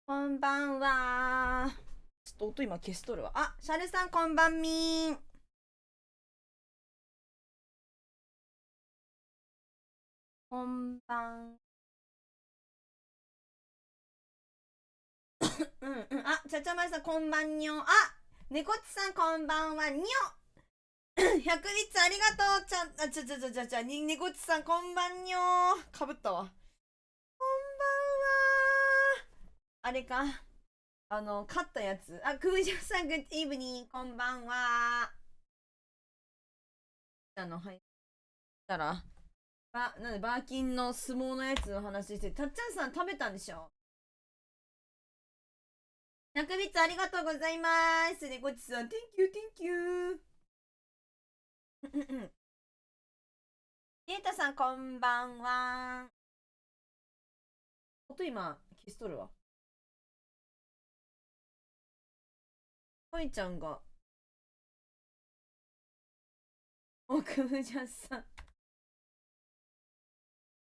こんばんは。ちょっと音今消しとるわ。あ、シャルさんこんばんみーん。こんばん。うんうん。あ、ちゃちゃまりさんこんばんにょ。あ、猫ちさんこんばんはにょ。100リッツありがとう。猫ちさんこんばんにょ。かぶったわ。こんばんは。あれか。勝ったやつ。あ、空城さん、グッドイブニー、こんばんは。はい。たら、なんでバーキンの相撲のやつの話して、たっちゃんさん食べたんでしょ？100ビッツありがとうございます。ねこちさん、Thank you, Thank you. リエタさん、こんばんは。音今、消しとるわ。こいちゃんが、おくむじゃさん。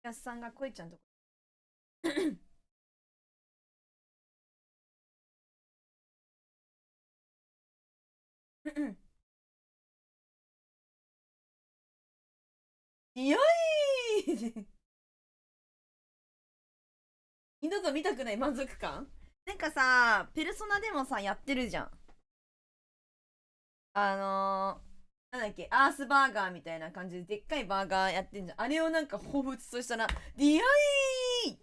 やすさんがこいちゃんとこ。いやい二度と見たくない満足感。なんかさ、ペルソナでもさ、やってるじゃん。なんだっけ、アースバーガーみたいな感じで、でっかいバーガーやってんじゃん。あれをなんか彷彿としたら、ディアイ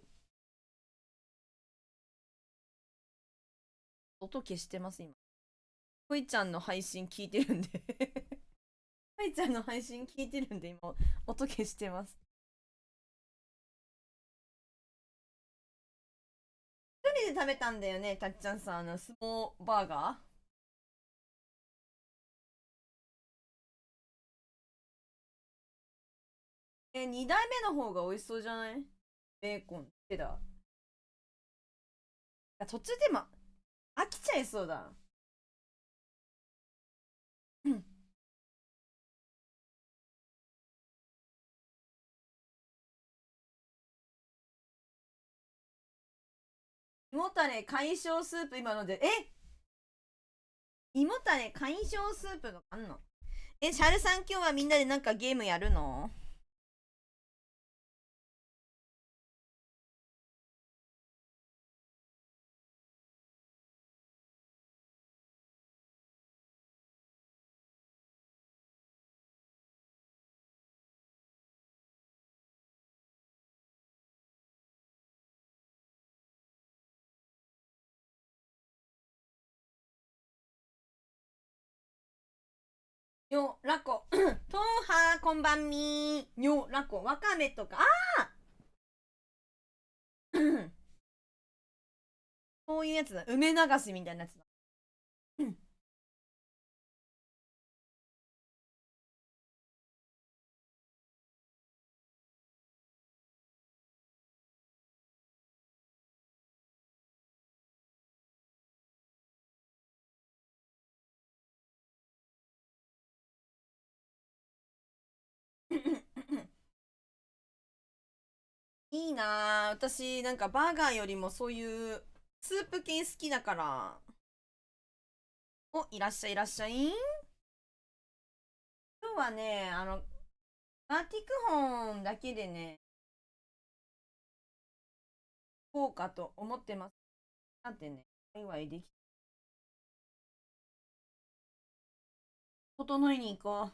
音消してます、今。こいちゃんの配信聞いてるんでこいちゃんの配信聞いてるんで、今、音消してます。一人で食べたんだよね、たっちゃんさん、相撲バーガー。二代目の方が美味しそうじゃない？ベーコン、チェダー。途中でも飽きちゃいそうだ。胃もたれ解消スープ今ので、胃もたれ解消スープがあんの？シャルさん今日はみんなでなんかゲームやるの？よ、ラコ。トーハー、こんばんみー。よ、ラコ。わかめとか。そういうやつだ。梅流しみたいなやつだ。いいなぁ。私、なんかバーガーよりもそういうスープ系好きだから。お、いらっしゃいいらっしゃい。今日はね、ガーティクホンだけでね、こうかと思ってます。だってね、ワイワイでき、整いに行こう。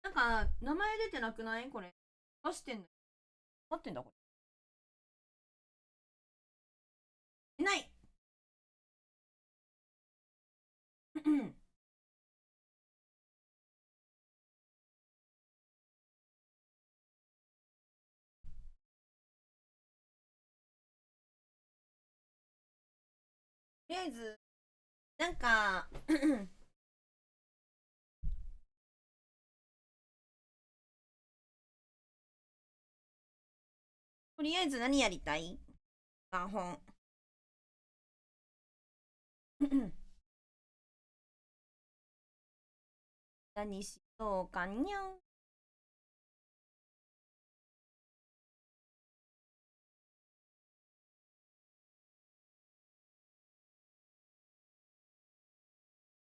なんか、名前出てなくないこれ。出してんの？待ってんだ、これ。ない。とりあえず、なんかとりあえず何やりたい？あ、本。何しようかにゃん。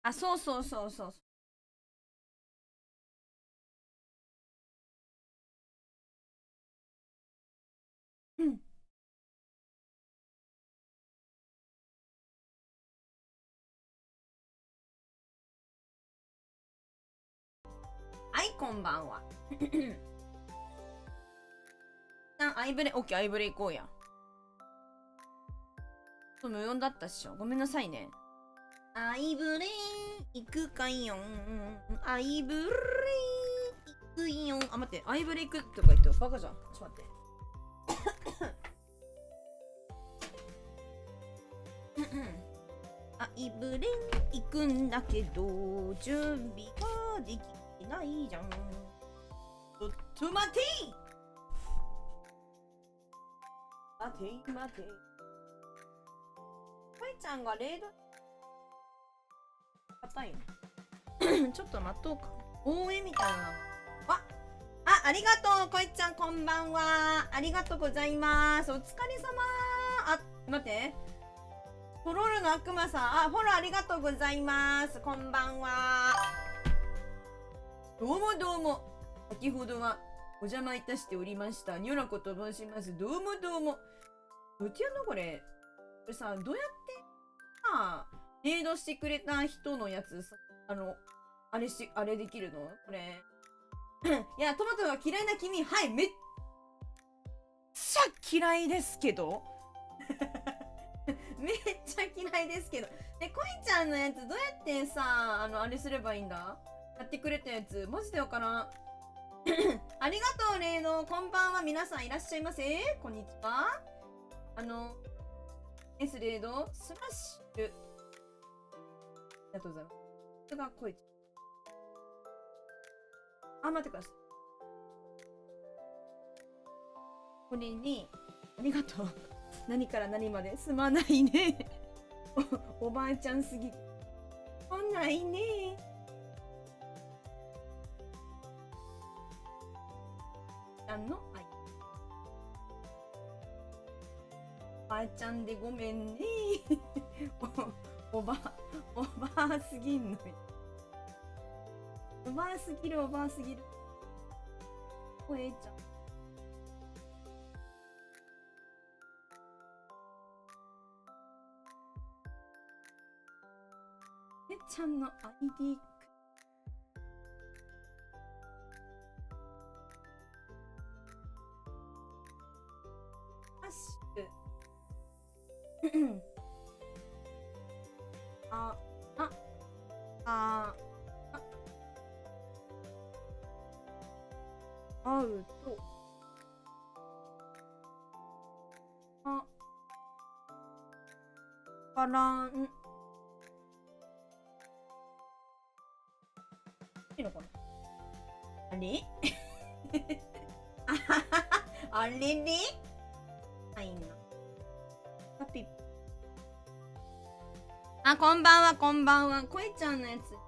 あ、そうそうそうそう。うん。はい、こんばんは。アイブレ、オッケー、アイブレ行こうや。無音だったっしょ。ごめんなさいね。アイブレ行くかよん。アイブレ行くよん。あ、待って、アイブレ行くとか言ってバカじゃん。ちょっと待って。アイブレ行くんだけど、準備ができないじゃん。ちょっと待て待て待て。こいちゃんがレード硬いのちょっと待とうか。応援みたいな。ありがとう。こいちゃんこんばんは。ありがとうございます。お疲れ様。待って。フォロールの悪魔さん。フォローありがとうございます。こんばんは。どうもどうも。先ほどはお邪魔いたしておりました。ニョラコと申します。どうもどうも。どうやってやんのこれ。これさ、どうやってレードしてくれた人のやつさ、あれできるのこれ。いや、トマトが嫌いな君、はい、めっちゃ嫌いですけどめっちゃ嫌いですけど。こいちゃんのやつ、どうやってさ、あれすればいいんだやってくれたやつ、マジでわからん。ありがとう、レイド。こんばんは、皆さんいらっしゃいませ。こんにちは。S レイド、スラッシュ。ありがとうございます。これがこいちゃん。待ってください。これに、ありがとう。何から何まですまないね。おばあちゃんすぎ。来ないね。ちゃんの愛。おばあちゃんでごめんね。おばあすぎんのよ。おばあすぎる、おばあすぎる。おえちゃん。ちゃんの ID ハッシュ会うとからんいいのかなあれあれれはいな。ピこんばんは、こんばんは。こえちゃんのやつ。こ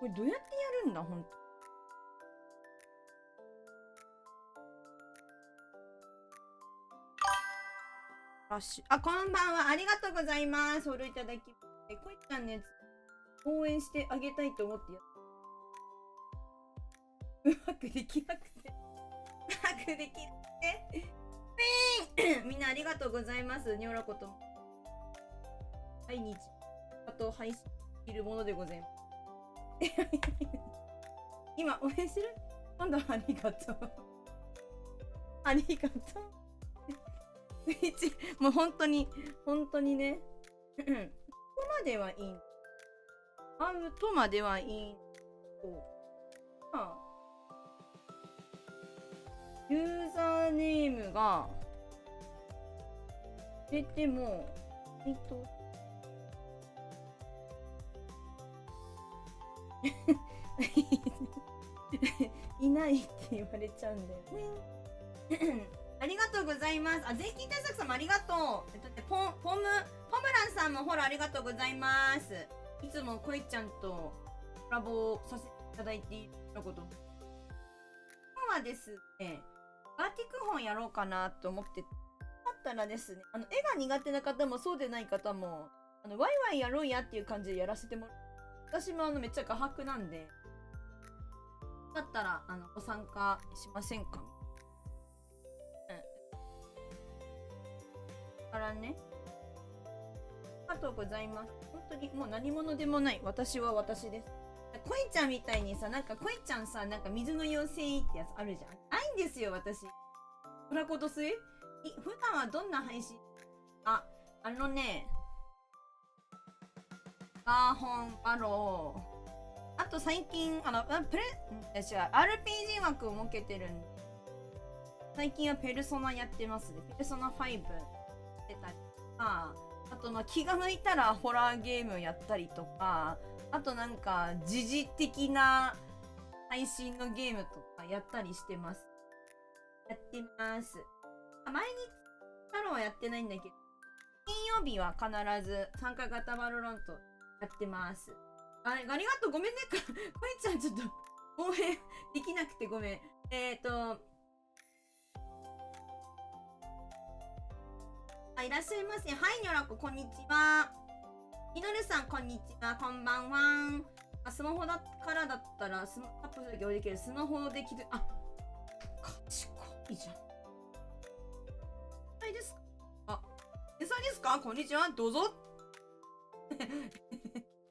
れどうやってやるんだ、ほんと。ラッシュ。こんばんは。ありがとうございます。フォローいただき。こえちゃんのやつ、応援してあげたいと思ってやうまくできなくて。うまくできなくて。みんなありがとうございます。にょらこと。毎日、配信できるものでございます。今、応援してる今度はありがとう。ありがとう。もう本当にね。ここまではいい。アウトまではいい。ユーザーネームが出ても、いないって言われちゃうんだよね。ありがとうございます。税金対策さんもありがとう。ポムランさんもフォローありがとうございます。いつもこいちゃんとコラボさせていただいていること。今日はですね、バーティク本やろうかなと思って、バーったらですね、絵が苦手な方もそうでない方も、ワイワイやろうやっていう感じでやらせてもらう。私もめっちゃ画伯なんで、だったら、ご参加しませんか？うん。だからね、ありがとうございます。本当にもう何者でもない。私は私です。こいちゃんみたいにさ、なんかこいちゃんさ、なんか水の妖精ってやつあるじゃん。ないんですよ、私。トラコトス普段はどんな配信？あのね、ガーホン、バロー。あと最近、私は RPG 枠を設けてるんで、最近はペルソナやってますね。ペルソナ5してたりとか、あと気が向いたらホラーゲームやったりとか、あとなんか時事的な配信のゲームとかやったりしてます。やってます。毎日太郎はやってないんだけど、金曜日は必ず参加型バロラントやってます。ありがとう、ごめんね。こいちゃんちょっと応援できなくてごめん。いらっしゃいませ。はい、にょらこ、こんにちは。みのるさん、こんにちは。こんばんは。スマホからだったら、タップするだけできる。スマホできる。賢いじゃん。はいですか？天才ですか？こんにちは。どうぞ。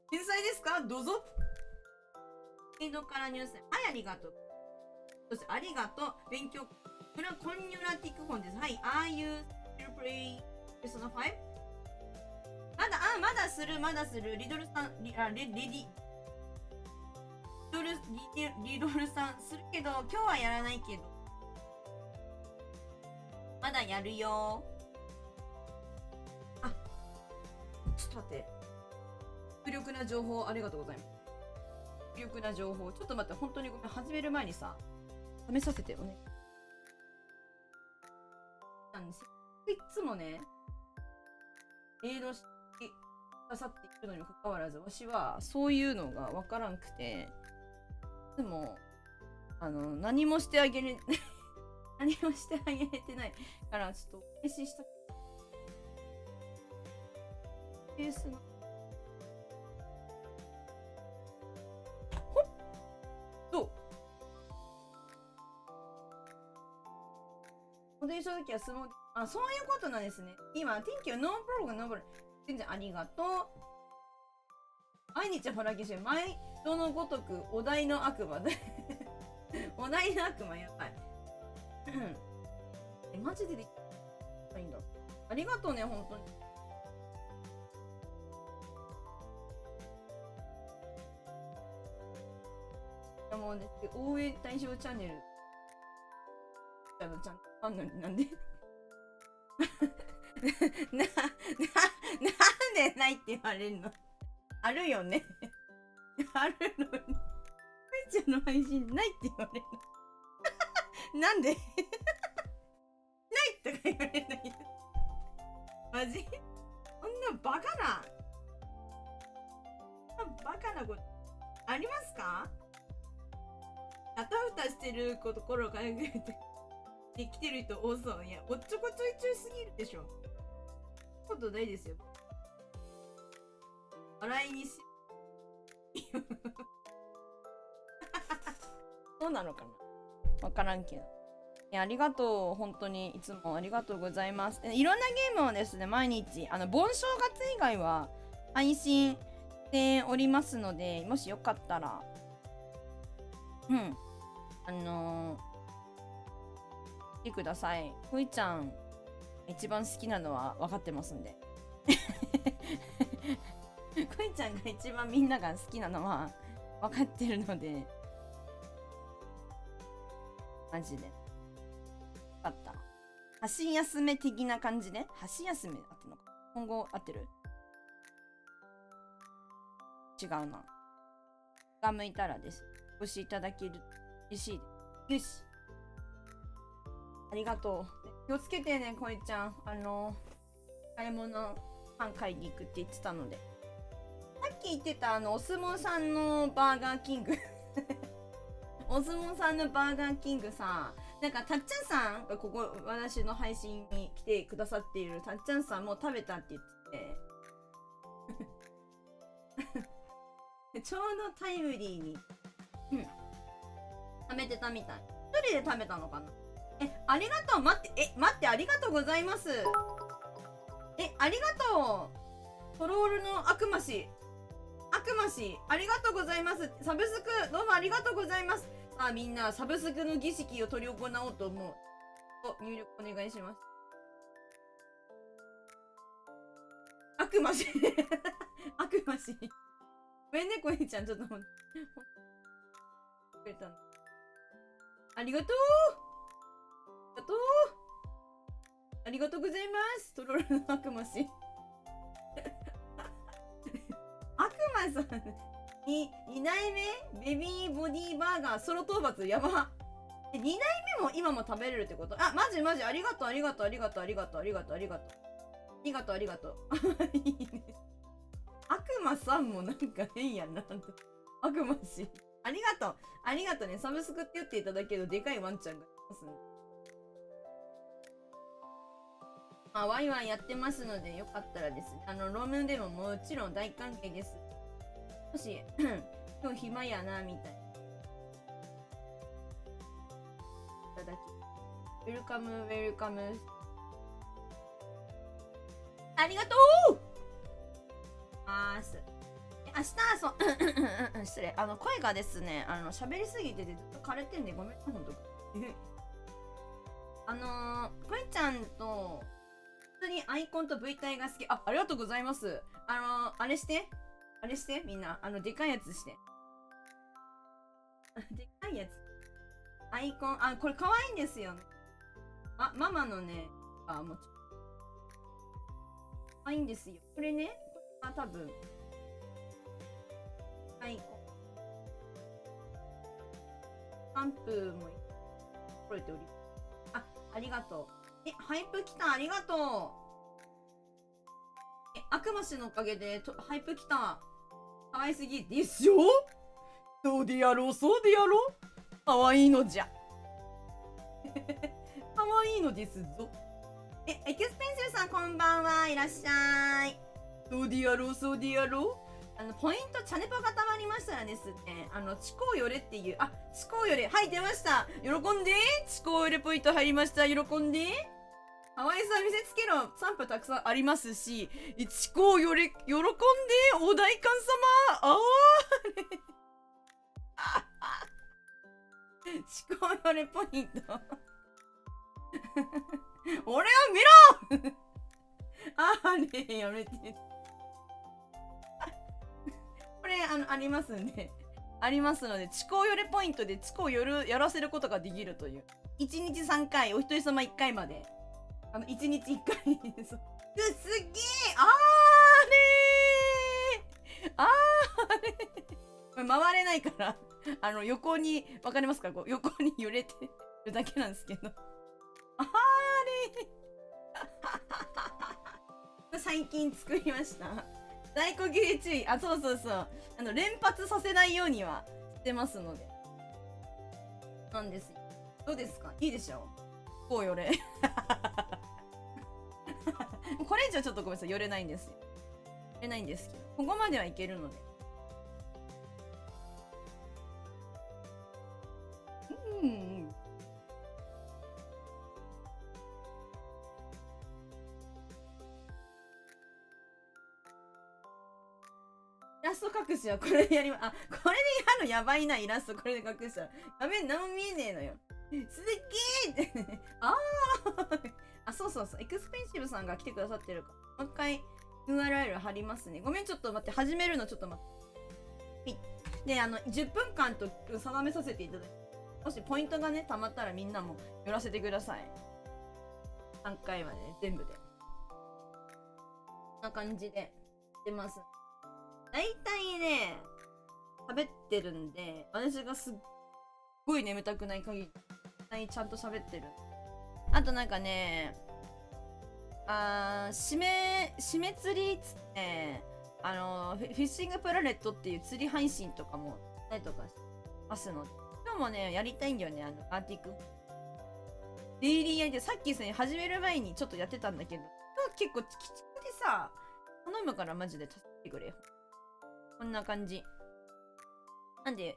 天才ですか？どうぞ。エイドからニュース。はい、ありがとう。そして、ありがとう。勉強。これはコンニュラティック本です。はい。Are you still play Persona 5？ まだする。リドルさん、リドルさん、するけど、今日はやらないけど。まだやるよ。ちょっと待って。有力な情報ありがとうございます。有力な情報。ちょっと待って、本当にごめん。始める前にさ、試させてよね。いつもね、エイドしてくださっているのにもかかわらず、わしはそういうのがわからんくて、でも、何もしてあげれ、何もしてあげれてないから、ちょっと、返信した。ケースの。どう？お電車の時はそういうことなんですね。今、Thank you, no problem. 全然ありがとう。毎日ホラーゲーム、毎度のごとくお題の悪魔で。お題の悪魔やばい。マジでできないんだ。ありがとうね、本当に。いやもうね、応援対象チャンネルちゃんとあんのになんでなんでないって言われるの？あるよね。あるのに。ふいちゃんの配信ないって言われるの。なんでないとか言われない。マジ？そんなバカな。バカなことありますか？あたふたしてるところを考えて生きてる人多そう。いや、おっちょこちょいちょいすぎるでしょ。そんなことないですよ。笑いにしそうなのかな、わからんけど。いや、ありがとう。本当にいつもありがとうございます。いろんなゲームをですね、毎日盆正月以外は配信しておりますので、もしよかったら来てください。ふいちゃん一番好きなのは分かってますんで。ふいちゃんが一番みんなが好きなのは分かってるので、マジでよかった。箸休め的な感じで、箸休め合ってるのか、今後合ってる？違うな。が向いたらです。お越しいただける嬉しいです。よし、ありがとう。気をつけてね、こいちゃん。買い物パン買いに行くって言ってたので。さっき言ってたお相撲さんのバーガーキングお相撲さんのバーガーキングさ、なんかたっちゃんさんがここ私の配信に来てくださっているたっちゃんさんも食べたって言っててちょうどタイムリーに、食べてたみたい。一人で食べたのかな。ありがとう。待ってありがとうございます。ありがとう。トロールの悪魔師ありがとうございます。サブスクどうもありがとうございます。さあみんなサブスクの儀式を執り行おうと思う。入力お願いします。悪魔師悪魔師ごめんねこえちゃん、ちょっと待ってくれたの。ありがとうありがとうございます。トロールの悪魔師悪魔さん2代目ベビーボディーバーガーソロ討伐やば。2代目も今も食べれるってこと？あ、マジありがとういいね。悪魔さんもなんか変やな。悪魔師ありがとうね。サブスクって言っていただけるでかいワンちゃんがいますね。ワイワイやってますのでよかったらですね、ロムでももちろん大歓迎です。もし今日暇やなみたいな、いただきウェルカムありがとう明日失礼、声がですね喋りすぎててずっと枯れてんでごめんなほんとこいちゃんと普通にアイコンと V 体が好き。ありがとうございます。あれしてみんなでかいやつしてでかいやつアイコンこれ可愛いんですよね。ママのねもう可愛いんですよこれね。多分アイコンスタンプもこれておりありがとう。ハイプ来た。ありがとう。悪魔師のおかげでハイプ来た。可愛すぎでしょ。そうでやろう可愛いのじゃ可愛いのですぞ。エクスペンシブさんこんばんはいらっしゃい。そうでやろうポイントチャネポがたまりましたらですね、チコーヨレっていう、チコーヨレ、はい、出ました。喜んで。チコーヨレポイント入りました。喜んで。可愛さ見せつけろ。サンプたくさんありますし、チコーヨレ、喜んで。お代官様。チコーヨレポイント。俺を見ろやめて。これありますんでありますので、チコーヨレポイントでチコをやらせることができるという。1日3回、お一人様1回まで。1日1回すげえ。これ回れないから横にわかりますか、こう横に揺れてるだけなんですけど最近作りました。在庫切れ注意。そう連発させないようにはしてますので。なんです。どうですか？いいでしょ？こうよれこれ以上ちょっとごめんなさい、寄れないんですよ。寄れないんですけど、ここまではいけるので。イラスト隠しはこれでやりま、これでやるのやばいな、イラストこれで隠したら。やべえ、何も見えねえのよ。すっげーってそう、エクスペンシブさんが来てくださってるから、もう一回 URL 貼りますね。ごめん、ちょっと待って、始めるのちょっと待って。で、10分間と定めさせていただきます。もしポイントがね、溜まったらみんなも寄らせてください。3回まで、ね、全部で。こんな感じで出ます。だいたいね、喋ってるんで、私がすっごい眠たくない限り、ちゃんと喋ってる。あとなんかね、締め釣りっつって、フィッシングプラネットっていう釣り配信とかもしたりとかしますので、今日もね、やりたいんだよね、アーティク。デイリーやりでさっきさ、始める前にちょっとやってたんだけど、結構きつくてさ、頼むからマジで助けてくれよ。こんな感じ。なんで、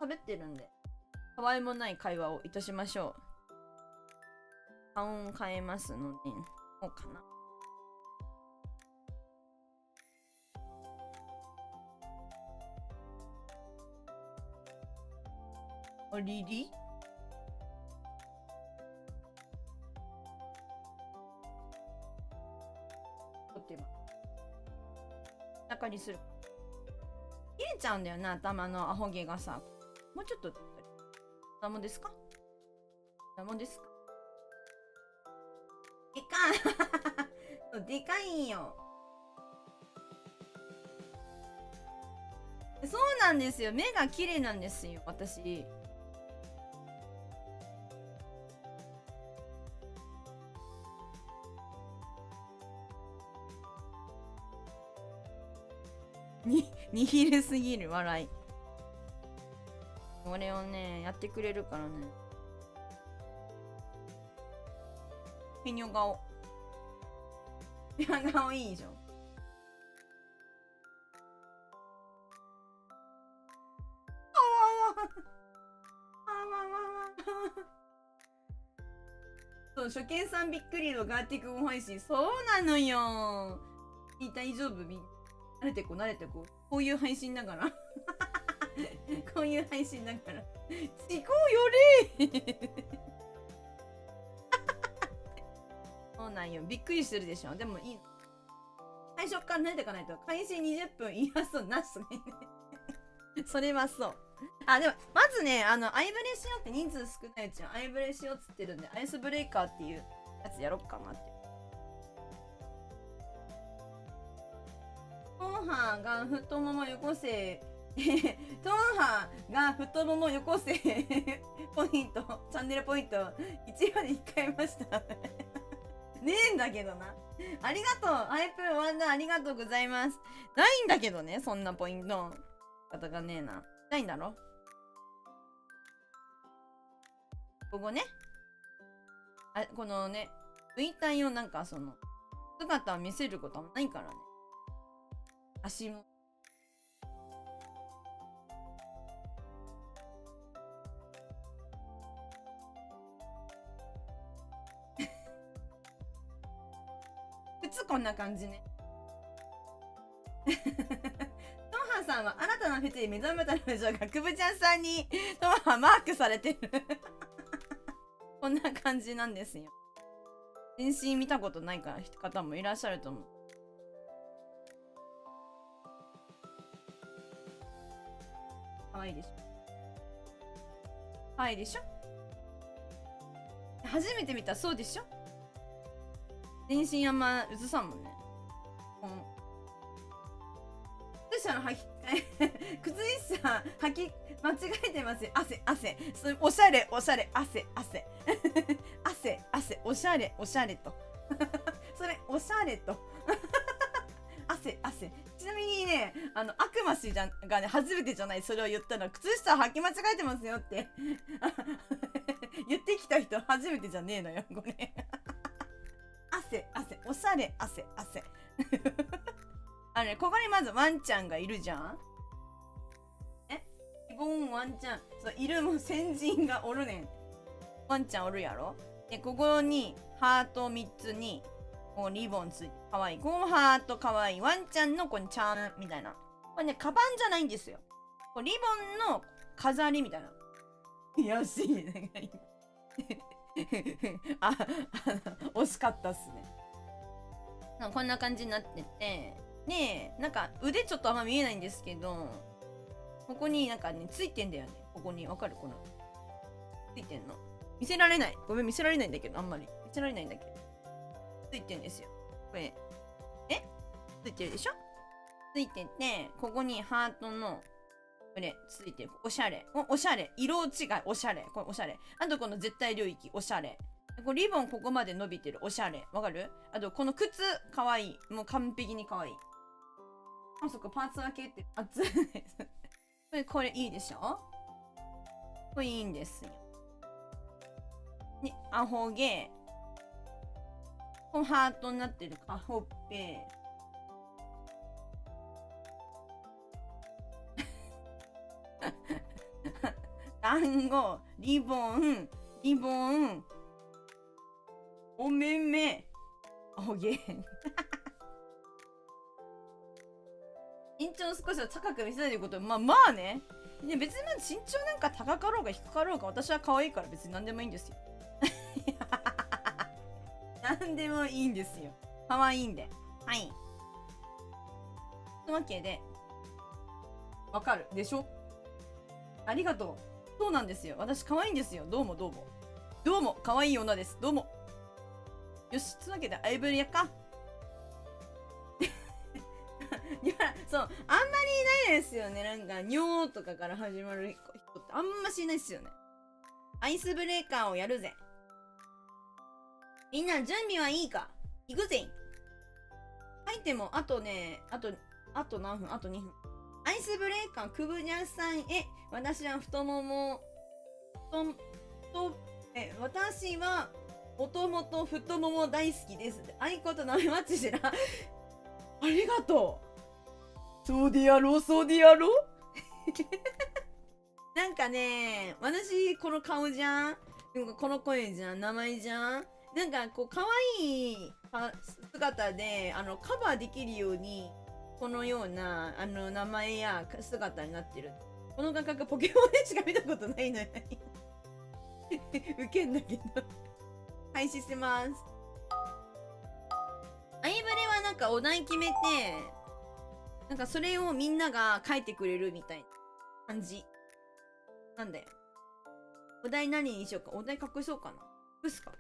喋ってるんで、たわいもない会話をいたしましょう。顔を変えますので、こうかな。あ、リリ撮ってます。中にする。切れちゃうんだよな、頭のアホ毛がさ。もうちょっと、ダモですか？ダモですか？でかいでかいんよ。そうなんですよ。目が綺麗なんですよ、私。にひるすぎる笑い。これをね、やってくれるからね。ピニョ顔。ピニョ顔いいじゃん。そう、初見さんびっくりのガーティック語配信。そうなのよ。大丈夫みんな。慣れてこう、慣れてこう。こういう配信だから。こういう配信だから。ちこうよれそうなんよ。びっくりするでしょ。でもいいの。最初から慣れていかないと。開始20分言いやすなすね。それはそう。あ、でも、まずね、アイブレしようって人数少ないうちはアイブレしようっつってるんで、アイスブレイカーっていうやつやろっかなって。トンハが太ももよこせ、トンハが太ももよこせ、ポイント、チャンネルポイント、1話で1回ました。ねえんだけどな。ありがとう。アイプンワンダーありがとうございます。ないんだけどね、そんなポイント。方がねえな。ないんだろ？ここね。あ、このね、V 体をなんかその、姿を見せることはないからね。足も。靴こんな感じね。トンハさんは新たなフェチに目覚めたのでしょうか。くぶちゃんさんにトンハマークされてる。こんな感じなんですよ。全身見たことない方もいらっしゃると思う。かわいいでしょ。かわいいでしょ。初めて見たそうでしょ。全身あんま映さんもんね。靴下の履き靴下履き間違えてますよ。汗おしゃれ汗汗おしゃれとそれおしゃれと汗ちなみにね、悪魔氏がね初めてじゃない、それを言ったの。靴下履き間違えてますよって言ってきた人初めてじゃねえのよ、これ汗おしゃれ汗ここにまずワンちゃんがいるじゃん。リボンワンちゃん。そう、いるもん、先人がおるねん。ワンちゃんおるやろ。で、ここにハート3つに、こうリボンついて、かわいい。このハートかわいい。ワンちゃんのこのチャームみたいな。これね、カバンじゃないんですよ。こうリボンの飾りみたいな。よしいね。惜しかったっすね。こんな感じになってて、ねえ、なんか腕ちょっとあんま見えないんですけど、ここになんかね、ついてんだよね。ここに、わかる？この。ついてんの。見せられない。ごめん、見せられないんだけど、あんまり。見せられないんだけど。ついてんですよ。これ。ついてるでしょ？ついてて、ここにハートの、これ、ついてる。おしゃれ。おしゃれ。色違い、おしゃれ。これ、おしゃれ。あと、この絶対領域、おしゃれ。これリボンここまで伸びてる。おしゃれ。わかる？あと、この靴、かわいい。もう完璧にかわいい。あそこ、パーツ分けって熱いです。これいいでしょ？これいいんですよ。にアホ毛、このハートになってるかほっぺ、団子、リボン、お目目、アホ毛。身長少しは高く見せないということは、まあね。いや別に身長なんか高かろうが低かろうが私は可愛いから別に何でもいいんですよ。何でもいいんですよ。可愛いんで。はい。というわけで、わかるでしょ？ありがとう。そうなんですよ。私可愛いんですよ。どうも。どうも、可愛い女です。どうも。よし、というわけで、アイブリやっか。いや、そう、あんまりいないですよね。なんか、にょーとかから始まる人ってあんましいないですよね。アイスブレーカーをやるぜ。みんな準備はいいか？行くぜ。入っても、あとね、あと何分？あと2分。アイスブレーカー、くぶにゃさんへ、私は太もも、私は、もともと太もも大好きです。あいことなめまちしら。ありがとう。そうでやろう。なんかね、私、この顔じゃん、この声じゃん、名前じゃん、なんかこう、可愛い姿で、カバーできるように、このような、名前や姿になってる。この感覚、ポケモンでしか見たことないのよ。ウケんだけど。開始します。アイブレはなんかお題決めて、なんかそれをみんなが書いてくれるみたいな感じ。なんだよ。お題何にしようか。お題隠そうかな。隠すか。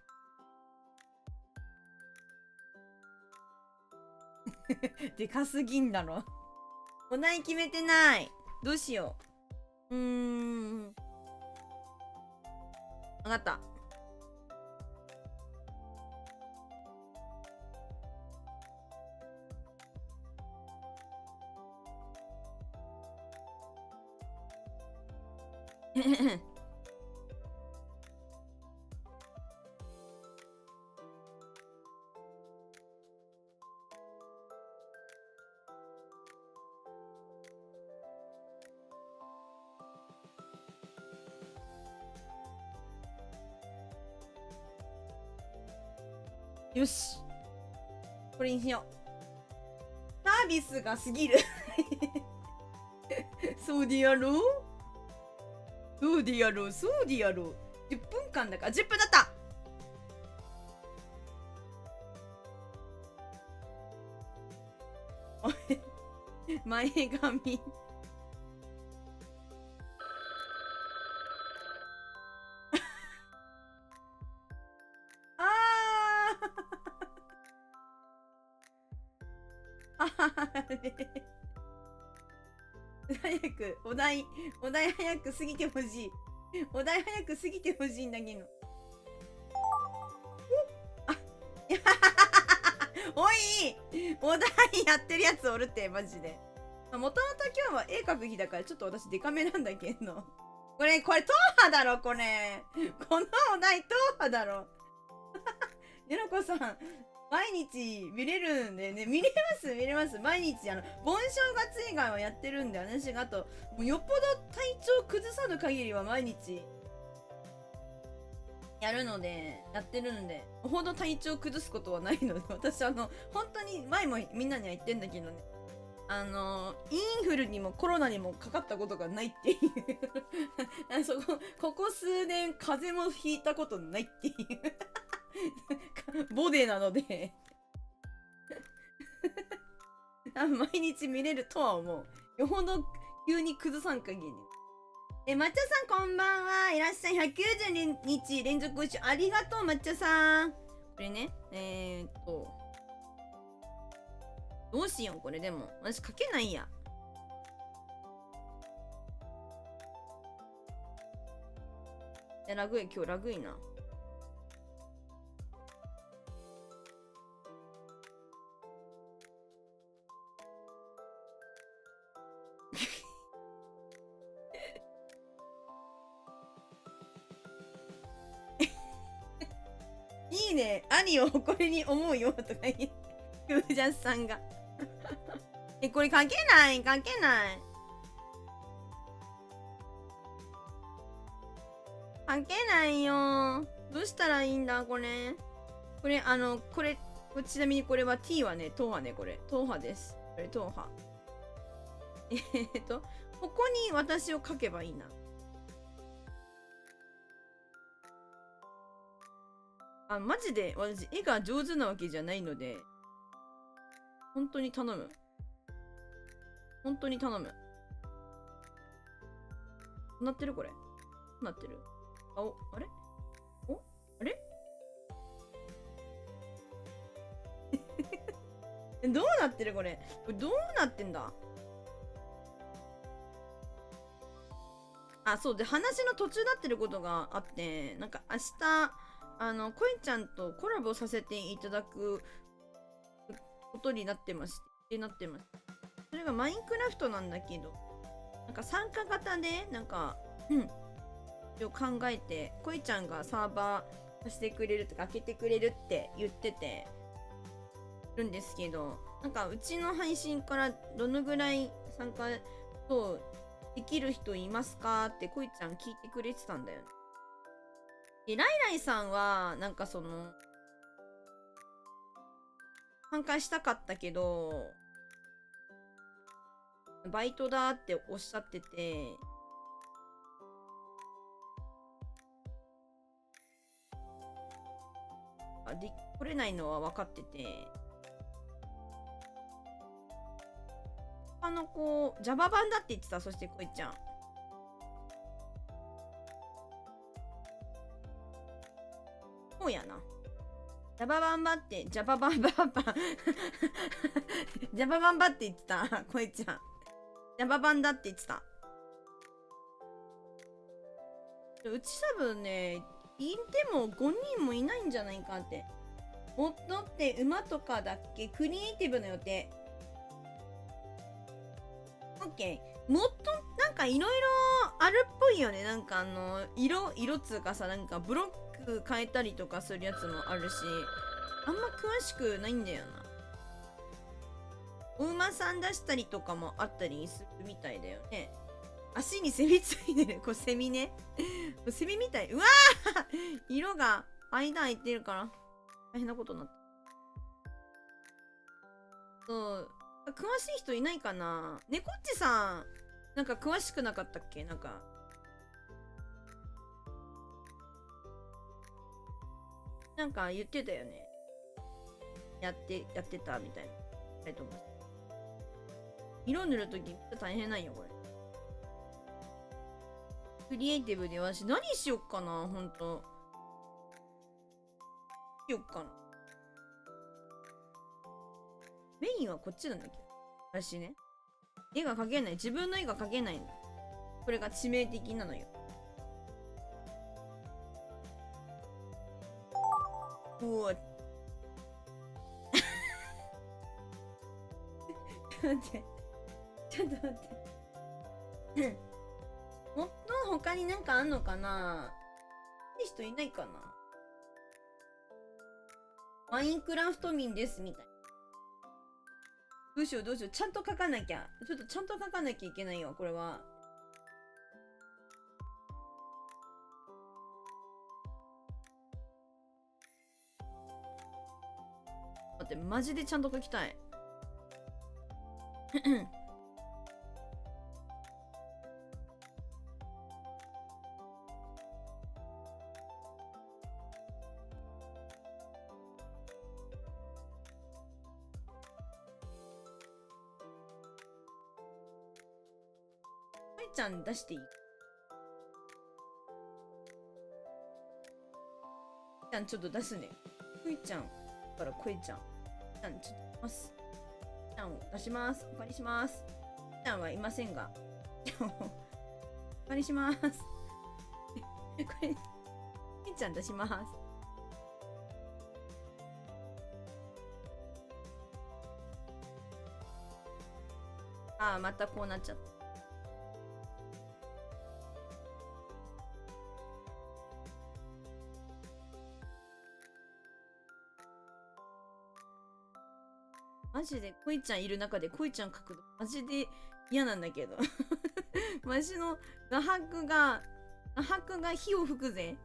でかすぎんだろ。お題決めてない。どうしよう。わかった。よし。これにしよう。サービスが過ぎる。そうでやろう。10分間だから10分だった。前髪。早く、お題早く過ぎてほしい。お題早く過ぎてほしいんだけど。おい、お題やってるやつおるって、マジで。もともと今日は絵描く日だからちょっと私デカめなんだけど。これ、党派だろ、これ。このお題党派だろ。ゆのこさん、毎日見れるんでね。見れます。毎日、盆正月以外はやってるんで、私があと、もうよっぽど体調崩さぬ限りは毎日、やってるんで、ほど体調崩すことはないので、私本当に前もみんなには言ってんだけどね、インフルにもコロナにもかかったことがないっていうここ数年風邪もひいたことないっていうボデーなので毎日見れるとは思う。よほど急に崩さん限り。抹茶さんこんばんは。いらっしゃい。190日連続ご視聴ありがとう、抹茶さん。これね、どうしよう、これでも。私書けないや。今日ラグいな。ね。兄を誇りに思うよとか言って。クージャスさんが。これ書けない。書けない。書けないよ。どうしたらいいんだ、これ。これ、ちなみにこれは T はね、トーハね、これ。トーハです。これ、トーハ。ここに私を書けばいいな。マジで私絵が上手なわけじゃないので、本当に頼む。本当に頼む。なってるこれ。なってる。あれあれどうなってるこれ。これどうなってんだ。そうで、話の途中になってることがあって、なんか明日、こいちゃんとコラボさせていただくことになってまして、それがマインクラフトなんだけど、なんか参加型で、なんか、考えて、こいちゃんがサーバーさせてくれるとか開けてくれるって言っててるんですけど、なんかうちの配信からどのぐらい参加とできる人いますかってこいちゃん聞いてくれてたんだよね。で、ライライさんはなんか参加したかったけどバイトだっておっしゃってて、来れないのは分かってて、ジャバ版だって言ってた。そしてこいちゃんそうやな。ジャババンバって、ジャババンバンバンジャババンバって言ってた。こいちゃんジャババンだって言ってた。うち多分ね、いても5人もいないんじゃないかって。モッドって馬とかだっけ？クリエイティブの予定。オッケー。モッドなんかいろいろあるっぽいよね。なんか色つうかさ、なんかブロック変えたりとかするやつもあるし、あんま詳しくないんだよな。お馬さん出したりとかもあったりするみたいだよね。足にセミついてる。これセミね。セミみたい。うわー色が間空いてるから大変なことになった。そう。詳しい人いないかな。猫っちさん、なんか詳しくなかったっけ？なんか。なんか言ってたよね。やってたみたいな。色塗るときめっちゃ大変なんよ、これ。クリエイティブで私何しよっかな、ほんと。しよっかな。メインはこっちなんだけど。私ね。絵が描けない。自分の絵が描けないの。これが致命的なのよ。うわ。ちょっと待って。ちょっと待って。もっと他になんかあんのかな？いい人いないかな？マインクラフト民ですみたいな。どうしよう。ちゃんと書かなきゃ。ちょっとちゃんと書かなきゃいけないよ、これは。待って、マジでちゃんと書きたい。ちゃん出していい？ちゃんちょっと出すね。くいちゃんからこいちゃん。ちゃんちょっと出ます。ちゃんを出します。お借りします。ちゃんはいませんが。お借りします。これ、くいちゃん出します。またこうなっちゃった。ジでこいちゃんいる中でこいちゃん描くのマジで嫌なんだけど。マジの画伯が火を吹くぜ。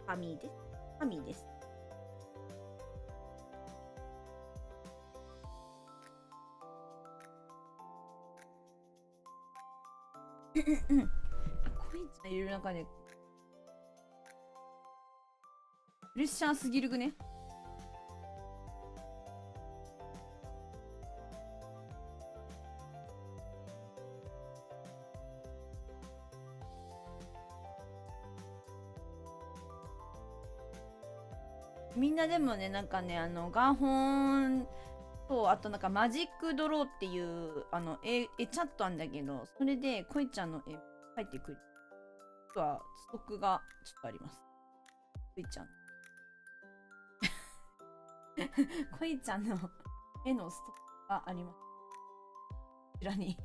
神です。神です。こいちゃんいる中でプレッシャーすぎるくね。みんなでもね、なんかね、ガ本と、あとなんかマジックドローっていう、絵チャットあんだけど、それで、こいちゃんの絵描いてくる。は、ストックがちょっとあります。こいちゃん。こいちゃんの絵のストックがあります。こちらに。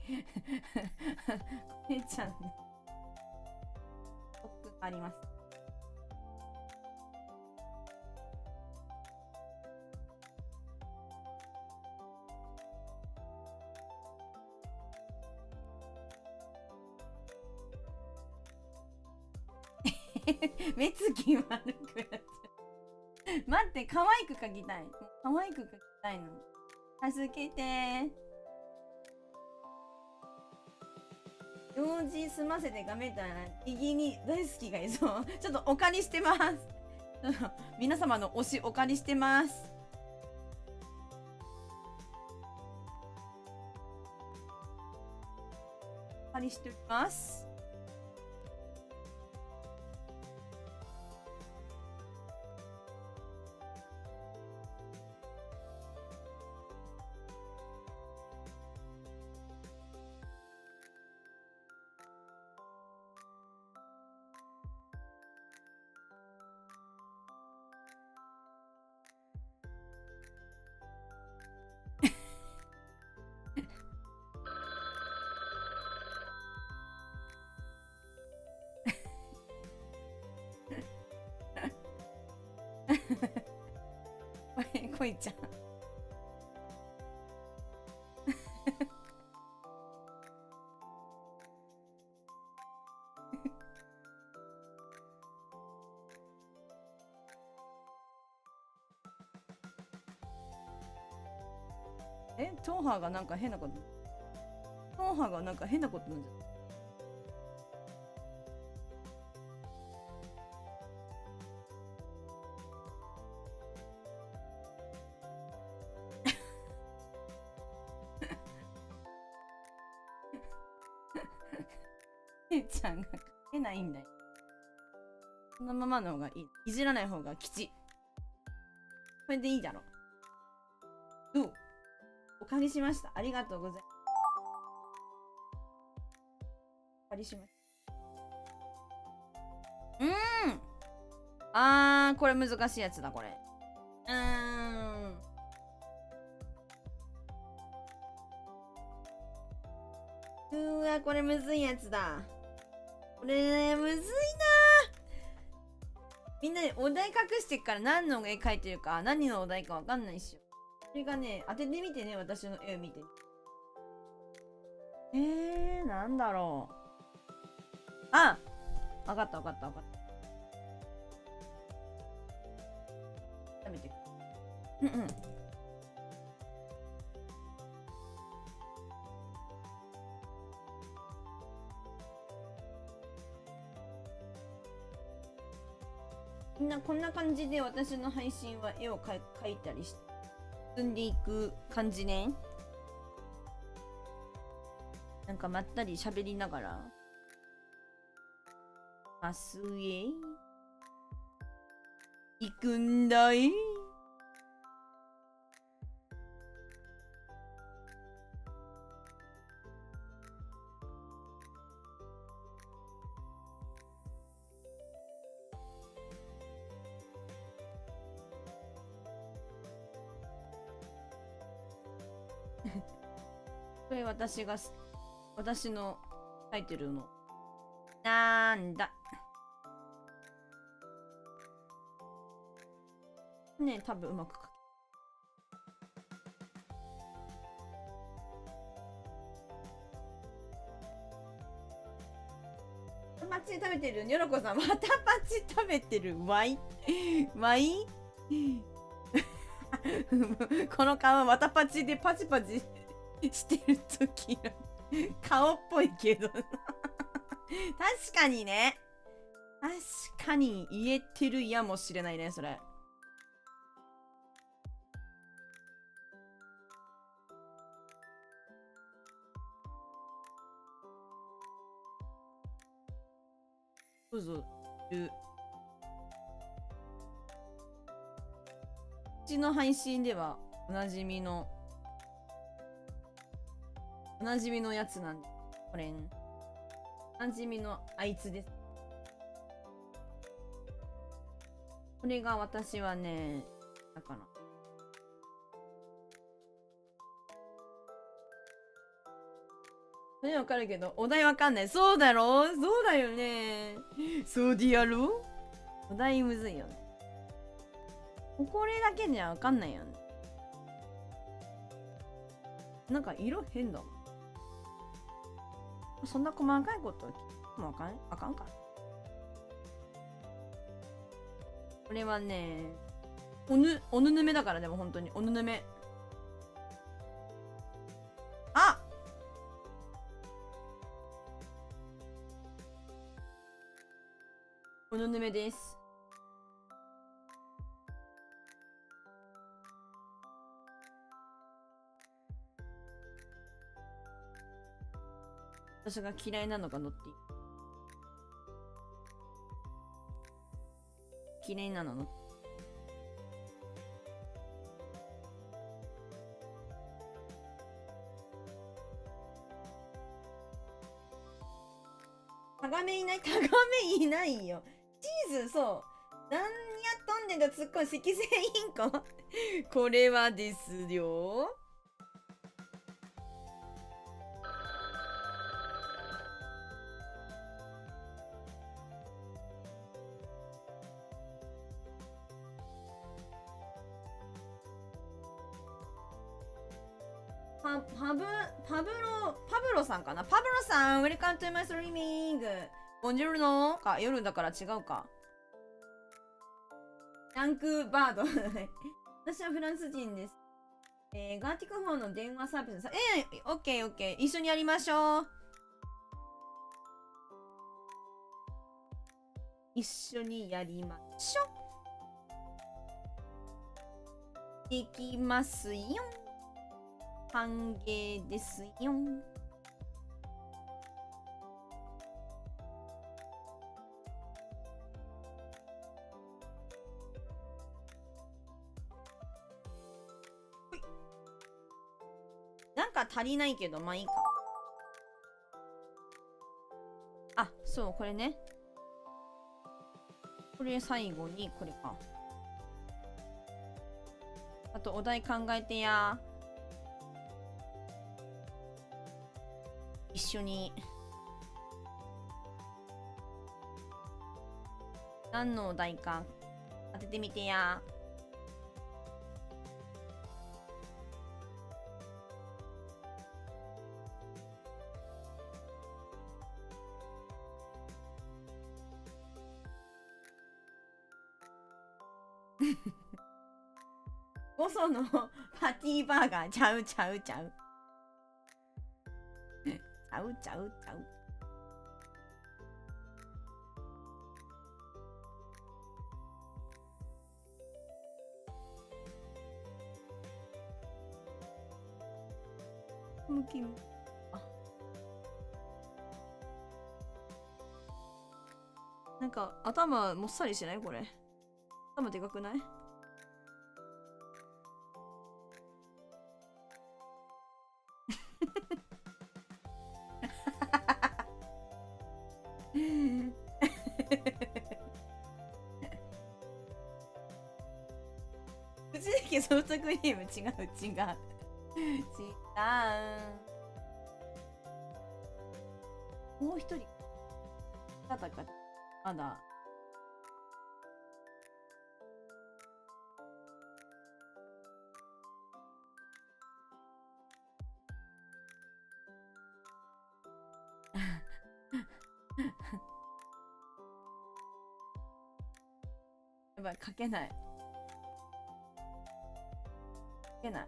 こいちゃんのストックがあります。目つき悪くなっちゃう。待って、可愛く描きたい。可愛く描きたいの。助けて。用事済ませて画面たら右に大好きがいそう。ちょっとお借りしてます。皆様の推しお借りしてます。お借りしております。こいちゃん。トーハーがなんか変なこと。トーハーがなんか変なことなんじゃない？けいちゃんが書けないんだよ。そのままの方がいい。いじらない方が吉。これでいいだろ。どう？お借りしました。ありがとうございます。お借りしました。これ難しいやつだ、これ。これむずいやつだ。これ、むずいな。みんなでお題隠してっから何の絵描いてるか、何のお題かわかんないっしょ。それがね、当ててみてね、私の絵を見て。なんだろう。わかったわかったわかった。やめて。みんなこんな感じで私の配信は絵を描いたりして進んでいく感じね。なんかまったり喋りながら明日へ行くんだい。これ私のタイトルのなんだ。ねえ、多分うまく書け。パチ食べてるニョロコさん、またパチ食べてるわいわいこの顔またパチでパチパチしてる時の顔っぽいけど確かにね、確かに言えてるやもしれないね、それ。どうぞ。うちの配信ではおなじみのやつなんで、これおなじみのあいつです。これが私はね、だからそれわかるけどお題わかんない。そうだろ、そうだよね、そうでやろ。お題むずいよね。これだけじゃわかんないよね。なんか色変だもん。そんな細かいこともあかんか。これはね、おぬぬめだから。でも本当におぬぬめ。あ、おぬぬめです。私が嫌いなのが乗っていい。嫌いなの乗って。タガメいない。タガメいないよ。チーズ、そう。何やっとんねんだ、つっこい。赤星インコこれはですよ。パブロさんかな。パブロさん、ウェルカムトゥマイストリーミング。ボンジュールのか、夜だから違うか。ランクバード。私はフランス人です。ガーティクフォンの電話サービス。オッケーオッケー。一緒にやりましょう。一緒にやりましょう。いきますよ。歓迎ですよ。なんか足りないけど、まあいいか。あ、そう、これね。これ最後に、これか。あと、お題考えてや。一緒に。何のお題か当ててみてや。ゴソのパティーバーガー。ちゃう。ちゃう。ちゃう。向き。あ、なんか頭もっさりしてないこれ。頭でかくない？うちだけソフトクリーム違う。もう一人。方か、まだ。やばい、書けない。書けない。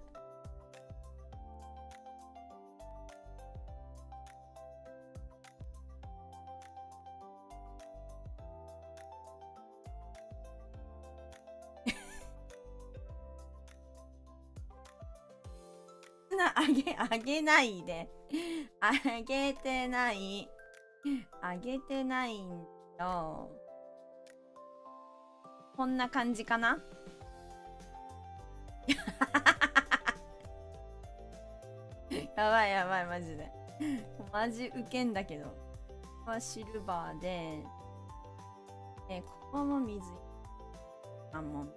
あげないで。あげてない。あげてないんだよ。こんな感じかな。やばいやばい、マジで。マジウケんだけど。ここはシルバーで、ここも水。あ、もう。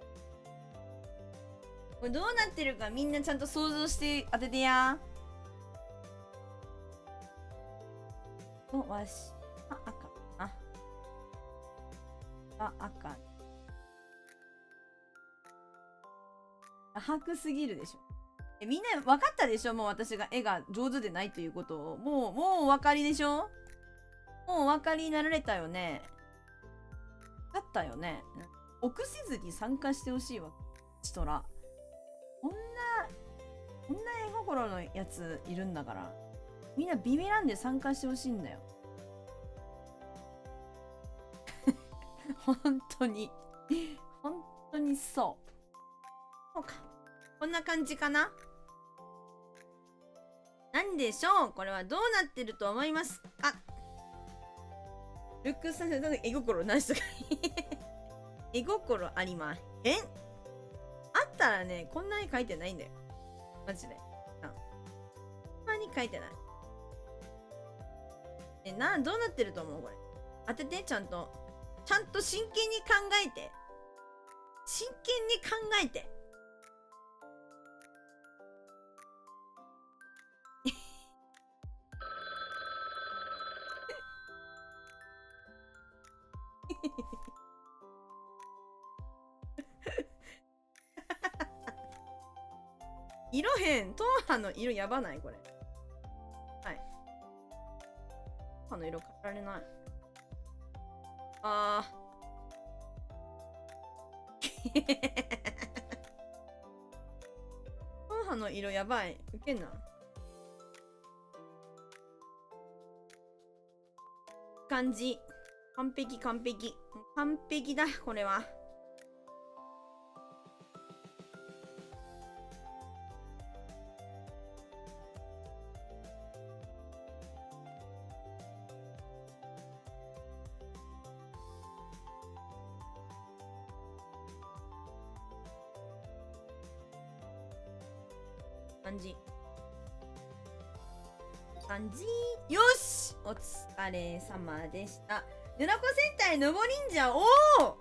これどうなってるかみんなちゃんと想像して当ててや。わし、赤かな。赤。白すぎるでしょ。みんな分かったでしょ。もう私が絵が上手でないということを。もうお分かりでしょ。もうお分かりになられたよね。分かったよね。臆せずに参加してほしいわ。チトラ。こんな絵心のやついるんだから。みんなビビらんで参加してほしいんだよ。本当に。本当にそう。そうか。こんな感じかな。なんでしょう。これはどうなってると思いますか。ルックスさせた絵心なしとか。絵心ありまへん。あったらね、こんなに描いてないんだよ。マジで。こんなに描いてない。どうなってると思うこれ。当てて、ちゃんと。ちゃんと真剣に考えて。真剣に考えて。色変。トーハの色やばないこれ。はい。トーハの色変えられない。あー。トーハの色やばい。ウケんな。感じ。完璧完璧。完璧だ、これは。感じ。感じ。よし、お疲れ様でした。ぬらこ戦隊のぼ忍者、おお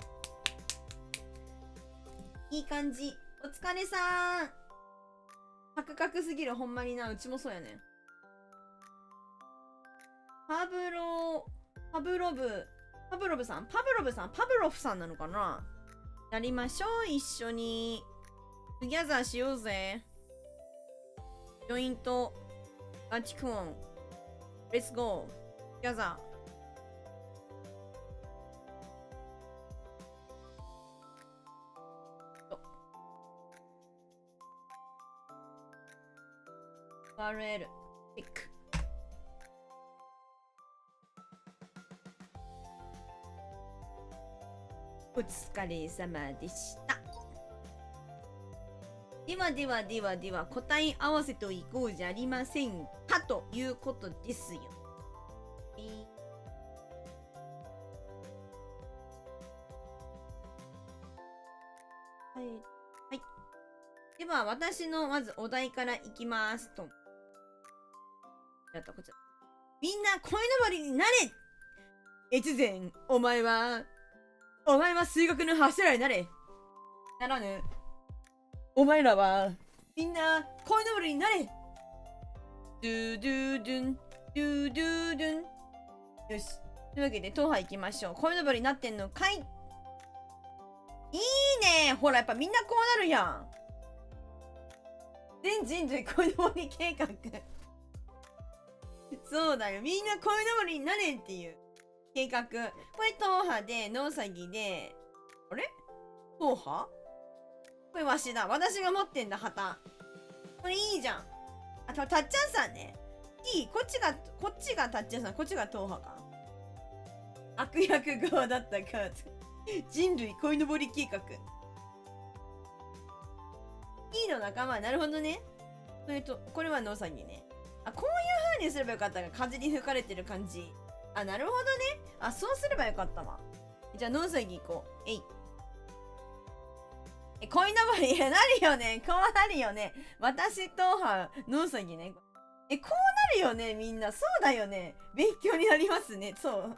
いい感じ。お疲れさん。カクカクすぎる、ほんまにな。うちもそうやねん。パブロブさん、パブロフさんなのかな。やりましょう、一緒に。トゥギャザーしようぜ。ジョイント、ガチクオン。レッツゴー。トゥギャザー。URL、ピック。お疲れ様でした。では、答え合わせといこうじゃありませんかということですよ。はい。はい。では、私のまずお題からいきますと。やった、こちら。みんな、鯉のぼりになれ。越前、お前は数学の柱になれ。ならぬ。お前らは、みんな、鯉のぼりになれ。ドゥドゥドゥン、ドゥドゥドゥン。よし。というわけで、党派行きましょう。鯉のぼりになってんのかい。いいね。ほら、やっぱみんなこうなるやん。全人類鯉のぼり計画。そうだよ。みんな鯉のぼりになれっていう計画。これ党派で、ノウサギで、あれ党派これわしだ。私が持ってんだ、旗。これいいじゃん。あ、たっちゃんさんね。いい。こっちがたっちゃんさん、こっちが党派か。悪役側だったか。人類鯉のぼり計画。いいの仲間。なるほどね。これはノウサギね。あ、こういう風にすればよかったが、風に吹かれてる感じ。あ、なるほどね。あ、そうすればよかったわ。じゃあ、ノウサギ行こう。えい。鯉のぼり、いや、なるよね。こうなるよね。私とノウサギね。こうなるよね、みんな。そうだよね。勉強になりますね。そう。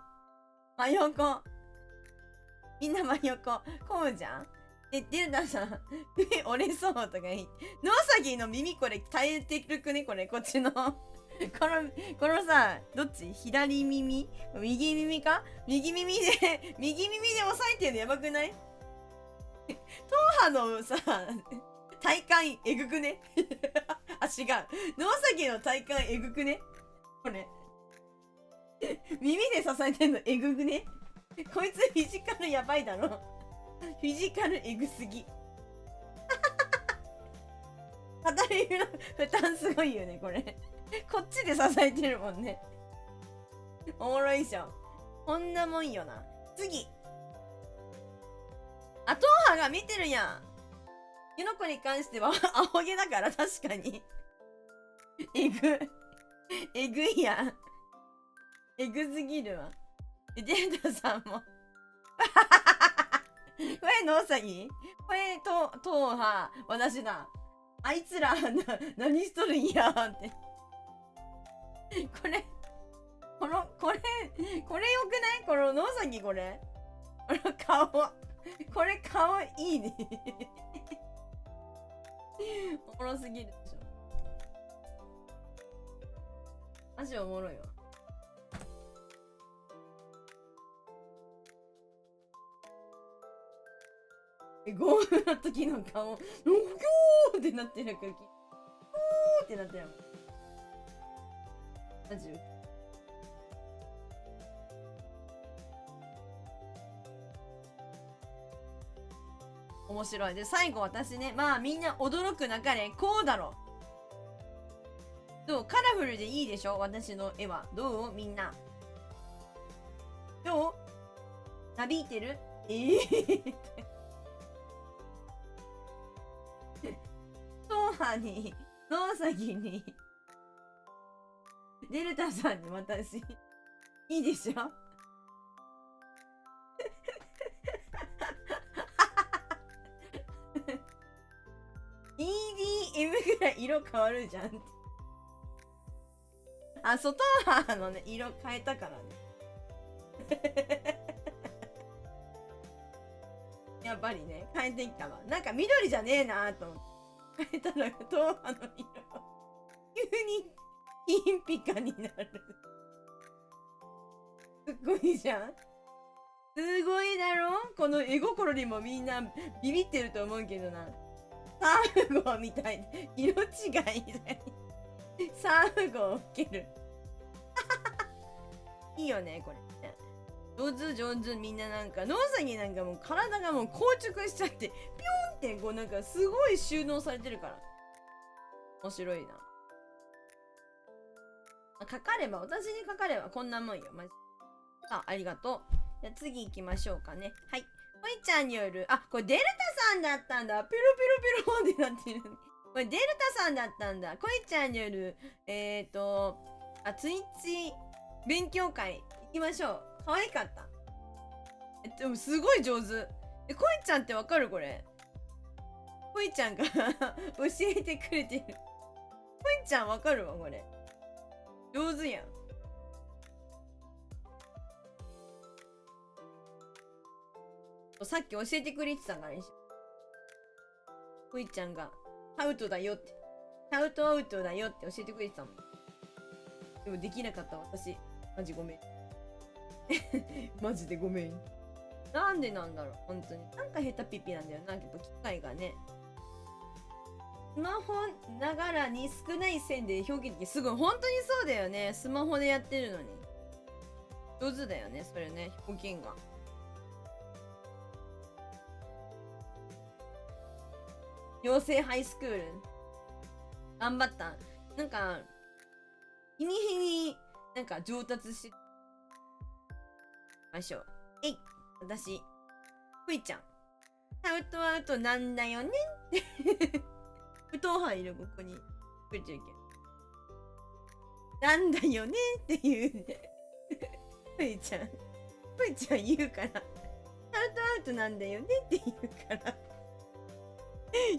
真横。みんな真横。こうじゃん。デルタさん、折れそうとか言って。ノウサギの耳これ耐えてるくね、これ。こっちの。このさ、どっち左耳右耳か右耳で押さえてるのやばくない？党派のさ、体感えぐくねあ、違う。ノウサギの体感えぐくねこれ。耳で支えてんのえぐくねこいつフィジカルやばいだろ。フィジカルえぐすぎ。片耳の負担すごいよね、これ。こっちで支えてるもんね。おもろいじゃん。こんなもんよな。次。あ、党派が見てるやん。キノコに関しては、アホ毛だから確かに。えぐいやん。えぐすぎるわ。データさんも。これノウサギ？これ党派、私だ。あいつら、何しとるんやって。これよくないこのノウサギこれ。この顔。これ顔いいね。おもろすぎるでしょ。マジおもろいわ。ゴールの時の顔、ギョーってなってる空気。ギョーってなってるもん。マジ面白い。で、最後私ね、まあみんな驚くなかれ、こうだろ。どう？カラフルでいいでしょ私の絵は。どう？みんな。どう？なびいてる？トウハに、ノウサギに、デルタさんに私、いいでしょEDM ぐらい色変わるじゃんって。あ、外側のね、色変えたからね。やっぱりね、変えていったわ。なんか緑じゃねえなと思って。変えたのよ、東亜の色。急にピンピカになる。すっごいじゃん。すごいだろこの絵心にもみんなビビってると思うけどな。サーフ号みたいな色違いだよ。サーフ号を受ける。いいよね、これ。上手、みんななんか、ノウサギなんかもう体がもう硬直しちゃって、ピョーンってこうなんかすごい収納されてるから。面白いな。かかれば、私にかかればこんなもんよ、マジ。ありがとう。じゃあ次行きましょうかね。はい。ほいちゃんによる、あ、これデルタさんだったんだ。ピロピロピロってなってる。これデルタさんだったんだ。こいちゃんによる、ツイッチ勉強会行きましょう。可愛かった。でもすごい上手。こいちゃんってわかるこれ。こいちゃんが教えてくれてる。こいちゃんわかるわ、これ。上手やん。さっき教えてくれてたからね。こいちゃんが、アウトだよって。アウトだよって教えてくれてたもん。でもできなかった私。マジごめん。マジでごめん。なんでなんだろう、本当に。なんかヘタピピなんだよな、やっぱ機械がね。スマホながらに少ない線で表現できすごい、本当にそうだよね。スマホでやってるのに。上手だよね、それね、表現が。養成ハイスクール。頑張った。なんか、日に日になんか上達してましょう。えい、私、ふいちゃん。アウトアウトなんだよねって不当派いる、ここに。ふいちゃんいける。なんだよねって言うね。ふいちゃん。ふいちゃん言うから。アウトアウトなんだよねって言うから。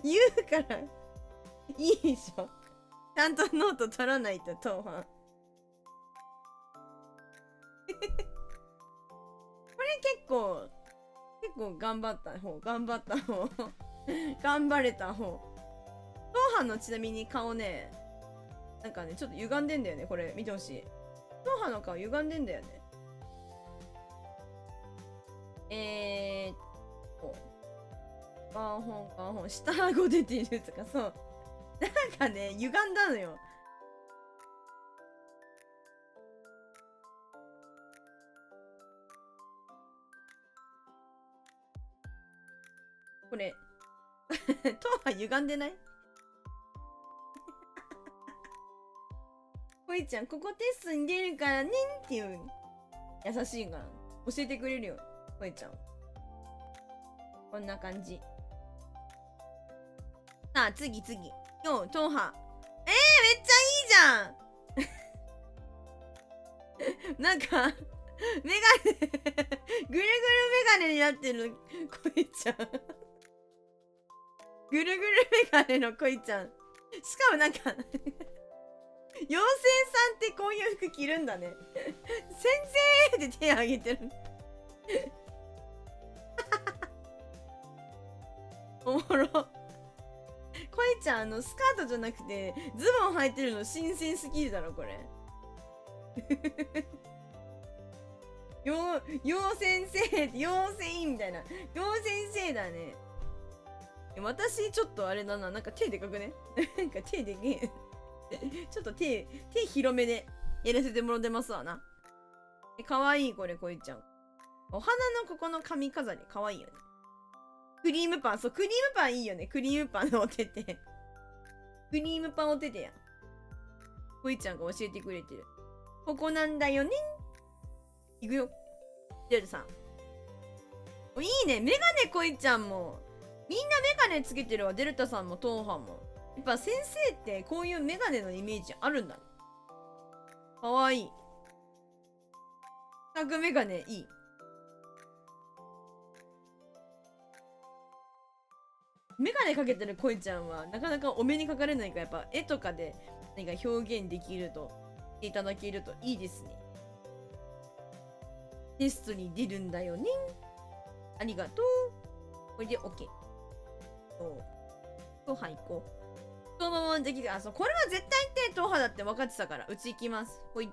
言うから。いいでしょ。ちゃんとノート取らないと、当派。これ結構頑張った方。頑張れた方。当派のちなみに顔ね、なんかね、ちょっと歪んでんだよね。これ見てほしい。当派の顔歪んでんだよね。ガンホン、下顎出てるとか、そう。なんかね、歪んだのよ。これ、頭は歪んでない？こいちゃん、ここテストに出るからねんっていう。優しいから。教えてくれるよ、こいちゃん。こんな感じ。さあ、次。今日、頭派。めっちゃいいじゃんなんか、メガネぐるぐるメガネになってるこいちゃんぐるぐるメガネのこいちゃん。しかもなんか妖精さんってこういう服着るんだね先生って手挙げてるおもろ。こいちゃんスカートじゃなくてズボン履いてるの新鮮すぎるだろこれよう先生って妖精みたいな妖先生だね。私ちょっとあれだな、なんか手でかくねなんか手でけえちょっと手広めでやらせてもらってますわな。かわいいこれこいちゃん。お花のここの髪飾りかわいいよね。クリームパン、そうクリームパンいいよね。クリームパンのおててクリームパンおててや。こいちゃんが教えてくれてる。ここなんだよね。いくよ。デルさん。いいね。メガネこいちゃんも。みんなメガネつけてるわ。デルタさんもトーハンも。やっぱ先生ってこういうメガネのイメージあるんだね。かわいい。タグメガネいい。メガネかけてるこいちゃんはなかなかお目にかかれないから、やっぱ絵とかで何か表現できるといただけるといいですね。テストに出るんだよね。ありがとう。これで OK。そう。はい、行こう。そのままできる。あ、そう。これは絶対手党派だって分かってたから。うち行きます。ほい。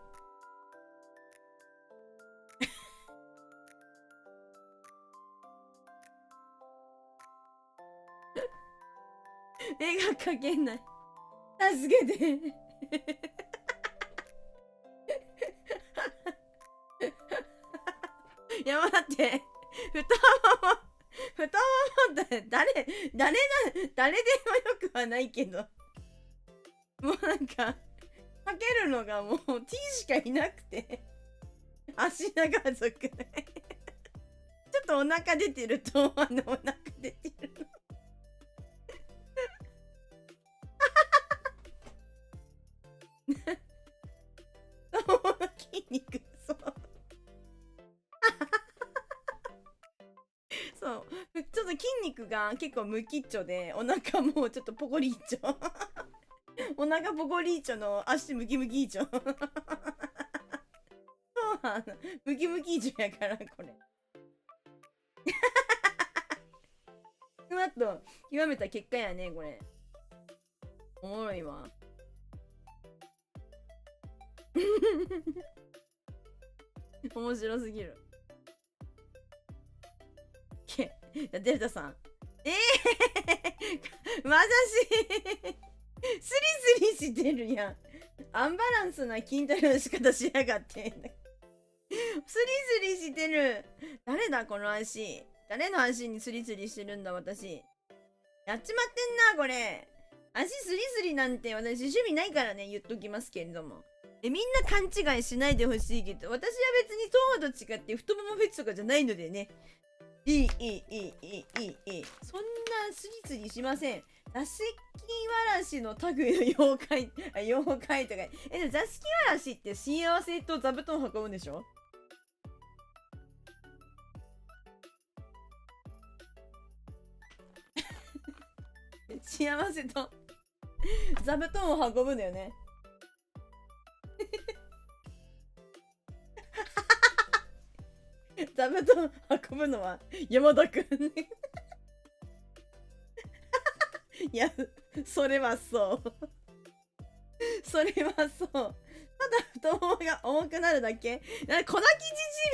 絵が描けない。助けて。いや、待って。太ももって誰でもよくはないけど。もうなんか、かけるのがもう T しかいなくて。足長族ね。ちょっとお腹出てると、お腹出てる。筋肉、そう。そう。ちょっと筋肉が結構無吉調で、お腹もちょっとポコリーチョ。お腹ポコリーチョの足ムキムキーチョ。ムキムキーチョやから、これ。ふわっと極めた結果やね、これ。おもろいわ。面白すぎる。デルタさん。まさしスリスリしてるやん。アンバランスな筋トレの仕方しやがって。スリスリしてる。誰だこの足。誰の足にスリスリしてるんだ私。やっちまってんなこれ。足スリスリなんて私趣味ないからね、言っときますけれども。みんな勘違いしないでほしいけど、私は別にトーと違って太ももフェチとかじゃないのでね。いい。そんなスリスリしません。座敷わらしの類の妖怪、妖怪とか。でも座敷わらしって幸せと座布団運ぶんでしょ？幸せと座布団を運ぶんだよね。座布団運ぶのは山田くん。いや、それはそう。それはそう。ただ太ももが重くなるだけ。粉木じじ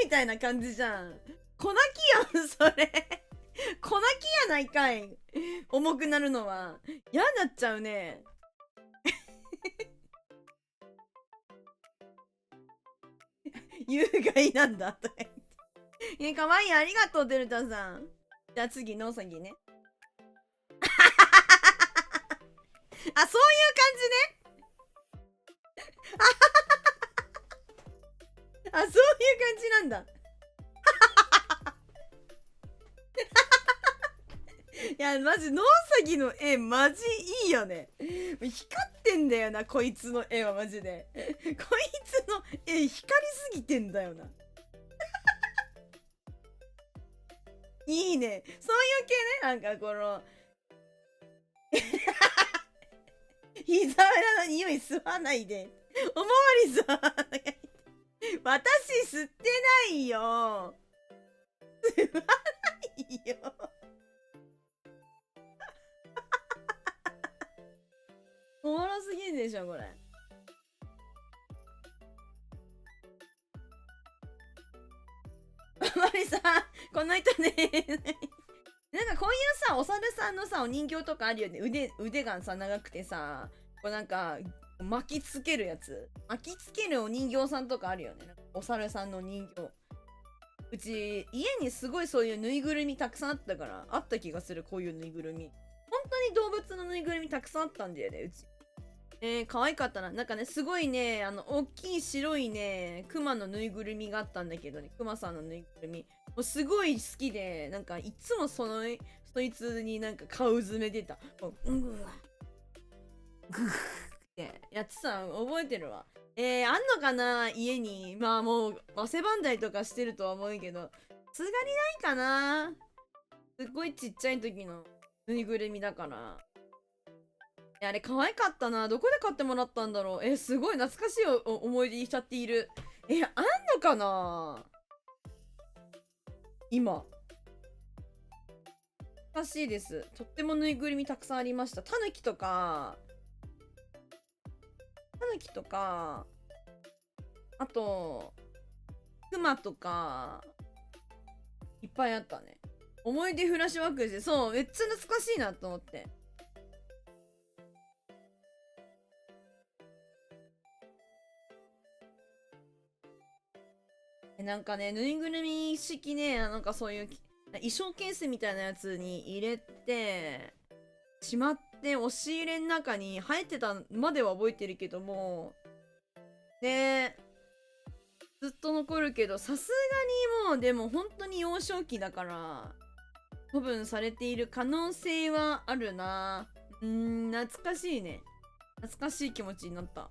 いみたいな感じじゃん。粉木やん、それ。粉木やないかい。重くなるのは。嫌になっちゃうね。有害なんだとか言って。かわいい、ありがとう、デルタさん。じゃあ次、ノウサギね。あ、そういう感じね。あ、そういう感じなんだ。いや、マジ、ノウサギの絵、マジいいよね。光ってんだよな、こいつの絵はマジで。こいつの絵、光りすぎてんだよな。いいね。そういう系ね。なんかこの膝裏の匂い吸わないで。おまわりさん。私吸ってないよ。吸わないよ。おもろすぎんでしょ、これ。おまわりさん、この人ね。なんかこういうさ、お猿さんのさ、お人形とかあるよね。腕がさ、長くてさ、こうなんか、巻きつけるやつ。巻きつけるお人形さんとかあるよね。なんかお猿さんの人形。うち、家にすごいそういうぬいぐるみたくさんあったから、あった気がする、こういうぬいぐるみ。本当に動物のぬいぐるみたくさんあったんだよね、うち。可愛かったな。なんかね、すごいね、大きい白いね、クマのぬいぐるみがあったんだけどね、クマさんのぬいぐるみ。もうすごい好きで、なんかいつもそいつになんか顔詰めてた。グーってやってたの覚えてるわ。あんのかな家に。まあもう、汗ばんだりとかしてるとは思うけど、すがりないかな。すっごいちっちゃい時のぬいぐるみだから。あれ可愛かったな。どこで買ってもらったんだろう。すごい懐かしい思い出に浸っている。あんのかな今。懐かしいです。とってもぬいぐるみたくさんありました。タヌキとか、あと、クマとか、いっぱいあったね。思い出フラッシュバックして、そう、めっちゃ懐かしいなと思って。なんかね、ぬいぐるみ式ね、なんかそういう衣装ケースみたいなやつに入れて、しまって押し入れの中に入ってたまでは覚えてるけども、ね、ずっと残るけど、さすがにもう、でも本当に幼少期だから、処分されている可能性はあるな。懐かしいね。懐かしい気持ちになった。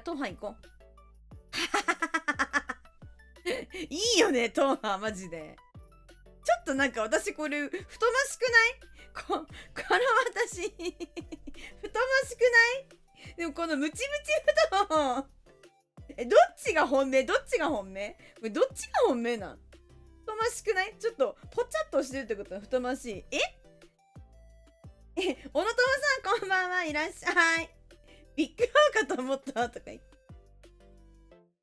トハ行こう。いいよね、トーハー、マジで。ちょっとなんか私これ、太ましくない？この私、太ましくない？でもこのムチムチ太もどっちが本命？どっちが本命なん？太ましくない？ちょっと、ぽちゃっとしてるってことは太ましい。小野友さんこんばんはいらっしゃい。ビッグファーかと思ったとか言って。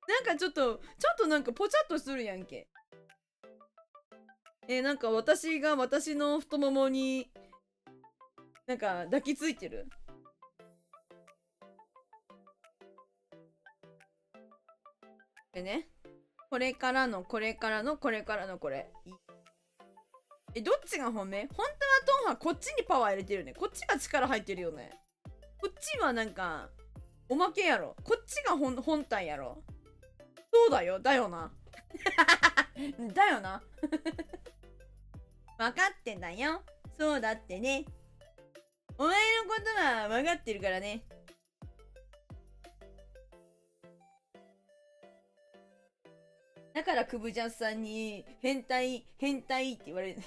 なんかちょっとなんかポチャっとするやんけ。なんか私が私の太ももになんか抱きついてる。でね、これからのこれからのこれからのこれ。どっちが本命？本当はトンはこっちにパワー入れてるね。こっちが力入ってるよね。こっちはなんかおまけやろ。こっちが本体やろ。そうだよ。だよな。だよな。分かってんだよ。そうだってね。お前のことは分かってるからね。だからクブジャンさんに変態って言われる。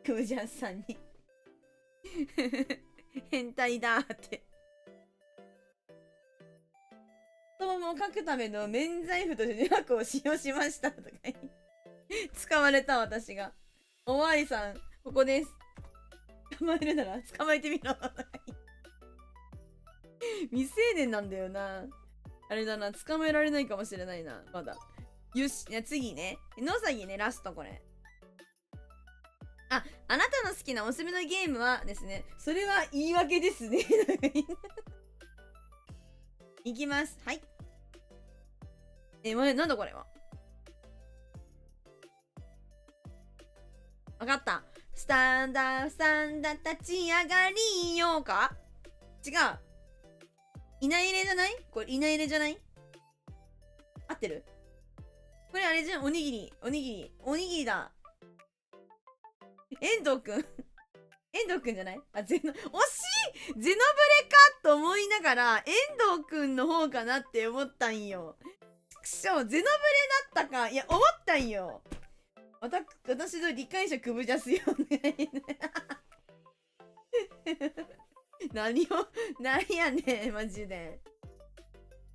クブジャンさんに変態だって太ももを描くための免罪符として2枠を使用しましたとか使われた私が。おまわりさんここです。捕まえるなら捕まえてみろ。未成年なんだよな。あれだな、捕まえられないかもしれないな、まだ。よし、じゃあ次ね。野崎ね、ラストこれ。あなたの好きなおすすめのゲームはですね、それは言い訳ですね。いきます。はい。なんだこれは。わかった。スタンダ立ち上がりようか？違う。いない入れじゃない？これいない入れじゃない？合ってる？これあれじゃん。おにぎりだ。遠藤くん遠藤くんじゃない？惜しい！ゼノブレかと思いながら遠藤くんの方かなって思ったんよ。くしょ、ゼノブレだったか。いや、思ったんよ。私の理解者くぶじゃすよね。何やねん、マジで。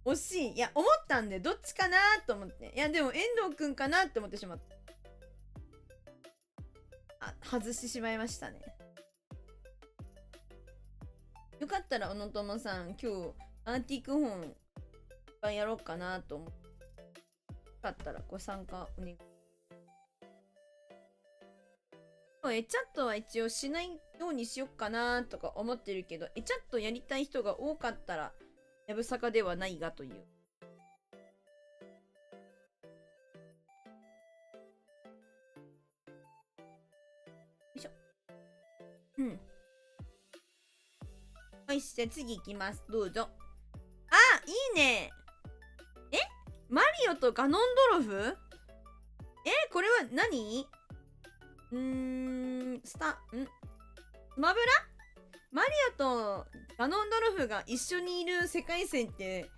惜しい。いや、思ったんで、どっちかなと思って。いや、でも遠藤くんかなって思ってしまった。外してしまいましたね。よかったら、小野友さん、今日、アーティーク本、いっぱいやろうかなと思って。よかったら、ご参加お願い。エチャットは一応しないようにしよっかなとか思ってるけど、エチャットやりたい人が多かったら、やぶさかではないがという。よいしょ。うん。よし、じゃあ次行きます。どうぞ。いいね。マリオとガノンドロフ？これは何？スマブラ？マリオとガノンドロフが一緒にいる世界線って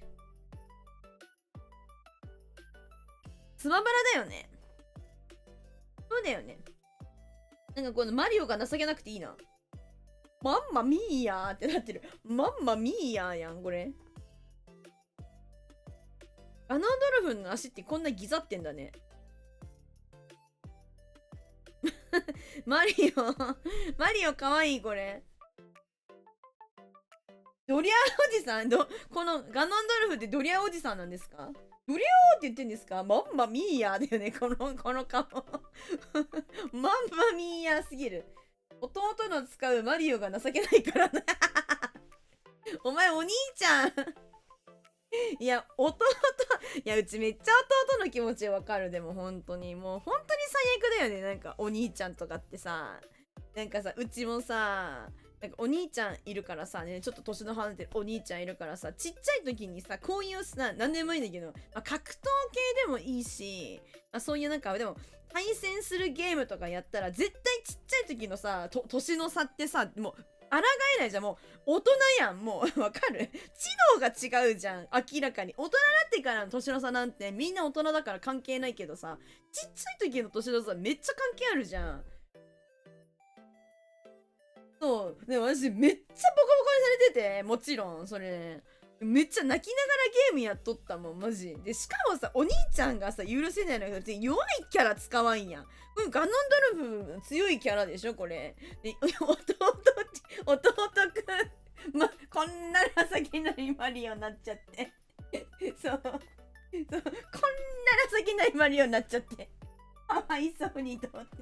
スマブラだよね。そうだよね。なんかこのマリオが情けなくていいな。マンマミーヤーってなってる。マンマミーヤーやん、これ。ガノンドルフンの足ってこんなギザってんだね。マリオかわいい、これ。ドリアおじさんこのガノンドルフってドリアおじさんなんですか？ドリアーって言ってんですか？マンマミーヤーだよね、この顔。マンマミーヤーすぎる。弟の使うマリオが情けないからな。お前お兄ちゃん。いや、いや、うちめっちゃ弟の気持ちわかる。でも本当に、もう本当に最悪だよね。なんかお兄ちゃんとかってさ、なんかさ、うちもさ、なんかお兄ちゃんいるからさ、ね、ちょっと年の離れてるお兄ちゃんいるからさ、ちっちゃい時にさ、こういうさ、何でもいいんだけど、格闘系でもいいし、そういうなんか、でも、対戦するゲームとかやったら、絶対ちっちゃい時のさ、年の差ってさ、もう、抗えないじゃん。もう、大人やん。もう、わかる？知能が違うじゃん。明らかに。大人になってからの年の差なんて、みんな大人だから関係ないけどさ、ちっちゃい時の年の差めっちゃ関係あるじゃん。そう。でも私めっちゃボコボコにされてて、もちろん、それ。めっちゃ泣きながらゲームやっとったもん、マジ。で、しかもさ、お兄ちゃんがさ、許せないのが、弱いキャラ使わんやん。ガノンドルフ強いキャラでしょ、これ。で、弟くん、こんな情けないマリオになっちゃって。そう。そうこんな情けないマリオになっちゃって。かわいそうにと思って。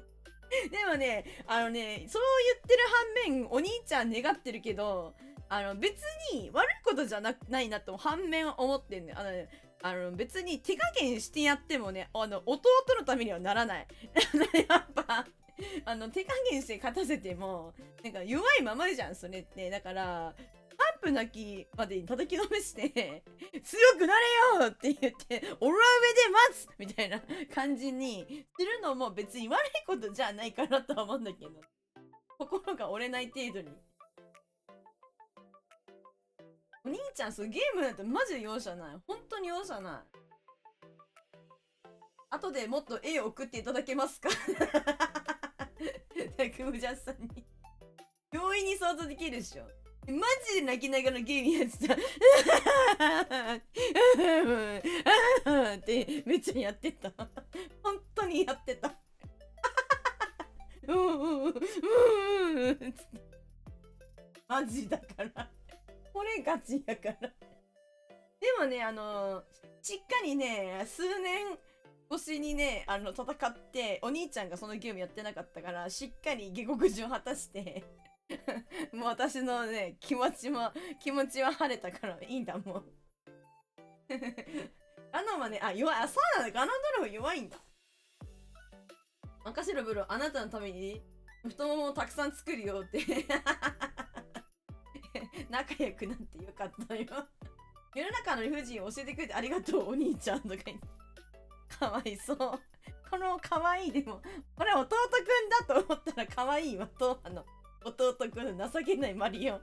でもね、そう言ってる反面、お兄ちゃん願ってるけど、別に悪いことじゃないなと反面思ってんね。別に手加減してやってもね、弟のためにはならない。やっぱ、手加減して勝たせても、なんか弱いままじゃん、それって。だから、半分泣きまでに叩きのめして、強くなれよって言って、俺は上で待つみたいな感じにするのも別に悪いことじゃないかなとは思うんだけど。心が折れない程度に。お兄ちゃん、そう、ゲームなんてマジで容赦ない。本当に容赦ない。後でもっと絵を送っていただけますかクムジャスさんに。容易に想像できるでしょ。マジで泣きながらゲームやってた。ってめっちゃやってた。本当にやってた。マジだから。これガチやから。でもね、しっかりね、数年越しにね、戦って、お兄ちゃんがそのゲームやってなかったから、しっかり下克上果たして、もう私のね、気持ちは晴れたからいいんだもん。ガノンはね、弱い。そうなんだ。ガノンドルフ弱いんだ。任せろブロ、あなたのために太ももをたくさん作るよって。仲良くなってよかったよ。世の中の理不尽を教えてくれてありがとう、お兄ちゃんとか言って。かわいそう。このかわいいでも、これ弟くんだと思ったらかわいいわ。弟くんの情けないマリオン。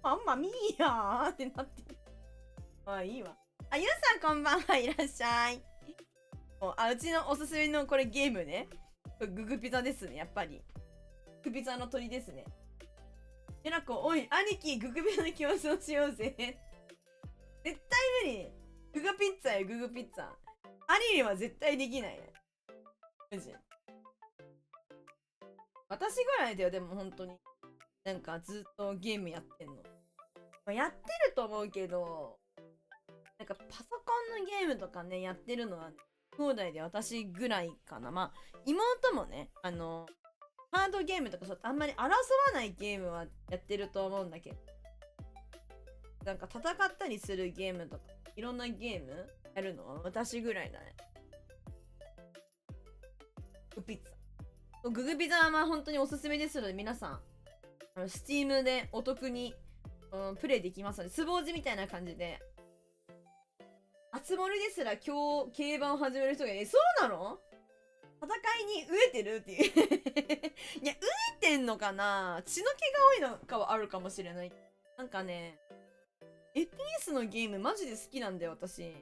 マンマミーヤーってなってる。いいわ。ゆうさんこんばんはいらっしゃい。うちのおすすめのこれゲームね。ググピザですね、やっぱり。ググピザの鳥ですね。えらこ、おい、兄貴、ググピザで競争しようぜ。絶対無理。ググピッツァよ、ググピッツァ。兄には絶対できないね。マジ。私ぐらいだよ、でも本当に。なんかずっとゲームやってんの。やってると思うけど、なんかパソコンのゲームとかね、やってるのは、兄弟で私ぐらいかな。まあ、妹もね、ハードゲームとかそうあんまり争わないゲームはやってると思うんだけど。なんか戦ったりするゲームとか、いろんなゲームやるのは私ぐらいだね。グピッツァ。ググピザはまあ本当におすすめですので、皆さん、スチームでお得に、プレイできますので、スボージみたいな感じで。あつ森ですら今日競馬を始める人がいる。そうなの？戦いに飢えてるっていう。いや、飢えてんのかな？血の気が多いのかはあるかもしれない。なんかね、FPS のゲームマジで好きなんだよ、私。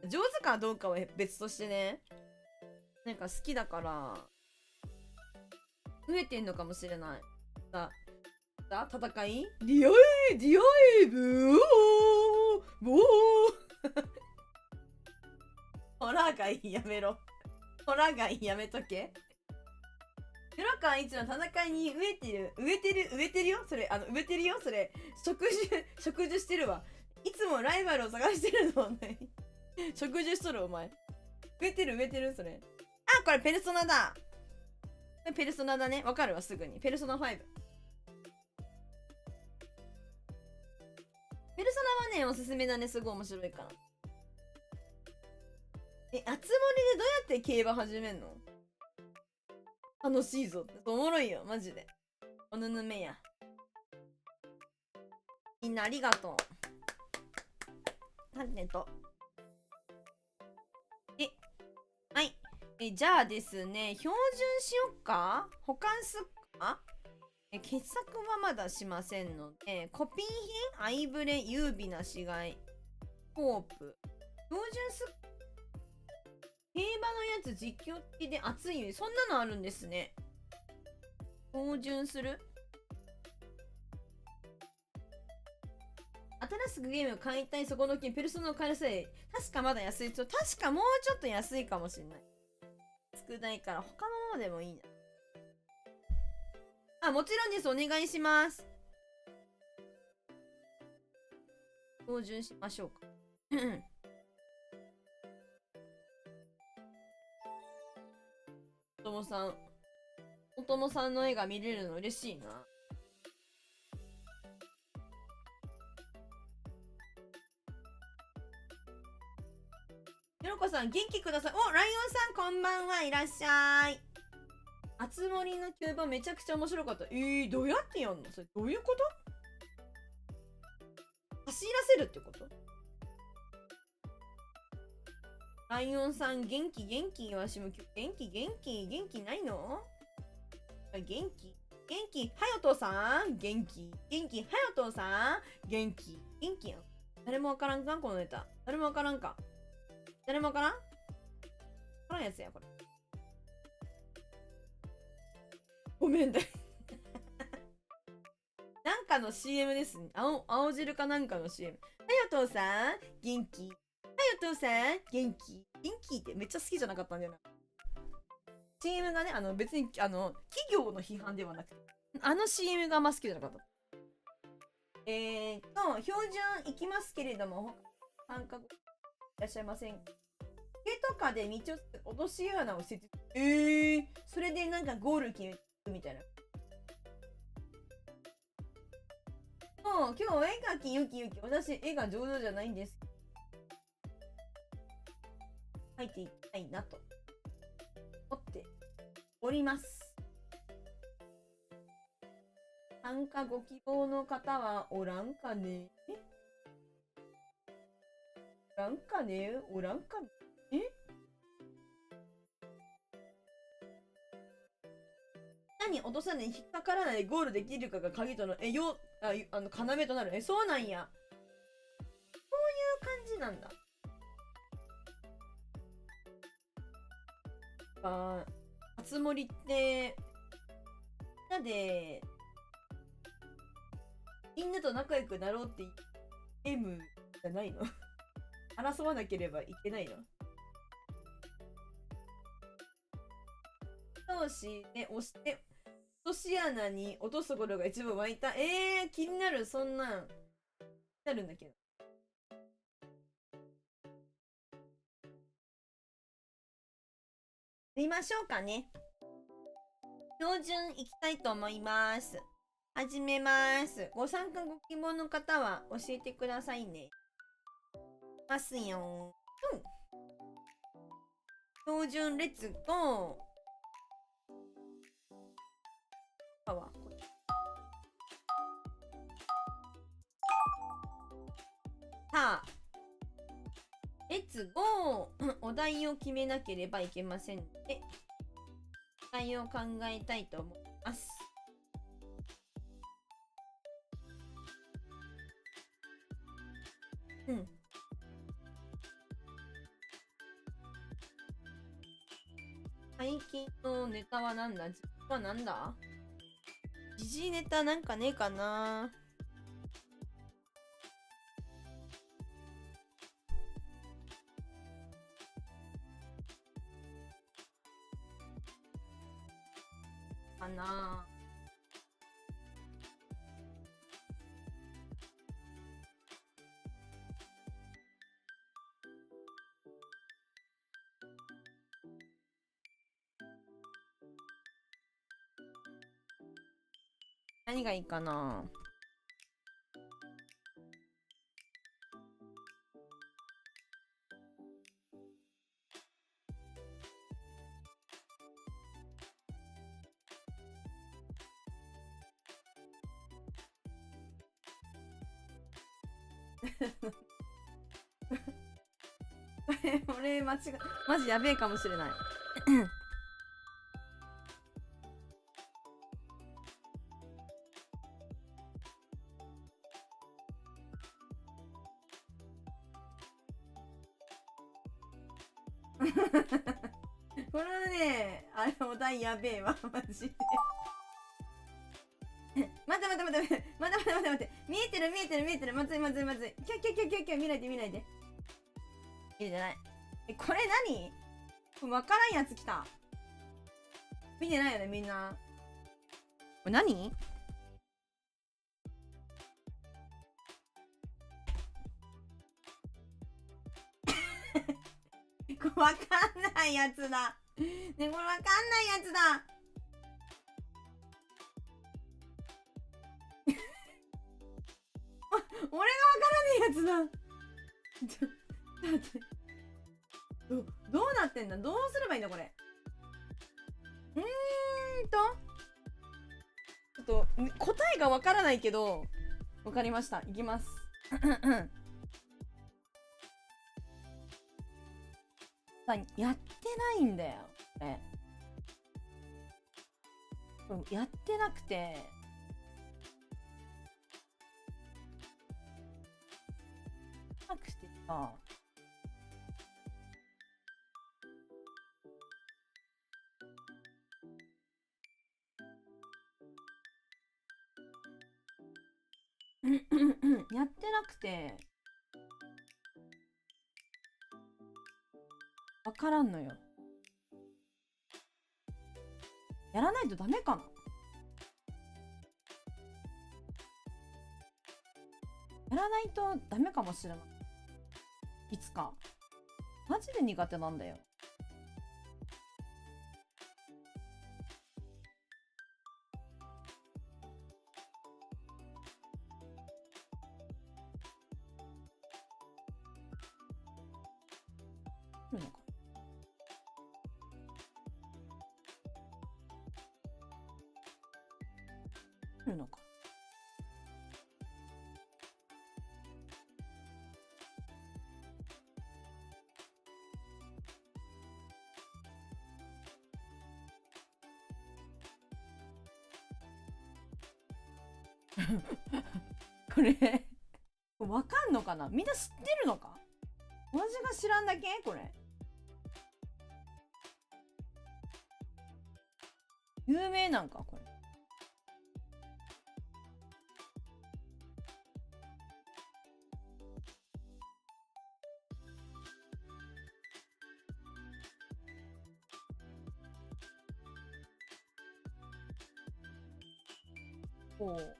上手かどうかは別としてね。なんか好きだから、増えてんのかもしれない。戦いディアイブおーホラー界やめろ。ホラー界やめとけ。ゼロ感1の戦いに飢えてるよそれ。植えてるよそれ。植樹してるわ。いつもライバルを探してるのね。植樹しとるお前。植えてるそれ。これペルソナだ。ペルソナだね。わかるわ、すぐに。ペルソナ5。ペルソナはね、おすすめだね。すごい面白いから。あつ森でどうやって競馬始めんの？楽しいぞ。おもろいよ、マジで。おぬぬめや。みんなありがとう。なんでと。はい。じゃあですね、標準しよっか？保管すっか？傑作はまだしませんので、コピー品、アイブレ、優美な死骸、コープ。標準すっ競馬のやつ実況付きで熱いよ。そんなのあるんですね。標準する？新しくゲームを買いたいそこの金、ペルソナを買いなさい。確かまだ安い。確かもうちょっと安いかもしれない。少ないから他のものでもいいな。もちろんです。お願いします。標準しましょうか。おともさんの絵が見れるの嬉しいな。よろこさん元気ください。お、ライオンさんこんばんはいらっしゃい。あつ森の吸盤めちゃくちゃ面白かった。どうやってやんのそれどういうこと？走らせるってこと？ライオンさん元気元気。わしも元気元気元気ないの？元気元気。はよとさん元気元気。はよとさん元気元気やん。誰もわからんかこのネタ。誰もわからんか。誰もわからん？わからんやつやこれ。ごめんだ。なんかの CM ですね。青汁かなんかの CM。はよとさん元気。はよとさん元気元気ってめっちゃ好きじゃなかったんだよな。CM がね、別に企業の批判ではなくて、CM があんま好きじゃなかった。標準いきますけれども、参加いらっしゃいません。手とかで道を落とし穴を設置。それでなんかゴール決めるみたいな。今日絵描きゆきゆき。私、絵が上手じゃないんです。描いていきたいなと思っております。参加ご希望の方はおらんかね？おらんかね？おらんかね？何落とさない引っかからないゴールできるかが鍵との要となる。そうなんや。そういう感じなんだ。あつ森ってみんなと仲良くなろうってゲームじゃないの？争わなければいけないの？同士で押して落とし穴に落とすところが一番湧いた。気になる。そんなんなるんだけど。見ましょうかね。標準いきたいと思います。始めます。ご参加ご希望の方は教えてくださいね。ますよ。標準レッツゴー。さあ、レッツゴー。お題を決めなければいけませんので、お題を考えたいと思います。最近のネタはなんだ？なんだ？時事ネタなんかねえかな？かな何がいいかな？俺マジやべえかもしれない。これはね、お題やべえわ、マジで。待って見えてるまずいキャ見ないで見れてない。これ何？わからんやつ来た。見てないよねみんな。これ何？わかんないやつだ。ねこれわかんないやつだ。俺がわからないやつだ。ちょっと待って。どうなってんだ。どうすればいいんだこれ。ちょっと答えがわからないけど、わかりました。いきます。さやってないんだよ。やってなくて。なくてさ。やってなくてわからんのよ。やらないとダメかな。やらないとダメかもしれない。いつか。マジで苦手なんだよ。来るのか。来るのか。これわかんのかな。みんな知ってるのか。私が知らんだけこれ。有名なんかこれ。こう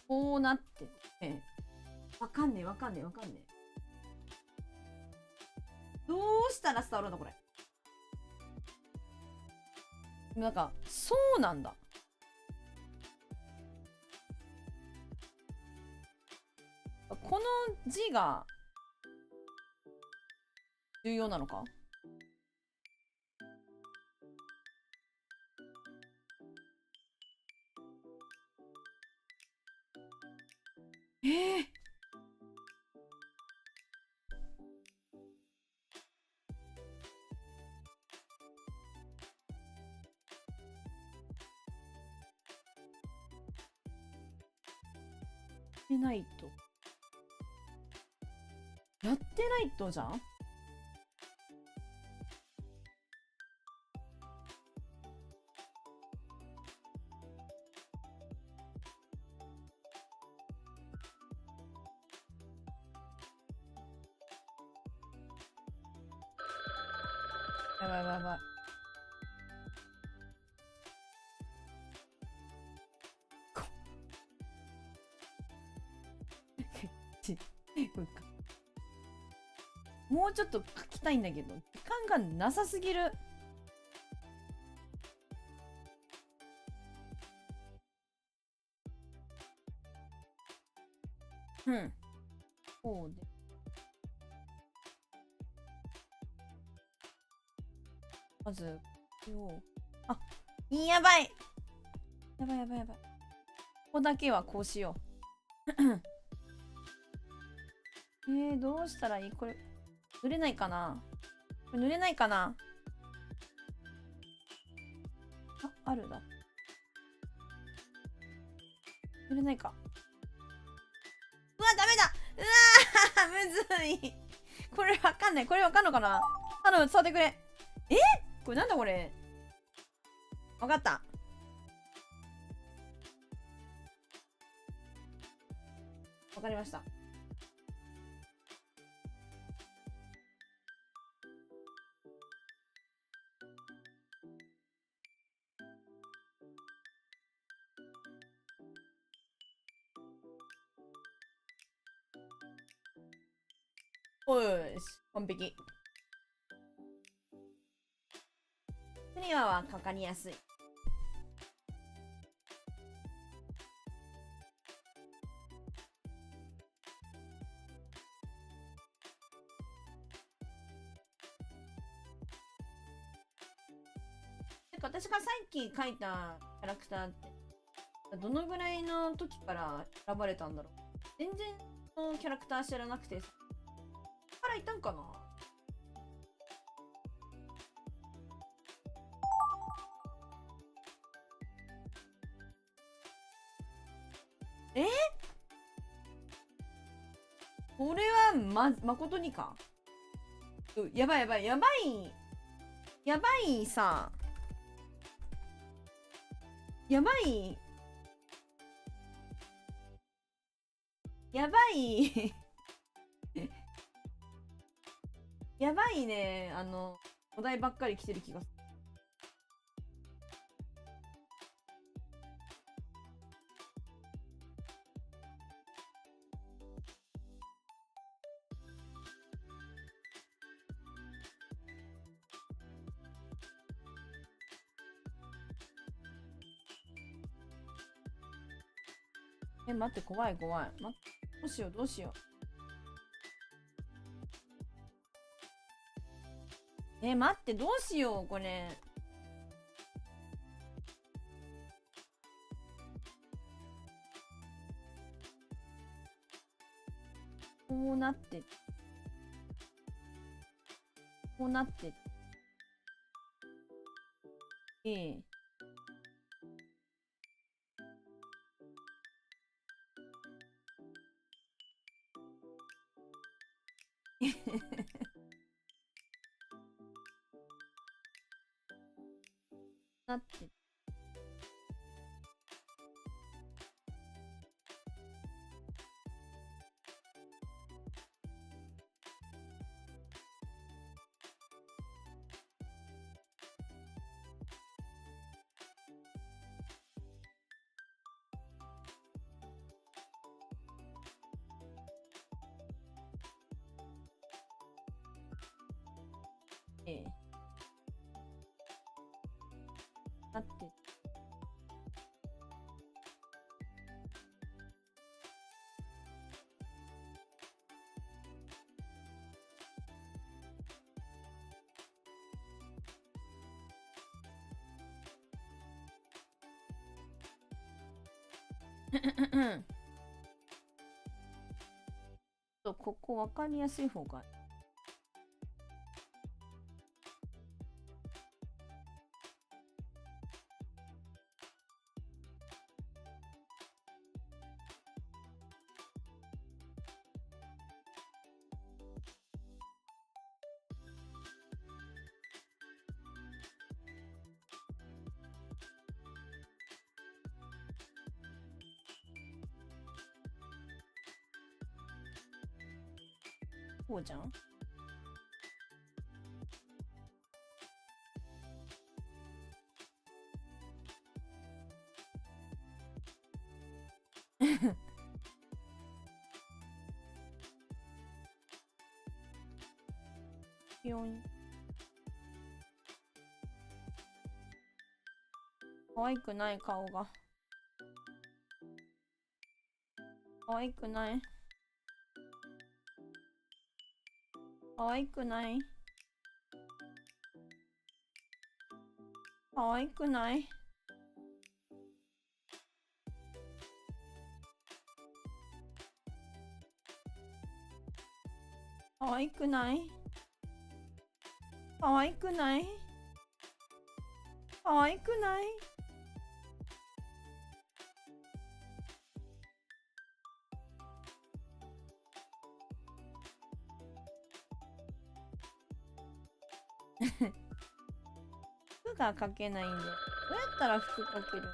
こうなってて、わかんねえわかんねえわかんねえ。どうしたら伝わるのこれ。なんかそうなんだ。この字が重要なのか。やってないと。やってないとじゃん。やばいやばいやばい。もうちょっと書きたいんだけど時間がなさすぎる。こうでまずあ、やばいやばいやばいやばい。ここだけはこうしよう。どうしたらいいこれ。塗れないかな。これ塗れないかな。あるだ。塗れないか。うわ、ダメだ。うわー、むずい。これわかんない。これわかんのかな。頼む、伝わってくれ。これなんだこれ。わかった。わかりました。よし、完璧。クリアはかかりやすい。私がさっき描いたキャラクターってどのぐらいの時から選ばれたんだろう。全然そのキャラクター知らなくてさ、からいたんかな。これは誠にか。やばいやばいやばいやばいさ。やばいやばいやばいね。お題ばっかり来てる気がする。待って、怖い怖い。どうしようどうしよう。待って、どうしようこれ。こうなってこうなってなってなってここ分かりやすい方がこうじゃん。ピヨン。可愛くない顔が。可愛くない。可愛くない。可愛くない。可愛くない。可愛くない。可愛くない。服が描けないんで、どうやったら服描ける？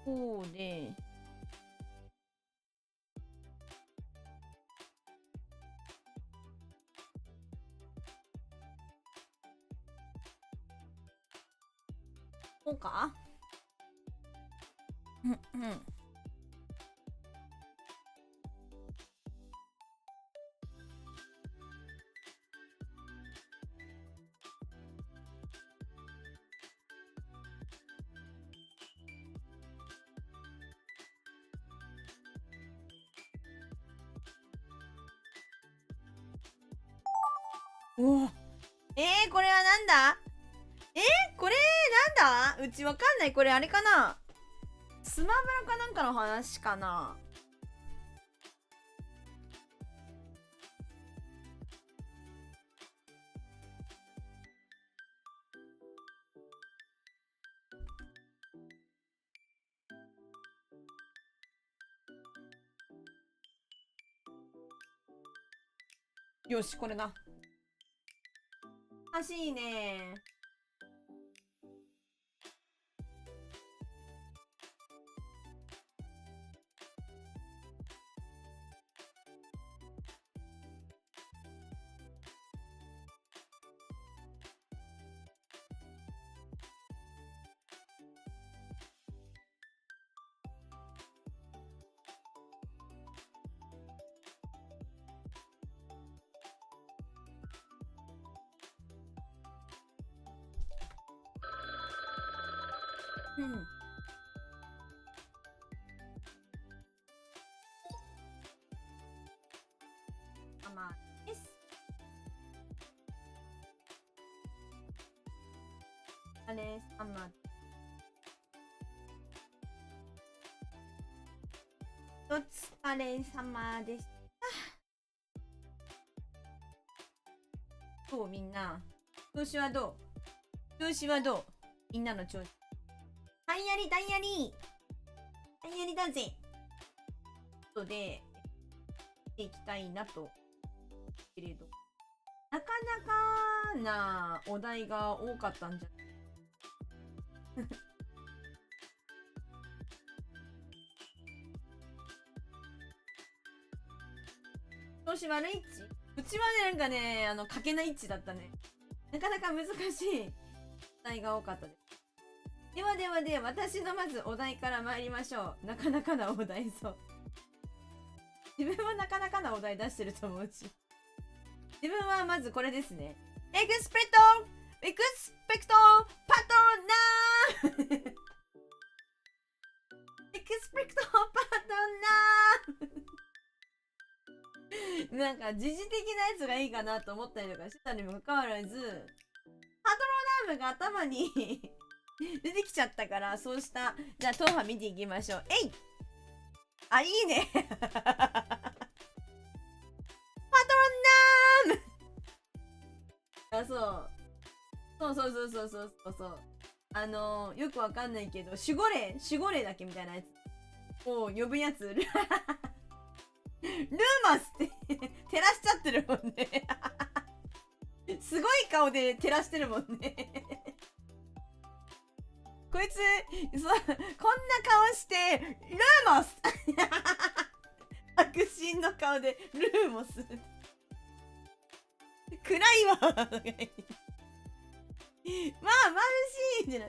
こうで、こうか。うんうん。おお。これはなんだ。これなんだ。うちわかんない。これあれかな。スマブラかなんかの話かな。よし、これだ。欲しいね。うん。まあです。あれ、お疲れ様でした。どうみんな。調子はどう？調子はどう？みんなの調子。ダイヤリダイヤリダイヤリだぜ。とで、していきたいなと。けれど。なかなかなお題が多かったんじゃない調子悪いっちうちはね、なんかね、かけないっちだったね。なかなか難しいお題が多かったです。ではではで、私のまずお題から参りましょう。なかなかなお題、そう。自分はなかなかなお題出してると思うし。自分はまずこれですね。エクスペクトパトナーエクスペクトパトナーなんか時事的なやつがいいかなと思ったりとかしてたにもかかわらず、パトロナームが頭に出てきちゃったから、そうした、じゃあ、党派見ていきましょう。えいあ、いいねパトロナームあ、そう。そう。よくわかんないけど、守護霊だっけみたいなやつを呼ぶやつ。ルーマスって照らしちゃってるもんねすごい顔で照らしてるもんねこいつこんな顔してルーモス悪心の顔でルーモス暗いわまあ眩しいってな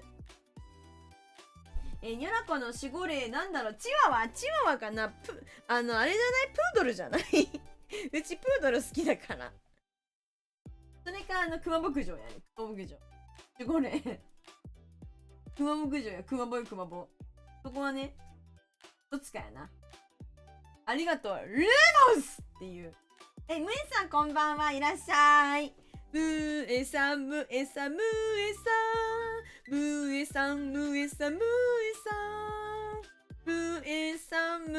ニョラコの守護霊なんだろう。チワワかな。あれじゃない、プードルじゃないうちプードル好きだから。それか熊牧場やね。熊牧場守護霊熊牧場や熊坊そこはねどっちかやな。ありがとうルーモスっていう。ムエさんこんばんはいらっしゃい。ムエさんムエさんムエさんムエさんムエさんムエさんムエさんム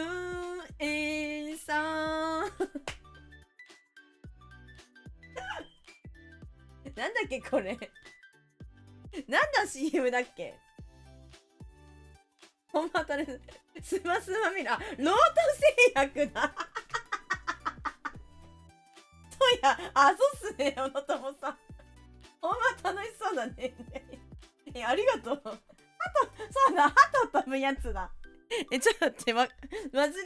エさんなんだっけこれなんだ CM だっけ。ほんまたねスマミラロート製薬だそうや、そうっすね、小野友さん。ほんま楽しそうだね。ありがとう。そうだ、ハト飛ぶやつだ。ちょっと待って、マジで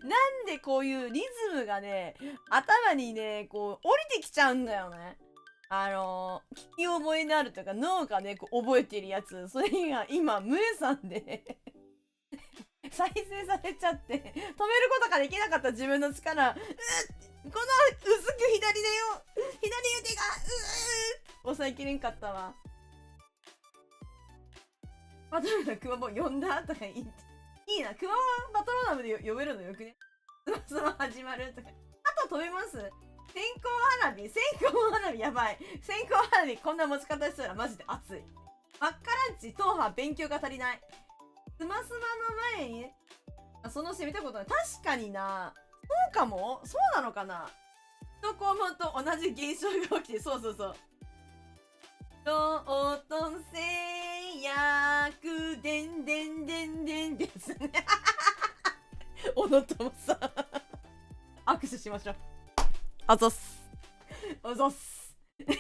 なんでこういうリズムがね、頭にね、こう、降りてきちゃうんだよね。聞き覚えのあるというか、脳がね、こう覚えてるやつ、それが今、無産で再生されちゃって、止めることができなかった自分の力、この薄く左だよ左腕が、抑えきれんかったわ。バトルのクマボ呼んだとか言って。いいな、クマバトロナムで呼べるのよくね。スマスマ始まるとか。あと飛べます。線香花火、線香花火やばい。線香花火こんな持ち方したらマジで熱い。マッカランチ、党派勉強が足りない。スマスマの前にね、その詩見たことない。確かにな。そうかもそうなのかな。と肛門と同じ現象が起きて、そうそうそう。ロートン製薬でんでんでんでんですね。小野友さん。握手しましょう。あざっす。あざっす。線香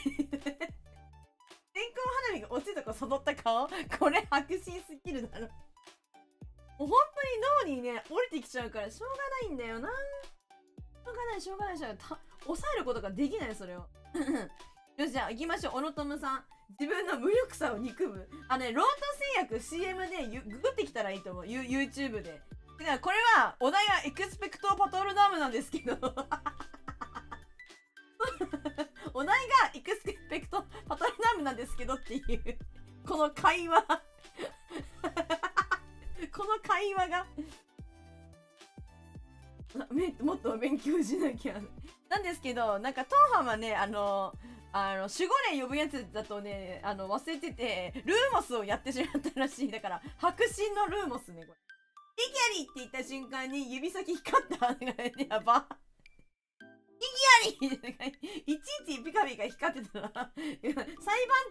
花火が落ちたとこそった顔これ迫真すぎるだろ。もう本当に脳にね、降りてきちゃうからしょうがないんだよな。しょうがない、しょうがない、しょうがない。抑えることができない、それを。よし、じゃあ行きましょう。小野友さん。自分の無力さを憎む。ロート製薬 CM でググってきたらいいと思う。YouTube で。だからこれは、お題はエクスペクトパトルナームなんですけど。お題がエクスペクトパトルナームなんですけどっていう、この会話。この会話が。もっと勉強しなきゃ。なんですけど、なんか、トーハンはね、守護霊呼ぶやつだとね、忘れてて、ルーモスをやってしまったらしい。だから、白真のルーモスね、これ。イギャリって言った瞬間に指先光ったのがね、やば。イギャリいちいちピカピカ光ってたな。裁判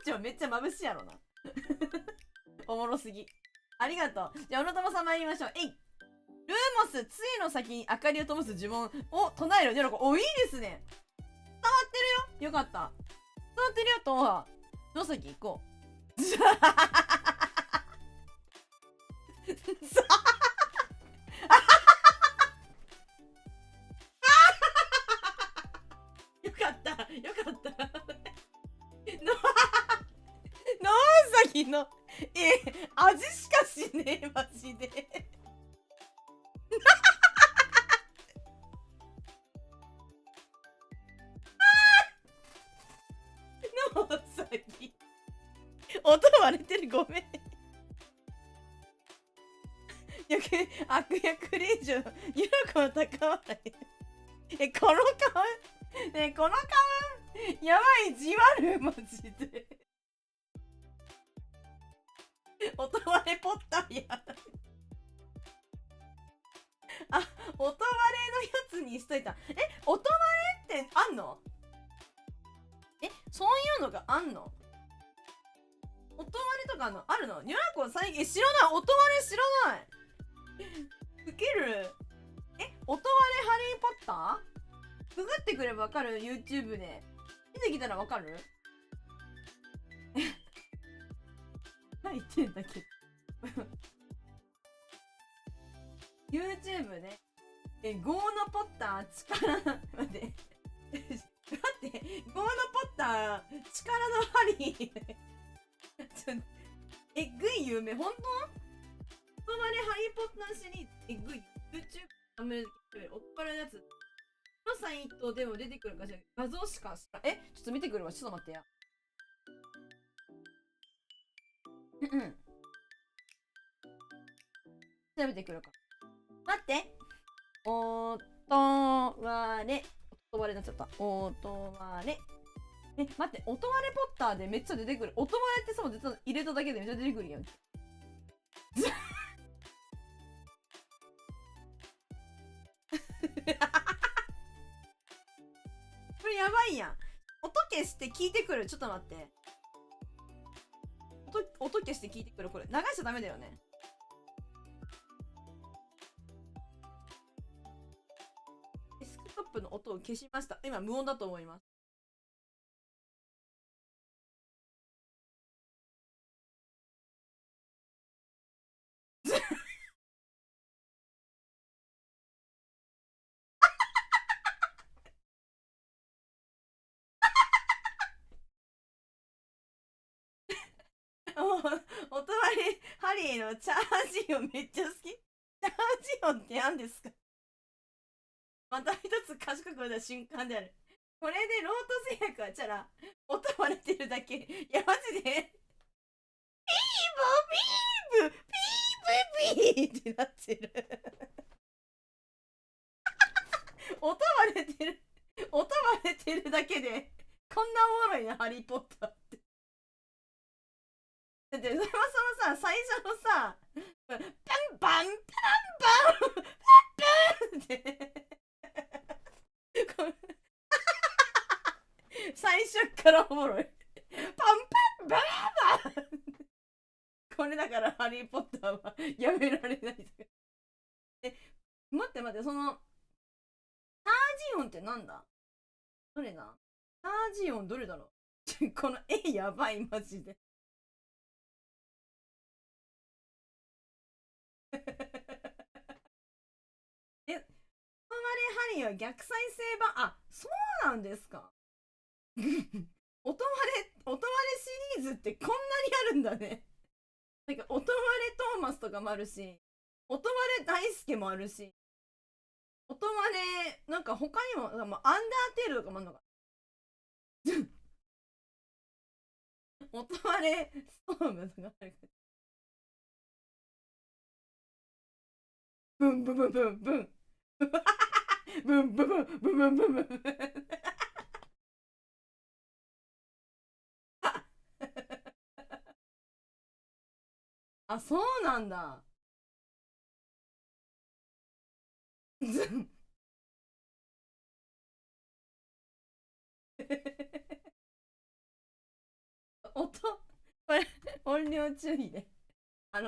長めっちゃ眩しいやろな。おもろすぎ。ありがとう。じゃあ、小野友さん参りましょう。えい。ルーモス、杖の先に明かりを灯す呪文を唱える。お、いいですね。伝わってるよ。よかった。伝わってるよ、トーハ。野崎行こう。よかった。よかった。野崎の、味しかしねえ、マジで。野崎。音割れてる、ごめん。悪役令嬢、ゆらこの高笑い。この顔、ね、この顔、やばい、じわる、マジで。音割れポッターや。あ、音割れのやつにしといた。音割れってあんの？そういうのがあんの？音割れとかあるの？ニュラコ最近、知らない。音割れ知らない。ウケる。音割れハリーポッター？ググってくればわかる？ YouTube で。出てきたらわかる？何言ってんだっけYouTube ね。ゴーノポッター力、待って。待って、ゴーノポッター力のハリー。えぐい有名、ほんと？音割れハリーポッターシリーズ、えぐい。YouTube あんまりおっぱらのやつ。のサイトでも出てくるかしら。画像しかちょっと見てくるわ。ちょっと待ってや。調べてくるか。待って。音割れ。音割れになっちゃった。音割れ。待って。音割れポッターでめっちゃ出てくる。音割れってさ、実は入れただけでめっちゃ出てくるやん。これやばいやん。音消して聞いてくる。ちょっと待って。音消して聞いてくる。これ流しちゃダメだよね。デスクトップの音を消しました。今無音だと思います。おとわりハリーのチャージ音めっちゃ好き。チャージ音って何ですか？また一つ賢くなった瞬間である。これでロート製薬はチャラ、音割れてるだけ。いや、マジで。ピーボピーブピーブピーってなってる。音割れてる。音割れてるだけで、こんなおもろいな、ハリー・ポッターって。だって、それはそのさ、最初のさ、パンパンパンパンパンパンって最初からおもろい。パンパンバーバーこれだからハリー・ポッターはやめられない。待って待って、その、チャージ音ってなんだ？どれだ？チャージ音どれだろうこの絵やばい、マジで。え、トマレハリーは逆再生版、あ、そうなんですかおとまれシリーズってこんなにあるんだね。なんか、おとまれトーマスとかもあるし、おとまれ大輔もあるし、おとまれ、なんか他にも、アンダーテールとかもあるのか。おとまれストームとかある。ブンブンブンブンブン。ブンブンブンブンブンブンブン。あ、そうなんだ。音、これ、音量注意で。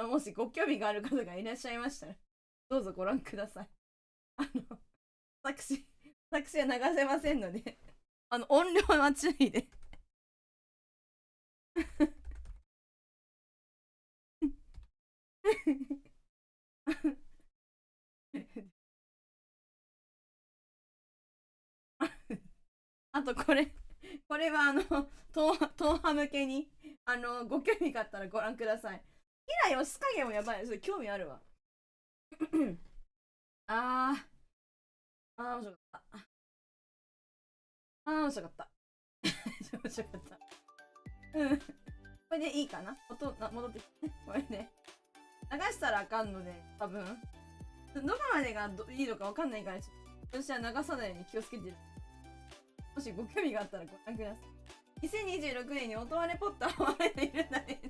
もしご興味がある方がいらっしゃいましたら、どうぞご覧ください。私は流せませんので、音量は注意で。あとこれは東派向けに、ご興味があったらご覧ください。平吉影もやばい。それ興味あるわ。あー、面白かった。面白かった。面白かった。うん。これでいいかな？戻ってきて。これね。流したらあかんので、多分。どこまでがいいのかわかんないから、私は流さないように気をつけてる。もしご興味があったらご覧ください。2026年に音割れポッターを割れているんだね。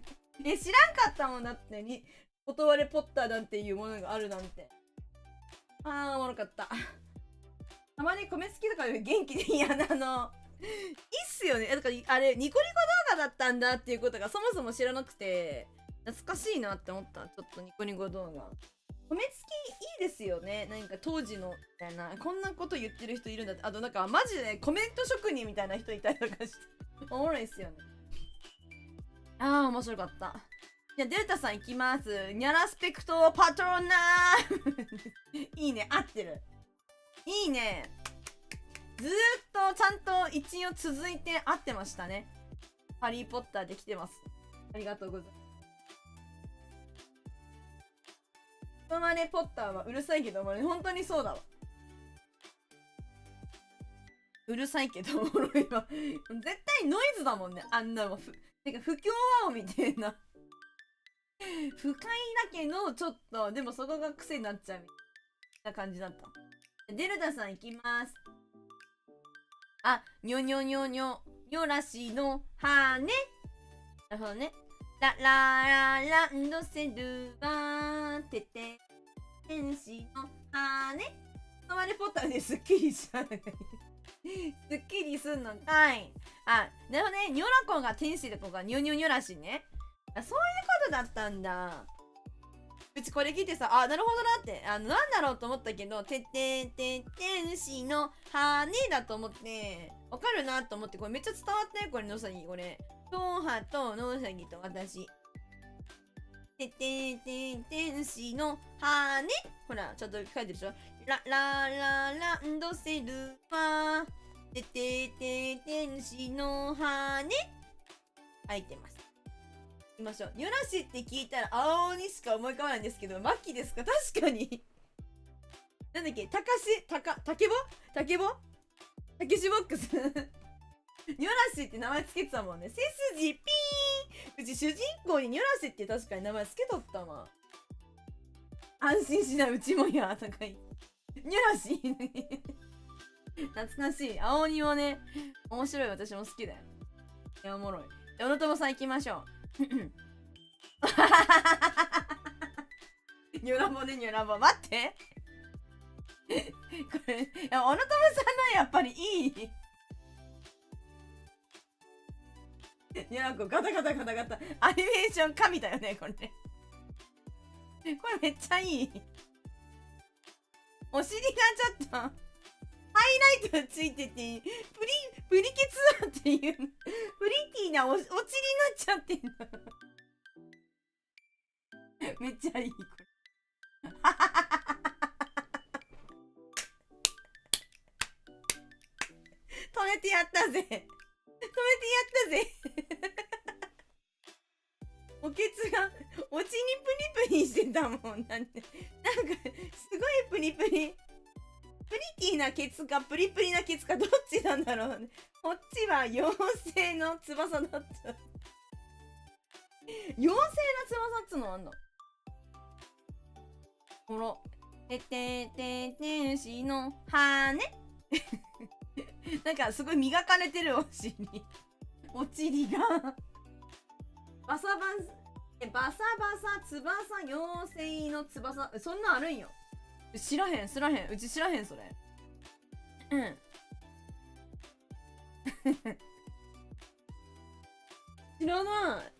知らんかったもんだってに、音割れポッターなんていうものがあるなんて。おもろかった。たまに米好きとかで元気でいいやな、いいっすよね。だからあれ、ニコニコ動画だったんだっていうことがそもそも知らなくて、懐かしいなって思った。ちょっとニコニコ動画。米付きいいですよね。なんか当時のみたいな、こんなこと言ってる人いるんだって。あとなんかマジでコメント職人みたいな人いたりとかしておもろいですよね。面白かった。じゃあデルタさんいきます。ニャラスペクトパトロナーいいね、合ってる。いいね。ずーっとちゃんと一応続いて合ってましたね。ハリーポッターできてます。ありがとうございます。トマネポッターはうるさいけど、本当にそうだわ。うるさいけどおもろいわ。絶対ノイズだもんね、あんなの。てか不協和音みたいな。不快だけど、ちょっと、でもそこが癖になっちゃうみたいな感じだった。デルタさんいきます。にょにょにょにょ、にょらしの羽。なるほどね。ラララランドセルはてて天使の羽。トマレポッターですっきりしたすっきりすんのかい。なるほどね。ニョラコが天使でこがニョニョニョらしいね。そういうことだったんだ。うちこれ聞いてさ、なるほどなって、なんだろうと思ったけど、天使の羽だと思って、わかるなと思って、これめっちゃ伝わったよ、これ、のさぎ、これ。トーハとのさぎと私。天使の羽。ほら、ちょっと書いてるでしょ。ランドセルは、天使の羽。書いてます。きましょう。ニョラシって聞いたら青鬼しか思い浮かばないんですけど、マッキーですか？確かに。なんだっけ、竹ぼたけしボックス。ニョラシって名前つけてたもんね。背筋ピーン。うち主人公にニョラシって確かに名前つけとったわ。安心しない、うちもや、とか言って。ニョラシ懐かしい。青鬼もね、面白い。私も好きだよ。いや、おもろい。小野友さん行きましょう。ニョラボね、ニョラボ。待って。これ、いや、小野友さんのやっぱりいい。ニョラコ、ガタガタガタガタ。アニメーション神だよね、これ。これめっちゃいい。お尻がちょっと、ハイライトついてて、プリケツだっていう、プリティなお尻になっちゃってんの。めっちゃいい、これ。止めてやったぜ。止めてやったぜ。おけつがおちにプニプニしてたもん。なんかすごいプニプニ。プリティなケツかプリプリなケツかどっちなんだろうね。こっちは妖精の翼だった。妖精の翼っつのあんの。ほら。牛の羽。なんかすごい磨かれてるお尻。お尻が。バサバサ翼妖精の翼。そんなんあるんよ。知らへん。うち知らへん、それ。うん。知らない。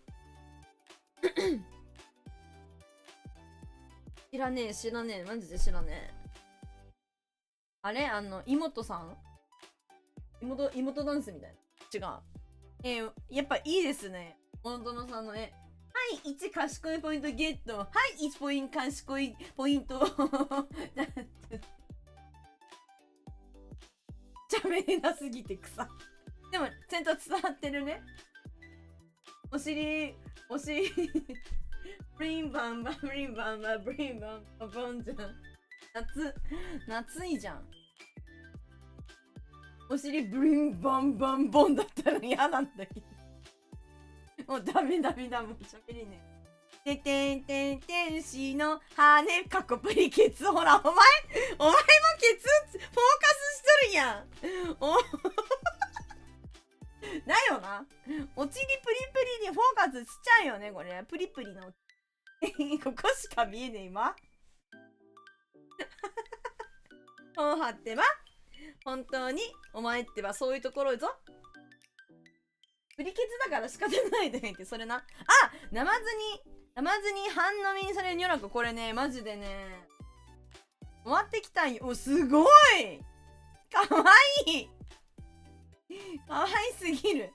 知らねえ。マジで知らねえ。あれ妹さん妹ダンスみたいな。違う。やっぱいいですね。本当のさんの絵。はい、1賢いポイントゲット。はい、1ポイント賢いポイント。喋れなすぎて草。でも、ちゃんと伝わってるね。お尻、ブリンバンバブリンバンバブリンバンバボンじゃん。夏いじゃん。お尻ブリンバンバンボンだったら嫌なんだけど。もうダメ、もう喋りね。牛の羽かっこプリケツ。ほら、お前もケツフォーカスしとるやん。だよな。おちりプリプリにフォーカスしちゃうよね、これ。プリプリの。ここしか見えねえ、今。ほうはってば、本当に、お前ってばそういうところぞ。プリケツだから仕方ないで言って、それな。あ、ナマズに半飲みにされるニョラコ、これね、マジでね、終わってきたんよ。お、すごいかわいいかわいすぎる。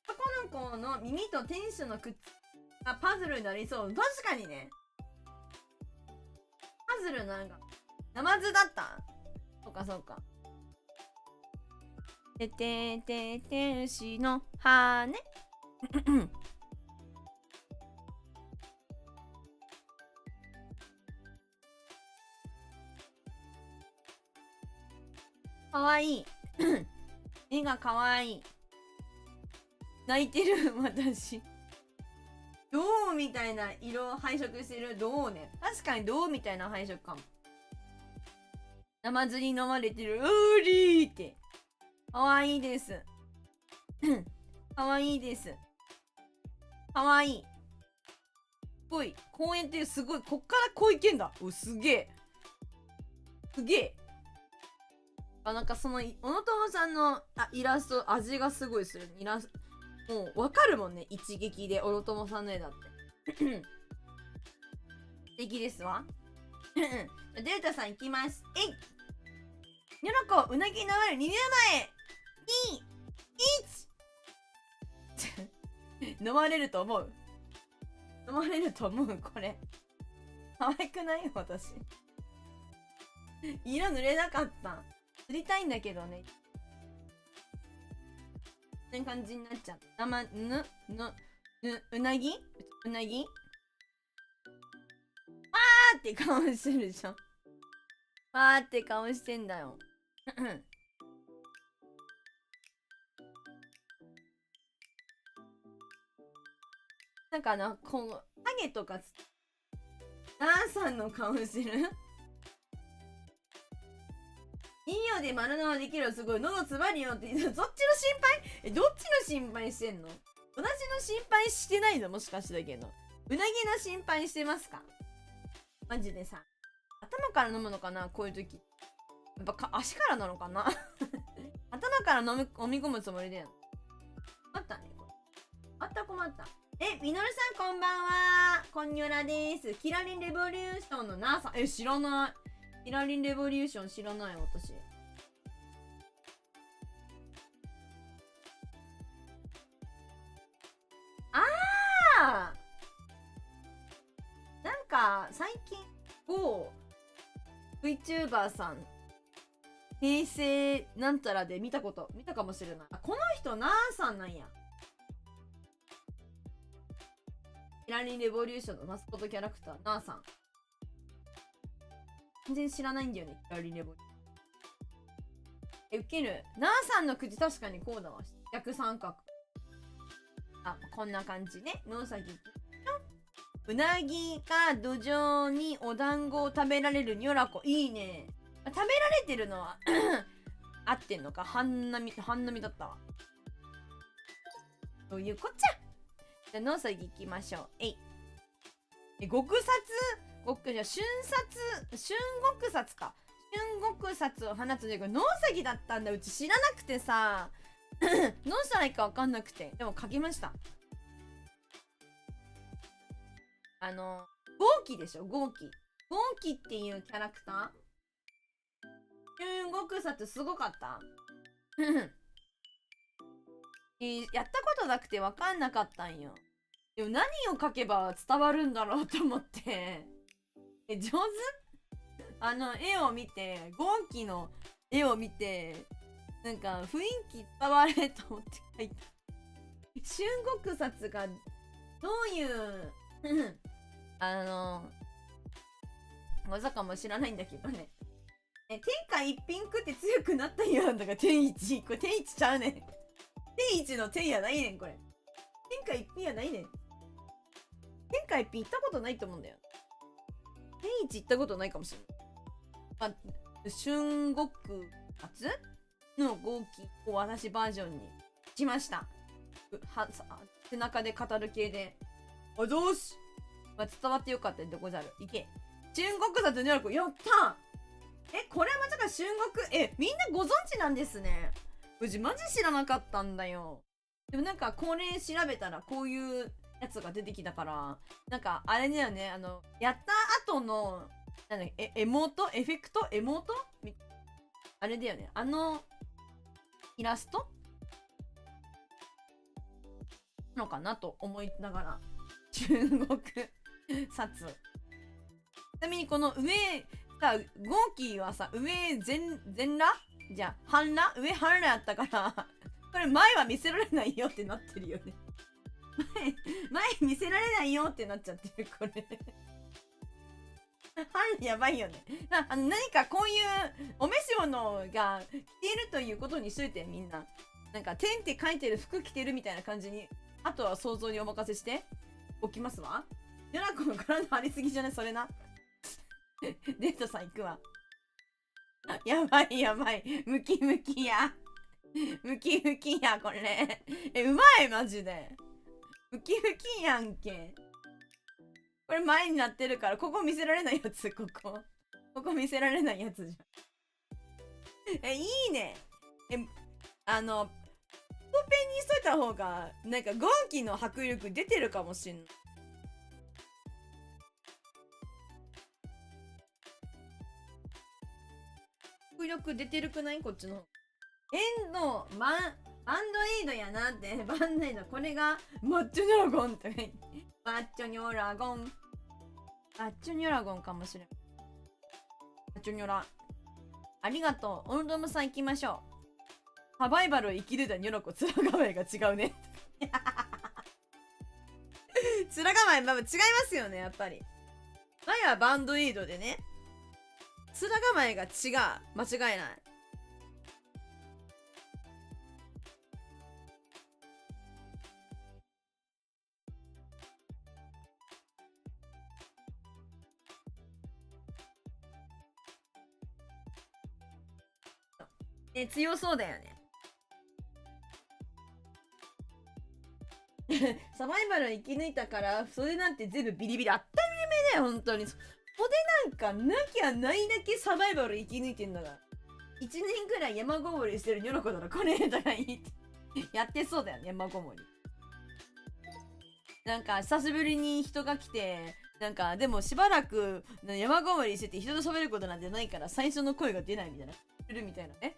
男の子の耳と天使の口がパズルになりそう。確かにね。パズルなんか、ナマズだった？そうか。牛の羽。かわいい。絵がかわいい。泣いてる私。銅みたいな色配色してる銅ね。確かに銅みたいな配色かも。ナマズに飲まれてる。うーりーって。かわいいです。かわいいです。かわいい。すごい。公園ってすごい。こっからこういけんだ。お、すげえ。なんかその、小野友さんのイラスト、味がすごいする。もうわかるもんね。一撃で、小野友さんの絵だって。素敵ですわ。デルタさん行きます。えい！ニョロコ、うなぎのある2年前1飲まれると思うこれ。可愛くない私。色塗れなかった。塗りたいんだけどね。そういう感じになっちゃった。うなぎーって顔してるじゃん。わーって顔してんだよ。なんかこう、ハゲとかなーさんの顔してるいいよで丸のはできるよ。すごい。喉詰まるよって。どっちの心配どっちの心配してんの？同じの心配してないの？もしかしてだけど。うなぎの心配してますか？マジでさ。頭から飲むのかなこういう時。やっぱ足からなのかな頭から飲み込むつもりだよ。あったね、これ。困った。みのるさんこんばんは。こんにょらです。キラリンレボリューションのなーさん。知らない。キラリンレボリューション知らない私。なんか最近VTuber さん平成なんたらで見たかもしれない。この人なーさんなんや。キラリンレボリューションのマスコットキャラクターなーさん。全然知らないんだよね、キラリンレボリューション。ウケる。なーさんの口確かにこうだわ。逆三角。こんな感じね。野崎。うなぎか土壌にお団子を食べられるニョラコ。いいね。食べられてるのは合ってんのか。半並みだったわ。どういうこっちゃ。じゃあ野崎行きましょう。極殺じゃあ瞬極殺か。瞬極殺を放つというか野崎だったんだ。うち知らなくてさどうしたらいいか分かんなくて。でも書きました。ゴーキでしょ。ゴーキっていうキャラクター。瞬極殺すごかったやったことなくて分かんなかったんよ。でも何を書けば伝わるんだろうと思って上手絵を見て、ゴーキの絵を見て、なんか雰囲気伝われと思って書いた。瞬極殺がどういう技かも知らないんだけどね。天下一品食って強くなったんやんだから天一。これ天一ちゃうねん。天一の天やないねん、これ。天下一品やないねん。天下一品行ったことないと思うんだよ。天一行ったことないかもしれない。瞬極殺の号機を私バージョンにしました。背中で語る系で。どうし、伝わってよかったでござる。いけ。瞬極殺になる子、やったこれはまさか瞬極、みんなご存知なんですね。うちマジ知らなかったんだよ。でもなんかこれ調べたらこういうやつが出てきたから、なんかあれだよね、やった後の、なんだっけ、エモートエフェクトエモートあれだよね。イラストのかなと思いながら、中国殺。ちなみにこの上、さ、ゴーキーはさ、上全裸じゃあ、半裸上半裸やったから、これ前は見せられないよってなってるよね。前見せられないよってなっちゃってる、これ。やばいよね。何かこういうお召し物が着ているということにしといて、みんな。なんか、天って書いてる服着てるみたいな感じに、あとは想像にお任せしておきますわ。ヨナコの体張りすぎじゃない？それな。デートさん行くわ。やばいやばい。ムキムキや。ムキムキや、これ。うまい、マジで。ムキムキやんけ。これ前になってるから、ここ見せられないやつ、ここ見せられないやつじゃん。いいね。トッペンにしといた方が、なんか、ゴーキの迫力出てるかもしんない。迫力出てるくない？こっちの。バンドエイドやなって。バンドエイド。これが、マッチョニョラゴンって書いて。マッチョニョラゴン。マッチョニョラゴンかもしれん。マッチョニョラ。ありがとう。オルドムさん行きましょう。サバイバルを生き抜いたニョロコ面構えが違うね面構え、まあ、違いますよね、やっぱり。前はバンドエイドでね、面構えが違う。間違いない。ね、強そうだよねサバイバル生き抜いたからそれなんて全部ビリビリあっためね、本当に。そこでなんかなきゃないだけサバイバル生き抜いてんだから1年くらい山ごもりしてるニョロコならこれやったらいいってやってそうだよね、山ごもり。なんか久しぶりに人が来て、なんかでもしばらく山ごもりしてて人と喋ることなんてないから最初の声が出ないみたいなするみたいなね。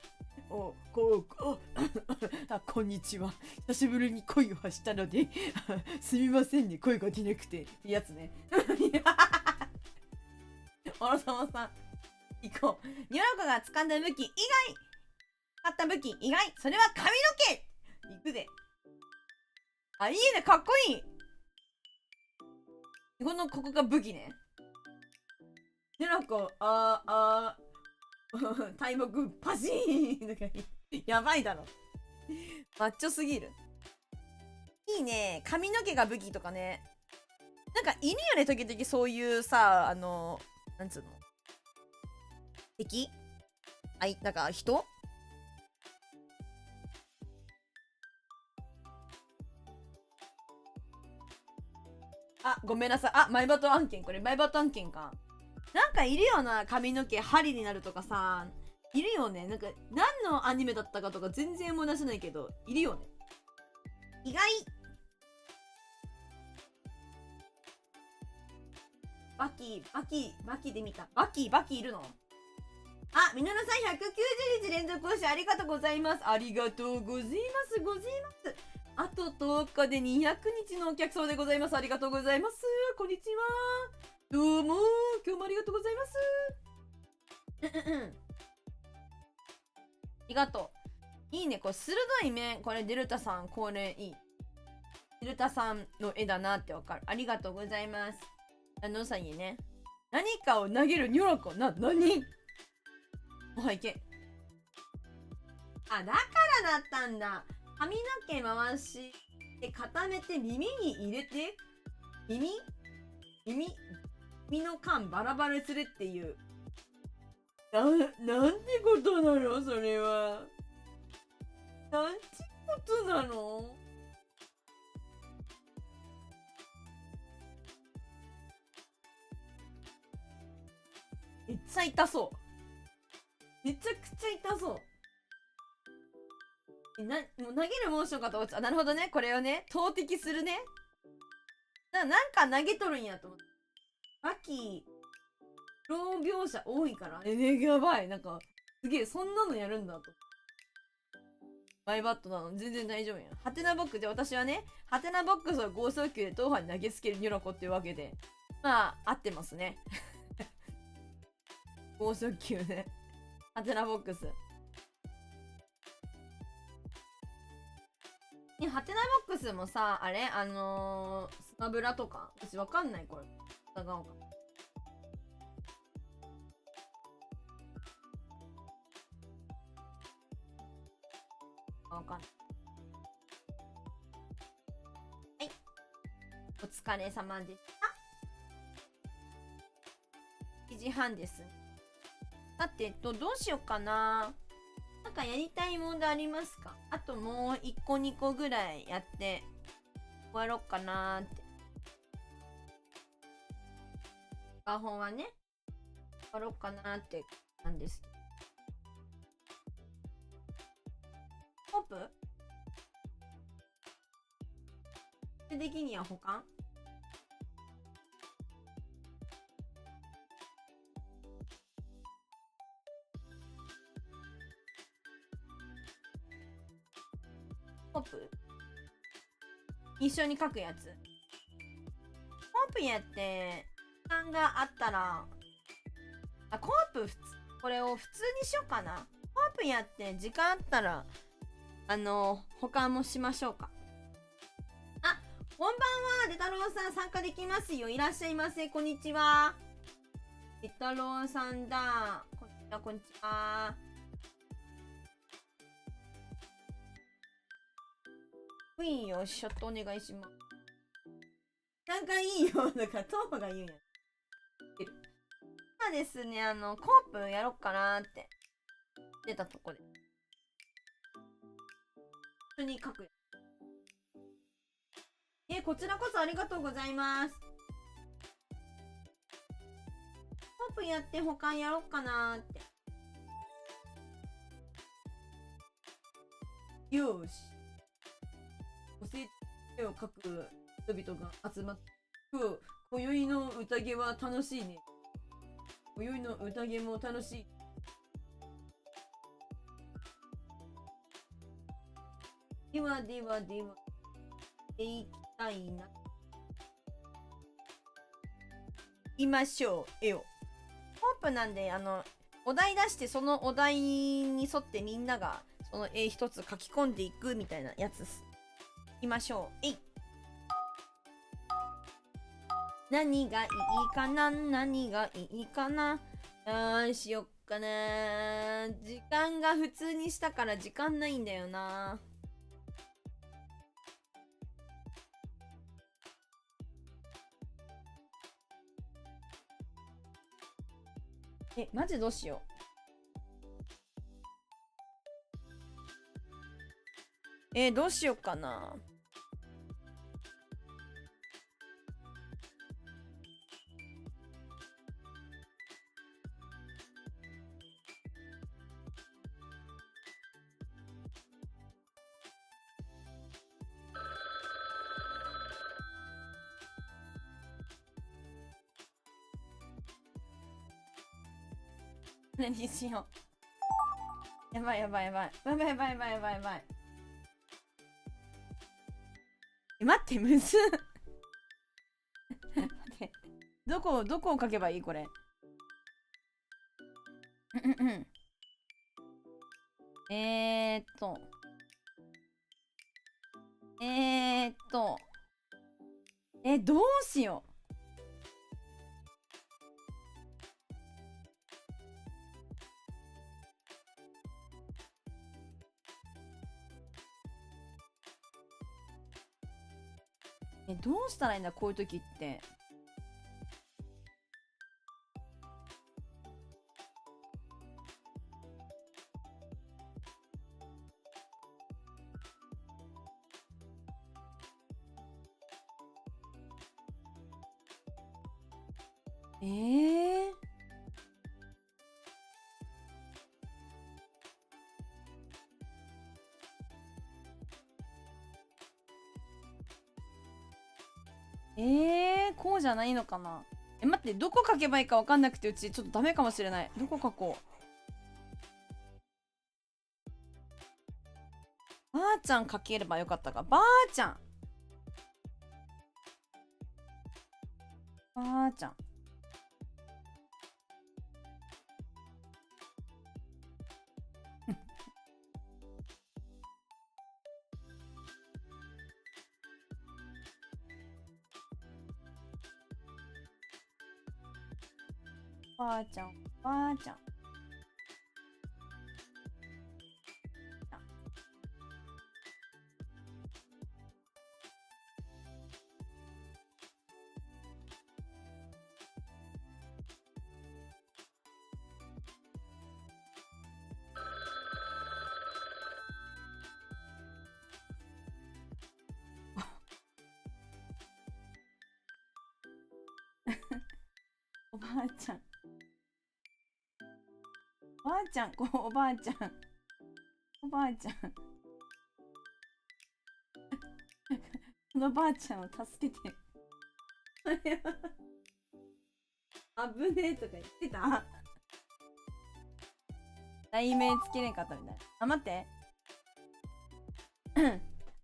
おこうあこんにちは、久しぶりに声を発したのですみませんね、声が出なくてやつねおろさまさん行こう。ニョロコが掴んだ武器以外、買った武器以外、それは髪の毛。行くで。あ、いいね、かっこいい。ここが武器ね。ニョロコ、大木パシーンとかやばいだろ。マッチョすぎる。いいね、髪の毛が武器とかね。なんかいるよね、時々そういうさ、なんつうの、敵、なんか人、あ、ごめんなさい。あ、マイバト案件。これマイバト案件か。なんかいるよな、髪の毛針になるとかさ。いるよね。なんか何のアニメだったかとか全然思い出せないけど、いるよね。意外。バキで見た。バキいるの？あ、みのるさん190日連続更新ありがとうございます。ありがとうございます。あと10日で200日のお客様でございます。ありがとうございます。こんにちは。どうも、今日もありがとうございます。ありがとう。いいね、これ鋭い面。これデルタさん、これいい。デルタさんの絵だなってわかる。ありがとうございます。のさんにね、何かを投げるニョロコ。何おいけ。あ、だからだったんだ。髪の毛回して固めて耳に入れて、耳の管バラバラにするっていう。なんてことなのそれは。なんてことなの？めっちゃ痛そう。めちゃくちゃ痛そう。もう投げるモーションかと思って、あ、なるほどね。これをね、投擲するね。なんか投げとるんやと思って。バキ、ロー描写多いから。やばい。なんか、すげえ、そんなのやるんだと。マイバットなの全然大丈夫やん。ハテナボックスで、私はね、ハテナボックスを剛速球で東波に投げつけるニョロコっていうわけで、まあ、合ってますね。剛速球ね。ハテナボックス。ハテナボックスもさ、あれスマブラとか私わかんないこれ。疑おうか。わかんない。はい。お疲れ様でした。1時半です。さて、どうしようかな。なんかやりたい問題ありますか？あともう1個2個ぐらいやって終わろうかなーって。画本はね、終わろうかなーってなんですけど。ホープ？手的には保管？ホープ一緒に書くやつ。ホープやって時間があったら、コープこれを普通にしようかな。ホープやって時間あったら保管もしましょうか。あ、こんばんは。デタロウさん参加できますよ。いらっしゃいませ。こんにちは。デタロウさんだ。こんにちは、こんにちは。ウィンよ、ショットお願いします。なんかいいよ。だから、トーマが言うんや。今ですね、コープやろっかなーって出たとこで。普通に書く。こちらこそありがとうございます。コープやって保管やろっかなーって。よーし。おせ絵を描く人々が集まって。今宵の宴は楽しいね。今宵の宴も楽しい。では、でいきたいな。いましょう、絵を。コープなんで、お題出して、そのお題に沿ってみんなが、その絵一つ書き込んでいくみたいなやつです。いきましょう。何がいいかな、何がいいかな。しよっかな。時間が普通にしたから時間ないんだよな。マジどうしよう。どうしようかな。何しよう。やばい。待って、むずっ。待って。どこを書けばいいこれ。どうしよう。どうしたらいいんだ、こういう時って。こうじゃないのかな。待って、どこ書けばいいか分かんなくて、うちちょっとダメかもしれない。どこ書こう。ばあちゃん書ければよかったか。ばあちゃん。ばあちゃん。ばあちゃん、ばあちゃん。おばあちゃん。おばあちゃん、おばあちゃん。おばあちゃん。このばあちゃんを助けて。あぶねえとか言ってた。題名つけれんかったみたいな。あ、待って。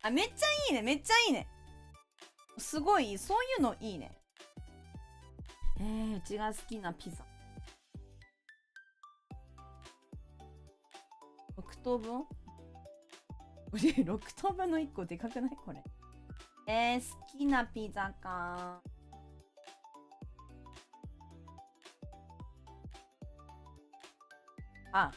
あ、めっちゃいいね。めっちゃいいね。すごい、そういうのいいね。うちが好きなピザ。6等分これ6等分の1個でかくないこれ。好きなピザか。あ、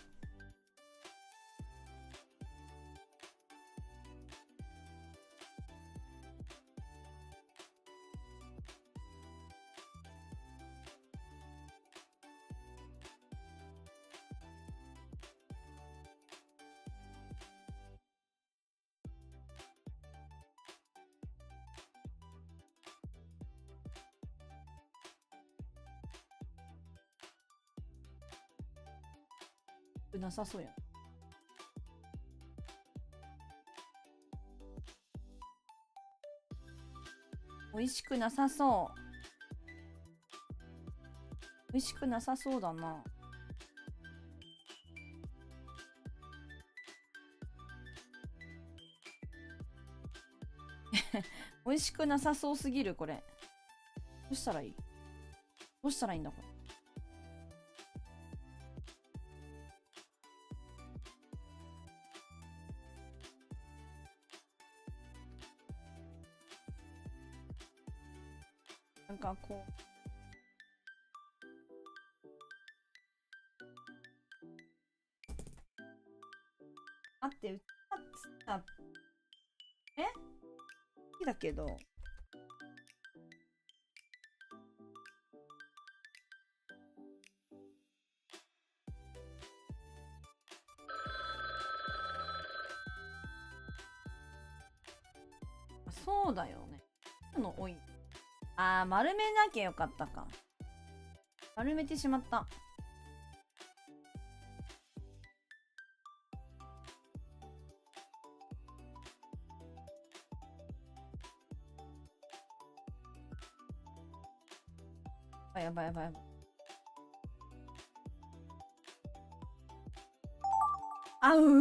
なさそうやん。美味しくなさそう。美味しくなさそうだな。美味しくなさそうすぎるこれ。どうしたらいい？どうしたらいいんだこれ。なんかこう。待って、うちは好きだけど。そうだよね。多い。丸めなきゃよかったか。丸めてしまった。やばいやばいやば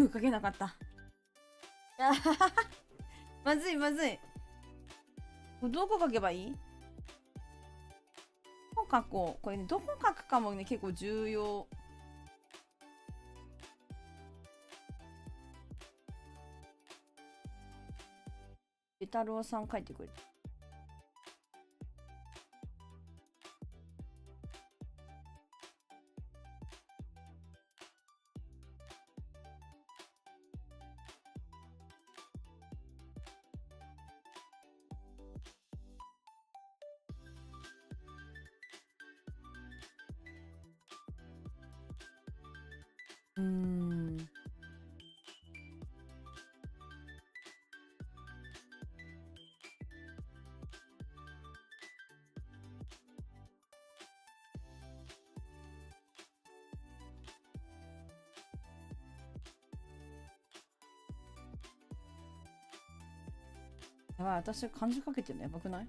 い。かけなかった。まずいまずい。どこ書けばいい？どこ書こう。これね、どこ書くかもね、結構重要。ベタロウさん書いてくれた。やばい、私漢字かけてるのやばくない？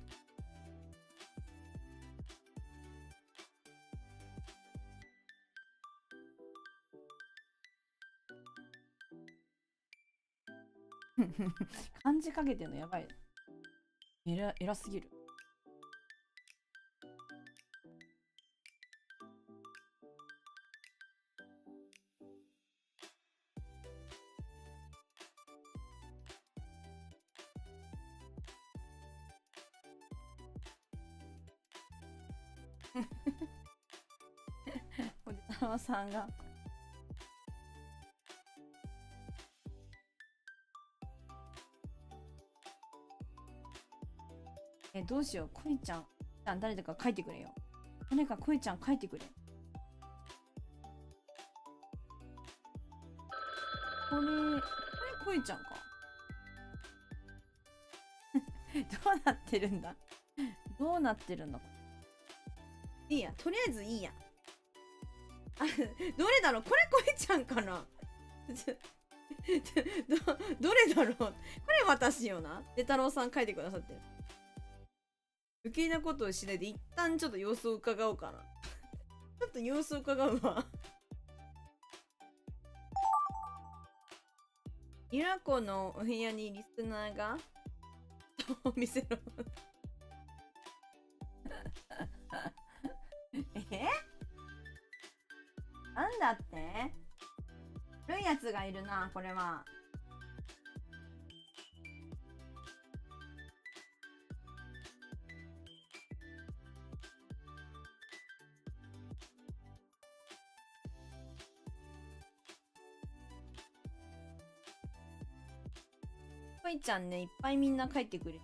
漢字かけてるのやばい。偉すぎる。おじさんがどうしよう。こいちゃん誰だか書いてくれよ。誰かこいちゃん書いてくれ。これこいちゃんか。どうなってるんだ。どうなってるんだ。いいや、とりあえずいいや。どれだろう。これこいちゃんかな。どれだろう。これ私よな。で太郎さん書いてくださってる。余計なことをしないで一旦ちょっと様子を伺おうかな。ちょっと様子を伺うわ。イラコのお部屋にリスナーが見せろ。なんだって？悪いやつがいるな、これは。こいちゃんね、いっぱいみんな書いてくれる。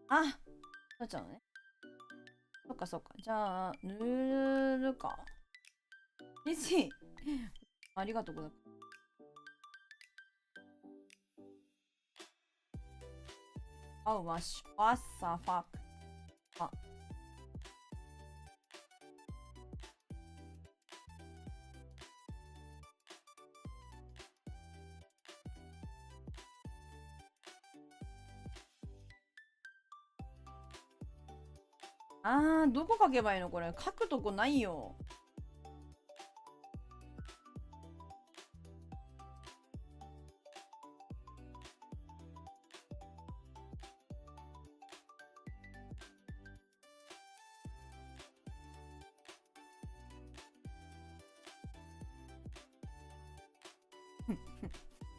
あ、そうちゃうのね。そっかそっか。じゃあ、塗るか。嬉しい。ありがとうございます。Oh, what the fuck? どこ書けばいいのこれ。書くとこないよ。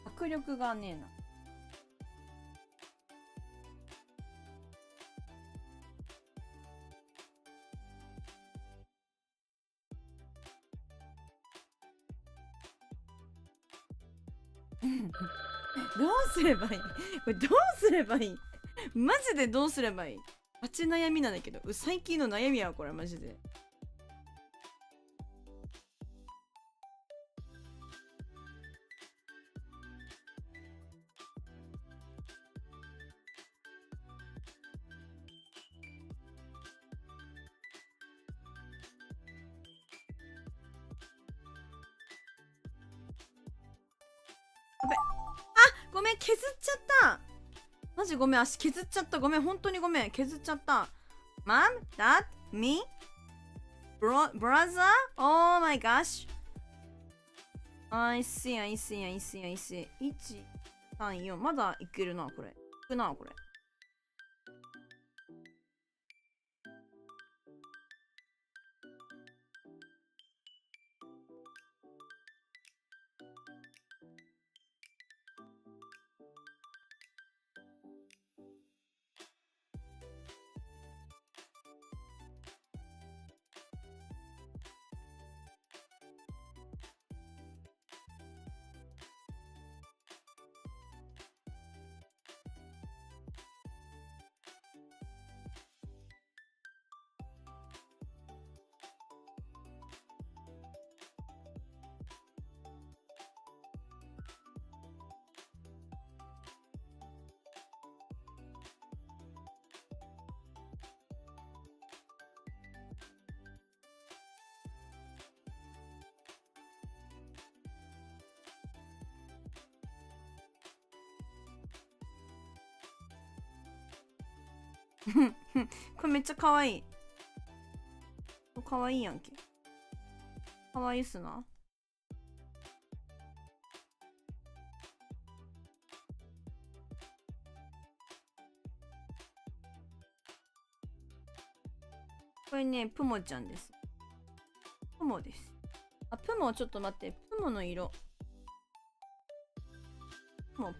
迫力がねえな。どうすればいいこれどうすればいいマジでどうすればいいバチ悩みなんだけど。最近の悩みはこれマジで。ごめん、削っちゃった。マジごめん、足削っちゃった。ごめん、本当にごめん、削っちゃった。Mom? Dad? Me? Brother? Oh my gosh. I see, I see, I see, I see. 1、3、4。まだいけるな、これ。いくな、これ。これめっちゃ可愛い。可愛いやんけ。可愛いっすな。これね、プモちゃんです。プモです。あ、プモ、ちょっと待って。プモの色。プモ。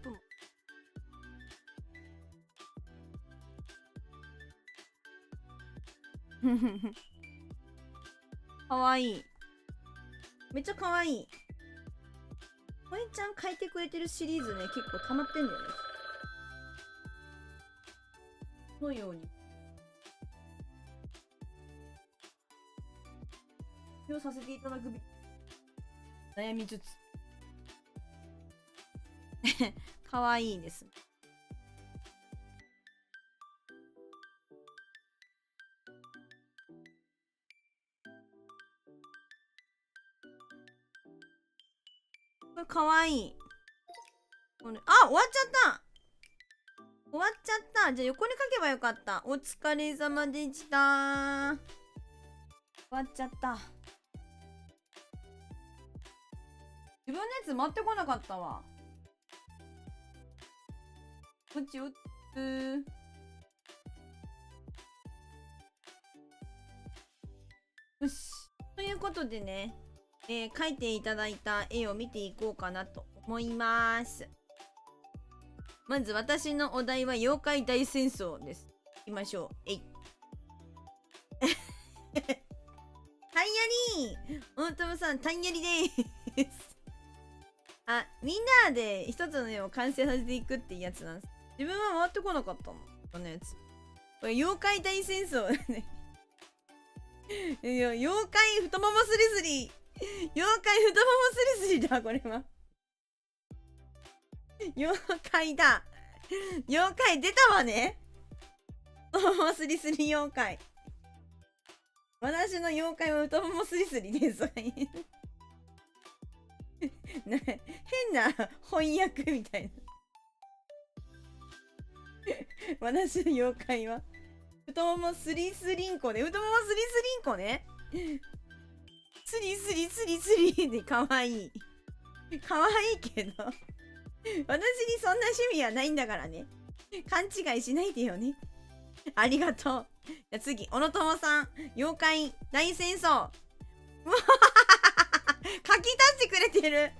かわいい。めっちゃかわいい。こいちゃん書いてくれてるシリーズね、結構溜まってんだよね。のように。をさせていただく悩みつつ。かわいいです。これかわいい。これあ、終わっちゃった終わっちゃった。じゃあ横に書けばよかった。お疲れ様でした。終わっちゃった。自分のやつ待ってこなかったわ。こっちよっつよし。ということでね、描いていただいた絵を見ていこうかなと思います。まず私のお題は妖怪大戦争です。いきましょう。えい。タンヤリー大友さん、タンヤリでーす。あ、みんなで一つの絵を完成させていくっていうやつなんです。自分は回ってこなかったの。このやつ。これ、妖怪大戦争ね。いや、妖怪太ももスリスリ。妖怪太ももスリスリだ、これは。妖怪だ。妖怪出たわね。太ももスリスリ妖怪。私の妖怪は太ももスリスリです。変な翻訳みたいな。私の妖怪は太ももスリスリンコね。太ももスリスリンコね。スリスリスリスリでかわいい。かわいいけど。私にそんな趣味はないんだからね。勘違いしないでよね。ありがとう。じゃあ次、小野友さん。妖怪大戦争。書き足してくれてる。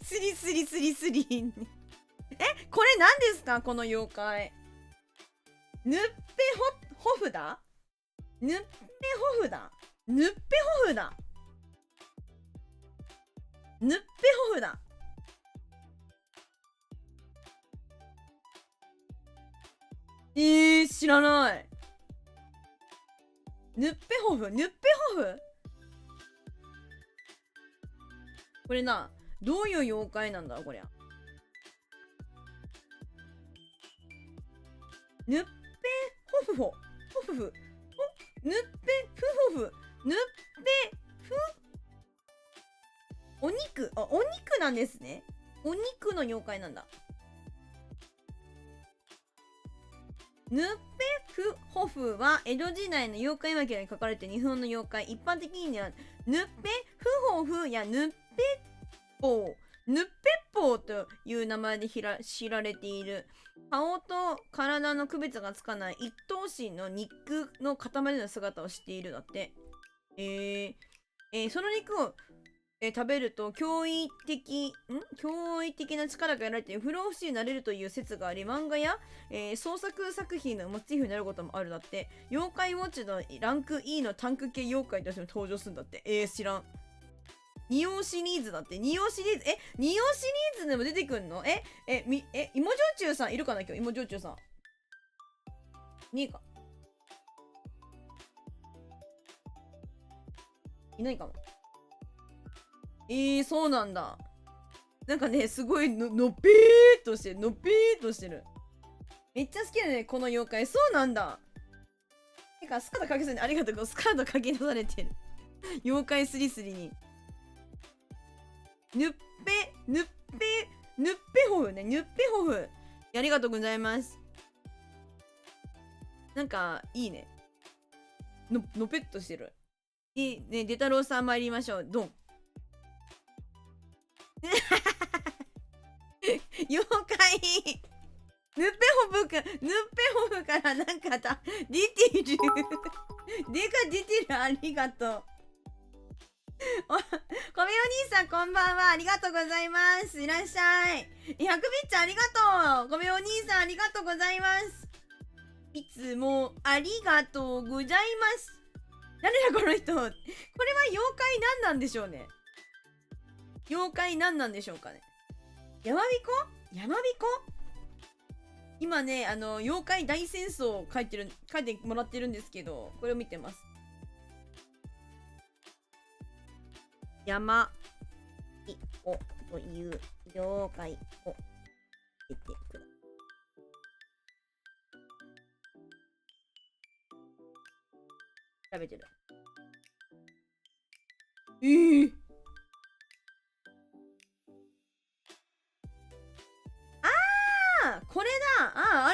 スリスリスリスリ。これ何ですかこの妖怪。ヌッペホフだヌッペホフだヌッペホフだヌッペホフだ知らない。ヌッペホフヌッペホフこれな、どういう妖怪なんだこりゃ。ヌッペホフホホフフヌッペフホフヌッペフお肉、あ、お肉なんですね。お肉の妖怪なんだ。ヌッペフホフは江戸時代の妖怪巻に書かれて日本の妖怪。一般的にはヌッペフホフやヌッペッポーヌッペッポーという名前で知られている。顔と体の区別がつかない一頭身の肉の塊の姿をしているだって。その肉を食べると驚異的な力が得られて不老不死になれるという説があり、漫画や、創作作品のモチーフになることもあるだって。妖怪ウォッチのランク E のタンク系妖怪としても登場するんだって。知らん。ニオシリーズだって。ニオシリーズニオシリーズでも出てくんの？芋焼酎さんいるかな今日。芋焼酎さんねえかいないかも。そうなんだ。なんかね、すごいのっぺーっとしてる。のっぺーっとしてる。めっちゃ好きだね、この妖怪。そうなんだ。てか、スカートかけずにありがとう。スカートかけ出されてる。妖怪スリスリに。ヌッペホフね。ヌッペホフ。ありがとうございます。なんか、いいね。のぺっとしてる。ね、デタロウさん参りましょう。ドン。妖怪ヌッペホフからなんか出てる出てる。ありがとう。米お兄さんこんばんは。ありがとうございます。いらっしゃい。100ビッチありがとう。米お兄さんありがとうございます。いつもありがとうございます。誰だこの人。これは妖怪何なんでしょうね。妖怪何なんでしょうかね。やまびこ今ね、妖怪大戦争を書いてもらってるんですけど、これを見てます。山びこという妖怪を出てくる。調べてる。これだ。あ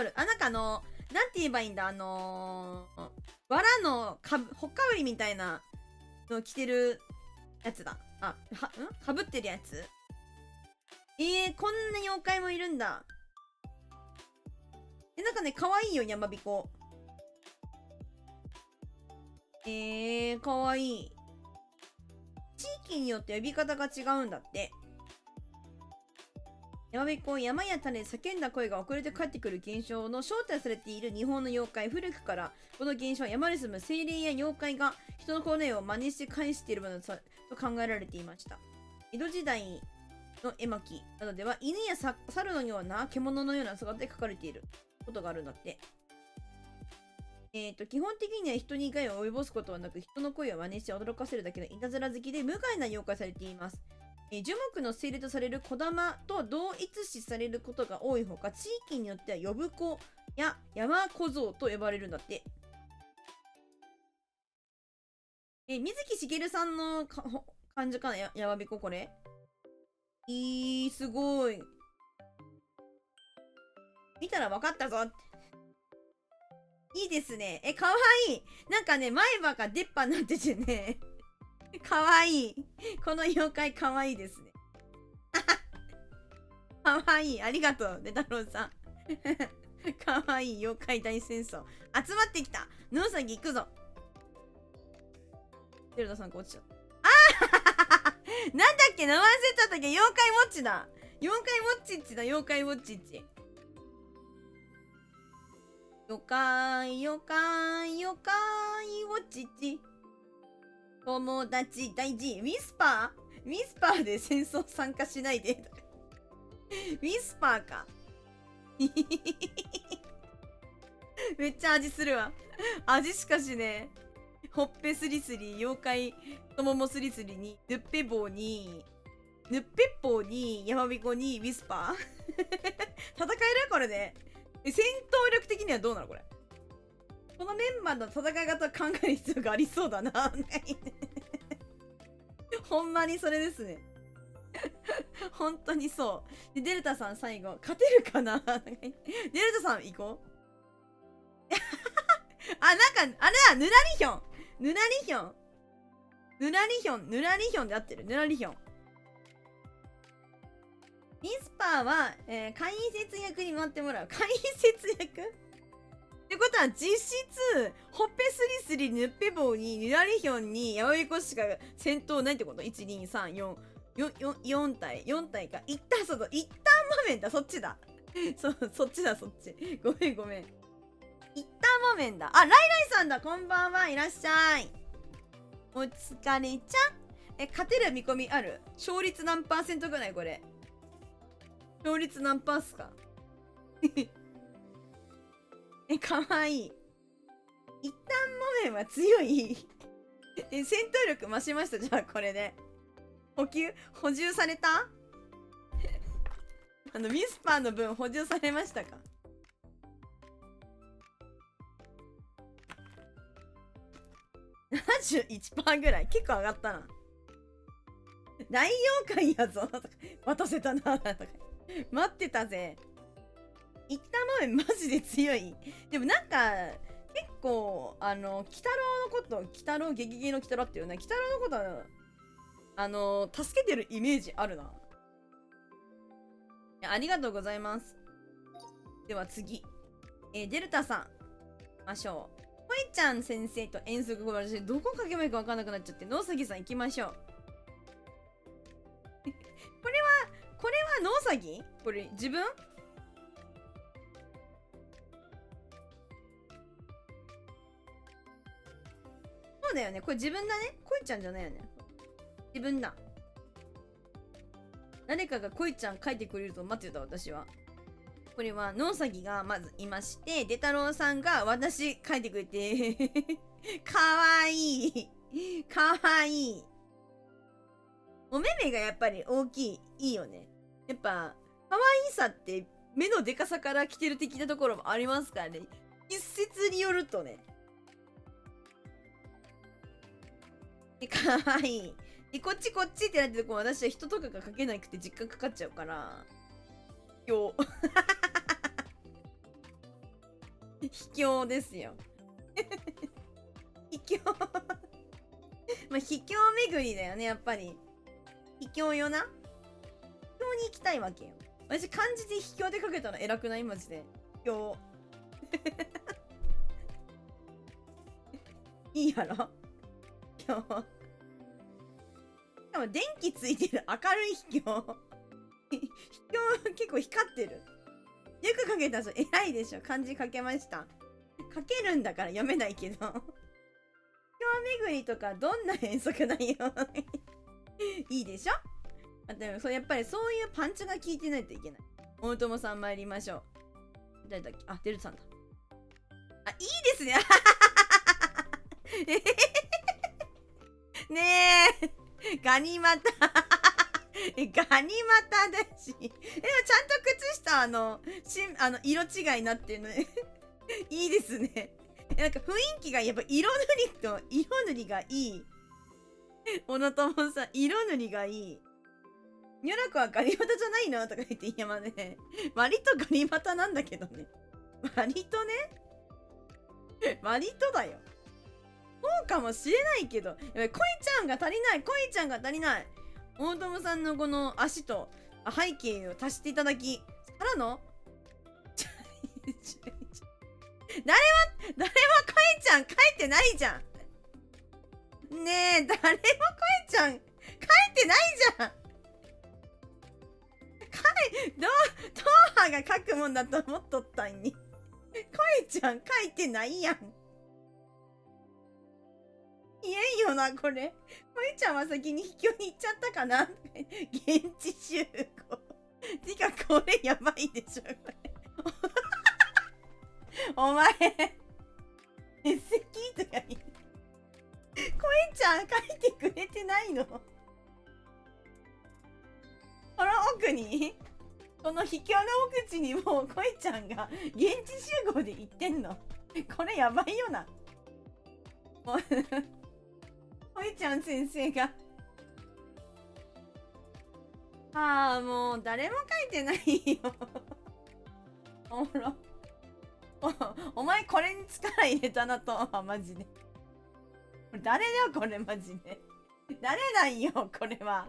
る。なんかなんて言えばいいんだ。藁のほっかぶりみたいなの着てるやつだ。かぶってるやつ。こんな妖怪もいるんだ。なんかね、かわいいよ、山彦。かわいい。地域によって呼び方が違うんだって。やまびこ山や種で叫んだ声が遅れて帰ってくる現象の正体されている日本の妖怪。古くからこの現象は山に住む精霊や妖怪が人の骨を真似して返しているものと考えられていました。江戸時代の絵巻などでは犬や猿のような獣のような姿で描かれていることがあるんだって。基本的には人に害を及ぼすことはなく、人の声を真似して驚かせるだけのいたずら好きで無害な妖怪されています。樹木の精霊とされる小玉と同一視されることが多いほか、地域によっては呼ぶ子や山小僧と呼ばれるんだって。水木しげるさんの感じかな、やまびここれ。すごい。見たら分かったぞ。いいですね。かわいい。なんかね、前歯が出っ歯になっててね。かわいい。この妖怪かわいいですね。かわいい。ありがとう、デタロウさん。かわいい妖怪大戦争。集まってきた。野うさぎ行くぞ。デルタさんが落ちちゃった。なんだっけ、名前忘れちゃったっけ。妖怪ウォッチだ。妖怪ウォッチッチだ。妖怪ウォッチッチ。妖怪妖怪妖怪ウォッチッチ。友達大事。ウィスパーで戦争参加しないで。ウィスパーか。めっちゃ味するわ。味しかしね。ほっぺスリスリ、妖怪、太ももスリスリに、ぬっぺ棒に、ぬっぺっぽうに、やまびこに、ウィスパー。戦えるこれで。戦闘力的にはどうなのこれ。このメンバーの戦い方を考える必要がありそうだな。ほんまにそれですね。本当にそう。で、デルタさん最後、勝てるかな。デルタさん行こう。あ、なんか、あれだ、ぬらりひょん。ぬらりひょん。ぬらりひょん。ぬらりひょんで合ってる。ぬらりひょん。ウィスパーは、解説役に回ってもらう。解説役ってことは実質、ほっぺスリスリ、ぬっぺ棒に、ぬらりひょんに、やまびこしか戦闘ないってこと ?1、2、3、4体。4体か。一旦場面だ。そっちだ。そっちだ、そっち。ごめん。一旦場面だ。あ、ライライさんだ。こんばんは。いらっしゃい。お疲れちゃん。勝てる見込みある？勝率何%ぐらいこれ。勝率何パースかかわいい。一旦モメンは強い戦闘力増しました。じゃあこれで補充されたウィスパーの分補充されましたか。71% ぐらい。結構上がったな。大妖怪やぞ渡せたな。待ってたぜ。一旦豆マジで強い。でもなんか結構鬼太郎のこと、鬼太郎、ゲゲゲの鬼太郎っていうね、鬼太郎のこと助けてるイメージあるな。ありがとうございます。では次、デルタさん行きましょう。こいちゃん先生と遠足後、私どこかけばいいか分かんなくなっちゃって、野崎さん行きましょう。これは野崎？これ自分？そうだよね。これ自分だね。こいちゃんじゃないよね。自分だ。誰かがこいちゃん書いてくれると待ってた私は。これは野崎がまずいまして、デタロウさんが私書いてくれてかわいい。かわいい。お目目がやっぱり大きい。いいよね。やっぱ、可愛さって目のでかさから来てる的なところもありますからね。一説によるとね。可愛い。で、こっちってなってるとこ私は人とかが描けなくて実感かかっちゃうから。卑怯。卑怯ですよ。卑怯。まあ、卑怯巡りだよね、やっぱり。卑怯よな。卑怯に行きたいわけよ。私漢字で卑怯で書けたら偉くない？マジで。卑怯。いいやろ？卑怯。しかも電気ついてる明るい卑怯。結構光ってる。よく書けたぞ。偉いでしょ。漢字書けました。書けるんだから読めないけど。秘境巡りとかどんな遠足内容いいでしょ。でもそれやっぱりそういうパンチが効いてないといけない。大友さん参りましょう。誰だっけ。あ、デルタさんだ。あ、いいですね。ねえ、ガニ股。ガニ股だし。でもちゃんと靴下色違いになってるのね。いいですね。なんか雰囲気がやっぱ色塗りがいい。小野友さん、色塗りがいい。ニョラコはガニ股じゃないのとか言って、いやまあね、割とガニ股なんだけどね。割とね。割とだよ。そうかもしれないけど、やっぱり恋ちゃんが足りない。恋ちゃんが足りない。大友さんのこの足と背景を足していただき、からの誰も恋ちゃん書いてないじゃん。ねえ、誰も恋ちゃん書いてないじゃん。トーハが書くもんだと思っとったんに。恋ちゃん書いてないやん。言えんよな、これ。恋ちゃんは先に秘境に行っちゃったかな。現地集合。てか、これやばいでしょ、これ。お前、欠席とか言う。恋ちゃん書いてくれてないの。この奥にこの秘境の奥地にもう恋ちゃんが現地集合で行ってんの。これやばいよな。もう恋ちゃん先生がもう誰も書いてないよ。おもろ。お前これに力入れたなとはマジで。誰だよこれマジで。誰なんよこれは。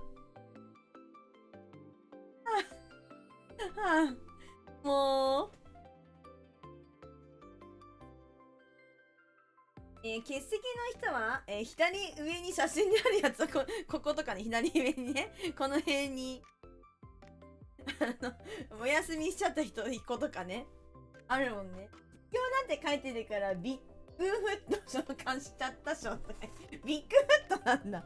もう欠席の人は、左上に写真であるやつをこことかね、左上にね、この辺にお休みしちゃった人1個とかね、あるもんね。今日なんて書いてるからビッグフット召喚しちゃったしょ。ビッグフットなんだ。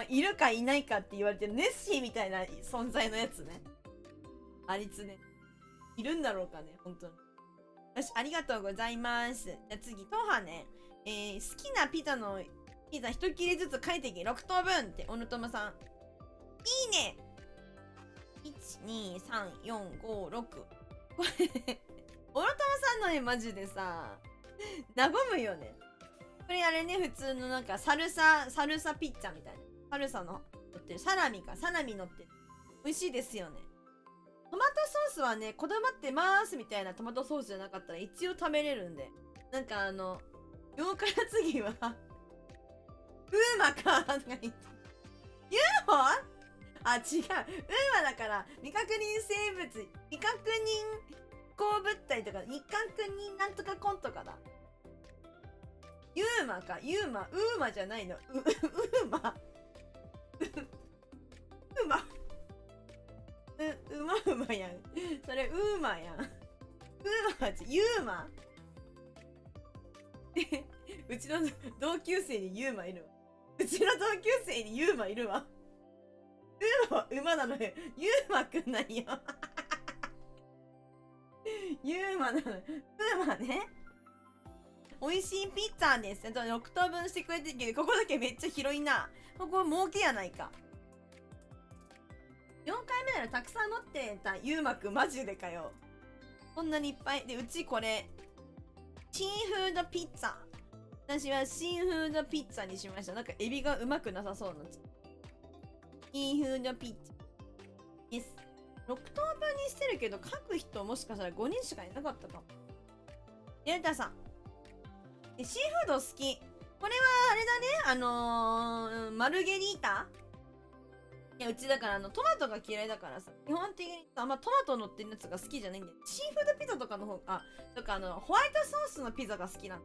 いるかいないかって言われてるネッシーみたいな存在のやつね。あいつね。いるんだろうかね、本当に。よし、ありがとうございます。じゃあ次、トハね。好きなピザ一切れずつ書いていけ。6等分って、小野友さん。いいね !1、2、3、4、5、6。これ、小野友さんのね、マジでさ、和むよね。これあれね、普通のなんかサルサピッツァみたいな。サルサの乗ってる。サラミ乗ってる。美味しいですよね。トマトソースはね、こだわってますみたいなトマトソースじゃなかったら一応食べれるんで。なんか8日の次はウーマかとか言って。UFO？ あ、違う。ウーマだから、未確認生物、未確認飛行物体とか、未確認なんとかコンとかだ。ユーマか、ウーマじゃないの。ウーマうまやん。それウーマやん。ウーマはユーマうちの同級生にユーマいるわ。ウーマは馬なのよ。ユーマくんなんよ。ユーマなのよ。ウーマね。美味しいピッツァです。6等分してくれてるけど、ここだけめっちゃ広いな。ここ儲けやないか。4回目ならたくさん乗ってたユーマくんマジでかよ。こんなにいっぱい。で、うちこれ、シーフードピッツァ。私はシーフードピッツァにしました。なんかエビがうまくなさそうな。シーフードピッツァです。6等分にしてるけど、書く人もしかしたら5人しかいなかったかも。デルタさん。シーフード好き。これはあれだね。マルゲリータ。いや、うちだからトマトが嫌いだからさ、基本的にあんまトマト乗ってるやつが好きじゃないんだよ。シーフードピザとかの方、ホワイトソースのピザが好きなの。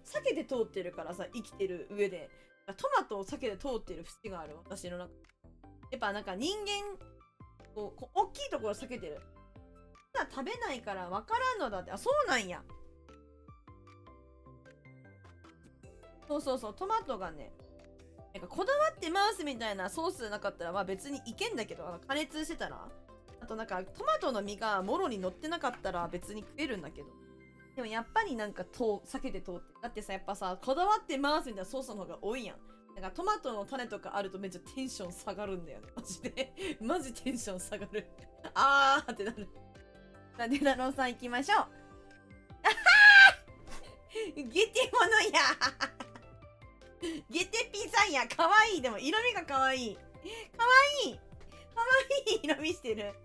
避けて通ってるからさ、生きてる上で。トマトを避けて通ってる節がある、私の中。やっぱなんか人間大きいところ避けてる。ピザ食べないから分からんのだって。あ、そうなんや。そうそうそう、トマトがね、なんかこだわってますみたいなソースなかったらまあ別にいけんだけど、加熱してたら、あとなんかトマトの実がもろに乗ってなかったら別に食えるんだけど、でもやっぱりなんか避けて通って、だってさ、やっぱさ、こだわってますみたいなソースの方が多いやん。なんかトマトの種とかあるとめっちゃテンション下がるんだよね、マジで。マジテンション下がる。あーってなる。さあ、デナロンさん行きましょう。ゲテモノやゲテピザや、かわいい。でも色味がかわいい。かわいい。かわいい色味してる。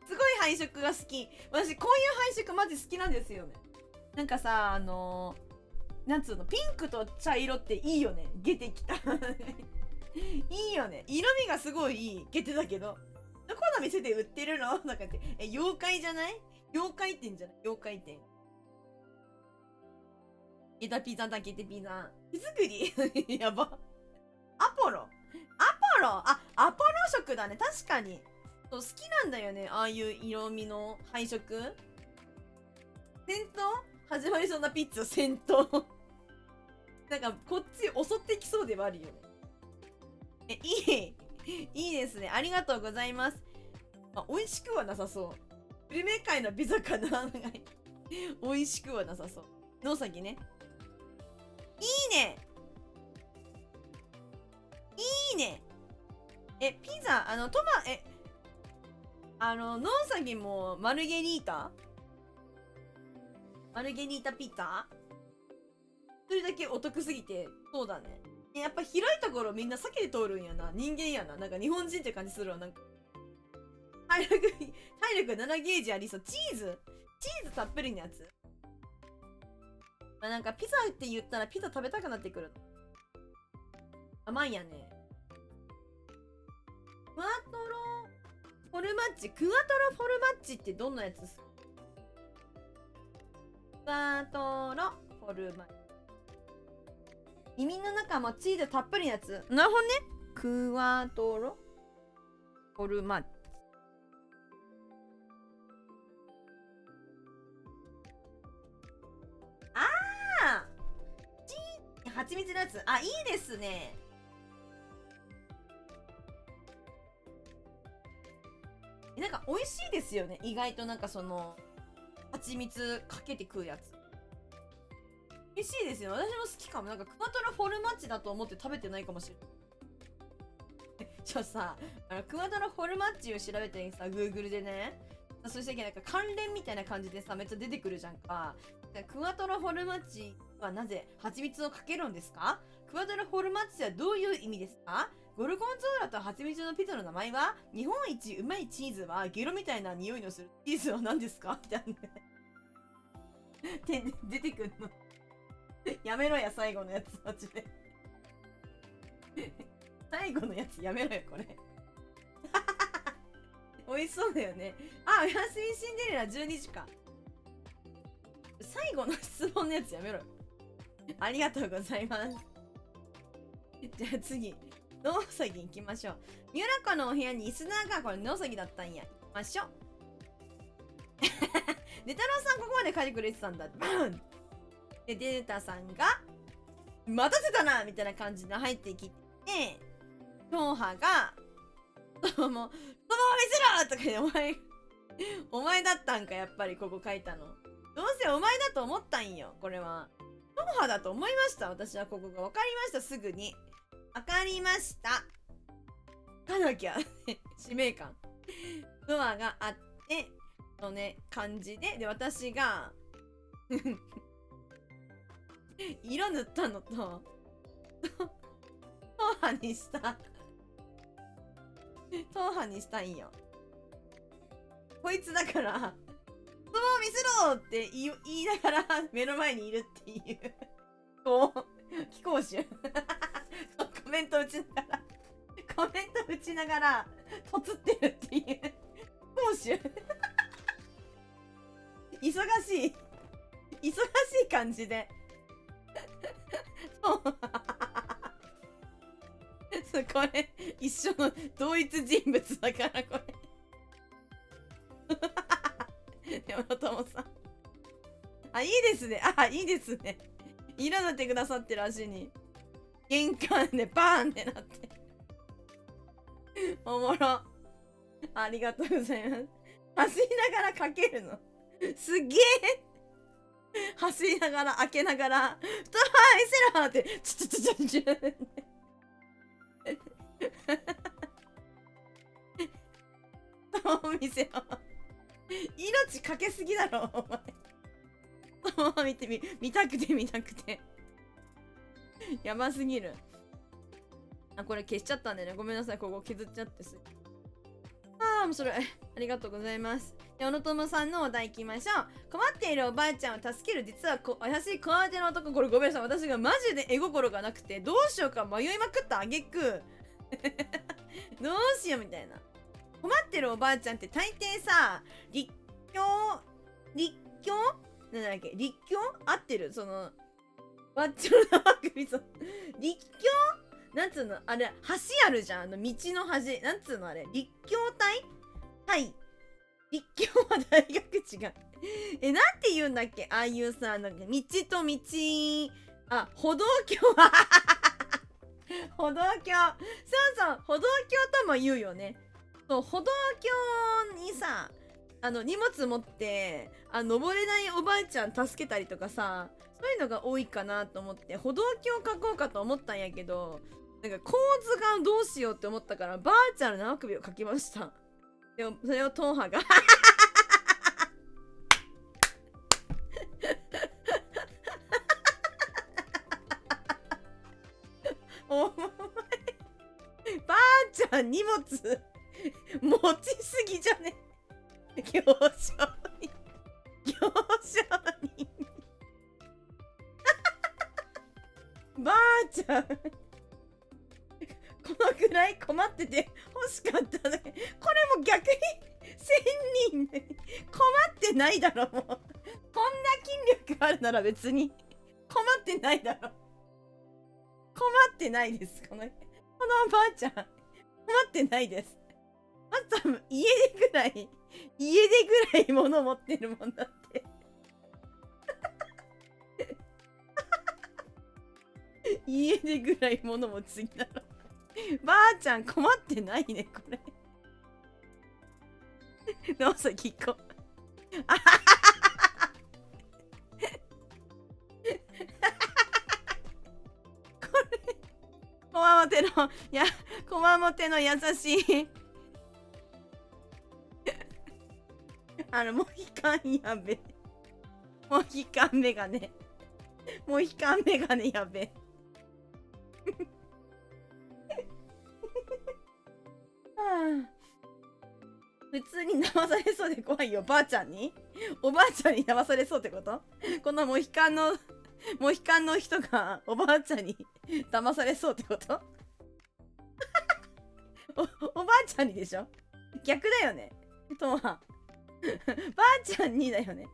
すごい配色が好き。私こういう配色マジ好きなんですよね。なんかさ、なんつうの、ピンクと茶色っていいよね。ゲテきた。いいよね。色味がすごいいい。ゲテだけど。どこの店で売ってるのなんかって。妖怪じゃない？妖怪店じゃない？妖怪店。ゲタピザだ、ゲテピザ。手作りやば。アポロあ、アポロ色だね。確かに。そう、好きなんだよね。ああいう色味の配色。戦闘始まりそうなピッツァ戦闘。なんか、こっち襲ってきそうではあるよね。いいですね。ありがとうございます。まあ、美味しくはなさそう。グルメ界のピザかな美味しくはなさそう。野崎ね。いいねいいねピザ、野崎もマルゲリータピザそれだけお得すぎて、そうだね。やっぱ広いところみんな避けて通るんやな。人間やな。なんか日本人って感じするわ。なんか。体力7ゲージありそう。チーズたっぷりのやつ。まあ、なんかピザって言ったらピザ食べたくなってくる。甘いやね。クワトロフォルマッチ。クワトロフォルマッチってどんなやつですか？クワトロフォルマッチ。耳の中もチーズたっぷりのやつ。なるほどね。クワトロフォルマッチ。蜂蜜のやつ。あ、いいですね。なんか美味しいですよね。意外となんかその、蜂蜜かけて食うやつ。美味しいですよ。私も好きかも。なんかクワトロフォルマッチだと思って食べてないかもしれない。ちょさ、クワトロフォルマッチを調べてさ、Google でね。そしてなんか関連みたいな感じでさ、めっちゃ出てくるじゃんか。クワトロフォルマッチはなぜ蜂蜜をかけるんですか？クワトロフォルマッチはどういう意味ですか？ゴルゴンゾーラと蜂蜜のピザの名前は？日本一うまいチーズはゲロみたいな匂いのするチーズは何ですか？みたいな。出てくんの。やめろや、最後のやつ、マジで。最後のやつやめろよ、これ。美味しそうだよね。あ、おやすみシンデレラ12時か。最後の質問のやつやめろよ。ありがとうございます。じゃあ次、野崎行きましょう。三浦湖のお部屋にリスナーがこれ野崎だったんや。行きましょう。ネタロウさんここまで書いてくれてたんだ。バーンで、データさんが、待たせたなみたいな感じで入ってきて、トンハが、もう、そのまま見せろとかで、お前だったんか、やっぱりここ書いたの。どうせお前だと思ったんよ、これは。トンハだと思いました。私はここが分かりました、すぐに。分かりました。書かなきゃ。使命感。ドアがあって、のね、感じで、で、私が、色塗ったのと、トンハにした。トンハにしたいんよ。こいつだから、そのまま見せろって言いながら目の前にいるっていう。こう、貴公子。コメント打ちながら、とつってるっていう。講習。忙しい感じで。そうこれ一緒の同一人物だからこれ小野友さん。あ、いいですね。あ、いいですね。色塗ってくださってる足に。玄関でバーンってなって。おもろ。ありがとうございます。走りながらかけるの。すげえ。走りながら開けながら、トライセラーって、チュチュチュチュチュ。そう見せよ。命かけすぎだろ、お前。見たくて。やばすぎる。あ、これ消しちゃったんでね。ごめんなさい。ここ削っちゃってす。ああ、面白い。ありがとうございます。小野友さんのお題いきましょう。困っているおばあちゃんを助ける実は優しい小当ての男。これごめんなさい。私がマジで絵心がなくて、どうしようか迷いまくったあげく。どうしようみたいな。困ってるおばあちゃんって大抵さ、立教なんだっけ、立教合ってるその、わっちょの生首そう。立教なんつうのあれ、橋あるじゃん。道の橋。なんつうのあれ。立教隊はい。立教は大学違う。なんて言うんだっけああいうさ、なんか道と道、あ、歩道橋。歩道橋。そうそう、歩道橋とも言うよね。そう、歩道橋にさ、荷物持って、登れないおばあちゃん助けたりとかさ、そういうのが多いかなと思って、歩道橋書こうかと思ったんやけど、なんか構図がどうしようって思ったから、ばあちゃんの生首を書きました。でも、それをトンハが。お前、ばあちゃん荷物、持ちすぎじゃね。行商人。ばあちゃんこのくらい困ってて欲しかったね。これも逆に1000人困ってないだろもう。こんな筋力あるなら別に困ってないだろ。困ってないです。このおばあちゃん困ってないです。あと多分家でぐらい物持ってるもんだって家でぐらい物持ちすぎだろ。ばあちゃん困ってないねこれ。どうぞ聞こう。これこわもてのこわもての優しいモヒカンやべ。モヒカンメガネ。モヒカンメガネやべ。普通に騙されそうで怖いよ。ばあちゃんにおばあちゃんに騙されそうってこと？このモヒカンの人がおばあちゃんに騙されそうってことおばあちゃんにでしょ？逆だよね。とはばあちゃんにだよね。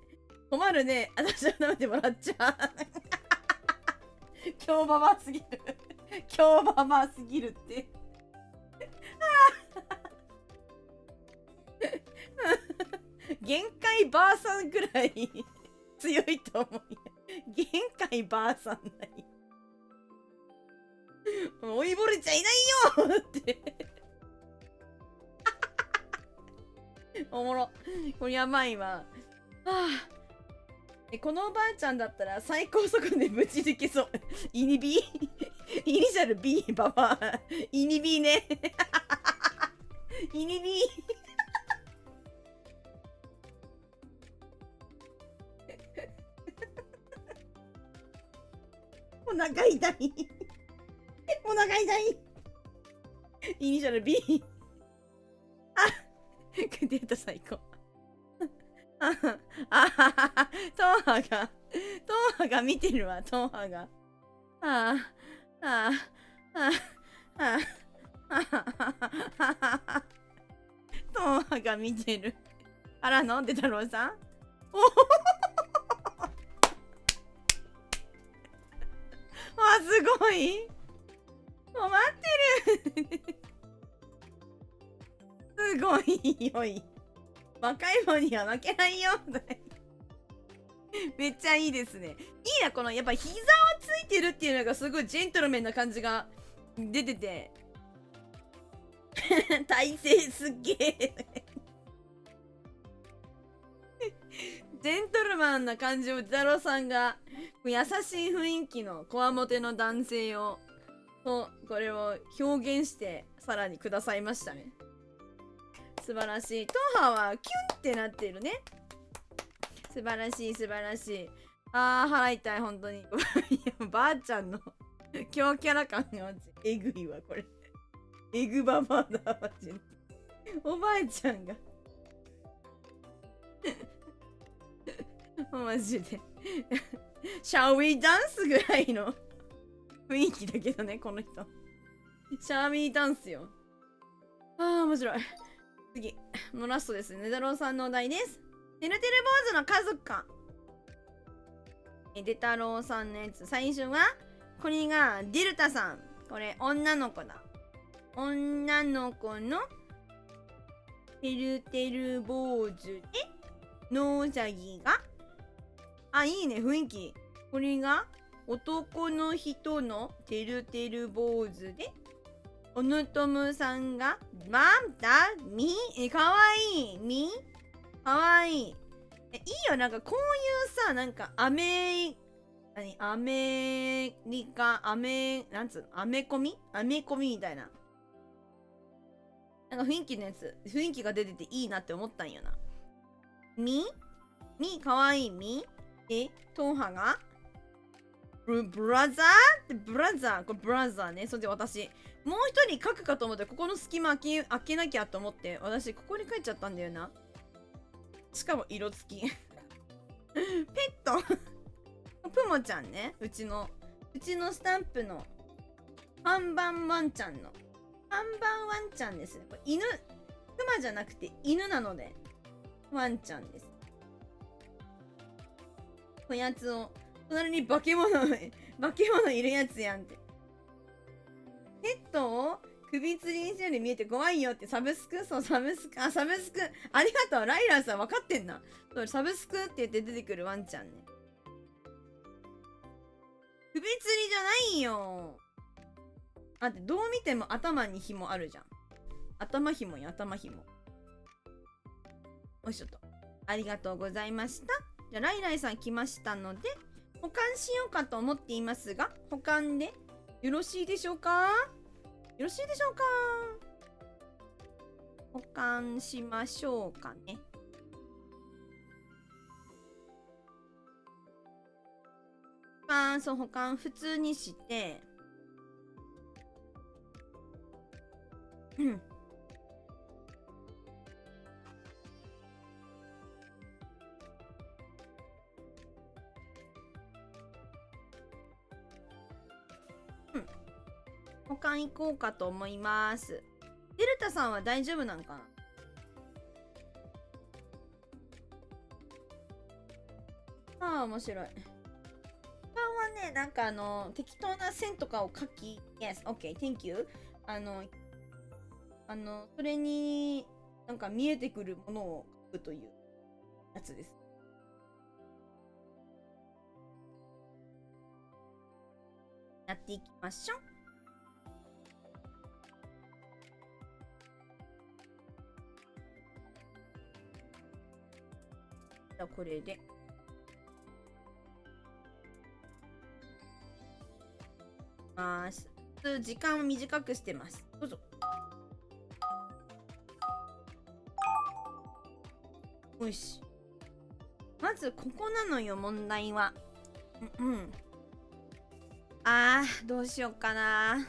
困るね。私は舐めてもらっちゃう。今日ババアすぎる。今日ババアすぎるって。限界ばあさんくらい強いと思うよ。限界ばあさんない。追いぼれちゃいないよっておもろ。これやばいわ。はあ、このおばあちゃんだったら最高速でぶち抜けそう。イニビイニシャル B ババア。イニビね。イニビお腹痛い。お腹痛い。イニシャル B。あ出た最高。トンハが見てるわ、トンハが。トンハが見てる。あらので太郎さんおわ、すごい困ってるすごい良い。若い方には負けないよめっちゃいいですね。いいな、このやっぱ膝をついてるっていうのがすごいジェントルメンな感じが出てて体勢すっげえジェントルマンな感じを太郎さんが優しい雰囲気のこわもての男性をこれを表現してさらにくださいましたね。素晴らしい。トーハはキュンってなってるね。素晴らしい素晴らしい。あー払いたい本当にばあちゃんの強キャラ感がえぐいわこれ。エグババアだマジで。おばあちゃんがマジでシャーウィーダンスぐらいの雰囲気だけどね、この人。シャーウィーダンスよ。あー面白い。次、もうラストですね。ネダローさんのお題です。てるてる坊主の家族か。デタロウさんのやつ。最初は、これがデルタさん。これ女の子だ。女の子のてるてる坊主で、ノージャギが、あ、いいね、雰囲気。これが男の人のてるてる坊主で、オヌトムさんが、マンタミかわいいミかわいい。いいよ、なんかこういうさ、なんかアメリカ、なんつうの、アメコミみたいな。なんか雰囲気のやつ、雰囲気が出てていいなって思ったんよな。ミかわいいミトンハがブラザーこれブラザーね。それで私、もう一人書くかと思って、ここの隙間開けなきゃと思って、私、ここに書いちゃったんだよな。しかも色付き。ペットプモちゃんね。うちのスタンプの看板ワンちゃんの。看板ワンちゃんですね。これ犬、クマじゃなくて犬なので、ワンちゃんです。こやつを、隣に化け物いるやつやんって。ペットを首吊りにしてるように見えて怖いよってサブスク。そう、サブスク。ありがとう。ライラーさん分かってんな。そう、サブスクって言って出てくるワンちゃんね。首吊りじゃないよ。だってどう見ても頭に紐あるじゃん。頭紐よ、頭紐。よいしょと。ありがとうございました。じゃあ、ライライさん来ましたので、保管しようかと思っていますが、保管でよろしいでしょうか？よろしいでしょうか？保管しましょうかね。保管普通にして、保管行こうかと思います。デルタさんは大丈夫なんかな？ああ、面白い。保管はね、なんか適当な線とかを書き、Yes, OK, thank you. それになんか見えてくるものを書くというやつです。やっていきましょう。じゃあこれで。時間を短くしてます。どうぞ。よし。まずここなのよ、問題は。どうしようかな。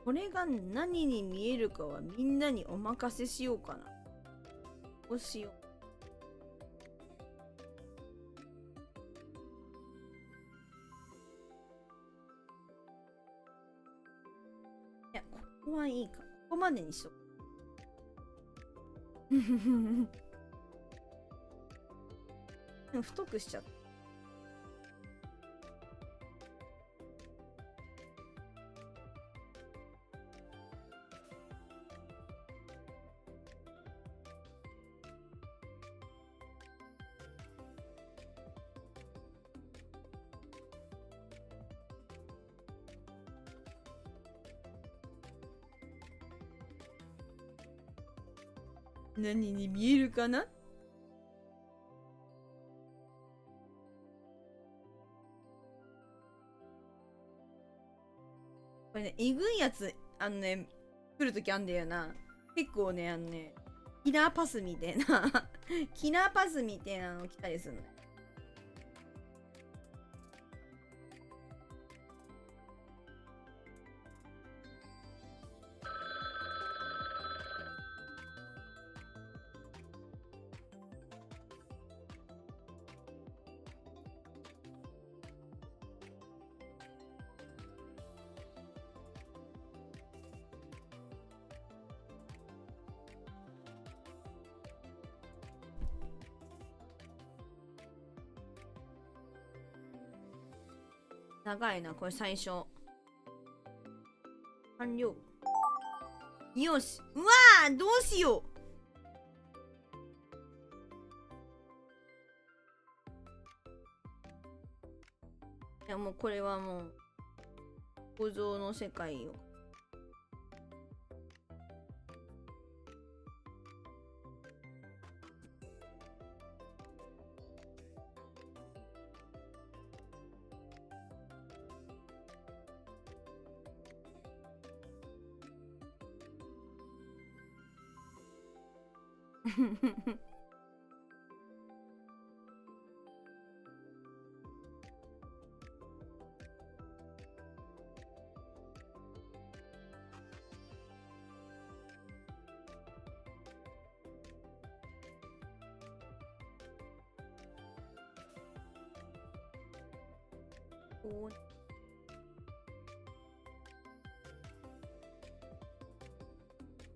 これが何に見えるかはみんなにお任せしようかな。こうしよう。いや、ここはいいか。ここまでにしとく。でも太くしちゃった。何に見えるかな。これね、えぐいやつ、来るときあんだよな。結構ね、キラーパスみたいなキラーパスみたいなの来たりするの。長いな、これ最初。完了。よし。うわー、どうしよう。いや、もうこれはもう、構造の世界よ。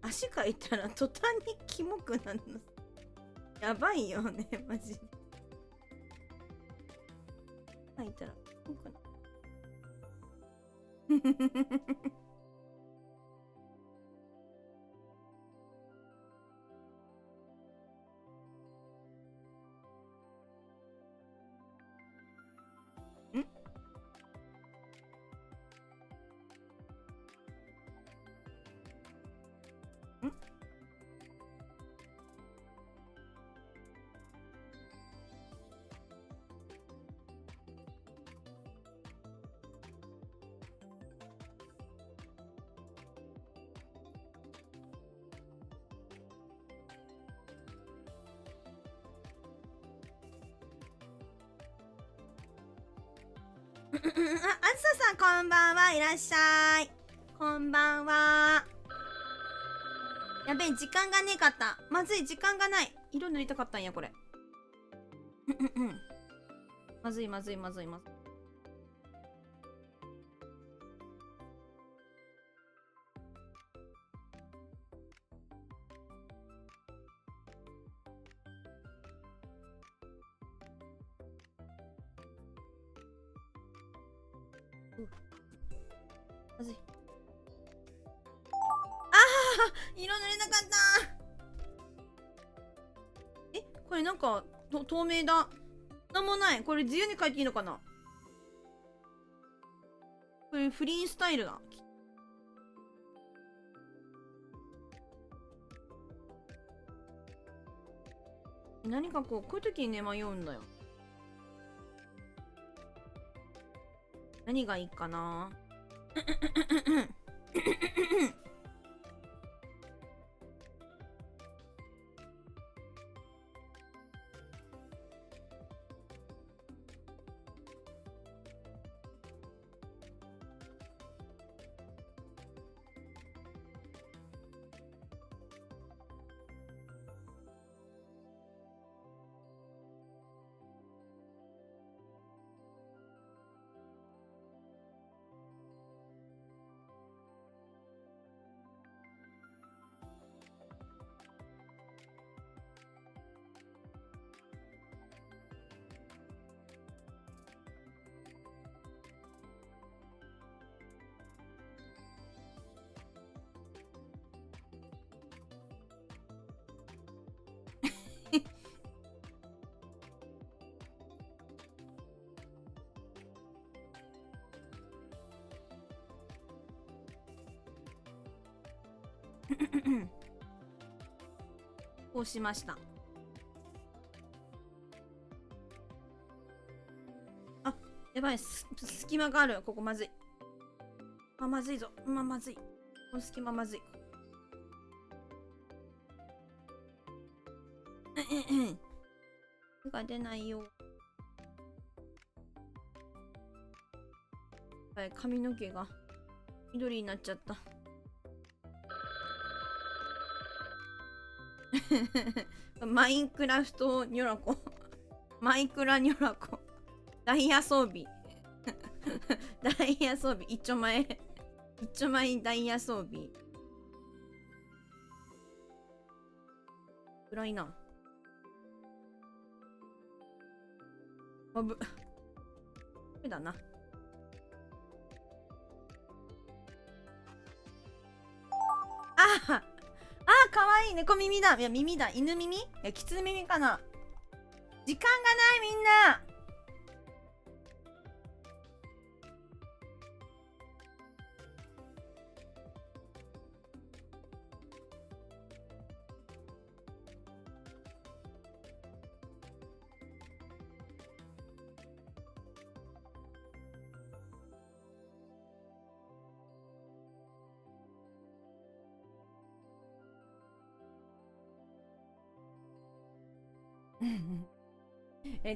足かいたら途端にキモくなるの。やばいよね、マジで。かいたらキモくなる。あ、あずささんこんばんはいらっしゃい。こんばんは。やべえ、時間がねえかった。まずい、時間がない。色塗りたかったんや、これ。まずいまずいまずいまずい。まずい。ああ、色塗れなかった。え、これなんか透明だ。なんもない。これ自由に描いていいのかな。これフリースタイルだ。何かこういう時にね、迷うんだよ。何がいいかな。こうしました。あ、やばい、隙間がある。ここまずい。あ、まずいぞ。まずい。この隙間まずい。手が出ないよ。はい、髪の毛が緑になっちゃった。マインクラフトニョラコ。マイクラニョラコ。ダイヤ装備。ダイヤ装備。一丁前。一丁前ダイヤ装備。暗いな。これだな。ああ、かわいい。猫耳だ。いや、耳だ。犬耳？いや、キツネ耳かな。時間がないみんな。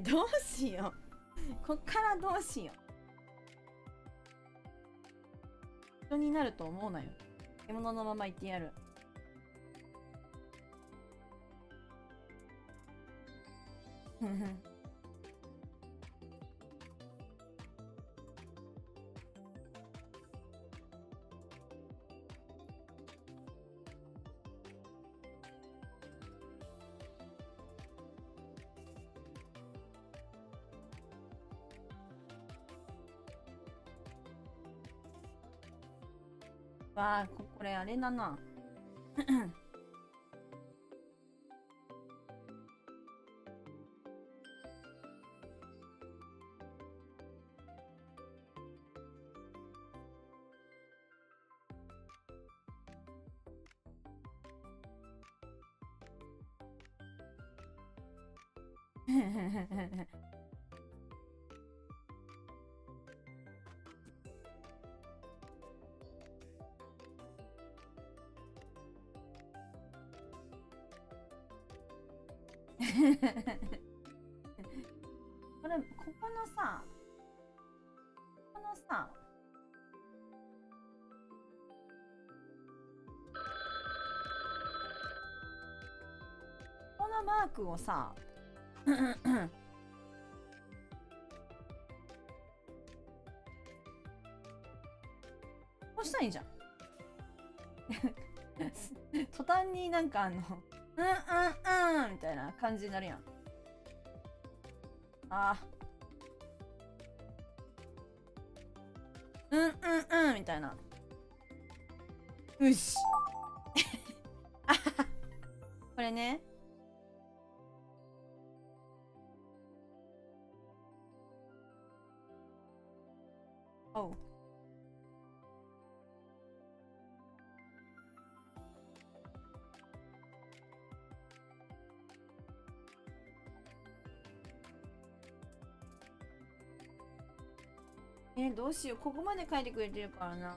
どうしよう。こっからどうしよう。人になると思うなよ。獣のまま言ってやる。わあ、これあれだな。これ、ここのさ、このマークをさ、こうしたらいいじゃん。途端になんかみたいな感じになるやん。みたいな。よし。これね。おう。どうしよう。ここまで書いてくれてるからな。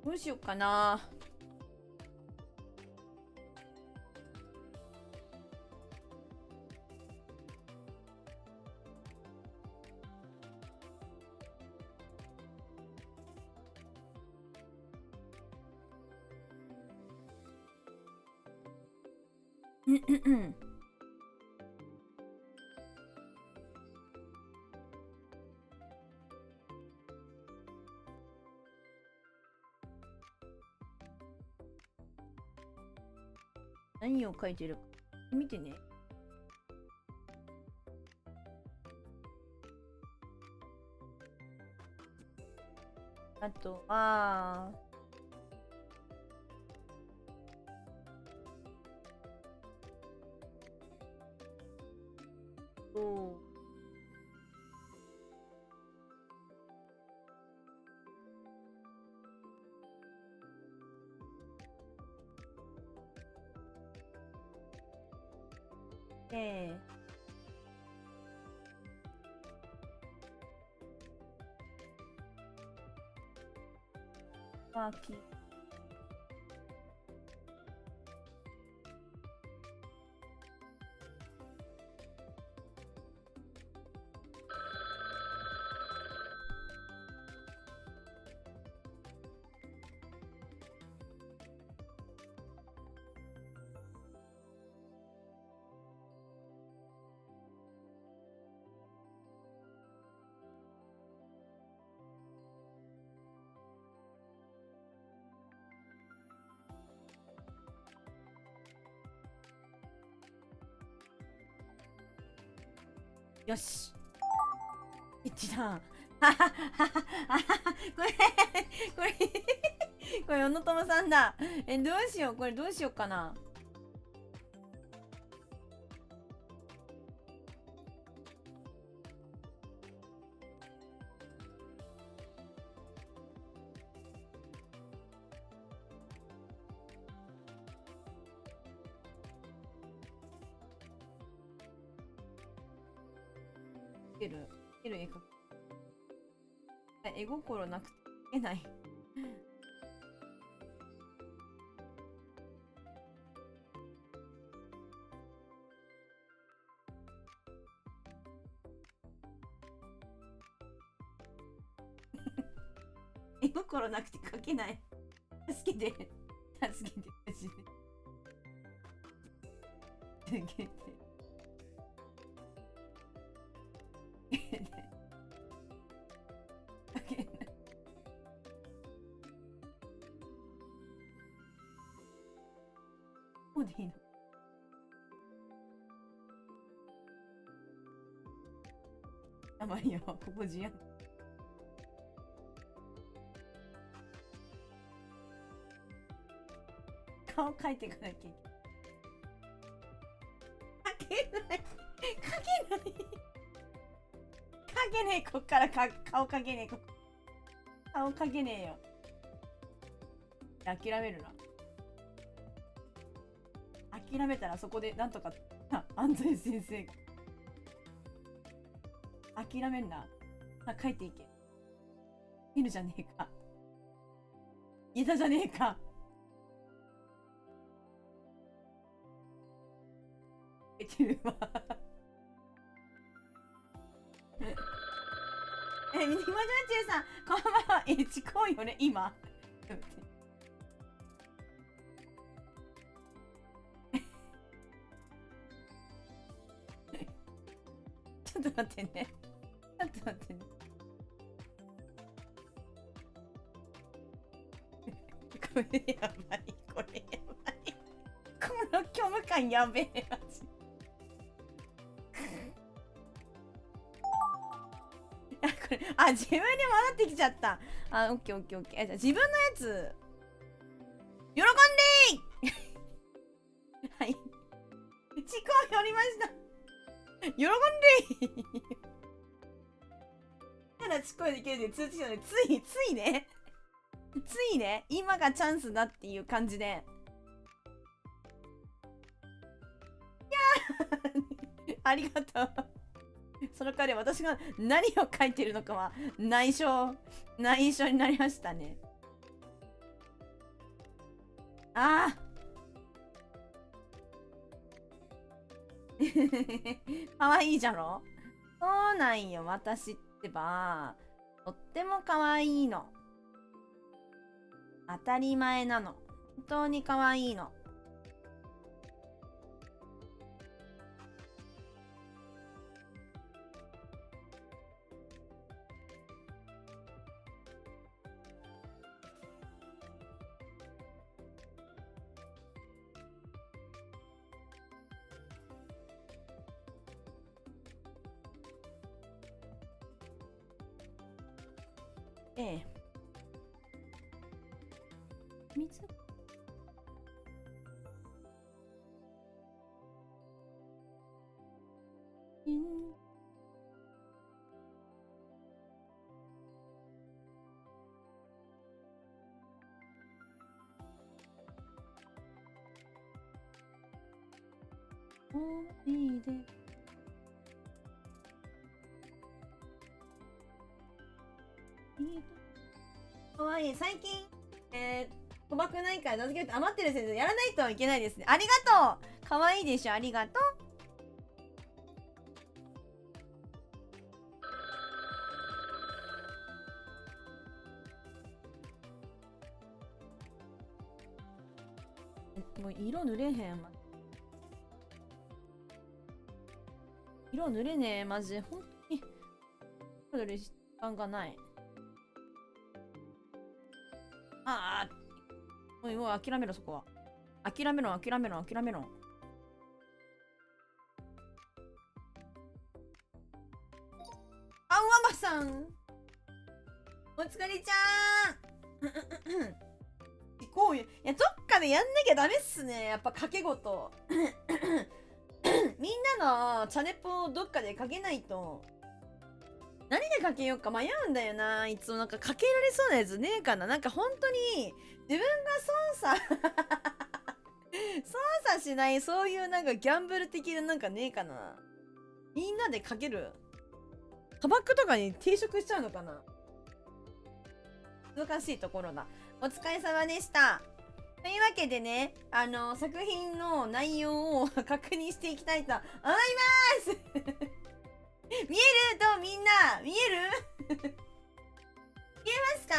どうしようかな。何を書いてるか見てね。あとはえマーキー。よし。一致だ。ははははは。これ、これ、これ、小野友さんだ。どうしよう。これどうしようかな。つける。つける絵描く。絵心なくて描けない。絵心なくて描けない。助けて。助けてほしい。助けて。描けない。こうでいいの？やばいよ、ここ字やん。顔描いていかなきゃいけない。描けない。描けない。描けねえ、こっから顔描けねえ、顔描けねえよ。諦めるな。諦めたらそこでなんとか、安西先生。諦めんな。書いていけ。いるじゃねえか。いたじゃねえか。いてるわ。ミニマジュンチューさん、こんばんは。ちこうよね、今。ちょっと待ってね。ちょっと待ってね。これやばい。これやばい。この虚無感やべえ。マジ。これ自分に戻ってきちゃった。オッケーオッケーオッケー。じゃあ自分のやつ喜んでーはい。チコ寄りました。喜んでーただチコできるで通知したので、ついね。ついね、今がチャンスだっていう感じで。いやーありがとう。その代わり私が何を書いてるのかは内緒になりましたね。ああかわいいじゃろ。そうなんよ、私ってば。とってもかわいいの。当たり前なの。本当にかわいいの。ええ。水いいで。かわいい。最近、賭博ないから名付けると余ってる先生やらないといけないですね。ありがとう。かわいいでしょ。ありがとう。もう色塗れへん。色塗れねえ。マジで。ほんとに。塗る時間がない。ああ。もう諦めろ、そこは。諦めろ。あ、うまさん。お疲れちゃーん。行こうよ。いや、どっかでやんなきゃダメっすね。やっぱ賭け事。みんなのチャネポをどっかでかけないと。何でかけようか迷うんだよな。いつもなんかかけられそうなやつねえかな。なんか本当に自分が操作しないそういうなんかギャンブル的ななんかねえかな。みんなでかける。賭博とかに抵触しちゃうのかな。難しいところだ。お疲れ様でした。というわけでね、作品の内容を確認していきたいと思います見えるとみんな見える見えますか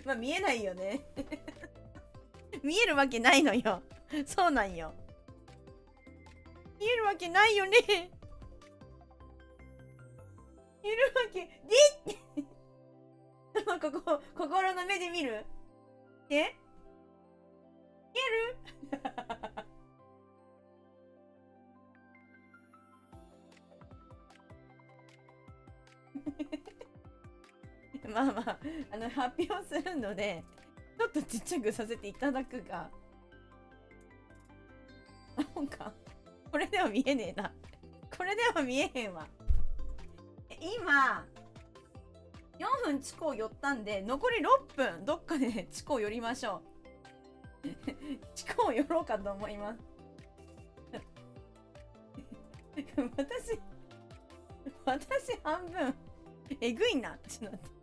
まあ見えないよね見えるわけないのよ。そうなんよ。見えるわけないよね見えるわけで心の目で見る見えるまあまあ、発表するので、ちょっとちっちゃくさせていただくが、なんか、これでは見えねえな。これでは見えへんわ。今、4分地高寄ったんで、残り6分、どっかで地高寄りましょう。地高寄ろうかと思います。私半分、えぐいな。ちょっと待って。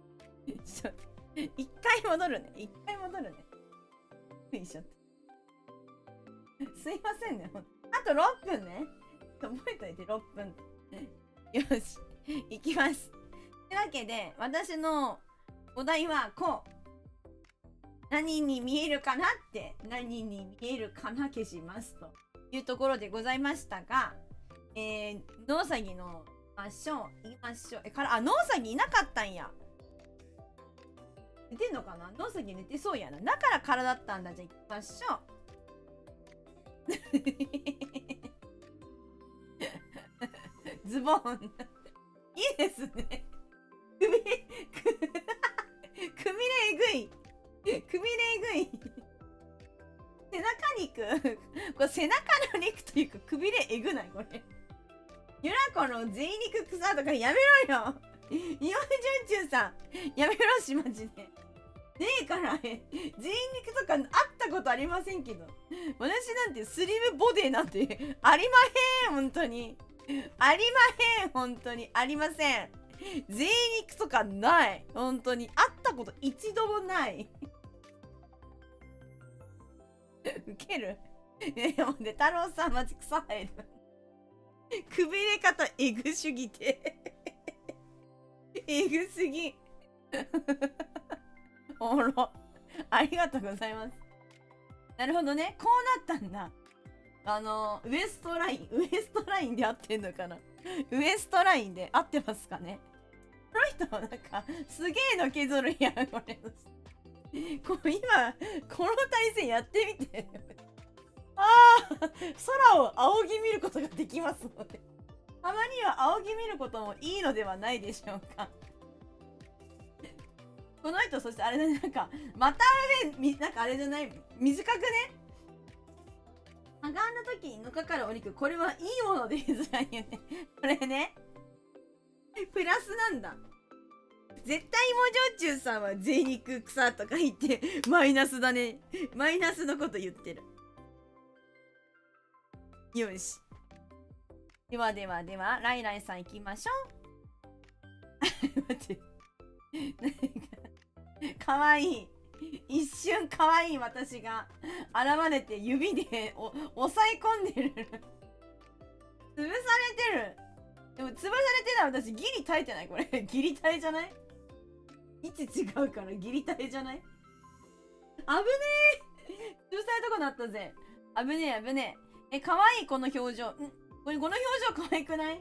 一回戻るね。すいませんね。あと6分ね。覚えといて、6分。よし。いきます。というわけで、私のお題はこう。何に見えるかなって、何に見えるかな消しますというところでございましたが、ノウサギの言いましょう。ノウサギいなかったんや。寝てんのかな。ノウサギ寝てそうやな。だから空だったんだ。じゃあ行きましょう。ズボン。いいですね。くびれえぐい。背中肉。これ背中の肉というか、くびれえぐないこれ。ゆらこの贅肉草とかやめろよ。岩井ジュンチュンさん、やめろし、マジで。ねえからね、贅肉とかあったことありませんけど。私なんてスリムボディなんてありまへん、本当に。ありまへん、本当に。ありません。贅肉とかない。本当に。あったこと一度もない。ウケるほんで、太郎さんマジ草生える。くびれ方えぐすぎてえぐすぎおもろ。ありがとうございます。なるほどね。こうなったんだ。ウエストラインで合ってんのかな。ウエストラインで合ってますかね。この人はなんか、すげえの削るやん、これ。今、この対戦やってみて。空を仰ぎ見ることができますので。たまには仰ぎ見ることもいいのではないでしょうか。この人、そしてあれだね、なんか、また上、なんかあれじゃない、短くね。上がんだ時にのかかるお肉、これはいいもので言いづらいよね。これね。プラスなんだ。絶対もじょうちゅうさんは贅肉草とか言って、マイナスだね。マイナスのこと言ってる。よし。ではではでは、ライライさん行きましょう。待って。かわいい。一瞬かわいい私が現れて指で押さえ込んでる。潰されてる。でも潰されてない私ギリ耐えてないこれ。ギリ耐えじゃない？位置違うからギリ耐えじゃない？危ねえ。潰されたことなったぜ。危ねえ危ねえ。かわいいこの表情。この表情かわいくない？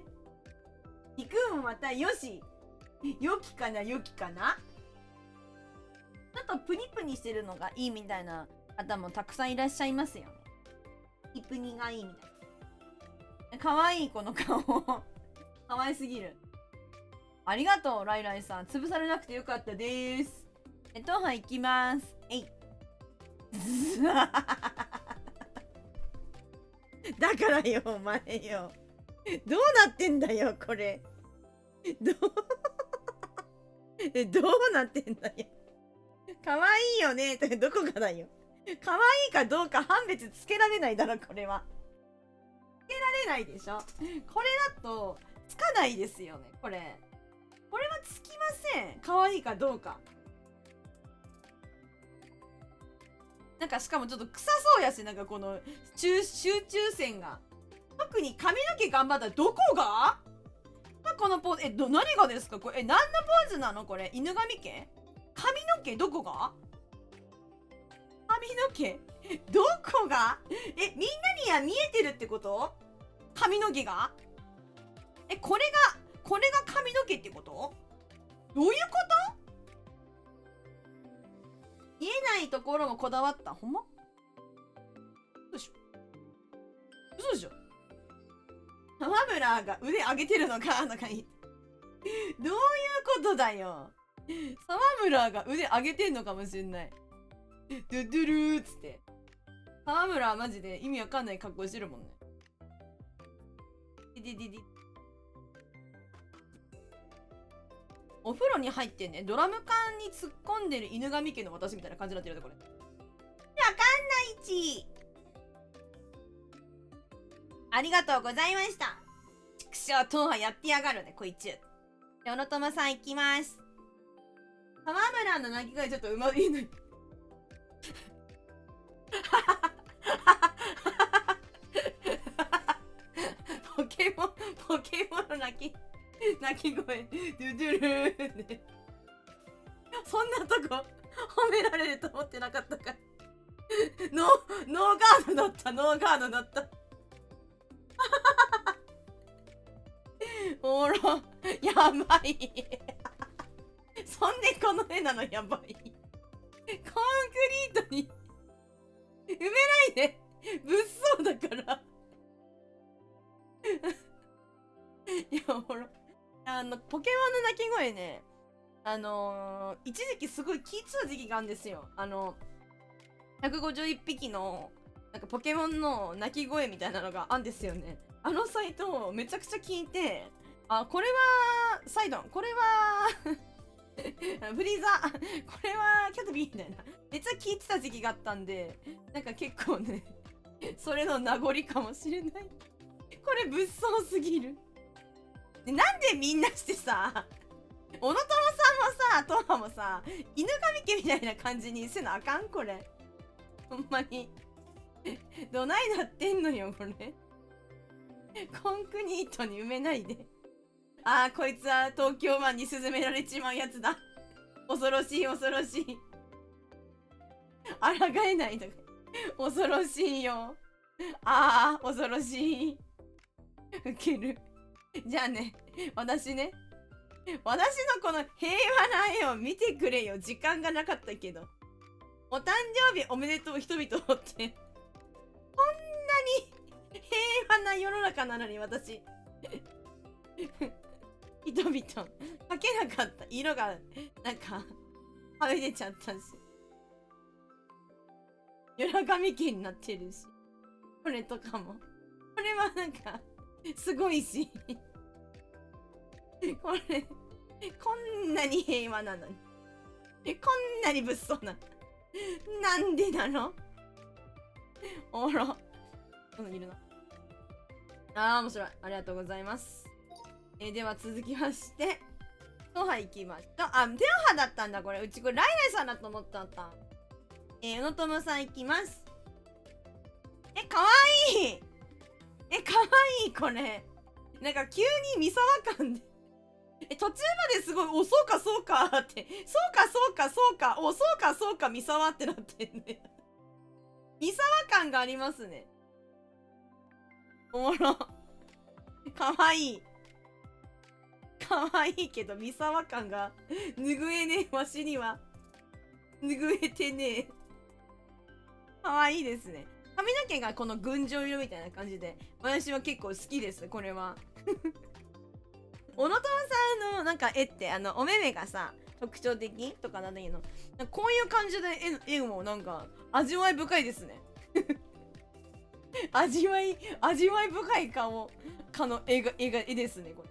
行くもまたよし。良きかな良きかな。ちょっとプニプニしてるのがいいみたいな方もたくさんいらっしゃいますよね。プニプニがいいみたいな。かわいいこの顔。かわいすぎる。ありがとうライライさん。潰されなくてよかったです。当班行きます。えい。だからよお前よ。どうなってんだよこれ。どうなってんだよ。かわいいよねってどこがだよ。かわいいかどうか判別つけられないだろこれは。つけられないでしょ。これだとつかないですよねこれはつきません。かわいいかどうか。なんかしかもちょっと臭そうやし、なんかこの集中線が。特に髪の毛頑張ったらどこがこのポーズ、何がですかこれ。何のポーズなのこれ。犬神家？髪の毛どこが？髪の毛どこが？みんなには見えてるってこと？髪の毛が？これが髪の毛ってこと？どういうこと？見えないところもこだわった。ほんま？嘘でしょ？嘘でしょ？浜村が腕上げてるのかなんかいい。どういうことだよ。沢村が腕上げてんのかもしんない。ドゥドゥルーっつって。沢村はマジで意味わかんない格好してるもんね。お風呂に入ってね、ドラム缶に突っ込んでる犬神家の私みたいな感じになってるでこれ。わかんないち。ありがとうございました。畜生党はやってやがるねこいつ。小野友さん行きます。浜村の鳴き声ちょっとうまいいのに。ポケモンの鳴き声ドゥドゥルーで。そんなとこ褒められると思ってなかったから。ノーガードだった。おろやばい。そんでこの絵なのやばい。コンクリートに埋めないで。物騒だからいやほらポケモンの鳴き声ね、一時期すごい聞いてた時期があるんですよ。151匹のなんかポケモンの鳴き声みたいなのがあるんですよね。あのサイトをめちゃくちゃ聞いて、これはサイドン、これはフリーザ、これはキャトビーみたいなめっちゃ聞いてた時期があったんで、なんか結構ねそれの名残かもしれない。これ物騒すぎる。でなんでみんなしてさ、小野友さんもさ、トマもさ、犬神家みたいな感じにせなあかんこれ。ほんまにどないなってんのよこれ。コンクリートに埋めないで。こいつは東京湾に沈められちまうやつだ。恐ろしい恐ろしい。抗えないのか。恐ろしいよ。恐ろしい。ウケる。じゃあね、私のこの平和な絵を見てくれよ。時間がなかったけど。お誕生日おめでとう人々って。こんなに平和な世の中なのに私。人々、描けなかった。色が、なんか、はみ出ちゃったし。夜神家になってるし。これとかも。これはなんか、すごいし。これ、こんなに平和なのに。こんなに物騒な。なんでなの？おら。いるな。面白い。ありがとうございます。では続きまして、トハ行きました。テオハだったんだ、これ。うちこれ、ライライさんだと思ったんだ。うのとむさん行きます。かわいいかわいいこれ。なんか急に三沢感で途中まですごい、お、そうかそうかって、そうかそうかそうか、お、そうかそうか三沢ってなってんね。三沢感がありますね。おもろ。かわいい。かわいいけど、三沢感が拭えねえ、わしには。拭えてねえ。かわいいですね。髪の毛がこの群青色みたいな感じで、私は結構好きです、これは。小野友さんのなんか絵って、お目目がさ、特徴的とかなんだけど、こういう感じで絵もなんか、味わい深いですね。味わい深い絵ですね、これ。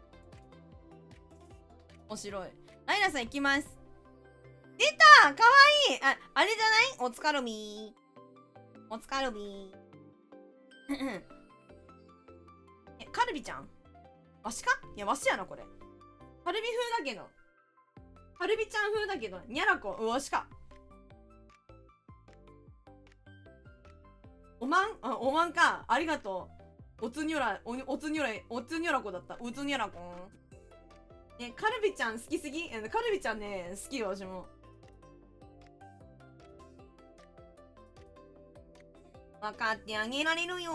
面白い。ライナさん行きます。出たかわいいあれじゃないおつかるみー。おつかるみー。カルビちゃんわしかいや、わしやな、これ。カルビ風だけど。カルビちゃん風だけど、にゃらこ、わしか。おまんか。ありがとう。おつにょらこだった。おつにょらこん。カルビちゃん好きすぎカルビちゃんね、好きよ、私も。わかってあげられるよ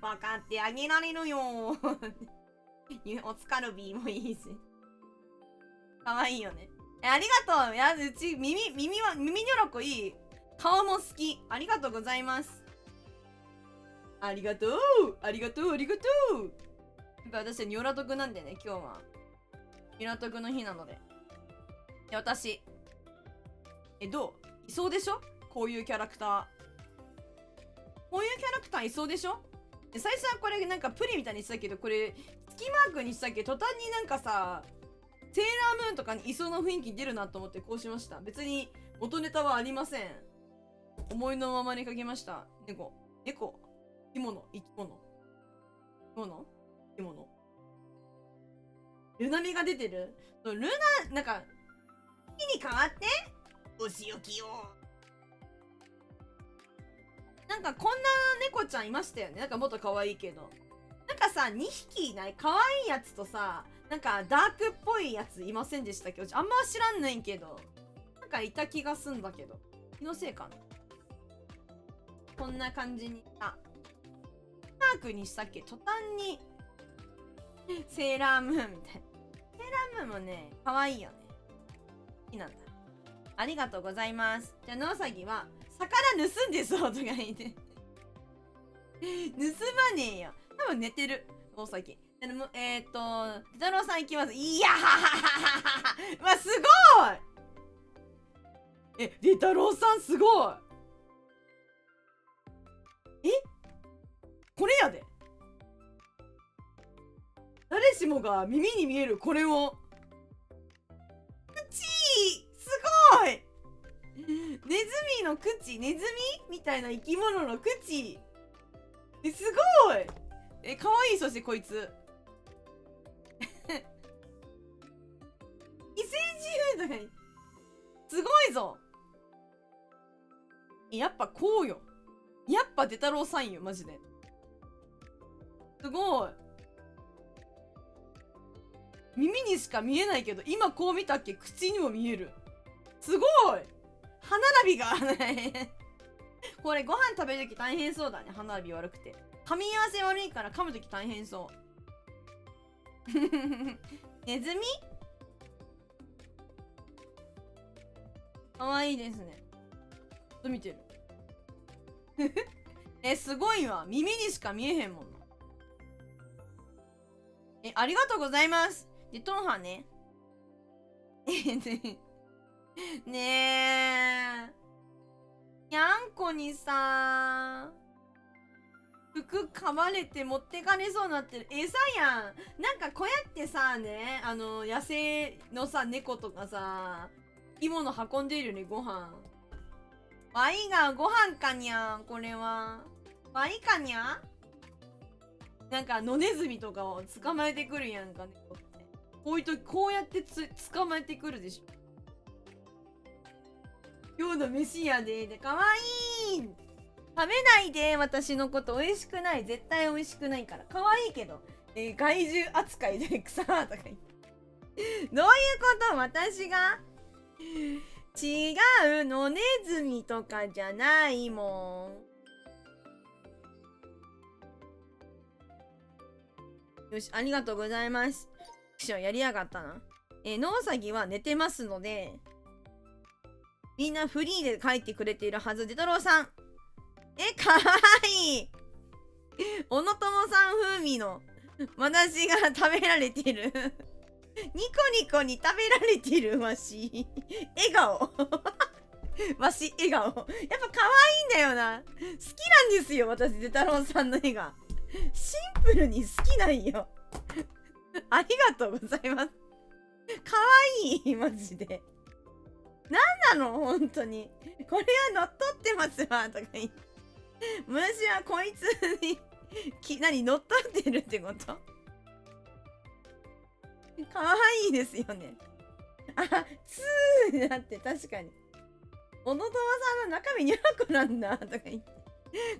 わかってあげられるよおつかるビーもいいし。かわいいよね。ありがとう。いや、うち、耳にょろこいい。顔も好き。ありがとうございます。ありがとう。ありがとう。ありがとう。やっぱ私はニョラトクなんでね、今日は。ニョラトクの日なので。で、私。どういそうでしょこういうキャラクター。こういうキャラクターいそうでしょで最初はこれなんかプリみたいにしたけど、これ、月マークにしたけど、途端になんかさ、セーラームーンとかにいそうな雰囲気出るなと思ってこうしました。別に元ネタはありません。思いのままに描きました。猫。生き物。ルナミが出てる。ルナ、なんか、木に変わってお仕置きよ。なんかこんな猫ちゃんいましたよね。なんかもっと可愛いけど。なんかさ、2匹いない可愛いやつとさ、なんかダークっぽいやついませんでしたっけ？あんま知らんねんけど。なんかいた気がすんだけど。気のせいかな。こんな感じに。マークにしたっけ？途端にセーラームーンみたいな。セーラームーンもね、可愛いよね。好きなんだ。ありがとうございます。じゃあ、野崎は、魚盗んでそうとか言って。盗まねえよ。多分寝てる。野崎。太郎さん行きます。いやはははははわ、すごいデタロウさんすごいこれやで誰しもが耳に見えるこれを口すごいネズミの口ネズミみたいな生き物の口すごいかわいいそしてこいつ異星自由とかにすごいぞやっぱこうよやっぱデタロウさんよマジですごい耳にしか見えないけど今こう見たっけ口にも見えるすごい歯並びがこれご飯食べるとき大変そうだね歯並び悪くて噛み合わせ悪いから噛むとき大変そうネズミかわいいですねずっと見てるすごいわ耳にしか見えへんもんなありがとうございますでトンハねねえにゃんこにさ服噛まれて持ってかれそうになってる餌やんなんかこうやってさね野生のさ猫とかさ生き物運んでるよねご飯ワイがご飯かにゃこれはワイかにゃなんか野ネズミとかを捕まえてくるやんか、猫って。こういう時こうやって捕まえてくるでしょ。今日の飯やでかわいい。食べないで、私のこと。美味しくない。絶対美味しくないから。可愛いけど、害獣扱いで草とか言って。どういうこと？私が違うの。ネズミとかじゃないもん。よし、ありがとうございます。やりやがったな。ノウサギは寝てますので、みんなフリーで書いてくれているはず。デトローさん。かわいい。小野友さん風味の私が食べられてる。ニコニコに食べられてるわし。笑顔。わし、笑顔。やっぱ可愛いんだよな。好きなんですよ、私、デタロウさんの絵が。シンプルに好きなんよ。ありがとうございます。可愛い、マジで。なんなの本当に。これは乗っ取ってますわ、とか言って。虫はこいつに何乗っ取ってるってこと？かわいいですよね。あ、ツーだって確かに。小野友さんの中身ニャラコなんだとか言って。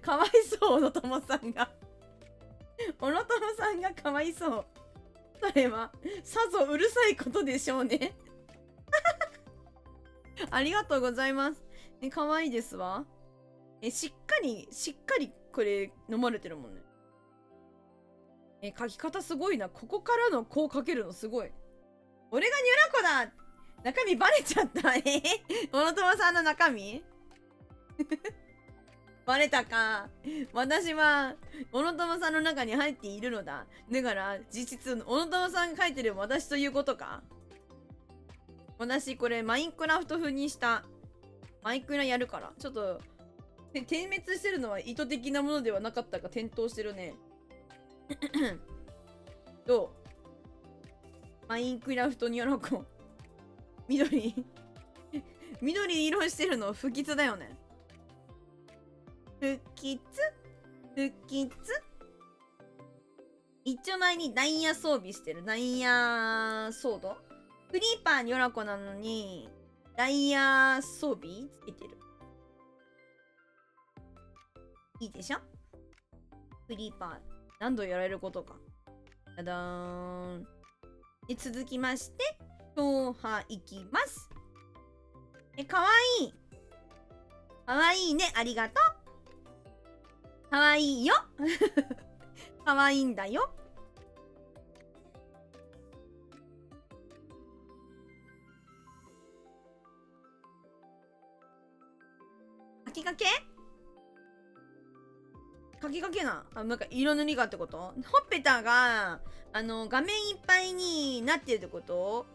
かわいそう、小野友さんが。小野友さんがかわいそう。それは、さぞうるさいことでしょうね。ありがとうございます。かわいいですわ。しっかりこれ飲まれてるもんね。書き方すごいな。ここからのこう書けるのすごい。俺がニュラコだ。中身バレちゃった。小野友さんの中身バレたか。私は小野友さんの中に入っているのだ。だから実質小野友さんが書いてる私ということか。私これマインクラフト風にしたマイクラやるから。ちょっと点滅してるのは意図的なものではなかったか。点灯してるね。どう？マインクラフトによろこ。緑緑色してるの不吉だよね。不吉一丁前にダイヤ装備してる。ダイヤソード。クリーパーによらこなのにダイヤ装備つけてる。いいでしょ？クリーパー何度やられることか。ダダーン。で、続きまして踏破いきます。かわいい。かわいいね。ありがとう。かわいいよ。かわいいんだよ。書きかけな。なんか色塗りがってこと？ほっぺたが、画面いっぱいになってるってこと？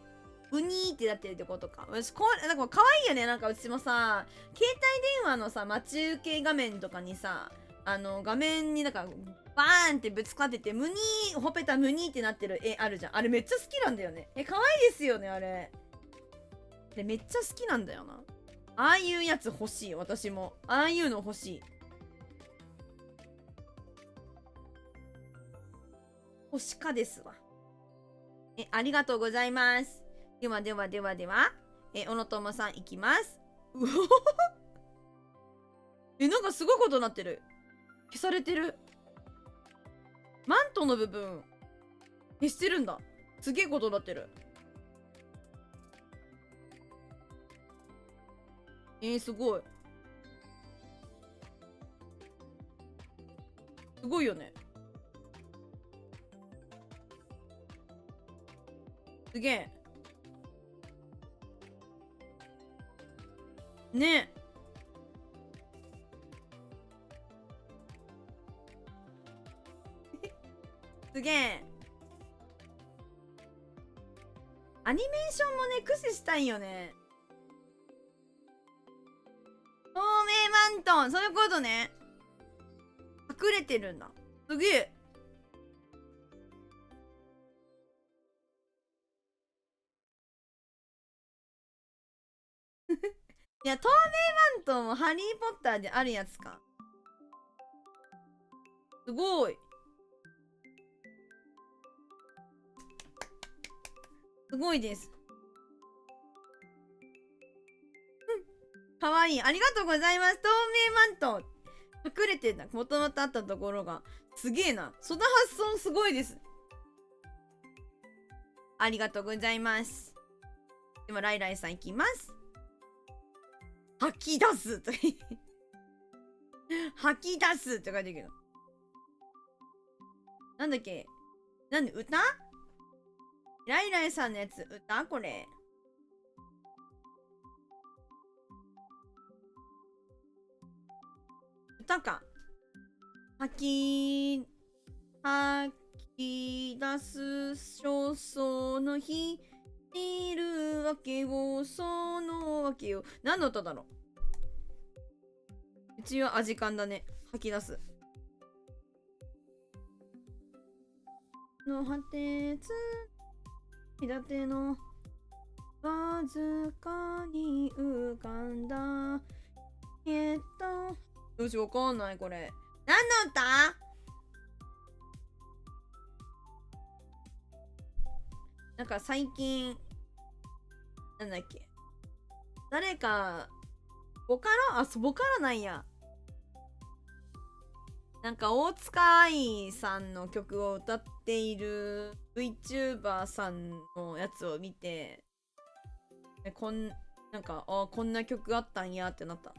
うにーってなってるってことか。私なんか可愛いよね。なんかうちもさ、携帯電話のさ、待ち受け画面とかにさ、画面になんか、バーンってぶつかってて、ほっぺたむにーってなってる絵あるじゃん。あれめっちゃ好きなんだよね。可愛いですよね、あれ。で、めっちゃ好きなんだよな。ああいうやつ欲しい、私も。ああいうの欲しい。星かですわ。ありがとうございます。では、小野友さんいきます。うおなんかすごいことになってる。消されてる。マントの部分、消してるんだ。すげえことになってる。すごい。すごいよね。すげえ。ねすげえ。アニメーションもね、駆使したいよね。透明マントン、そういうことね。隠れてるんだ。すげえ。いや、透明マントンもハリー・ポッターであるやつか。すごい。すごいです。かわいい。ありがとうございます。透明マント。隠れてんだ。もともとあったところが。すげえな。その発想すごいです。ありがとうございます。でも、ライライさんいきます。吐き出すと吐き出すって書いてるけど。なんだっけ、なんで歌、ライライさんのやつ歌これ。歌か。吐き出す焦燥の日いるわけをそのわけよ。何の歌だろう。うちはアジカンだね。吐き出すの果てつ隔てのわずかに浮かんだよし、わかんないこれ。何の歌？なんか最近、なんだっけ、誰か、ボカロ、そう、ボカロなんや。なんか大塚愛さんの曲を歌っている VTuber さんのやつを見て、なんか、こんな曲あったんやってなった。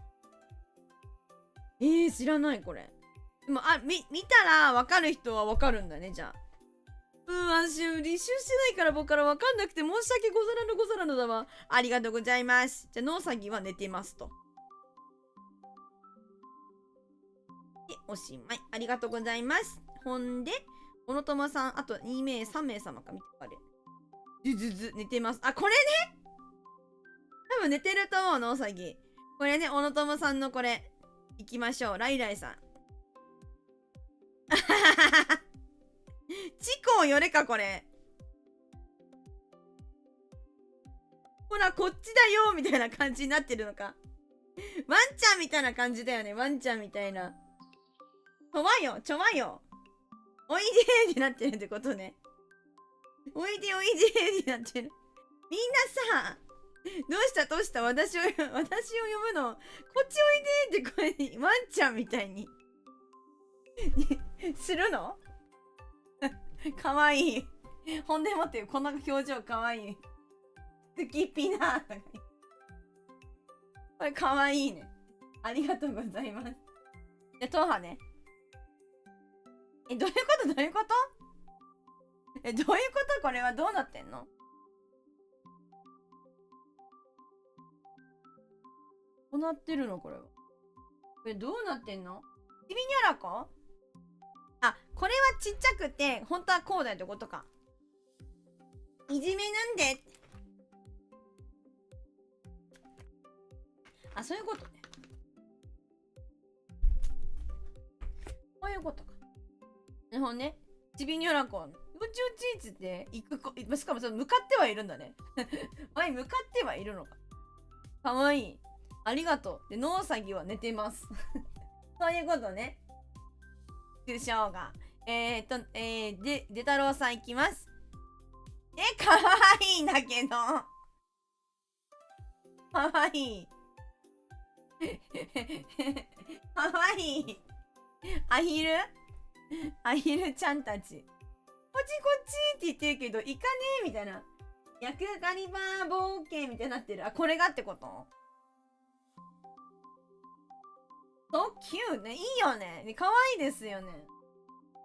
知らないこれ。でも、見たらわかる人はわかるんだね、じゃあ。私、履修してないから僕からわかんなくて申し訳ござらぬござらぬだわ。ありがとうございます。じゃあ、ノウサギは寝てますと。で、おしまい。ありがとうございます。ほんで、小野友さん、あと2名、3名様か見てあれ。寝てます。これね、多分寝てると思うの、うさぎ。これね、小野友さんのこれ。いきましょう。ライライさん。チコよれか、これ。ほら、こっちだよみたいな感じになってるのか。ワンちゃんみたいな感じだよね。ワンちゃんみたいな。ちょわよ、ちょわよ。おいでーってなってるってことね。おいでおいでーってなってる。みんなさ、どうした私を呼ぶの。こっちおいでーって声に、ワンちゃんみたいにするのかわいい。ほんでもってこの表情かわいい。スキピナーとか。これかわいいね。ありがとうございます。じゃ、トーハね。どういうことどういうことどういうことこれはどうなってんの？どうなってるのこれは。これどうなってんの？ちびにゃらこ？これはちっちゃくて、本当はこうだよってことか。いじめなんで。そういうことね。こういうことか。なるほどね。ちびにゃらこ。うちうちっつって行く子、しかもその向かってはいるんだね。前向かってはいるのか。かわいい。ありがとう。で、ノウサギは寝てます。そういうことね。でしょうが。で太郎さんいきます。かわいいんだけど。かわいい。かわいい。アヒルちゃんたち。こっちこっちって言ってるけど、行かねえみたいな。ヤクガリバー冒険みたいになってる。これがってこと？そうキューね。いいよね。かわいいですよね。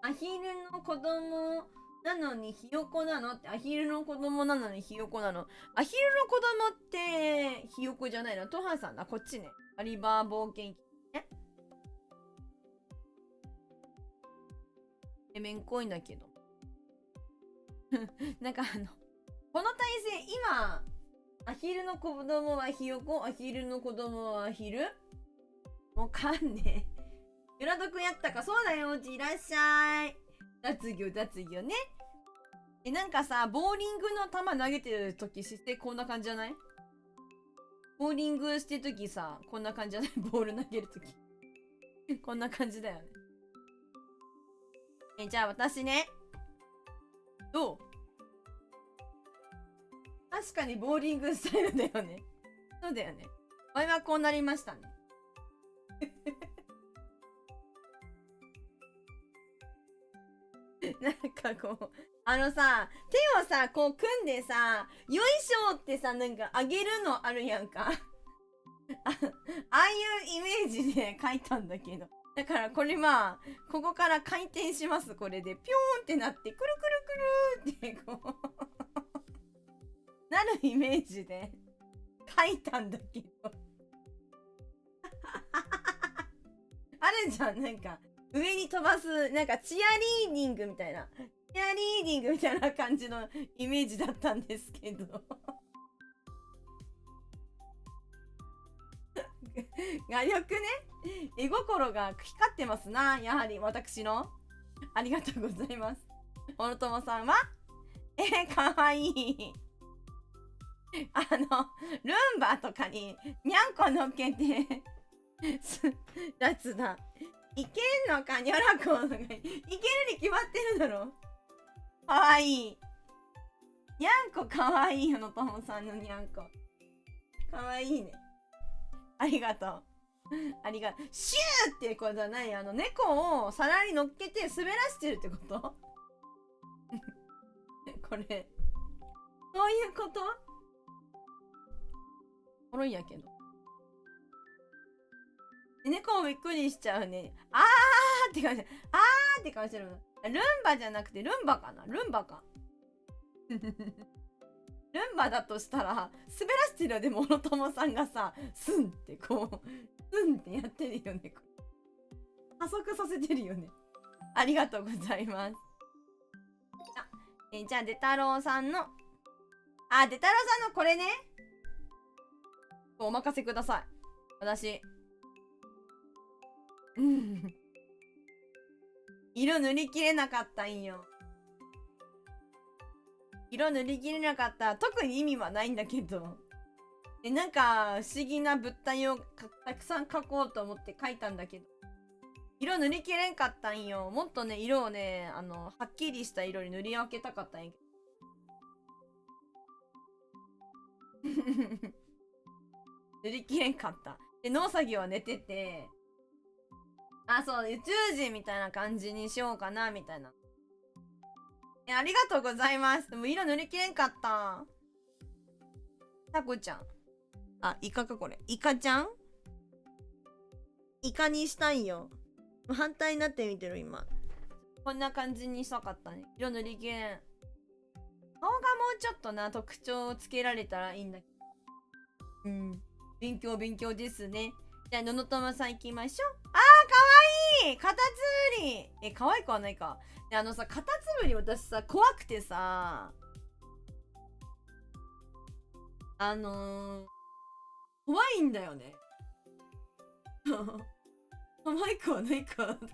アヒルの子供なのにひよこなのって。アヒルの子供なのにひよこなの。アヒルの子供ってひよこじゃないの。トハさんだ。こっちね。ガリバー冒険記ね。めんこいんだけど。なんかこの体勢、今、アヒルの子供はひよこ、アヒルの子供はアヒルわかんねえ。ユラドくんやったか。そうだよ、うちいらっしゃい。脱魚ね。なんかさ、ボーリングの球投げてるとき姿勢こんな感じじゃない？ボーリングしてるときさ、こんな感じじゃない？ボール投げるとき。こんな感じだよね。じゃあ私ね。どう？確かにボーリングスタイルだよね。そうだよね。前はこうなりましたね。なんかこう、手をさ、こう組んでさ、よいしょってさ、なんか上げるのあるやんか。ああいうイメージで書いたんだけど。だからこれまあ、ここから回転します。これで。ピョーンってなって、くるくるくるってこう、なるイメージで書いたんだけど。あるじゃん、なんか、上に飛ばす、なんかチアリーディングみたいな。チアリーディングみたいな感じのイメージだったんですけど。画力ね。絵心が光ってますな。やはり私の。ありがとうございます。小野友さんはかわいい。ルンバとかににゃんこ乗っけてやつだ。いけんのか、ニョラコが。いけるに決まってるだろ。かわいい。にゃんこかわいいよのともさんのにゃんこ。かわいいね。ありがとう。シューってことはない。猫を皿に乗っけて滑らしてるってことこれ。そういうことおもろいんやけど。猫もびっくりしちゃうね。あーって感じ。あーって顔してる。ルンバじゃなくてルンバかな。ルンバか。ルンバだとしたら、滑らしてるよ。でも、小野友さんがさ、スンってこう、スンってやってるよね。加速させてるよね。ありがとうございます。じゃあ、デタロウさんの、デタロウさんのこれね。お任せください。私。色塗りきれなかったんよ。色塗りきれなかった。特に意味はないんだけど。なんか、不思議な物体をたくさん描こうと思って描いたんだけど。色塗りきれんかったんよ。もっとね、色をね、はっきりした色に塗り分けたかったんやけど。塗りきれんかった。で、農作業は寝てて、そう、宇宙人みたいな感じにしようかな、みたいな。ありがとうございます。でも色塗りきれんかった。タコちゃん。イカかこれ。イカちゃんイカにしたいよ。反対になってみてる、今。こんな感じにしたかったね。色塗りきれん。顔がもうちょっとな、特徴をつけられたらいいんだけど。勉強ですね。じゃあ、ののともさん行きましょう。かわいいカタツムリ可愛くはないか。で、カタツムリ私さ、怖くてさ、怖いんだよね。可愛くはないか。カタツ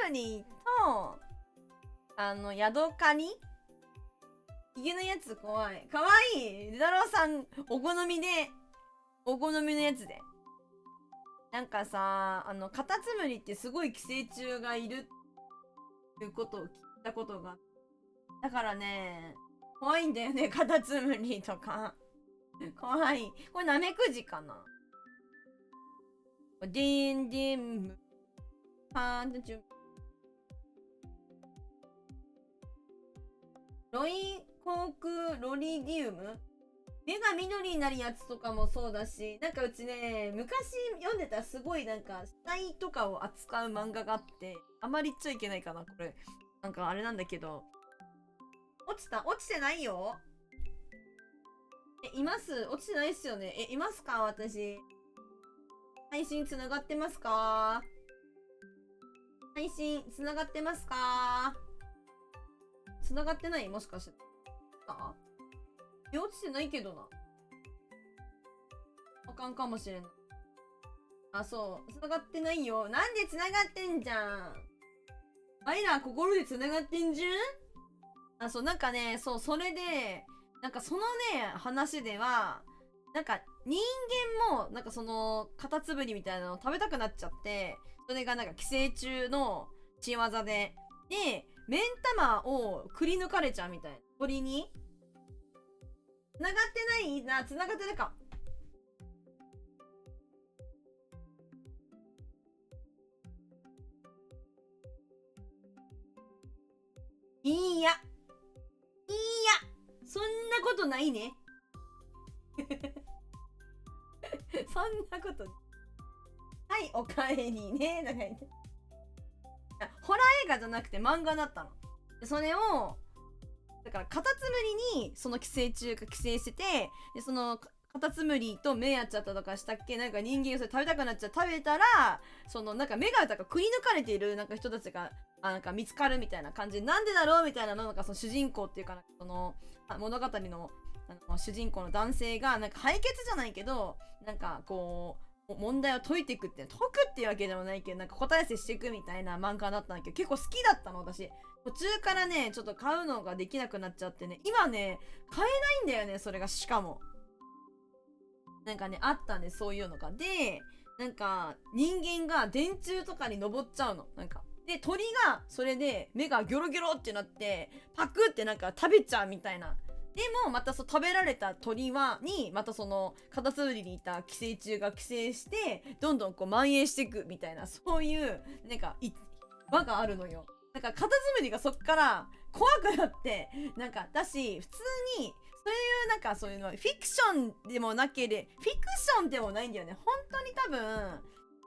ムリと、ヤドカリヒゲのやつ怖い。かわいい。ルダロウさん、お好みのやつで。なんかさ、カタツムリってすごい寄生虫がいるっていうことを聞いたことが。だからね、怖いんだよね、カタツムリとか。怖い。これナメクジかな。ディンディン、パーンチュロイコークロリディウム目が緑になるやつとかもそうだし、なんかうちね、昔読んでたすごいなんか死体とかを扱う漫画があって、あまり言っちゃいけないかな、これ。なんかあれなんだけど。落ちてないよ。います？落ちてないっすよね。いますか？私。配信つながってますか？配信つながってますか？つながってない？もしかして。落ちてないけどな。あかんかもしれん。そう。つながってないよ。なんでつながってんじゃん。あいら心でつながってんじゃん。そう、なんかね、そう、それで、なんかそのね、話では、なんか人間も、なんかその、カタツムリみたいなの食べたくなっちゃって、それがなんか寄生虫の仕業で、目ん玉をくり抜かれちゃうみたいな。鳥に繋がってないな、繋がってるか。いや、そんなことないね。そんなこと。はい、おかえりね。なんか言って。ホラー映画じゃなくて漫画だったの。でそれを、だからカタツムリにその寄生虫が寄生してて、でそのカタツムリと目やっちゃったとかしたっけ、なんか人間がそれ食べたくなっちゃう、食べたらそのなんか目がくり抜かれているなんか人たちがなんか見つかるみたいな感じで、なんでだろうみたいなの、なんかその主人公っていうか、その物語の主人公の男性がなんか解決じゃないけど、なんかこう問題を解いていくって、解くっていうわけでもないけど、なんか答え合わせしていくみたいな漫画だったんだけど、結構好きだったの私。途中からねちょっと買うのができなくなっちゃってね、今ね買えないんだよね、それが。しかもなんかねあったんで、そういうのが。でなんか人間が電柱とかに登っちゃうの、なんかで鳥がそれで目がギョロギョロってなってパクってなんか食べちゃうみたいな。でもまたそう食べられた鳥にまたそのカタツムリにいた寄生虫が寄生してどんどんこう蔓延していくみたいな、そういうなんか輪があるのよ。なんかカタツムリがそっから怖くなって、なんかだし普通にそういうなんかそういうのはフィクションでもなければフィクションでもないんだよね。本当に多分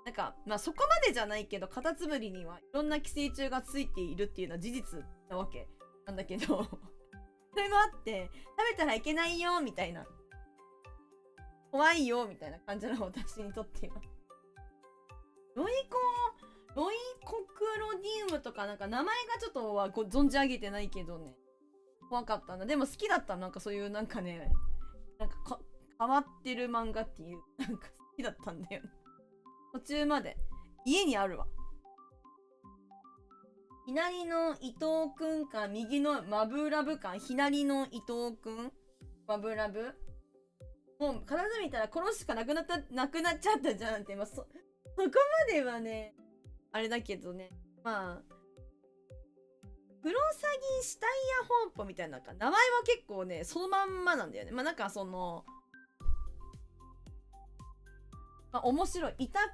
なんかまあそこまでじゃないけど、カタツムリにはいろんな寄生虫がついているっていうのは事実なわけなんだけどそれもあって食べたらいけないよみたいな、怖いよみたいな感じなの、私にとっては。ロイコクロディウムとかなんか名前がちょっとは存じ上げてないけどね、怖かったな。でも好きだった。なんかそういうなんかね、なんか変わってる漫画っていうなんか好きだったんだよね。途中まで家にあるわ。左の伊藤くんか右のマブラブか、左の伊藤くんマブラブ、もう体見たら殺すしかなくなっちゃったじゃんって、まあ、そこまではねあれだけどね、まあクロサギ死体や本舗みたいな、名前は結構ねそのまんまなんだよね。まあなんかその、まあ、面白いイタ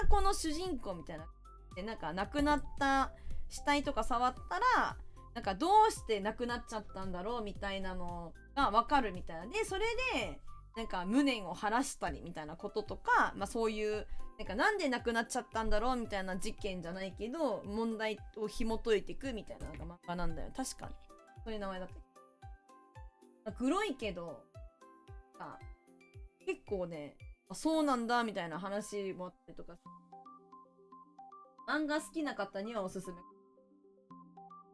コの主人公みたいなで、なんか亡くなった死体とか触ったらなんかどうして亡くなっちゃったんだろうみたいなのがわかるみたいな。でそれでなんか無念を晴らしたりみたいなこととか、まあそういうなんで亡くなっちゃったんだろうみたいな事件じゃないけど問題を紐解いていくみたいな、なんか漫画なんだよ。確かにそういう名前だった。黒いけど結構ね、そうなんだみたいな話もあったりとか、漫画好きな方にはおすすめ。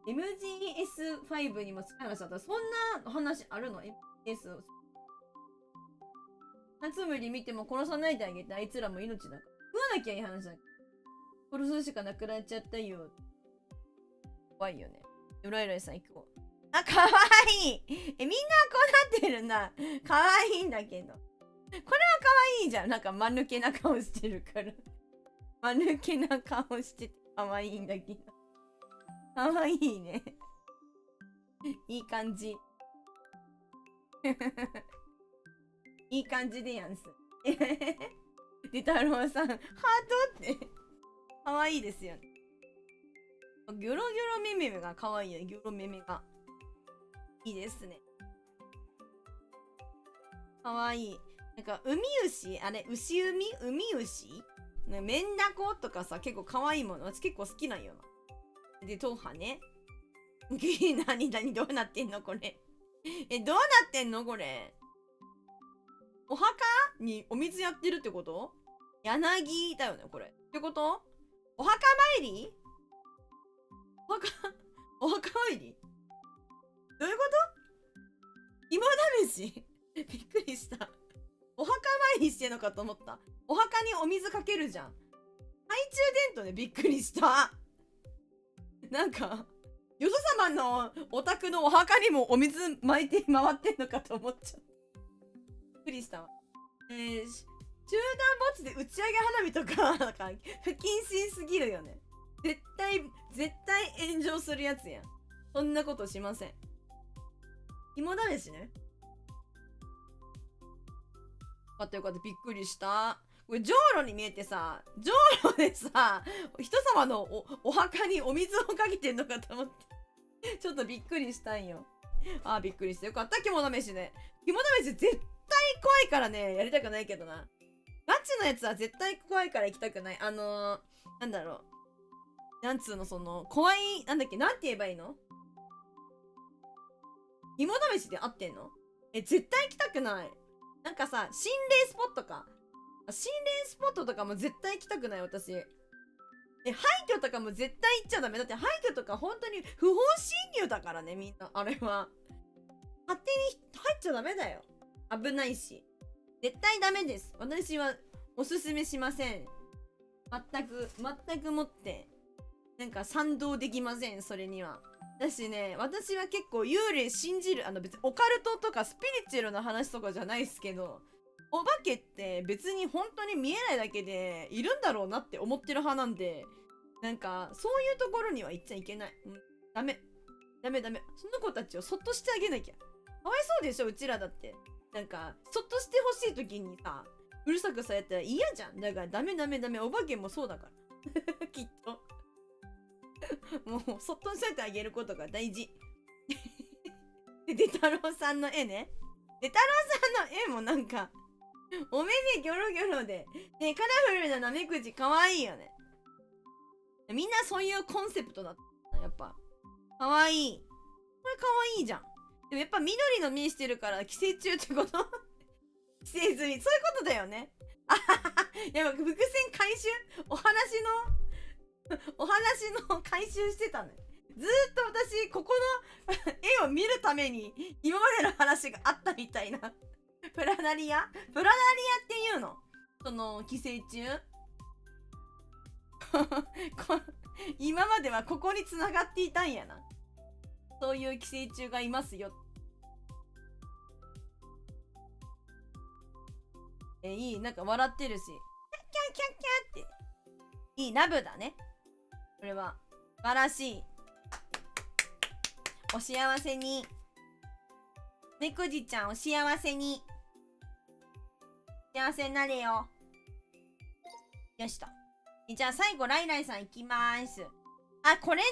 MGS5 にも近い話だったら、そんな話あるの？ MGS カタツムリ見ても殺さないであげて、あいつらも命だ。食わなきゃいい話だ。殺すしかなくなっちゃったよ。怖いよね。うらいらいさん行こう。あ、かわいい。みんなこうなってるな。かわいいんだけど。これはかわいいじゃん。なんか間抜けな顔してるから。間抜けな顔しててかわいいんだけど。かわいいね。いい感じ。いい感じでやんす。で、太郎さん、ハートって。かわいいですよね。ギョロギョロメメがかわいいよ。ギョロメメが。いいですね。かわいい。なんか、ウミウシあれ、ウミウシメンダコとかさ、結構かわいいもの。私結構好きなんよな。で、トウハね。何どうなってんのこれ。どうなってんのこれ。お墓にお水やってるってこと？柳だよね、これ。ってこと？お墓参り？お墓参り？どういうこと？芋試しびっくりした。お墓参りしてんのかと思った。お墓にお水かけるじゃん。懐中電灯でびっくりした。なんか、よそ様のお宅のお墓にもお水巻いて回ってんのかと思っちゃった。びっくりしたわ。集団墓地で打ち上げ花火とか、なんか不謹慎すぎるよね。絶対炎上するやつやん。そんなことしません。肝試しね。よかったよかった、びっくりした。これ、じょうろに見えてさ、じょうろでさ、人様の お墓にお水をかけてんのかと思って、ちょっとびっくりしたんよ。あー、びっくりしてよかった、肝試しね。肝試し絶対怖いからね、やりたくないけどな。ガチのやつは絶対怖いから行きたくない。なんだろう。なんつうの、その、怖い、なんだっけ、なんて言えばいいの？肝試しで合ってんの？絶対行きたくない。なんかさ、心霊スポットか。心霊スポットとかも絶対行きたくない、私。廃墟とかも絶対行っちゃダメ。だって廃墟とか本当に不法侵入だからね、みんな。あれは。勝手に入っちゃダメだよ。危ないし。絶対ダメです。私はおすすめしません。全くもって、なんか賛同できません、それには。私ね、私は結構幽霊信じる、別にオカルトとかスピリチュアルな話とかじゃないですけど、お化けって別に本当に見えないだけでいるんだろうなって思ってる派なんで、なんかそういうところには行っちゃいけない。ダメ。ダメ。その子たちをそっとしてあげなきゃ。かわいそうでしょ、うちらだって。なんか、そっとしてほしい時にさ、うるさくされたら嫌じゃん。だからダメ。お化けもそうだから。きっと。もう、そっとしといてあげることが大事。で、デタロウさんの絵ね。デタロウさんの絵もなんか、お目目ギョロギョロで、ね、カラフルなナメクジかわいいよね。みんなそういうコンセプトだった。やっぱ。かわいい。これかわいいじゃん。でもやっぱ緑の目してるから寄生虫ってこと寄生済み。そういうことだよね。あはは。やっぱ伏線回収お話の回収してたのよ。ずーっと私、ここの絵を見るために今までの話があったみたいな。プラナリアっていうの？その寄生虫今まではここに繋がっていたんやな。そういう寄生虫がいますよ。いい、なんか笑ってるし。キャッキャッキャッキャッって。いい、ラブだね。これは。素晴らしい。お幸せに。猫じちゃん、お幸せに。幸せになれよ。よしと。じゃあ最後、ライライさんいきまーす。あ、これね。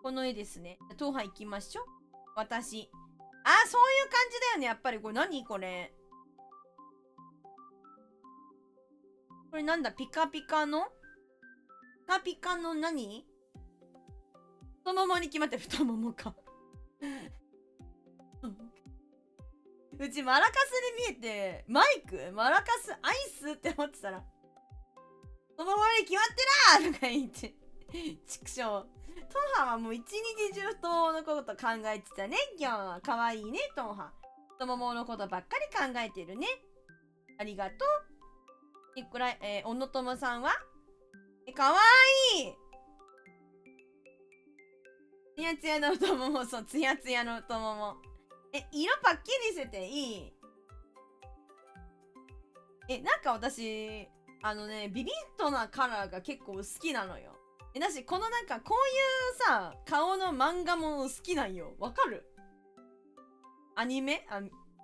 この絵ですね。当派いきましょう。私。あ、そういう感じだよね。やっぱりこれ何これ。これなんだピカピカの何太ももに決まって太ももか。うちマラカスに見えて、マラカスアイスって思ってたら、太ももに決まってなーとか言って。ちくしょう。トンハはもう一日中太もものこと考えてたね。今日は可愛いね、トンハ。太もものことばっかり考えてるね。ありがとう。小野友さんはかわいい。ツヤツヤの太もも、そう、ツヤツヤの太もも。色パッキリしてていい。なんか私、ビビッドなカラーが結構好きなのよ。だし、このなんかこういうさ、顔の漫画も好きなんよ。わかる？アニメ？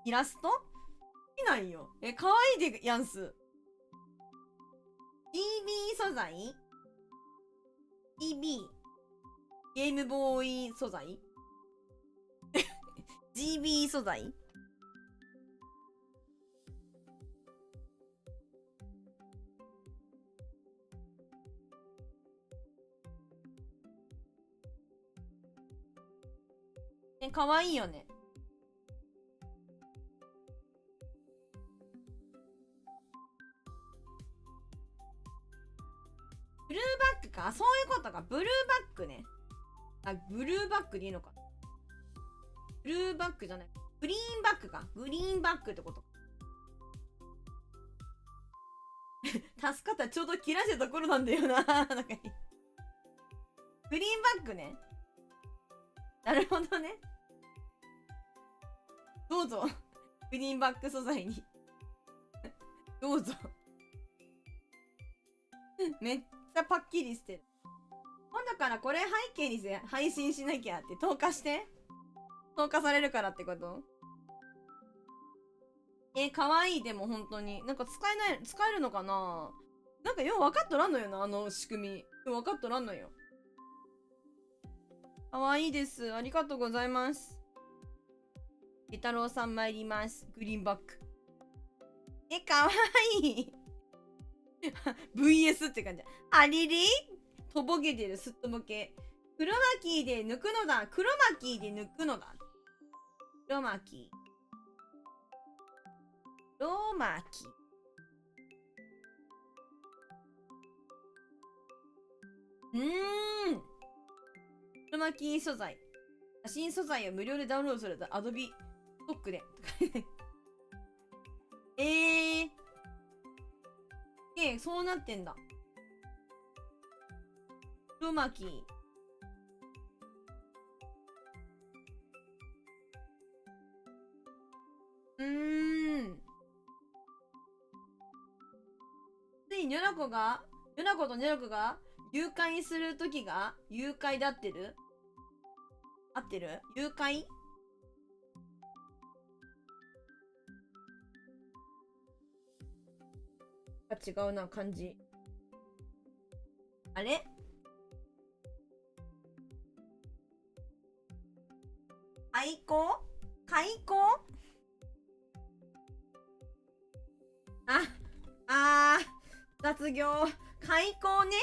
イラスト？好きなんよ。かわいいでやんす。BB 素材？ BB ゲームボーイ素材GB 素材かわいいよね。ブルーバックか。そういうことか。ブルーバックね。ブルーバックでいいのか。ブルーバックじゃない。グリーンバックか。グリーンバックってこと。助かった。ちょうど切らせたところなんだよな。なんかグリーンバックね。なるほどね。どうぞ。グリーンバック素材に。どうぞ。めっちちゃパッキリしてる。今度からこれ背景にして配信しなきゃって投下して。投下されるからってこと？かわいい。でも本当になんか使えるのかな。なんかよう分かっとらんのよな、あの仕組み。よう分かっとらんのよ。かわいいです。ありがとうございます。ゲタロウさん参ります。グリーンバック。かわいい。VS って感じ。ありりとぼけてる、すっとぼけ。黒マキーで抜くのだ。黒マキーで抜くのだ。黒マキー。黒マキー。黒マキー素材。写真素材を無料でダウンロードすると Adobe ストックで。そうなってんだ。黒マキー。ついにニョナコとニョナコが誘拐するときが誘拐で合ってる？合ってる？誘拐？違うな、漢字。あれ？開口？雑業。開口ね。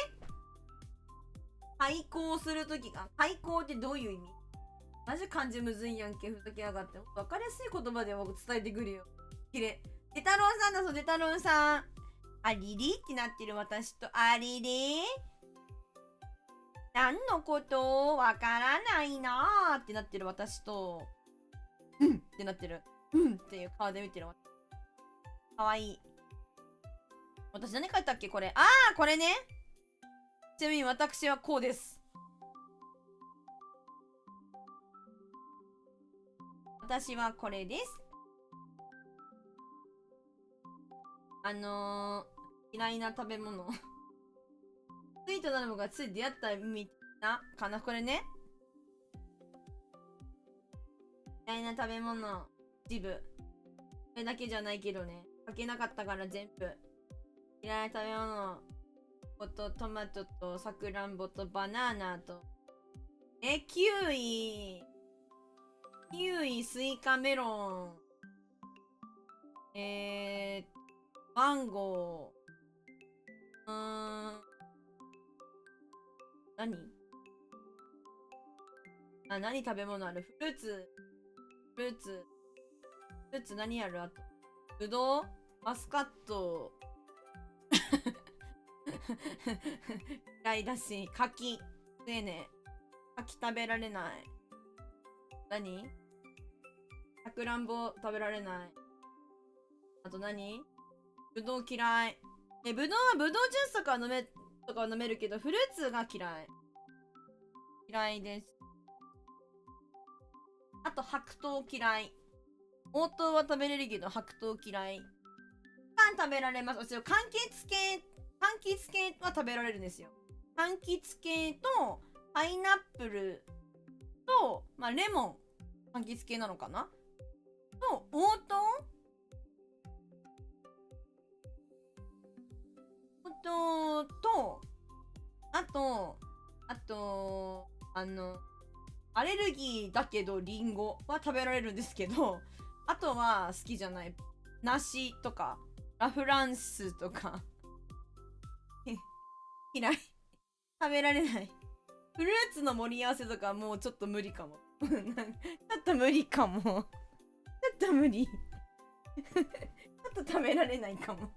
開口するときが。開口ってどういう意味？マジ漢字むずいやんけ。ふざけやがって。わかりやすい言葉で僕伝えてくるよ。きれい。デタロウさんだぞ、デタロウさん。ありりってなってる私と、ありり何のことわからないなーってなってる私と、ってなってる。っていう顔で見てる。かわいい。私何書いたっけこれ。これね。ちなみに私はこうです。私はこれです。嫌いな食べ物。スイートなのがつい出会ったみたいなかな。これね。嫌いな食べ物。ジブ。これだけじゃないけどね。書けなかったから全部。嫌いな食べ物。トマトとさくらんぼとバナナと。キウイ、スイカ、メロン。マンゴー。何食べ物ある？フルーツ何ある？あと。ぶどう？マスカット。嫌いだし、柿。ねえねえ。柿食べられない。何？さくらんぼ食べられない。あと何？ぶどう嫌い。ぶどうはぶどうジュースとかは飲めるけど、フルーツが嫌い。嫌いです。あと白桃嫌い。黄桃は食べれるけど白桃嫌い。パン食べられます。柑橘系は食べられるんですよ。柑橘系とパイナップルと、レモン。柑橘系なのかな？と、黄桃と、あと、アレルギーだけどリンゴは食べられるんですけど、あとは好きじゃない。梨とか、ラフランスとか。嫌い。食べられない。フルーツの盛り合わせとかもうちょっと無理かも。ちょっと無理かも。ちょっと無理。ちょっと食べられないかも。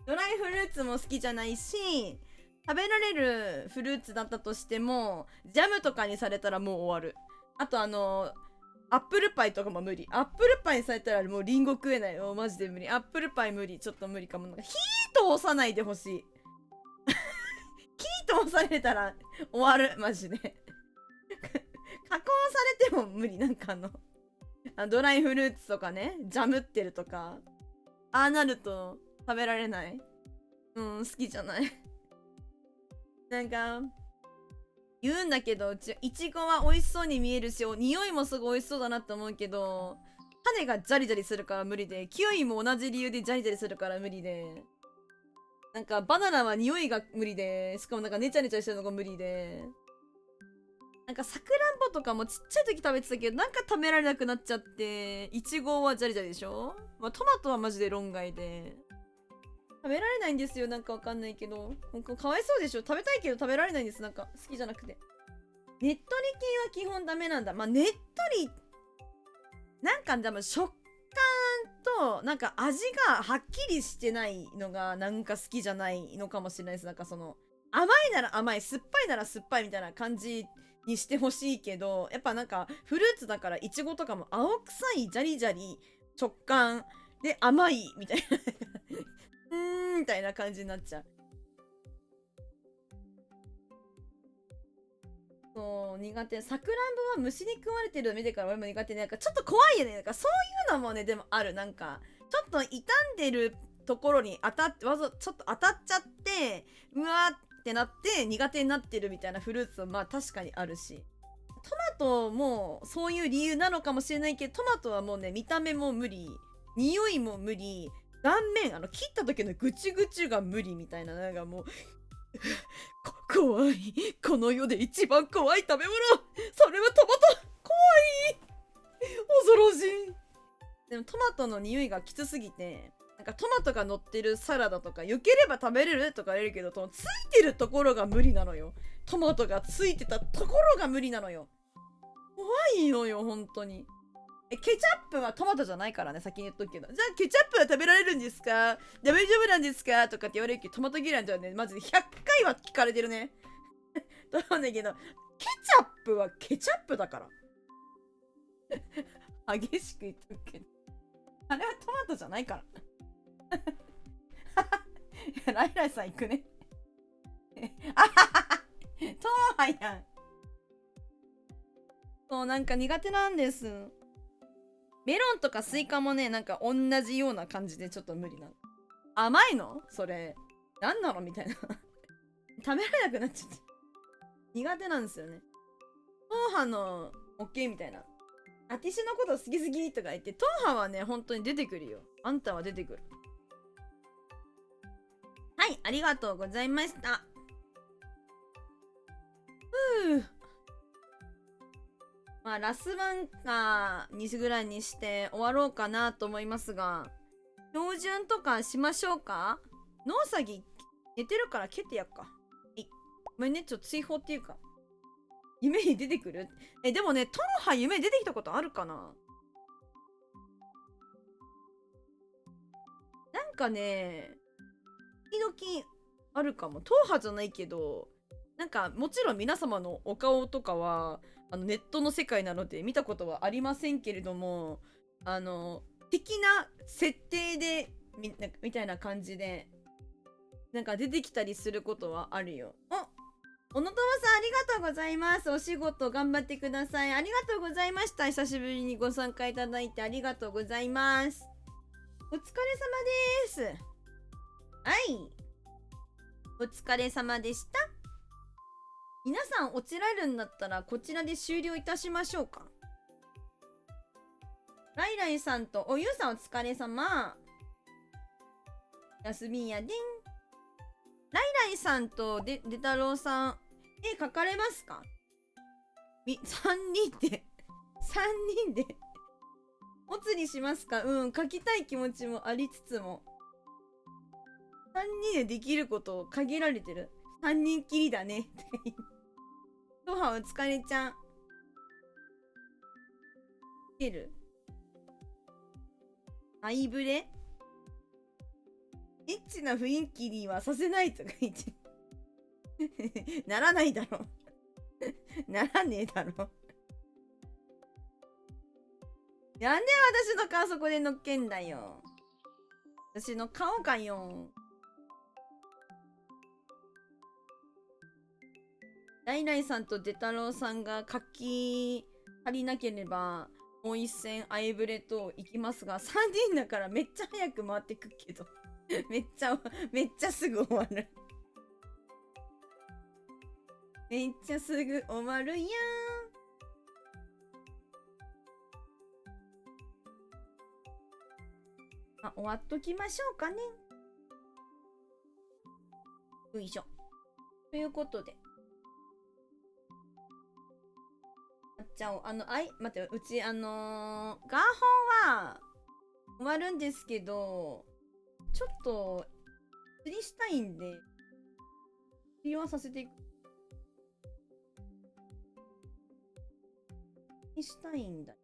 ドライフルーツも好きじゃないし、食べられるフルーツだったとしても、ジャムとかにされたらもう終わる。あとアップルパイとかも無理。アップルパイにされたらもうリンゴ食えない。もうマジで無理。アップルパイ無理。ちょっと無理かも。なんか火通さないでほしい。火通されたら終わる。マジで。加工されても無理。なんかドライフルーツとかね、ジャムってるとか、ああなると食べられない。好きじゃない。なんか言うんだけど、いちごは美味しそうに見えるし、匂いもすごい美味しそうだなって思うけど、種がジャリジャリするから無理で、キウイも同じ理由でジャリジャリするから無理で、なんかバナナは匂いが無理で、しかもなんかネチャネチャしてるのが無理で、なんかさくらんぼとかもちっちゃい時食べてたけど、なんか食べられなくなっちゃって、いちごはジャリジャリでしょ。まあトマトはマジで論外で。食べられないんですよ。なんかわかんないけど。なんかかわいそうでしょ。食べたいけど食べられないんです。なんか好きじゃなくて。ねっとり系は基本ダメなんだ。まあねっとり、なんかでも食感となんか味がはっきりしてないのがなんか好きじゃないのかもしれないです。なんかその甘いなら甘い、酸っぱいなら酸っぱいみたいな感じにしてほしいけど、やっぱなんかフルーツだからいちごとかも青臭いジャリジャリ食感で甘いみたいなみたいな感じになっちゃう。そう、苦手。さくらんぼは虫に食われてるの見てから俺も苦手で、なんかちょっと怖いよね。なんかそういうのもね、でもある。なんか、ちょっと傷んでるところに当たって、ちょっと当たっちゃって、うわーってなって苦手になってるみたいなフルーツはまあ確かにあるし。トマトもそういう理由なのかもしれないけど、トマトはもうね、見た目も無理、匂いも無理、断面、切った時のぐちぐちが無理みたいな、なんかもう怖い。この世で一番怖い食べ物。それはトマト。怖い。恐ろしい。でもトマトの匂いがきつすぎて、なんかトマトが乗ってるサラダとか、良ければ食べれるとか言えるけど、ついてるところが無理なのよ。トマトがついてたところが無理なのよ。怖いのよ、本当に。ケチャップはトマトじゃないからね、先に言っとくけど。じゃあ、ケチャップは食べられるんですか？大丈夫なんですか？とかって言われるけど、トマト嫌いとはね、まず100回は聞かれてるね。と思うんだけど、ケチャップはケチャップだから。激しく言っとくけど。あれはトマトじゃないから。ライライさん行くね。あははトーハやん。そう、なんか苦手なんです。メロンとかスイカもね、なんか同じような感じでちょっと無理なの。甘いのそれ。何なのみたいな。食べられなくなっちゃって。苦手なんですよね。トーハの OK みたいな。あてしのこと好きすぎとか言って、トーハはね、本当に出てくるよ。あんたは出てくる。はい、ありがとうございました。まあ、ラスバンカーにぐらいにして終わろうかなと思いますが、標準とかしましょうか？ノウサギ寝てるから蹴ってやっか。ごめんね、ちょっと追放っていうか。夢に出てくる？でもね、トロハ夢に出てきたことあるかな？なんかね、時々あるかも。トーハじゃないけど、なんかもちろん皆様のお顔とかはネットの世界なので見たことはありませんけれども、的な設定でなんかみたいな感じでなんか出てきたりすることはあるよ。小野友さんありがとうございます。お仕事頑張ってください。ありがとうございました。久しぶりにご参加いただいてありがとうございます。お疲れ様です。はい。お疲れ様でした。皆さん落ちられるんだったらこちらで終了いたしましょうか。ライライさんとゆうさんお疲れ様。やすみやでん。ライライさんとデタロウさん絵描かれますか？3人で3人でおつりしますか？描きたい気持ちもありつつも3人でできること限られてる。3人きりだねトハお疲れちゃんけるアイブレエッチな雰囲気にはさせないとか言ってならないだろならねえだろなんで私の顔そこで乗っけんだよ。私の顔かよ。ライライさんとデタロウさんが書き足りなければもう一戦アイブレと行きますが、3人だからめっちゃ早く回ってくけどめっちゃすぐ終わるめっちゃすぐ終わるやん。あ、終わっときましょうかね。よいしょ。ということで。じゃあ、待って、うち、ガーホンは終わるんですけど、ちょっと、釣りしたいんで、釣りはさせていく。釣りしたいんだ。よ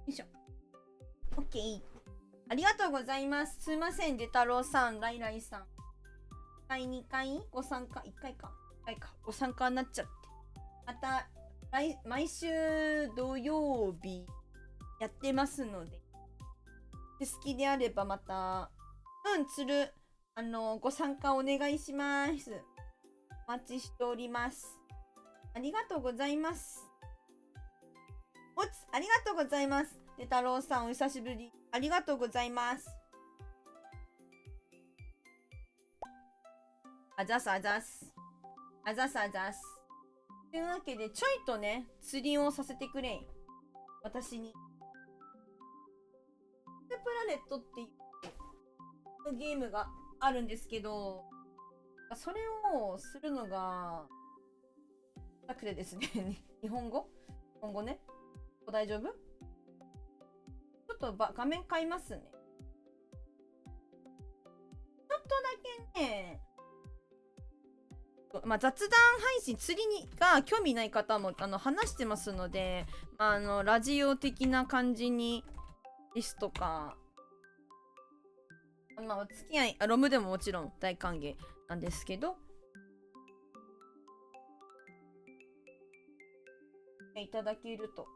いしょ。オッケー。ありがとうございます。すいません、デタロウさん、ライライさん。1回、2回ご参加、1回か。1回か。ご参加になっちゃって。また、毎週土曜日やってますので、好きであればまた、釣る、ご参加お願いします。お待ちしております。ありがとうございます。ありがとうございます。で太郎さん、お久しぶり。ありがとうございます。あざすあざす。あざすあざす。というわけで、ちょいとね、釣りをさせてくれん。私に。プラネットっていうゲームがあるんですけど、それをするのが、なくてですね、日本語ね。大丈夫？ちょっと画面変えますね。ちょっとだけね、まあ、雑談配信、釣りが興味ない方も話してますので、ラジオ的な感じにですとか、まあ、お付き合い、ロムでももちろん大歓迎なんですけど、いただけると。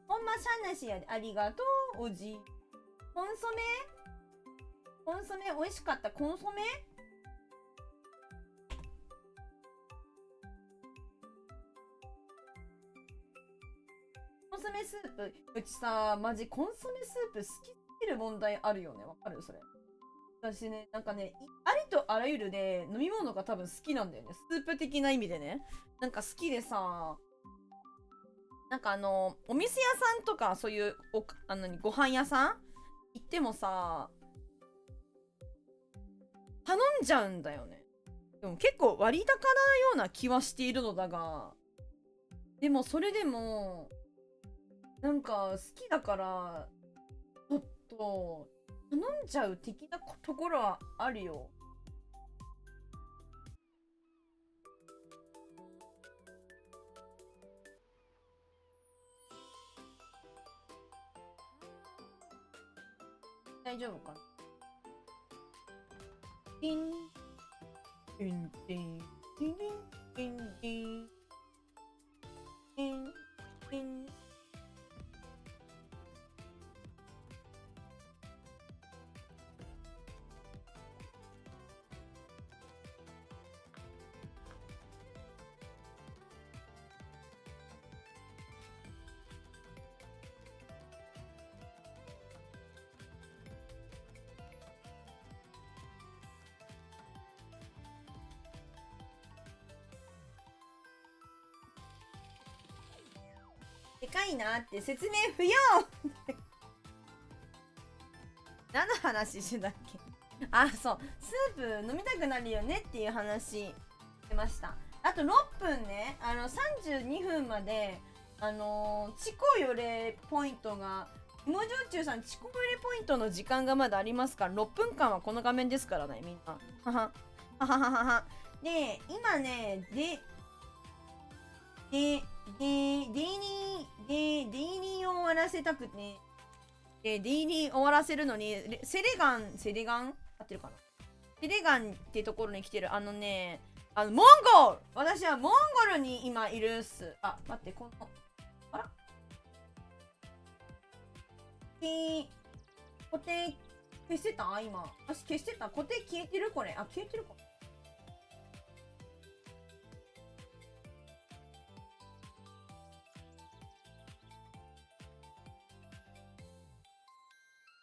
ほんましゃなしやで、ありがとう、おじ。コンソメ美味しかった。コンソメスープ、うちさ、マジコンソメスープ好きすぎる問題あるよね。わかるそれ。私ね、なんかね、ありとあらゆるで飲み物が多分好きなんだよね。スープ的な意味でね。なんか好きでさ、なんかお店屋さんとか、そういうご飯屋さん行ってもさ、頼んじゃうんだよね。でも結構割高なような気はしているのだが、でもそれでも、なんか好きだから、ちょっと、頼んじゃう的なところはあるよ。大丈夫かな？ティン、ティン、ティン、ティン、ティン、ティン、ティン、ティン。でかいなって説明不要何の話してたっけ？あ、そう。スープ飲みたくなるよねっていう話してました。あと6分ね、32分まで、チコヨレポイントが、芋焼酎さん、チコヨレポイントの時間がまだありますから、6分間はこの画面ですからね、みんな。はは。はははは。で、今ね、デイリーを終わらせたくて、デイリー終わらせるのに、セレガン合ってるかな？セレガンってところに来てる、モンゴル！私はモンゴルに今いるっす。あ、待って、あら？固定消してた？今。私消してた？固定消えてるこれ。あ、消えてるか。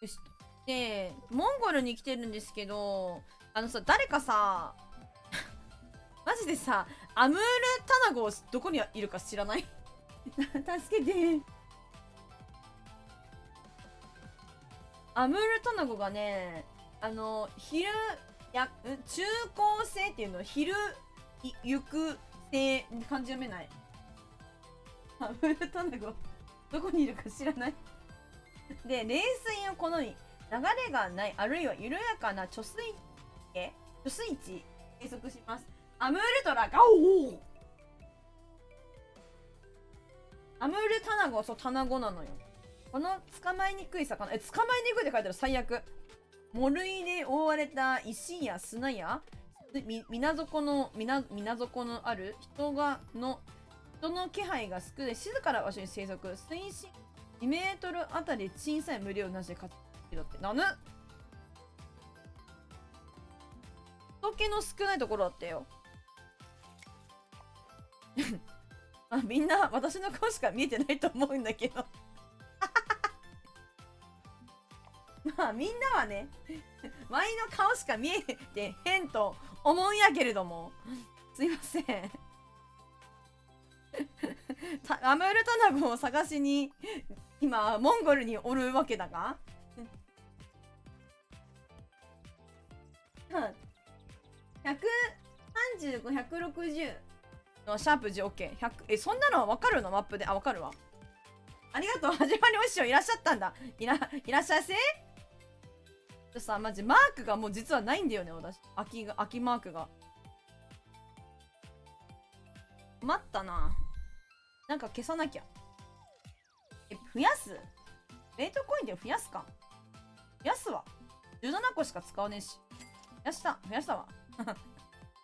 よし。で、モンゴルに来てるんですけど、誰かさ、マジでさ、アムールタナゴどこにいるか知らない？助けて。アムールタナゴがね、中高生っていうの、行く性、漢字読めない。アムールタナゴ、どこにいるか知らない。で、冷水を好み、流れがない、あるいは緩やかな貯水池計測します。アムールトラガオー。アムールタナゴ、そう、タナゴなのよ。この捕まえにくい魚、捕まえにくいって書いてある。最悪。藻類で覆われた石や砂や水底のある人の気配が少ない静かな場所に生息。水深2メートルあたり小さい群れをなしで活動ってなぬ。人気の少ないところだったよ。みんな私の顔しか見えてないと思うんだけど。まあみんなはね、ワイの顔しか見えてへんと思うんやけれども、すいません。アムールタナゴを探しに今モンゴルにおるわけだが、135、160のシャープ GOK100。そんなの分かるの？マップで。分かるわ。ありがとう。始まりお師匠いらっしゃったんだ。いらっしゃいせ。さ、マジマークがもう実はないんだよね、私。秋マークが。待ったな。なんか消さなきゃ。増やす？レートコインで増やすか？増やすわ。17個しか使わねえし。増やしたわ。買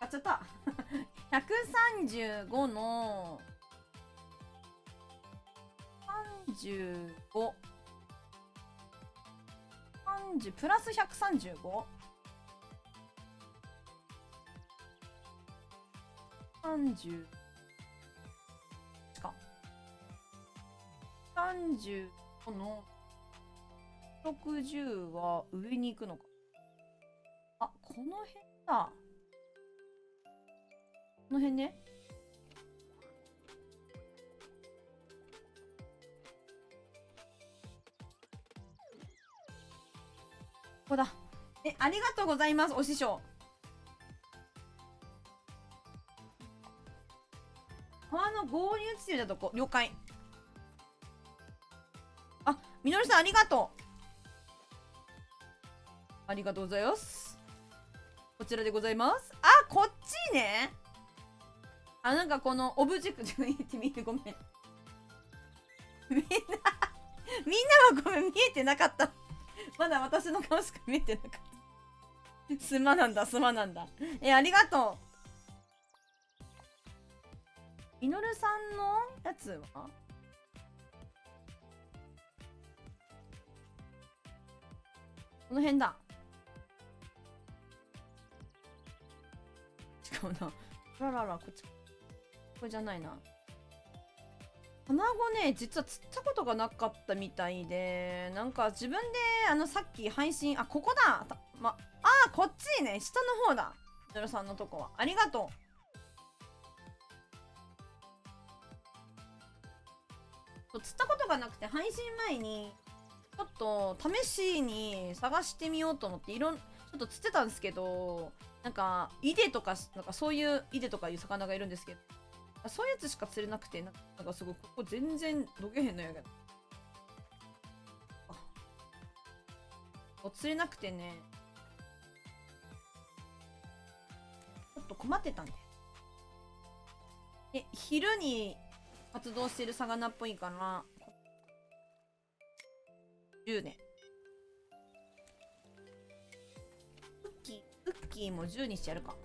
っちゃった。135の35。30プラス 135？ 30か。35の60は上に行くのか。あ、この辺だ。この辺ね。ここだ。ありがとうございます、お師匠。川の合流地点だとこ、了解。あ、みのりさんありがとう。ありがとうございます。こちらでございます。あ、こっちね。なんかこのオブジェクト言ってみてごめん。みんなはごめん、見えてなかった。まだ私の顔しか見えてなかった。すまなんだ。ありがとう。みのるさんのやつはこの辺だ。違うな。こっち。これじゃないな。卵ね、実は釣ったことがなかったみたいで、なんか自分でさっき配信、ここだ。こっちね、下の方だ。みのるさんのとこは。ありがとう。釣ったことがなくて、配信前にちょっと試しに探してみようと思ってちょっと釣ってたんですけど、なんかイデとかなんかそういうイデとかいう魚がいるんですけど、そういうやつしか釣れなくて、なんかすごいここ全然どけへんのやけど、釣れなくてね、ちょっと困ってたんで。昼に活動してる魚っぽいから10年。クッキーも10にしてやるか。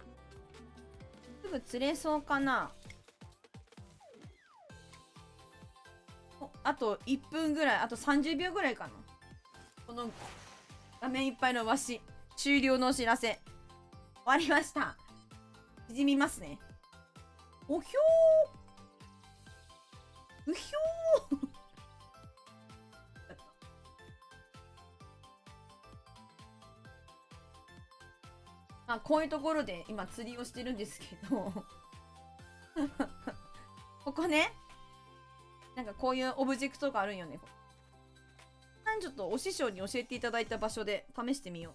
すぐ釣れそうかな。あと1分ぐらい、あと30秒ぐらいかな。この画面いっぱいのわし、終了のお知らせ。終わりました。縮みますね。おひょーうひょーまあ、こういうところで今釣りをしてるんですけどここね、なんかこういうオブジェクトがあるんよね。ちょっとお師匠に教えていただいた場所で試してみよ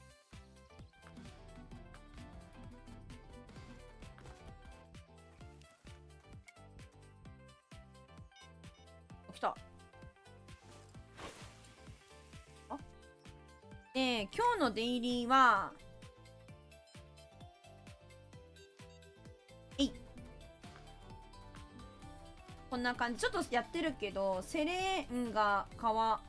う。来た。今日のデイリーは、こんな感じ。ちょっとやってるけど、セレーンが川、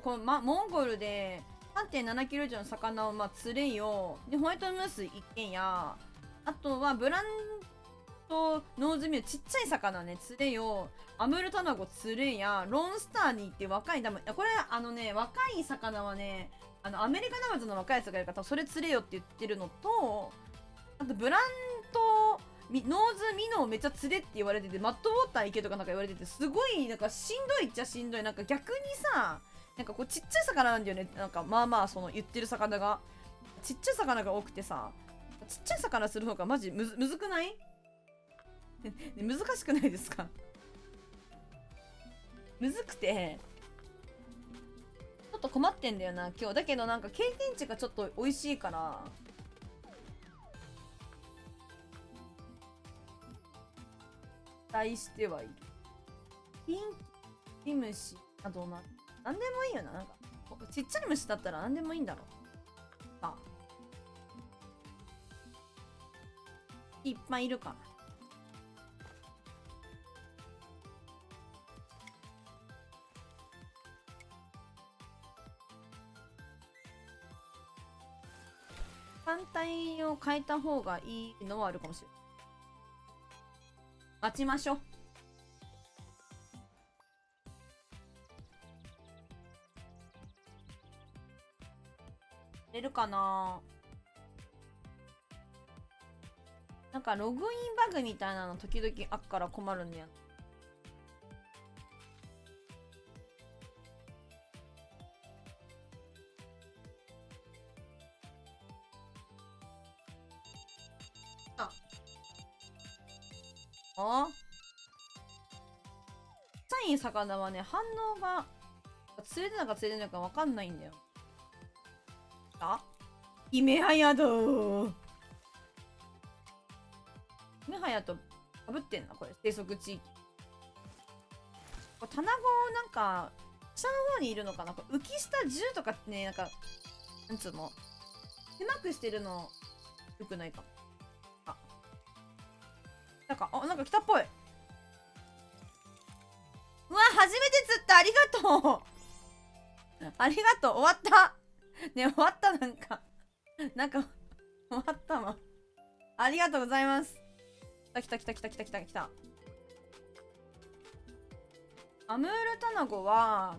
この、モンゴルで3.7 キロ以上の魚を釣れよ。で、ホワイトムース一軒や、あとはブランドノーズミュー、ちっちゃい魚ね、釣れよ。アムールタナゴ釣れや、ロンスターに行って若い、これ、若い魚はね、アメリカナマズの若いやつがいるから、それ釣れよって言ってるのと、あと、ブランド、ノーズミノーめっちゃ釣れって言われてて、マットウォーター行けとかなんか言われてて、すごいなんかしんどいっちゃしんどい。なんか逆にさ、なんかこうちっちゃい魚なんだよね。なんかまあまあその言ってる魚が。ちっちゃい魚が多くてさ、ちっちゃい魚する方がマジむずくない難しくないですか？むずくて、ちょっと困ってんだよな、今日。だけどなんか経験値がちょっと美味しいから、期待してはいる。ピンキ虫などなんでもいいよな。なんかちっちゃい虫だったらなんでもいいんだろう。あ、いっぱいいるから。反対を変えた方がいいのはあるかもしれない。待ちましょう。出るかな。なんかログインバグみたいなの時々あっから困るんだよ。あ、ちっちゃい魚はね、反応が釣れてるのか釣れてないのか分かんないんだよ。あ、イメハヤドー。イメハヤとかぶってんな、これ。生息地域。これ、卵なんか、下の方にいるのかな。これ浮き下10とかってね、なんか、なんつうの、狭くしてるの、よくないかも。あ、なんか来たっぽい。うわ、初めて釣った。ありがとう。ありがとう。終わった。ね、終わった。なんか終わったわ。ありがとうございます。来た来た来た来た来た来た。アムールタナゴは、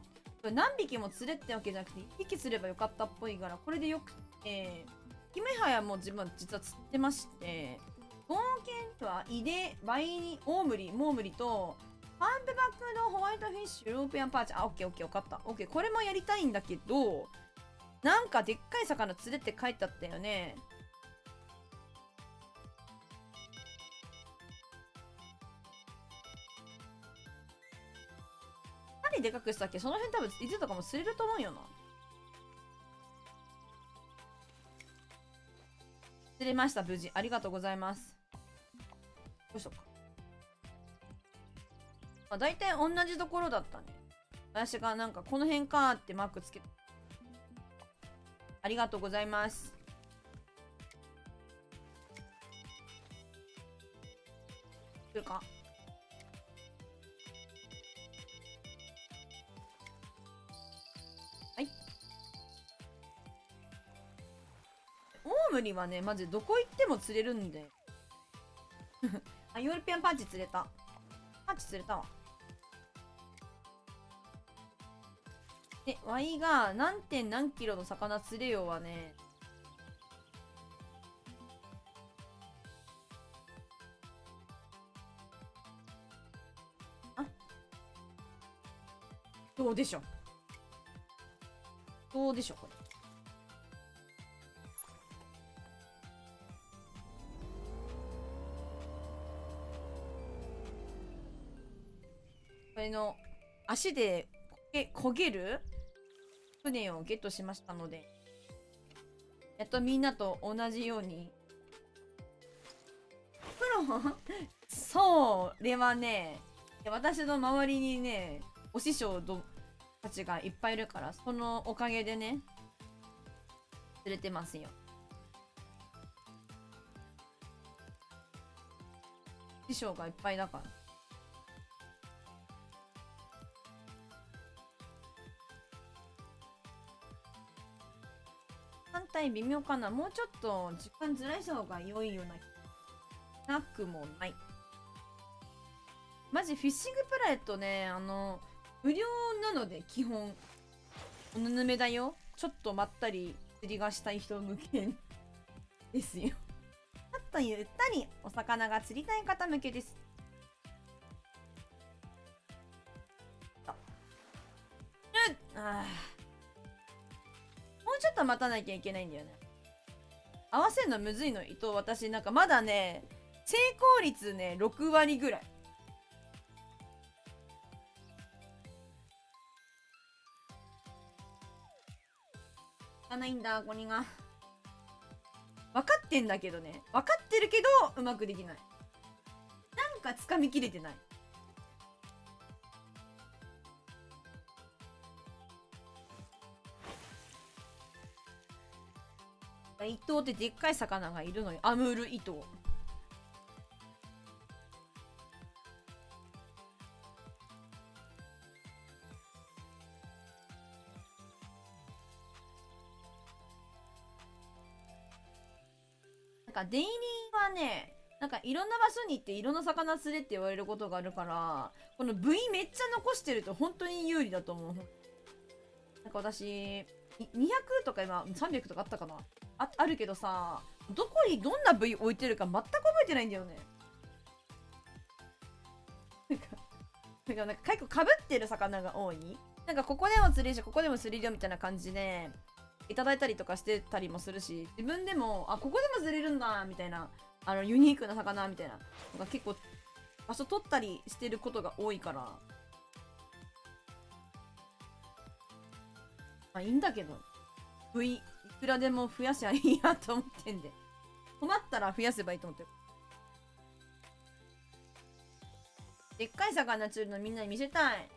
何匹も釣れってわけじゃなくて、1匹釣ればよかったっぽいから、これでよくて、ヒメハヤも自分は実は釣ってまして、冒険はイデ、バイニ、オウムリ、モウムリと、ハンプバックのホワイトフィッシュ、ヨーロピアンパーチ。あ、オッケーオッケー、分かった。オッケー、これもやりたいんだけど、なんかでっかい魚釣れって書いてあったよね。何でかくしたっけ？その辺多分いつとかも釣れると思うよな。釣れました、無事。ありがとうございます。どうしようか。まあ、大体同じところだったね。私がなんかこの辺かーってマークつけて。ありがとうございます。来るか？はい。オウムリはね、マジどこ行っても釣れるんで。あ、ヨーロピアンパンチ釣れた。パンチ釣れたわ。で、ワイが何キロの魚釣れようはね、あ、どうでしょう。どうでしょう、これ。れの足で焦げる船をゲットしましたので、やっとみんなと同じように。プロそれはね、私の周りにね、お師匠たちがいっぱいいるから、そのおかげでね、釣れてますよ。師匠がいっぱいだから。反対微妙かな。もうちょっと時間ずらした方が良いようななくもない。マジフィッシングプラネットね、無料なので基本おぬぬめだよ。ちょっとまったり釣りがしたい人向けですよ。ちょっとゆったりお魚が釣りたい方向けです。もうちょっと待たなきゃいけないんだよね。合わせるのむずいの。私なんかまだね、成功率ね6割ぐらい。ないんだ、これが。分かってんだけどね。分かってるけどうまくできない。なんか掴みきれてない。イトウってでっかい魚がいるのよ。アムールイトウ。なんかデイリーはね、なんかいろんな場所に行っていろんな魚釣れって言われることがあるから、この部位めっちゃ残してると本当に有利だと思う。なんか私、200とか今300とかあったかな、あるけどさ、どこにどんな部位置いてるか全く覚えてないんだよね。なんか結構かぶってる魚が多い。なんかここでも釣れるしここでも釣れるよみたいな感じでいただいたりとかしてたりもするし、自分でもここでも釣れるんだみたいな、ユニークな魚みたいなのが結構場所取ったりしてることが多いから、まあいいんだけど、部位いくらでも増やしゃいいやと思ってんで、困ったら増やせばいいと思ってる。でっかい魚釣るのみんなに見せたい。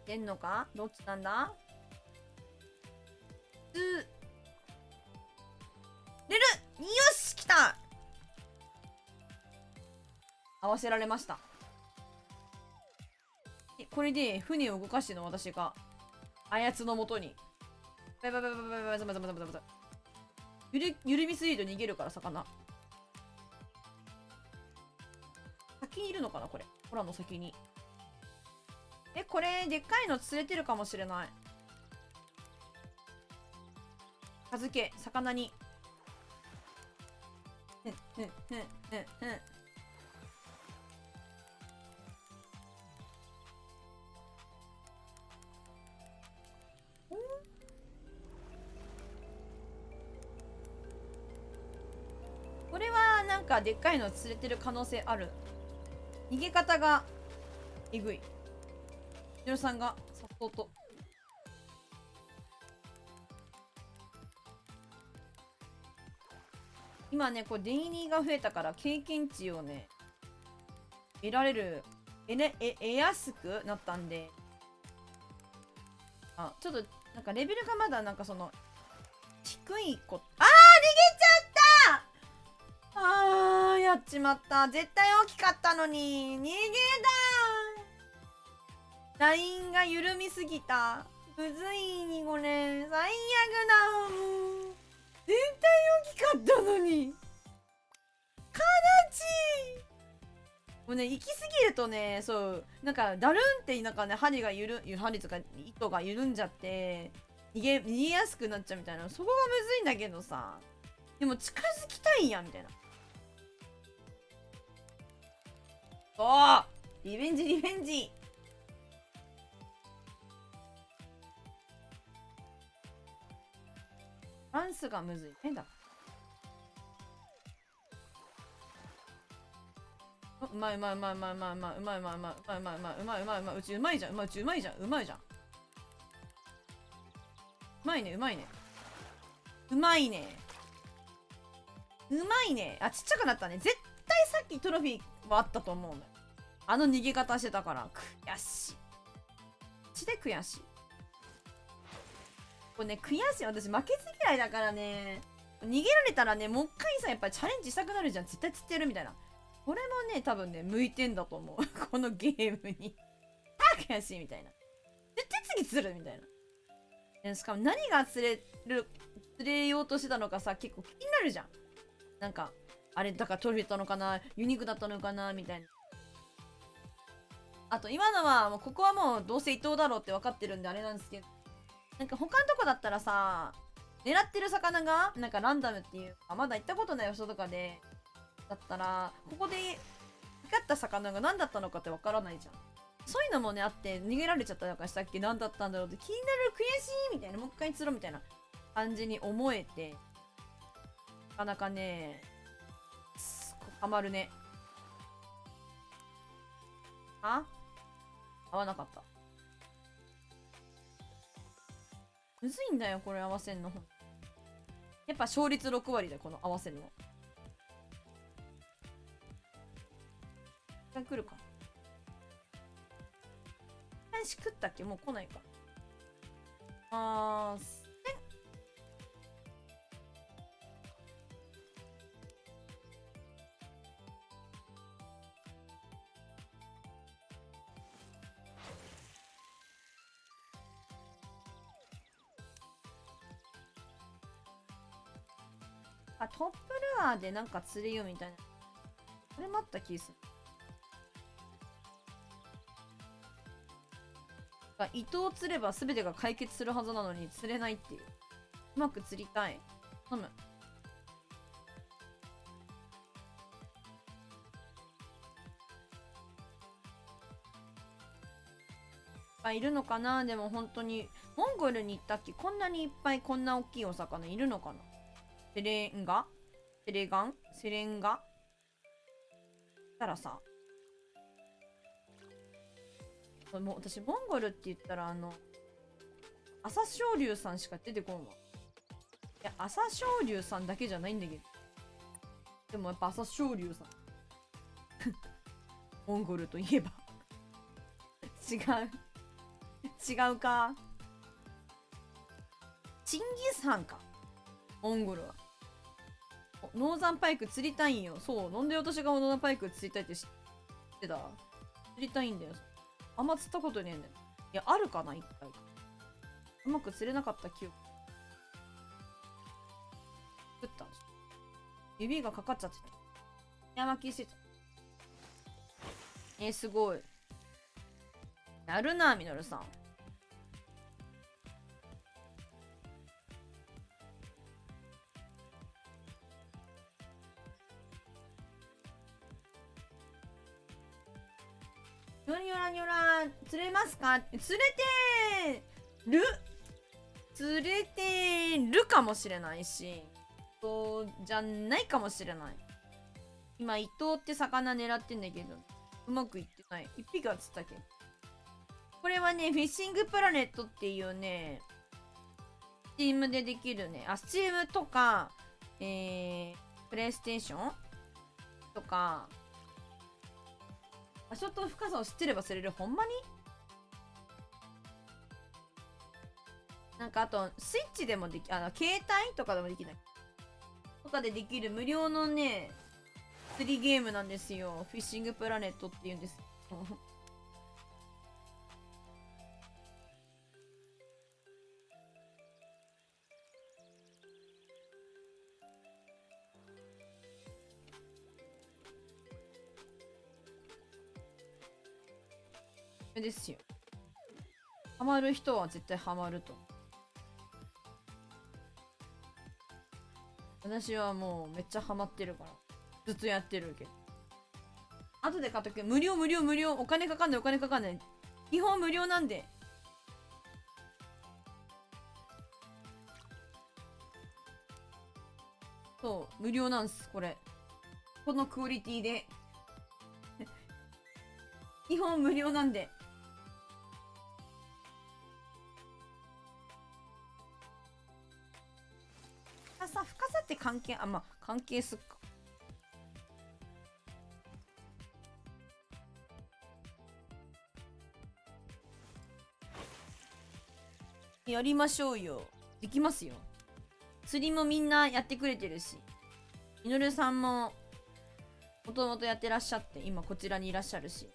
出んのか、どっちなんだ。出る。よし、来た。合わせられました。これで船を動かしての私があやつのもとにバイバイバイバイバイバイバイバイバイバイバイバイ緩みすぎると逃げるから魚。先にいるのかなこれ。ほらの先に。これでっかいの釣れてるかもしれない。かづけ魚に。これはなんかでっかいの釣れてる可能性ある。逃げ方がえぐい。ジロさんがさっそうと。今ね、これデイニーが増えたから経験値をね得られる、得やすくなったんで、ちょっとなんかレベルがまだなんかその低い逃げちゃった。やっちまった。絶対大きかったのに逃げだ。ラインが緩みすぎた。むずいにこれ最悪だ。もう絶対大きかったのに。悲しい。もうね、行き過ぎるとね、そうなんかダルンってなんかね、針とか糸が緩んじゃって逃げやすくなっちゃうみたいな、そこがむずいんだけどさ、でも近づきたいやんみたいな。リベンジ。バランスがむずい。変だ。うまいうまいうまいうまいうまいうまいうまいうまいうまいうまいうまいうまいうまいうまいうちうまいじゃん。うちうまいじゃん。うまいじゃん。うまいね、うまいね。うまいね。うまいね。あ、ちっちゃくなったね。絶対さっきトロフィーはあったと思うのよ。あの逃げ方してたから。悔しい。マジで悔しい。これね、悔しい。私負けず嫌いだからね。逃げられたらね、もう一回さ、やっぱりチャレンジしたくなるじゃん。絶対釣ってやるみたいな。これもね、多分ね、向いてんだと思う。このゲームに。あ、悔しいみたいな。絶対次釣るみたいな。しかも何が釣れようとしてたのかさ、結構気になるじゃん。なんか、あれ、だからトロフィーだったのかな、ユニークだったのかなみたいな。あと、今のは、もうここはもうどうせ伊藤だろうって分かってるんであれなんですけど、なんか他のとこだったらさ、狙ってる魚が、なんかランダムっていうか、まだ行ったことない場所とかで、だったら、ここで光った魚が何だったのかって分からないじゃん。そういうのもね、あって、逃げられちゃったりとかしたっけ、何だったんだろうって気になる、悔しいみたいな、もう一回釣ろうみたいな感じに思えて、なかなかね、ハマるね。あ、合わなかった。むずいんだよ、これ合わせんの。やっぱ勝率6割だよ、この合わせるの。一回来るか。一回し食ったっけ、もう来ないか。あ、トップルアーでなんか釣れよみたいな。これもあった気する。糸を釣れば全てが解決するはずなのに釣れないっていう。うまく釣りたい。飲む。いるのかな。でも本当にモンゴルに行ったっけ、こんなにいっぱいこんな大きいお魚いるのかな。セレンガたらさ、もう私モンゴルって言ったら朝青龍さんしか出てこんわ。いや、朝青龍さんだけじゃないんだけど、でもやっぱ朝青龍さんモンゴルといえば違うか。チンギスハンか、モンゴルは。ノーザンパイク釣りたいんよ。そう、なんで私がノーザンパイク釣りたいって知ってた？釣りたいんだよ。あんま釣ったことねえんだよ。いや、あるかな、一回。うまく釣れなかった記憶。食った。指がかかっちゃってた。山巻きしてた。すごい。やるな、ミノルさん。ニョラニョラニョラ、釣れますか？釣れてるかもしれないし、そうじゃないかもしれない。今、伊藤って魚狙ってんだけど、うまくいってない。一匹は釣ったけど。これはね、フィッシングプラネットっていうね、スチームでできるね、スチームとか、プレイステーションとか、場所と深さを知ってれば釣れる。ほんまに？なんかあと、スイッチでもでき、携帯とかでもできない。とかでできる無料のね、釣りゲームなんですよ。フィッシングプラネットっていうんです。ですよ。ハマる人は絶対ハマると。私はもうめっちゃハマってるから。ずっとやってるけど。後で買っとく。無料。お金かかんない。基本無料なんで。そう、無料なんす、これ。このクオリティで。基本無料なんで。深さって関係、まあ、関係すっか。やりましょうよ。できますよ。釣りもみんなやってくれてるし。みのるさんも、もともとやってらっしゃって、今こちらにいらっしゃるし。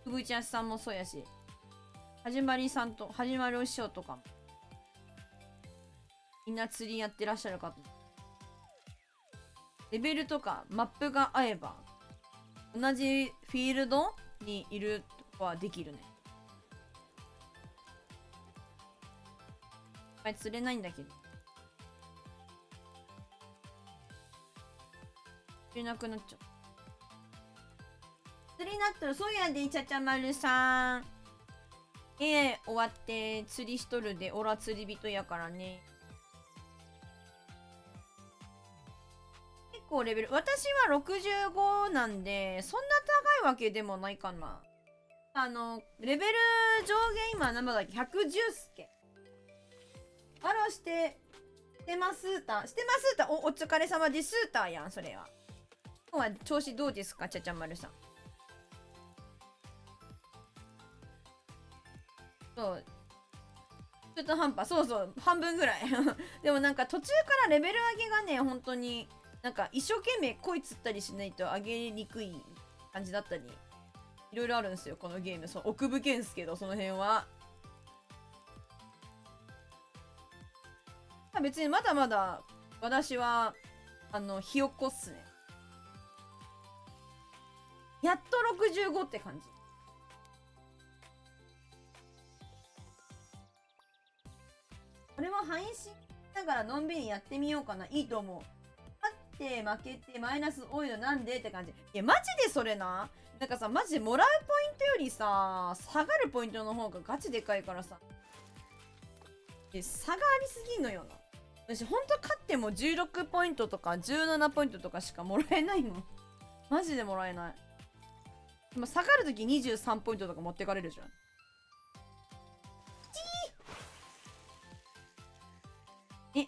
ふぐちゃしさんもそうやし。はじまりさんと、はじまるお師匠とかも。みんな釣りやってらっしゃる方。レベルとかマップが合えば、同じフィールドにいるとはできるね。いっぱい釣れないんだけど。釣れなくなっちゃう。釣りなったらそうやで、ちゃちゃまるさん。終わって釣りしとるで、オラ釣り人やからね。結構レベル、私は65なんで、そんな高いわけでもないかな。レベル上限今何だっけ ?110 っすっけ。フォローしてますーた。してますーた。お疲れ様ですーたやん、それは。今日は調子どうですか、ちゃちゃまるさん。そう。中途半端。そうそう。半分ぐらい。でもなんか途中からレベル上げがね、本当に、なんか一生懸命恋釣ったりしないと上げにくい感じだったり、いろいろあるんですよ、このゲーム。そう、奥深いんすけど、その辺は。別にまだまだ、私は、ひよっこっすね。やっと65って感じ。これも配信ながらのんびりやってみようかな。いいと思う。勝って負けてマイナス多いのなんでって感じ。いや、マジでそれな。なんかさ、マジでもらうポイントよりさ、下がるポイントの方がガチでかいからさ。差がありすぎんのよな。私ほんと勝っても16ポイントとか17ポイントとかしかもらえないもん。マジでもらえない。今下がるとき23ポイントとか持ってかれるじゃん。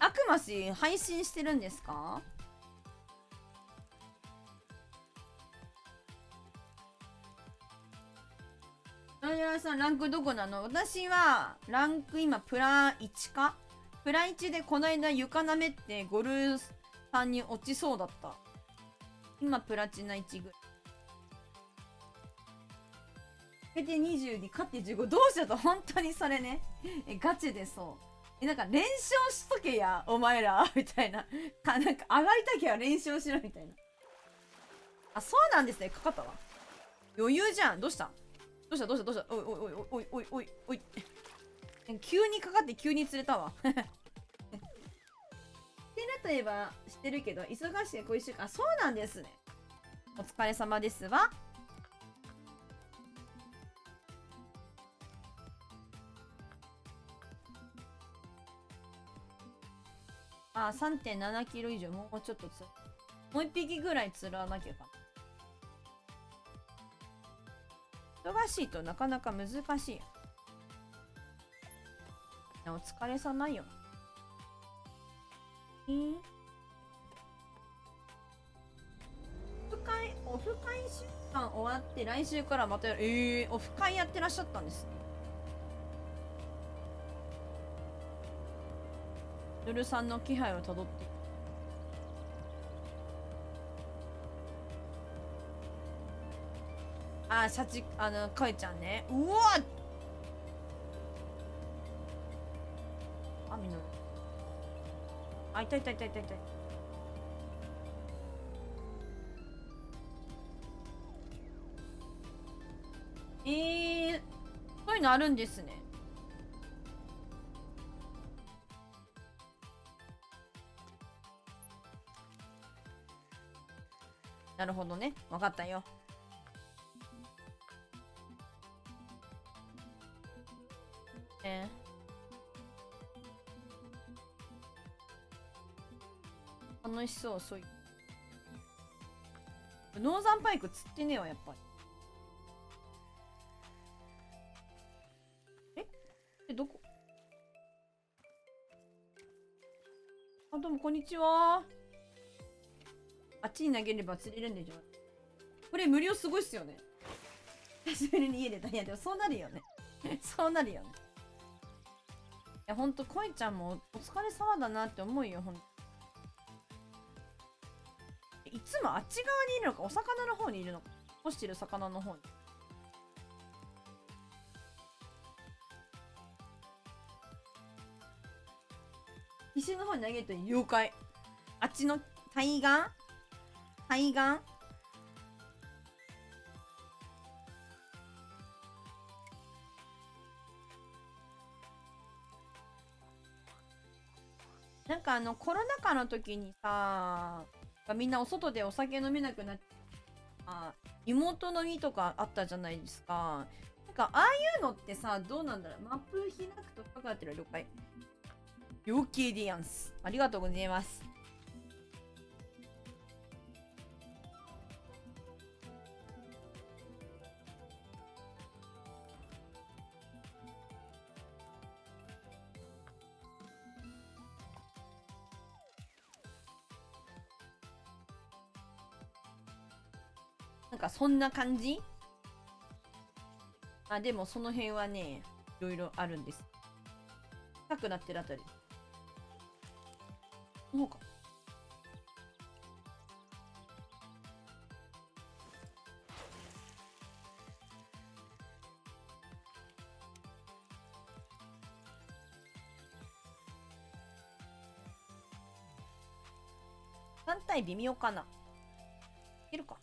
アクマシ配信してるんですか？ラジラさんランクどこなの？私はランク今プラ1か？プラ1でこの間床舐めってゴルさんに落ちそうだった。今プラチナ1ぐらい。負けて22、勝って15。どうしようと、本当にそれね。ガチでそう。なんか連勝しとけや、お前ら。みたいな。なんか上がりたきゃ連勝しろ、みたいな。あ、そうなんですね。かかったわ。余裕じゃん。どうしたどうしたどうしたどうしたおいおいおいおいおいおいおい。急にかかって急に釣れたわ。してるといえばしてるけど、忙しいこう1週間。あ、そうなんですね。お疲れ様ですわ。あ、3.7 キロ以上、もうちょっともう1匹ぐらい釣らなきゃかな。忙しいとなかなか難しい。お疲れ様よ。オフ会週間終わって来週からまたオフ会やってらっしゃったんですね。夜さんの気配をたどってあ、シャチ、かえちゃんね。うわあ、みのる。あ、いたいたいたいたいた。そういうのあるんですね。なるほどね。わかったよ。楽しそう。そういう。ノーザンパイク釣ってねえわ、やっぱり。どこ？あ、どうもこんにちは。あっちに投げれば釣れるんでしょ。これ無料すごいっすよね。久しぶりに家でいや、でもそうなるよね。そうなるよね。いや、ほんと、こいちゃんもお疲れ様だなって思うよ、ほんと。いつもあっち側にいるのか、お魚の方にいるのか。干してる魚の方に。石の方に投げると妖怪。あっちの対岸対岸なんかコロナ禍の時にさ、みんなお外でお酒飲めなくなって、妹のみとかあったじゃないですか。なんかああいうのってさ、どうなんだろう。マップ開くとかかってる了解。陽気ディアンス。ありがとうございます。なんかそんな感じ。でもその辺はね、いろいろあるんです。高くなってるあたり。この方か。3体微妙かな。いけるか。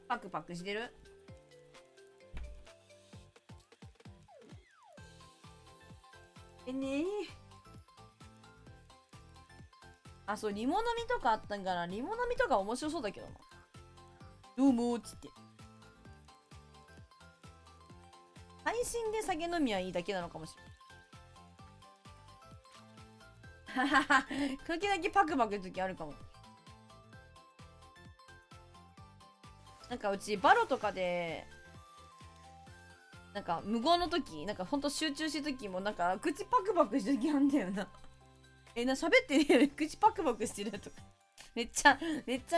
パクパクしてる。そう、リモ飲みとかあったんから、リモ飲みとか面白そうだけどな。どうもーっつって。配信で酒飲みはいいだけなのかもしれない。ははは、時々パクパクする時あるかも。なんかうちバロとかで、なんか無言の時、なんかほんと集中してる時もなんか口パクパクしてる時あんだよな。喋ってねえよね。口パクパクしてるとか。めっちゃ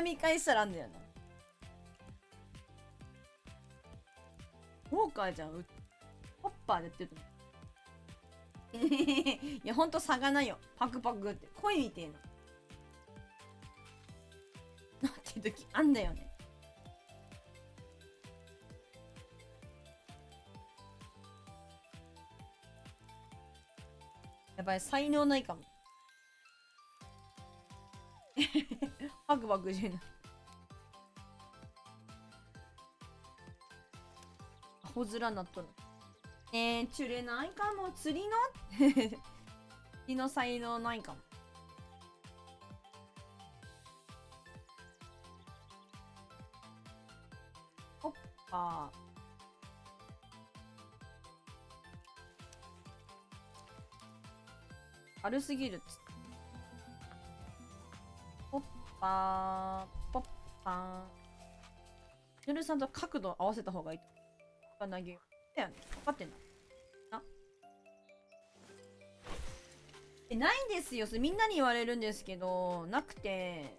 見返したらあんだよな。ウォーカーじゃん。ホッパーでやってると思う。いや、ほんと差がないよ。パクパクって。声みてえな。なっていう時あんだよね。やばい、才能ないかも。パクパクしてんな。アホ面なっとる。釣れないかも。釣りの釣りの才能ないかも。ホッパー。軽すぎるっつって。ポッパー、ポッパー。ぬるさんと角度合わせた方がいいと。投げよう。だよね。分かってんだ。ないんですよ。みんなに言われるんですけど、なくて。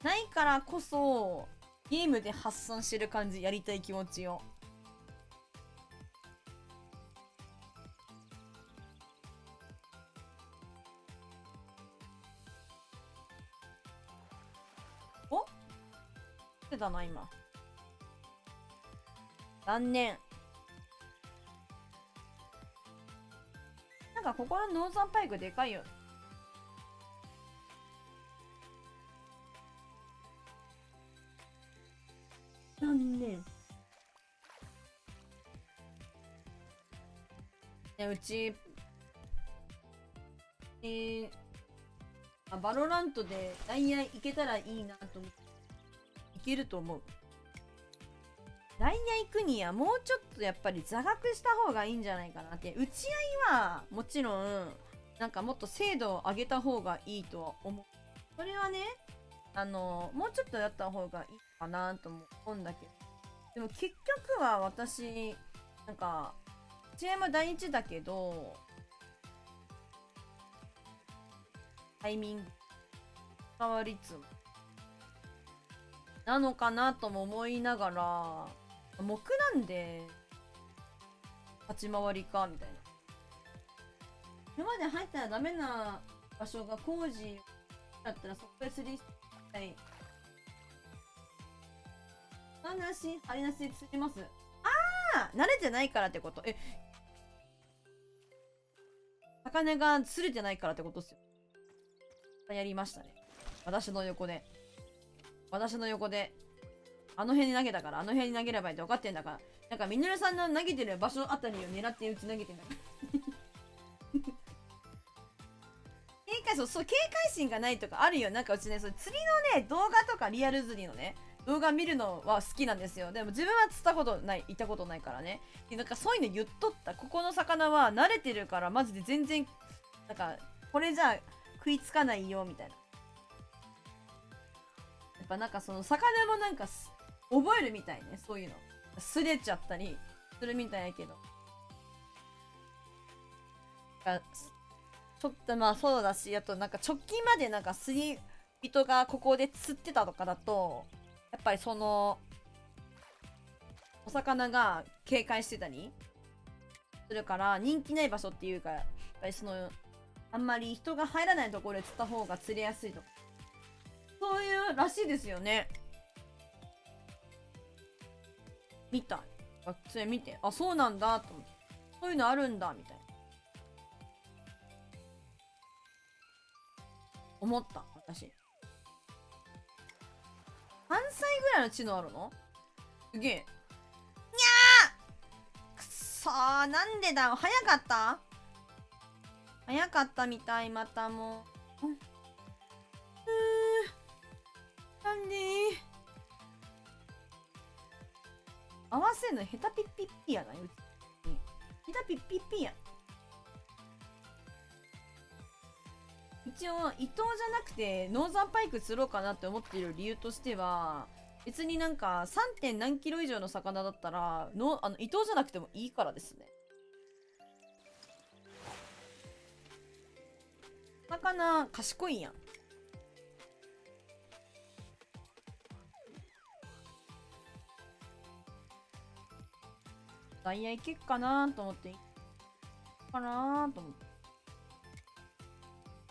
ないからこそ、ゲームで発散してる感じ、やりたい気持ちを。お？ってたな、今。残念。なんかここのノーザンパイクでかいよ。残念。うち、バロラントでダイヤいけたらいいなと思って。けると思う。ダイヤ行くにはもうちょっとやっぱり座学した方がいいんじゃないかなって。打ち合いはもちろんなんかもっと精度を上げた方がいいとは思う。それはね、もうちょっとやった方がいいかなと思うんだけど。でも結局は私、なんか、打ち合いも大事だけど、タイミング、変わりつなのかなとも思いながら、木なんで、立ち回りか、みたいな。今まで入ったらダメな場所が工事だったらそこで釣りしたい。話、ありなしで釣ります。ああ、慣れてないからってこと。魚が釣れてないからってことっすよ。やりましたね。私の横で。あの辺に投げたから、あの辺に投げればいいって分かってんだから。なんか、みのるさんの投げてる場所あたりを狙ってうち投げてんだから。そう、警戒心がないとかあるよ。なんかうちね、釣りのね、動画とかリアル釣りのね、動画見るのは好きなんですよ。でも自分は釣ったことない、行ったことないからね。で、なんかそういうの言っとった。ここの魚は慣れてるから、マジで全然、なんか、これじゃ食いつかないよ、みたいな。やっぱなんかその魚もなんか覚えるみたいね、そういうの。すれちゃったりするみたいやけど。ちょっとまあそうだし、あとなんか直近までなんか釣り人がここで釣ってたとかだと、やっぱりその、お魚が警戒してたりするから人気ない場所っていうか、やっぱりその、あんまり人が入らないところで釣った方が釣れやすいとか。そういうらしいですよね。見たい。それ見て、あ、そうなんだと思って。そういうのあるんだ、みたいな。思った、私。何歳ぐらいの知能あるの？すげえ。にゃーくっそー、なんでだ、早かった早かったみたい、またもう。なんで合わせるのヘタピッピッピやな、うち。ヘタピッピッピや。一応伊藤じゃなくてノーザンパイク釣ろうかなって思っている理由としては、別になんか 3. 点何キロ以上の魚だったら伊藤じゃなくてもいいからですね。魚賢いやん。ダイヤいけっかなと思ってかなと思って、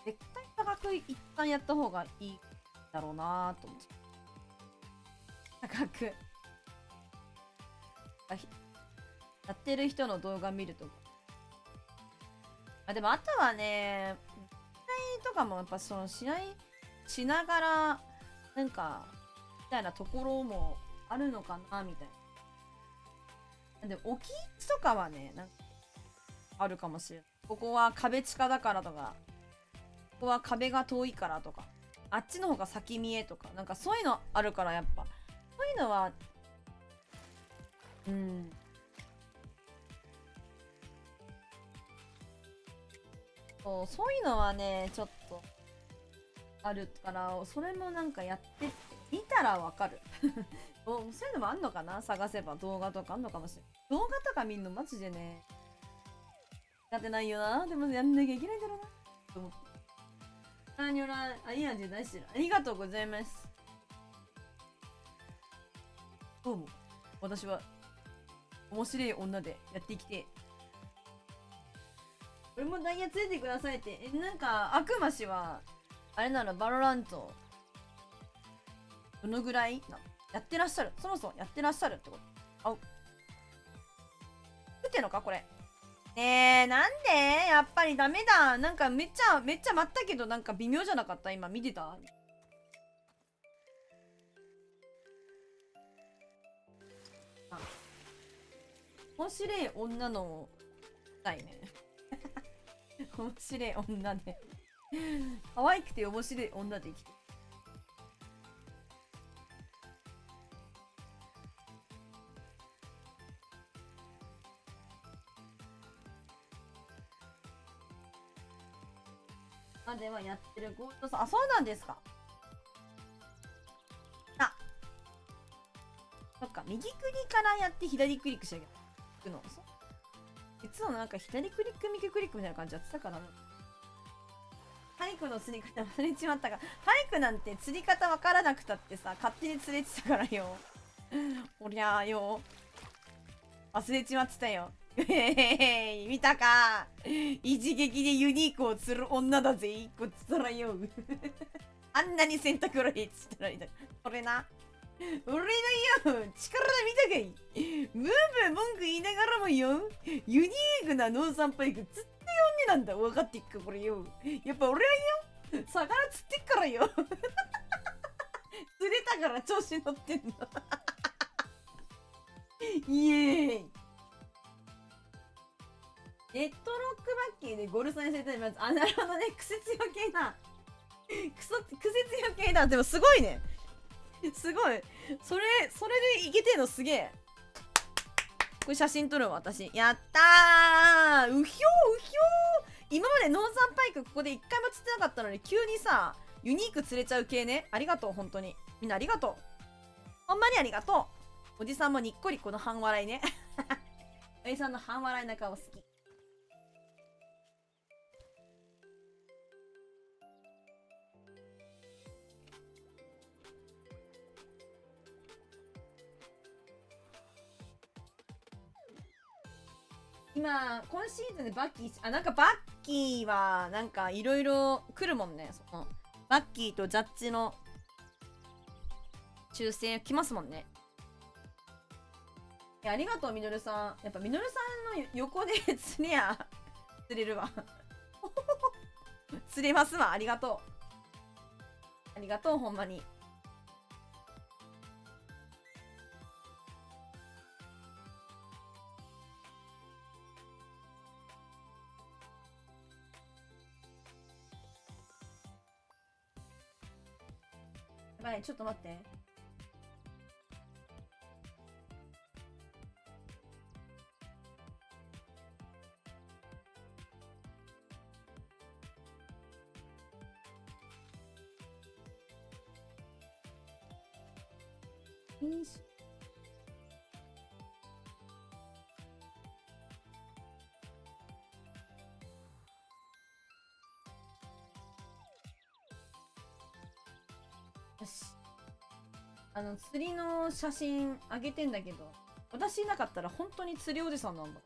絶対価格一旦やった方がいいだろうなと思って。価格やってる人の動画見ると、でもあとはね、試合とかもやっぱその試合しながらなんかみたいなところもあるのかなみたいな。で置き位置とかはね、なんかあるかもしれない。ここは壁地下だからとか、ここは壁が遠いからとか、あっちの方が先見えとか、なんかそういうのあるから、やっぱそういうのはそういうのはね、ちょっとあるから、それもなんかやってって見たらわかる。そういうのもあんのかな、探せば動画とかあんのかもしれない。動画とか見んのマジでね、やってないよな。でもやんなきゃいけないんだろうな。と思って。何よら、いい味出してる。ありがとうございます。どうも。私は、面白い女でやっていきて。俺もダイヤついてくださいって。なんか、悪魔氏は、あれなの、バロラント、どのぐらいやってらっしゃる？そもそもやってらっしゃるってこと？食ってんのかこれ。なんでやっぱりダメだ。なんかめっちゃ待ったけど、なんか微妙じゃなかった？今見てた？面白い女のたいね。面白い女で可愛くて面白い女で生きてまではやってるゴールドさん。あ、そうなんですか。あ、そっか、右クリからやって左クリックしなきゃいけないの。実はなんか左クリック右クリックみたいな感じやってたからな。ハイクの釣り方忘れちまったが、ハイクなんて釣り方わからなくたってさ、勝手に釣れてたからよ。おりゃーよ。忘れちまってたよ。見たか。一撃でユニークを釣る女だぜ。一個釣ったらよ。あんなに洗濯ロイって言ったらいいだ。それな。俺のよ、力で見たかい。ブーブー文句言いながらもよ、ユニークな農産パイク釣って女なんだ。分かってっか、これよ。やっぱ俺はよ、魚釣ってっからよ。釣れたから調子乗ってんの。イエーイ。レッドロックバッキーでゴルサにされたります。あ、なるほどね。癖強系だ。癖強系だ。でもすごいね。すごい。それでいけてんのすげえ。これ写真撮るわ、私。やったー。うひょうひょう。今までノーザンパイクここで一回も釣ってなかったのに、急にさ、ユニーク釣れちゃう系ね。ありがとう、本当に。みんなありがとう。ほんまにありがとう。おじさんもにっこりこの半笑いね。おじさんの半笑いな顔好き。今シーズンでバッキー、なんかバッキーはなんかいろいろ来るもんね。そのバッキーとジャッジの抽選来ますもんね。ありがとうみのるさん。やっぱみのるさんの横で釣れや釣れるわ。釣れますわ。ありがとう。ありがとう、ほんまに。やばい、ちょっと待って。よし。釣りの写真あげてんだけど、私いなかったら本当に釣りおじさんなんだ。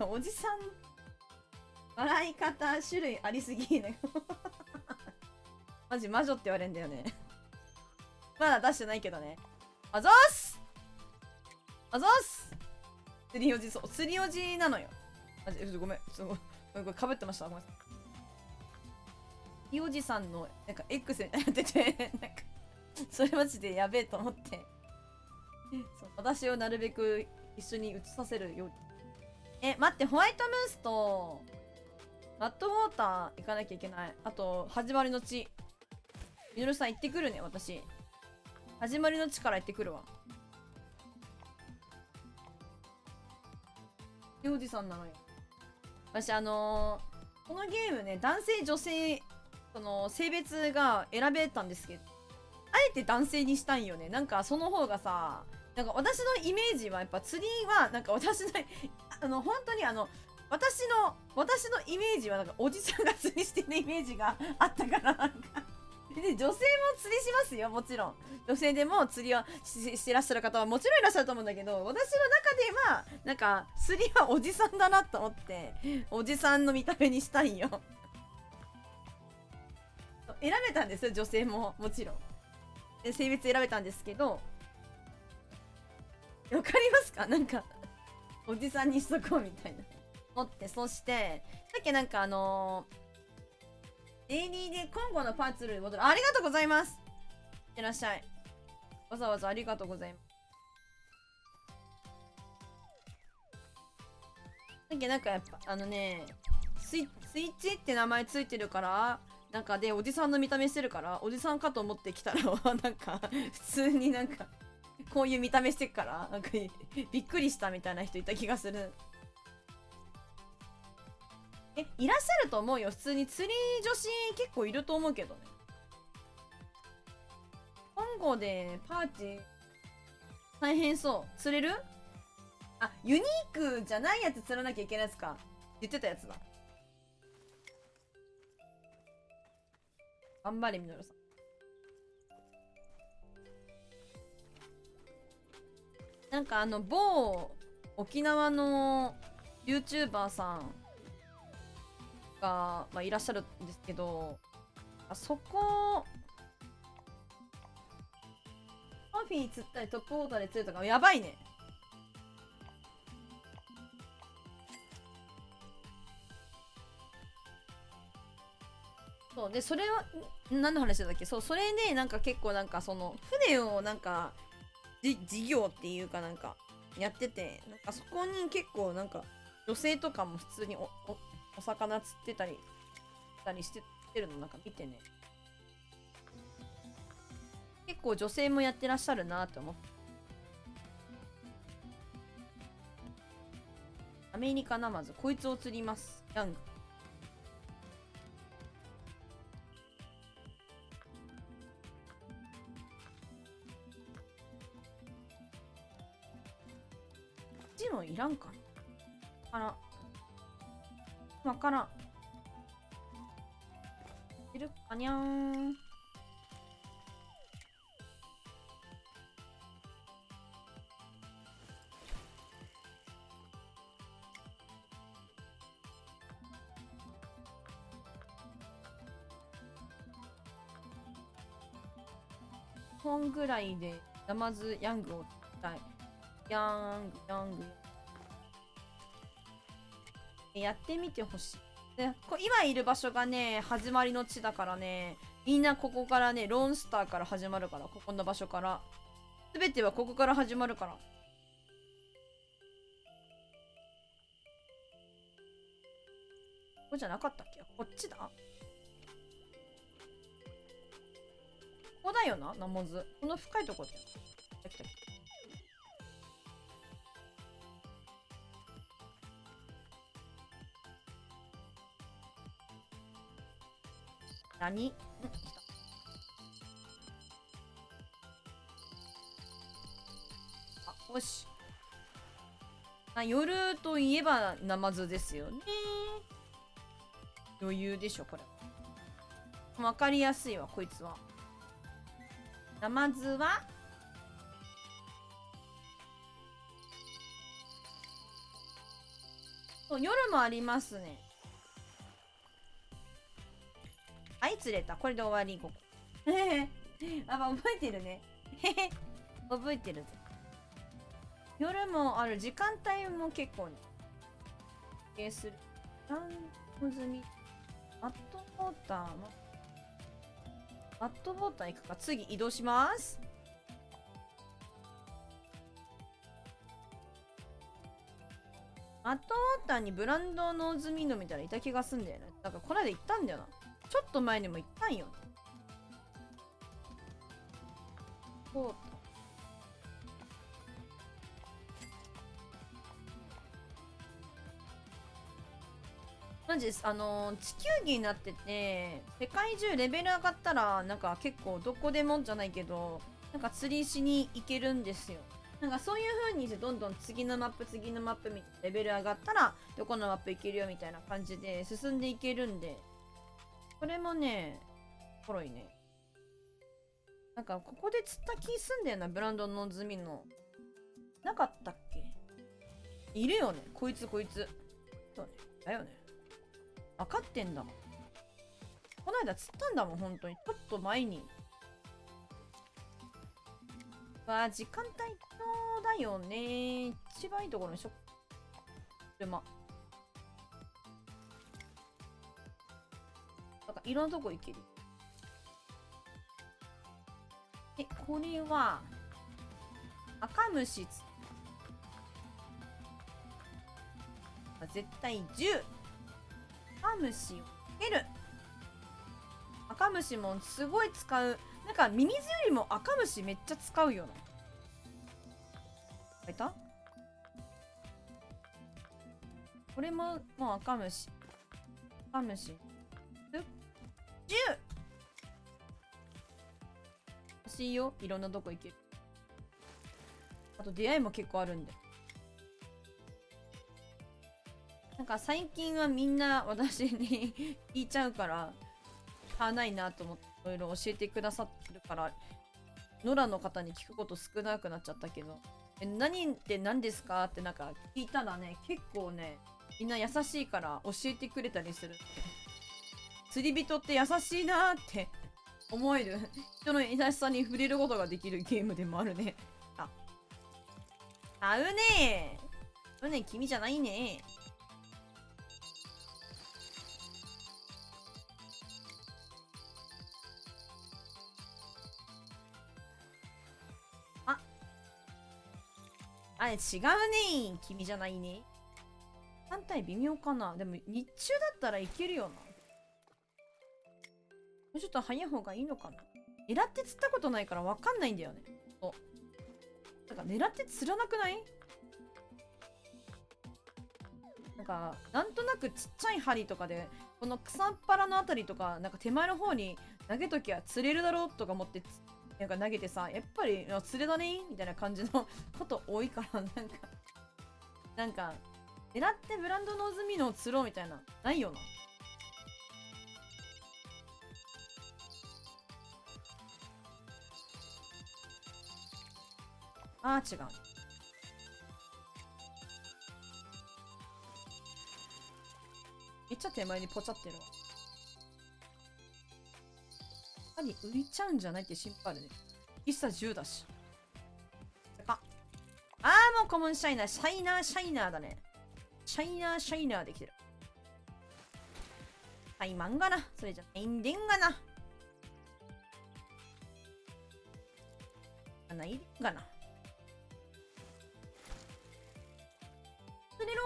おじさん、笑い方種類ありすぎね。マジ魔女って言われんだよね。まだ出してないけどね。あざーすあざーす。釣りおじ、そう、釣りおじなのよ。マジ、ごめん。これかぶってました。ごめんなさい。釣りおじさんの、なんか X みたいになってて、なんか、それマジでやべえと思って。そう、私をなるべく一緒に映させるように。待って、ホワイトムースと、マットウォーター行かなきゃいけない。あと、始まりの地。みのるさん行ってくるね、私。始まりの地から行ってくるわ。おじさんなのよ。私、このゲームね、男性、女性、その、性別が選べたんですけど、あえて男性にしたんよね。なんか、その方がさ、なんか私のイメージは、やっぱ釣りは、なんか私の、本当に私のイメージは、なんかおじさんが釣りしてるイメージがあったから、なんか。で、女性も釣りしますよ、もちろん。女性でも釣りはしてらっしゃる方はもちろんいらっしゃると思うんだけど、私の中では、なんか、釣りはおじさんだなと思って、おじさんの見た目にしたいよ。選べたんですよ、女性も、もちろん。で、性別選べたんですけど、わかりますか？なんか、おじさんにしとこうみたいな。思って、そして、さっきなんかデイリーで今後のパーツル戻る。ありがとうございます。いってらっしゃい。わざわざありがとうございます。さっきなんかやっぱスイッチって名前ついてるから、なんかでおじさんの見た目してるから、おじさんかと思ってきたら、なんか普通になんかこういう見た目してっから、なんかびっくりしたみたいな人いた気がする。いらっしゃると思うよ。普通に釣り女子結構いると思うけどね。本郷でパーティー大変そう。釣れる？あ、ユニークじゃないやつ釣らなきゃいけないやつか。言ってたやつだ。頑張れ、みのるさん。なんか某沖縄の YouTuber さんが、まあ、いらっしゃるんですけど、そこ、パフィー釣ったりトップウォーターで釣るとかやばいね。そうで、それは何の話だっけ。そう、それでなんか結構なんかその船をなんか事業っていうかなんかやってて、なんかそこに結構なんか女性とかも普通にお魚釣ってたりしてるのなんか見てね、結構女性もやってらっしゃるなって思って。アメリカナマズ、こいつを釣ります。ヤング。ジロいらんかな。わからん。いるかにゃーん。本ぐらいでナマズヤングを釣りたい。ヤング。やってみてほしい。で、今いる場所がね、始まりの地だからね、みんなここからね、ローンスターから始まるから、ここの場所から。すべてはここから始まるから。ここじゃなかったっけ？こっちだ？ここだよな、ナモズ。この深いとこだよ。来た。何？ん？あ、よし。夜といえばナマズですよね。余裕でしょ、これ。わかりやすいわ、こいつは。ナマズはそう、夜もありますね。はい、釣れた。これで終わり、ここ。あ、まあ、覚えてるね。覚えてるぜ。夜もある。時間帯も結構ね。する。ランド済み。マットウォーター。マットウォーター行くか。次移動します。マットウォーターにブランドの済みのみたいないた気がすんだよね。だからこの間行ったんだよな。ちょっと前にも行ったんよね。ウォーター。マジです。地球儀になってて、世界中レベル上がったら、なんか結構どこでもじゃないけど、なんか釣りしに行けるんですよ。なんかそういう風にしてどんどん次のマップみたいなレベル上がったら、どこのマップ行けるよみたいな感じで進んでいけるんで、これもね、おもろいね。なんかここで釣った気すんだよな、ブランドの済みの。なかったっけ？いるよね、こいつ。そうね。だよね。分かってんだもん。この間釣ったんだもん、本当に。ちょっと前に。わあ、時間帯そうだよね。一番いいところにしょ。車。なんかいろんなとこ行ける。これは、赤虫絶対10。赤虫をつける。赤虫もすごい使う。なんかミミズよりも赤虫めっちゃ使うよな。いた？これももう赤虫。カムシ。10! 欲しいよ。いろんなとこ行ける。あと出会いも結構あるんで。なんか最近はみんな私に聞いちゃうから、しゃあないなと思っていろいろ教えてくださってるから、ノラの方に聞くこと少なくなっちゃったけど、何って何ですかってなんか聞いたらね、結構ね、みんな優しいから教えてくれたりする。釣り人って優しいなーって思える人の優しさに触れることができるゲームでもあるね。あ、合うねー。合うね、君じゃないね。あれ違うね、君じゃないね。反対微妙かな。でも日中だったらいけるよな。もうちょっと早い方がいいのかな。狙って釣ったことないからわかんないんだよね。なんか狙って釣らなくない？なんかなんとなくちっちゃい針とかでこの草っぱらのあたりとかなんか手前の方に投げときゃ釣れるだろうとか思ってなんか投げてさ、やっぱり釣れだねみたいな感じのこと多いからなんか狙ってブランドノーズミノを釣ろうみたいなないよな。あー違う。めっちゃ手前にポチャってるわ。針浮いちゃうんじゃないって心配あるね。一切10だし。あーもうコモンシャイナー、シャイナーだね。シャイナーできてる。タイマンがな。それじゃないんでんがな。ないがな。釣れろ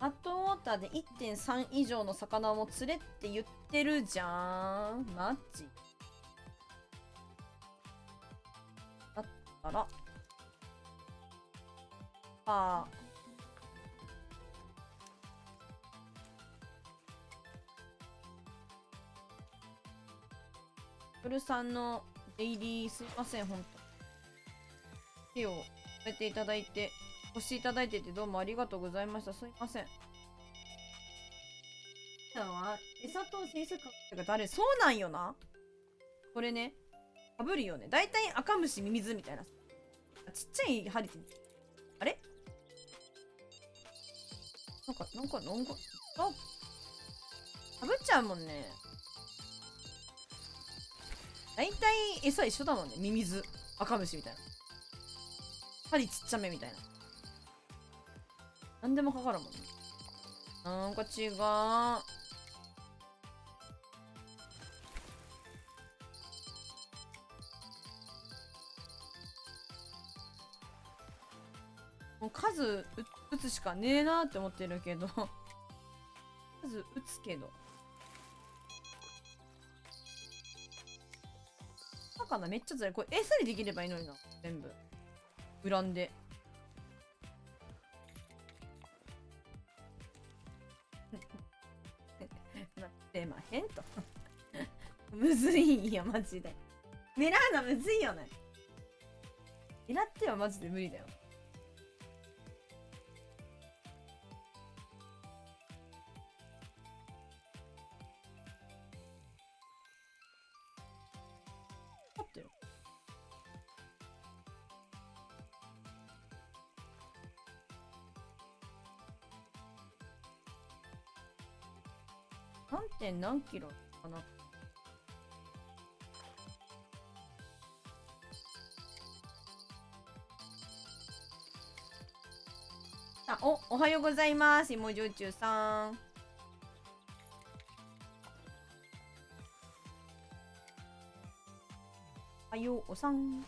アットウォーターで 1.3 以上の魚も釣れって言ってるじゃん。マジだったらフルさんのデイリーすいません、ほんと。手を止めていただいて、お越しいただいててどうもありがとうございました。すいません。餌と清水かが誰？そうなんよな。これね、かぶるよね。だいたい赤虫ミミズみたいな。ちっちゃい針って、あれなんか、あ、かぶっちゃうもんね。だいたい餌一緒だもんね。ミミズ、赤虫みたいな。針ちっちゃめみたいな。なんでもかかるもんね。なんか違う。もう数打つしかねえなって思ってるけど数打つけど魚めっちゃずれ。これ餌にできればいいのにな。全部恨んでなってまへんとむずいんやマジで。狙うのむずいよね。狙ってはマジで無理だよ。待ってよ。3. 何キロかな。おはようございます。芋焼酎さん。おはようさん。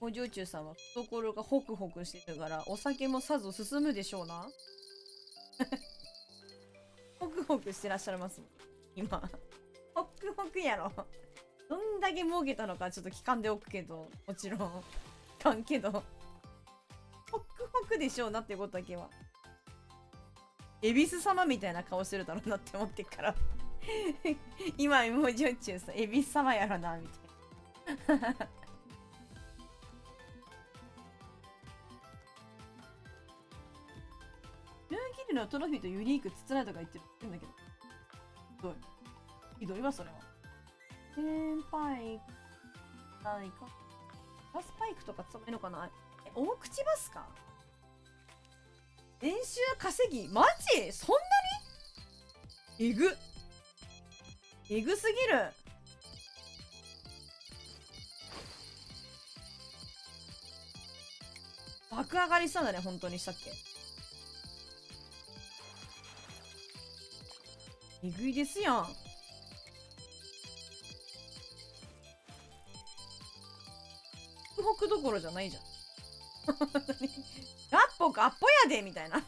芋焼酎さんは懐がホクホクしてるからお酒もさぞ進むでしょうな。ホクホクしてらっしゃいます今ホクホクやろどんだけ儲けたのかちょっと聞かんでおくけど、もちろん。聞かんけど。ホクホクでしょうなっていうことだけは。恵比寿様みたいな顔してるだろうなって思ってっから。今、もうジョチューさん、恵比寿様やろな、みたいな。ルーギルのトロフィーとユニークつつないとか言ってるんだけど。ひどい。ひどいわ、それは。先輩、何か。バスパイクとか使えるのかな。大口バスか。練習稼ぎマジそんなにえぐえぐすぎる。爆上がりしたんだね、本当にしたっけ。えぐいですやん。北どころじゃないじゃん。ガッポガッポやでみたいな。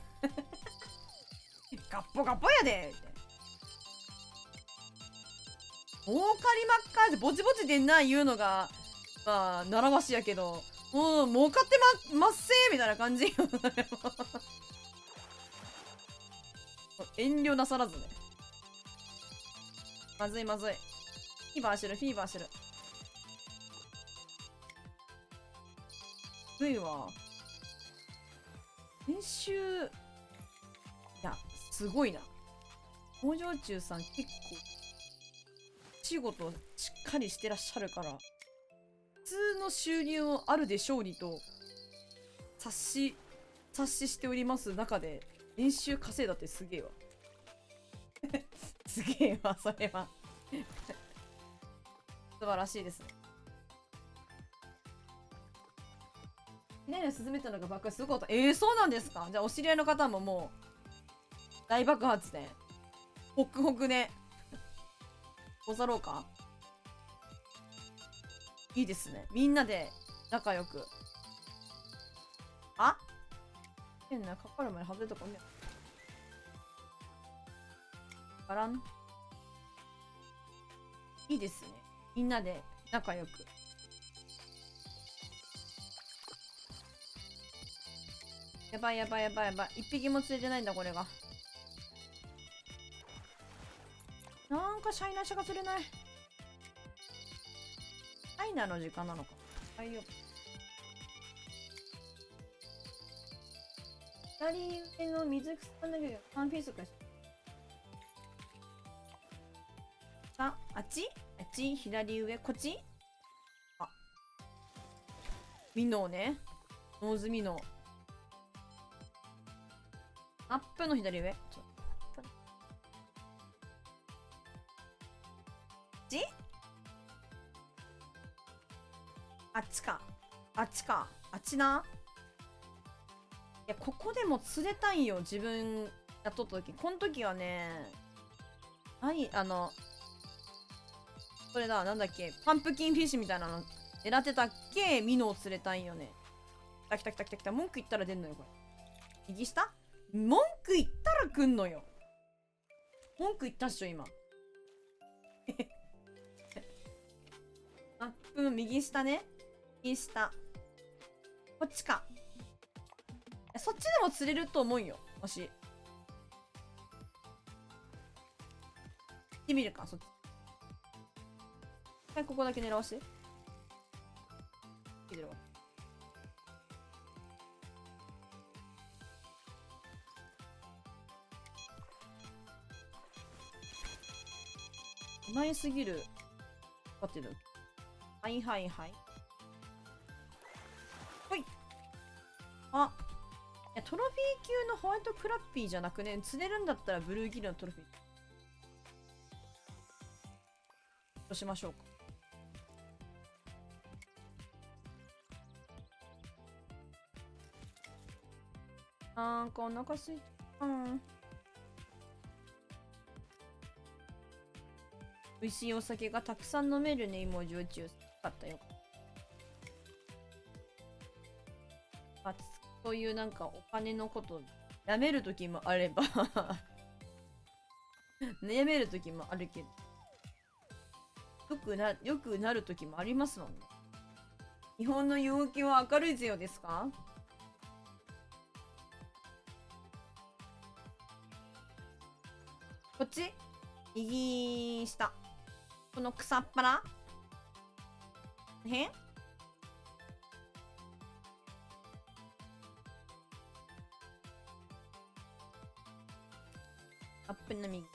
ガッポガッポやでみたいな。儲かりまっかってぼちぼちでんな言うのが、まあ、習わしやけど、もう儲かってまっせーみたいな感じよ。遠慮なさらずね。まずいまずい。フィーバーしてる、フィーバーしてる。むずいわ。練習、いや、すごいな。工場中さん結構、仕事しっかりしてらっしゃるから、普通の収入もあるでしょうにと、察ししております中で、練習稼いだってすげえわ。すげえわ、それは。素晴らしいですね。何を進めたのが爆発すごかった。そうなんですか。じゃあお知り合いの方ももう大爆発でホクホクね。ござろうか。いいですね。みんなで仲良く。あ変なかかる前に外れたかね。あらん。いいですね。みんなで仲良く。やばいやばいやばいやばい。一匹も釣れてないんだ、これが。なんかシャイナシャが釣れない。シャイナの時間なのか。はいよ。左上の水草の上ワンピースかしら。あっちあっち左上こっちあ。ミノーね。ノーズミノー。アップの左上ちょっと。あっちか。あっちか。あっちな。いや、ここでも釣れたいよ。自分やっとった時。この時はね、それだ、なんだっけ。パンプキンフィッシュみたいなの狙ってたっけ。ミノを釣れたいよね。来た来た来た来た来た。文句言ったら出んのよ、これ。右下文句言ったら来んのよ。文句言ったっしょ、今。マップ右下ね。右下。こっちか。そっちでも釣れると思うよ。もし。行ってみるか、そっち。はい、ここだけ狙わして。いるわ。うまいすぎる。待ってる。はいはいはい。ほい。あ。いや、トロフィー級のホワイトクラッピーじゃなくね、釣れるんだったらブルーギルのトロフィー。どうしましょうか。なんかお腹すいた。美味しいお酒がたくさん飲めるね、芋焼酎。よかったよ。そういうなんかお金のことやめる時もあれば悩める時もあるけど、よくなる時もありますもんね。日本の陽気は明るいぜよですか？こっち右下。この草っぱらへアップの右。こ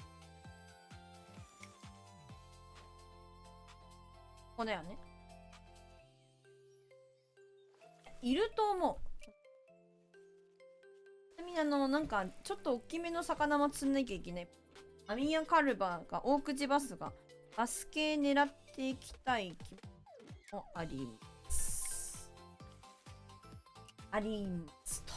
こだよね。いると思う。ちなみになんか、ちょっと大きめの魚も釣んなきゃいけない。アミヤカルバが、大口バスが、バス系狙っていきたい気もあります。ありますと。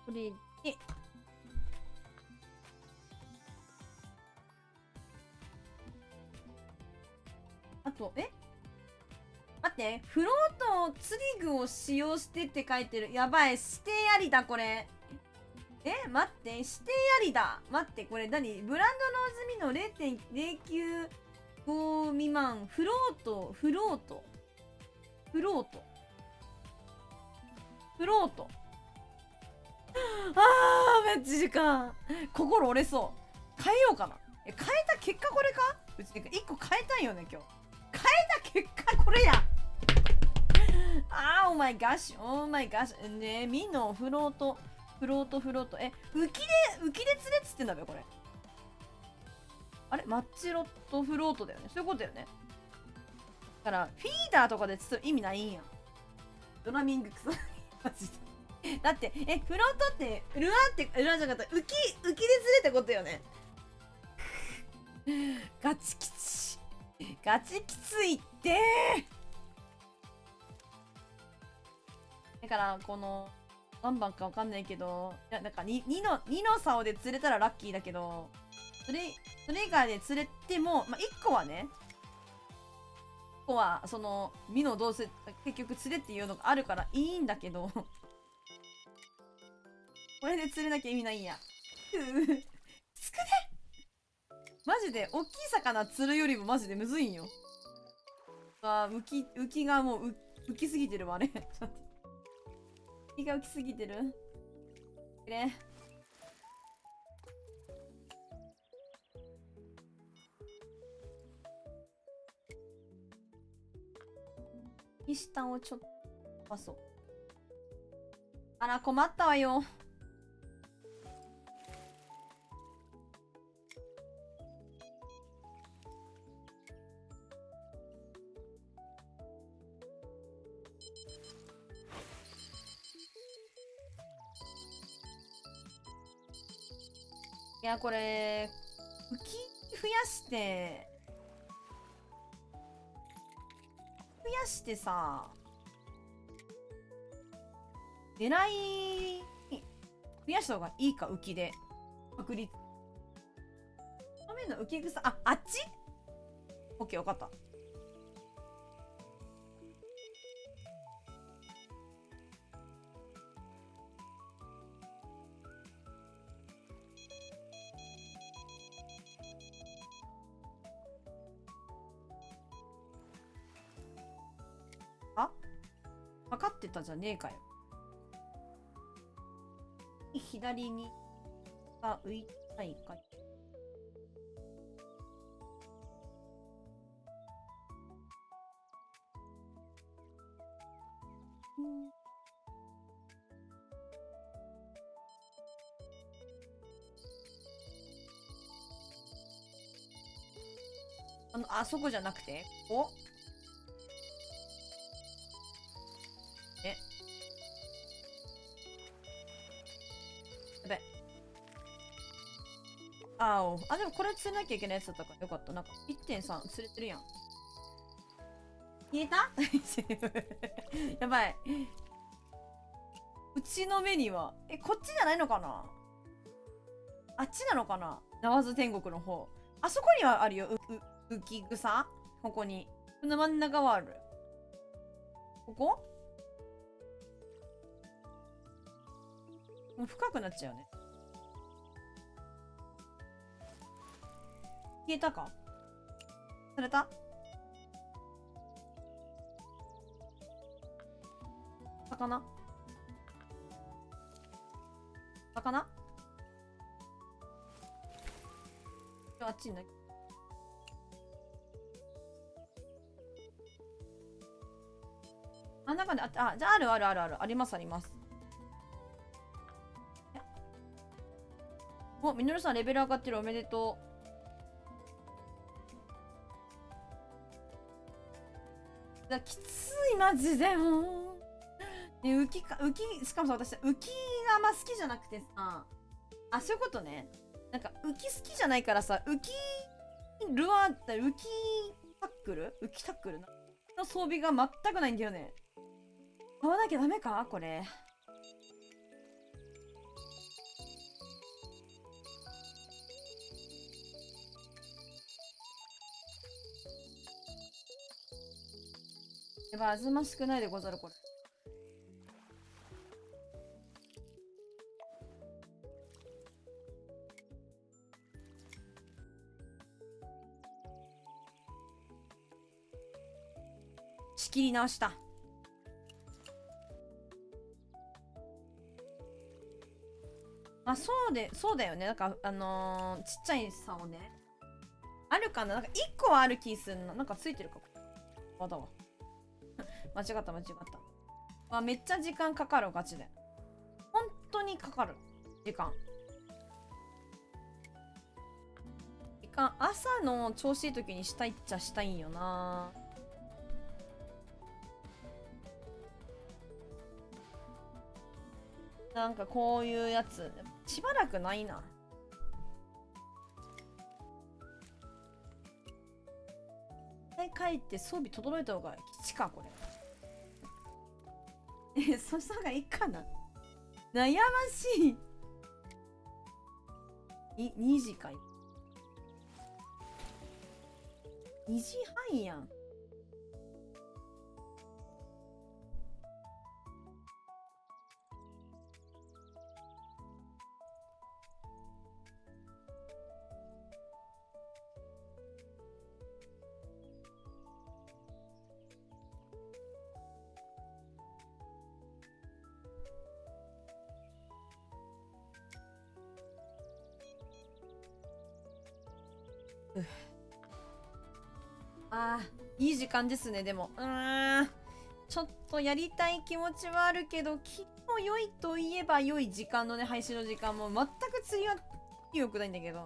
これで、あと、待って、フロート釣り具を使用してって書いてる。やばい、指定ありだ、これ。待って、指定ありだ。待って、これ何？ブランドの済みの 0.095 未満。フロート。めっちゃ時間。心折れそう。変えようかな。変えた結果これか？うち1個変えたんよね、今日。変えた結果これや。オーマイガッシュ。ねえ、ミノ、フロート。浮きで釣れっつってんだべ、これ。あれマッチロットフロートだよね。そういうことだよね。だから、フィーダーとかで釣る意味ないんや。ドラミングクソ。マジで。だって、フロートって、ルアーじゃなかった。浮きで釣れってことよね。ガチきついってだから、この、何番かわかんないけど、なんか2の竿で釣れたらラッキーだけど、それ以外で釣れても、1個はね、1個は、ミノどうせ、結局釣れっていうのがあるからいいんだけど、これで釣れなきゃ意味ないんや。つくねマジで、大きい魚釣るよりもマジでむずいんよ。浮きがもう浮きすぎてるわ、あれ。ちょっと待って。浮きが浮きすぎてる。下をちょっとパそう。あら、困ったわよ。いや、これ、浮き増やしてさ、狙い増やした方がいいか、浮きで。確率。正面の浮き草、あっち？ OK、わかった。分かってたじゃねえかよ。左に浮いたいかい。あそこじゃなくてやべ。でもこれ釣れなきゃいけないやつだったからよかった。なんか 1.3 釣れてるやん。消えたやばい。うちの目には、こっちじゃないのかな。あっちなのかな。縄津天国の方。あそこにはあるよ。浮き草ここに。この真ん中はある。ここもう深くなっちゃうね。消えたかされた魚魚あっちにない。あ、中で、じゃああるあるあるある。ありますあります。お、みのるさんレベル上がってる。おめでとう。きつい、マジで。もう。ね、浮き、しかもさ、私、浮きがあんま好きじゃなくてさ。あ、そういうことね。なんか、浮き好きじゃないからさ、浮き浮きタックルの装備が全くないんだよね。買わなきゃダメかこれ。やばい、あずましくないでござる、これ。仕切り直した。あ、そうだよね。なんか、ちっちゃい竿ね。あるかななんか1個はある気すんな。なんかついてるか。あ、だわ。間違った。まあ、めっちゃ時間かかる、ガチで。本当にかかる。時間、朝の調子いい時にしたいっちゃしたいんよな。なんかこういうやつ、しばらくないな。帰って装備整えた方が吉か、これ。そした方がいいかな。悩ましい。2時かい。2時半やん。ああ、いい時間ですね、でも。ちょっとやりたい気持ちはあるけど、きっと良いといえば良い時間のね、配信の時間も全く釣りは良くないんだけど。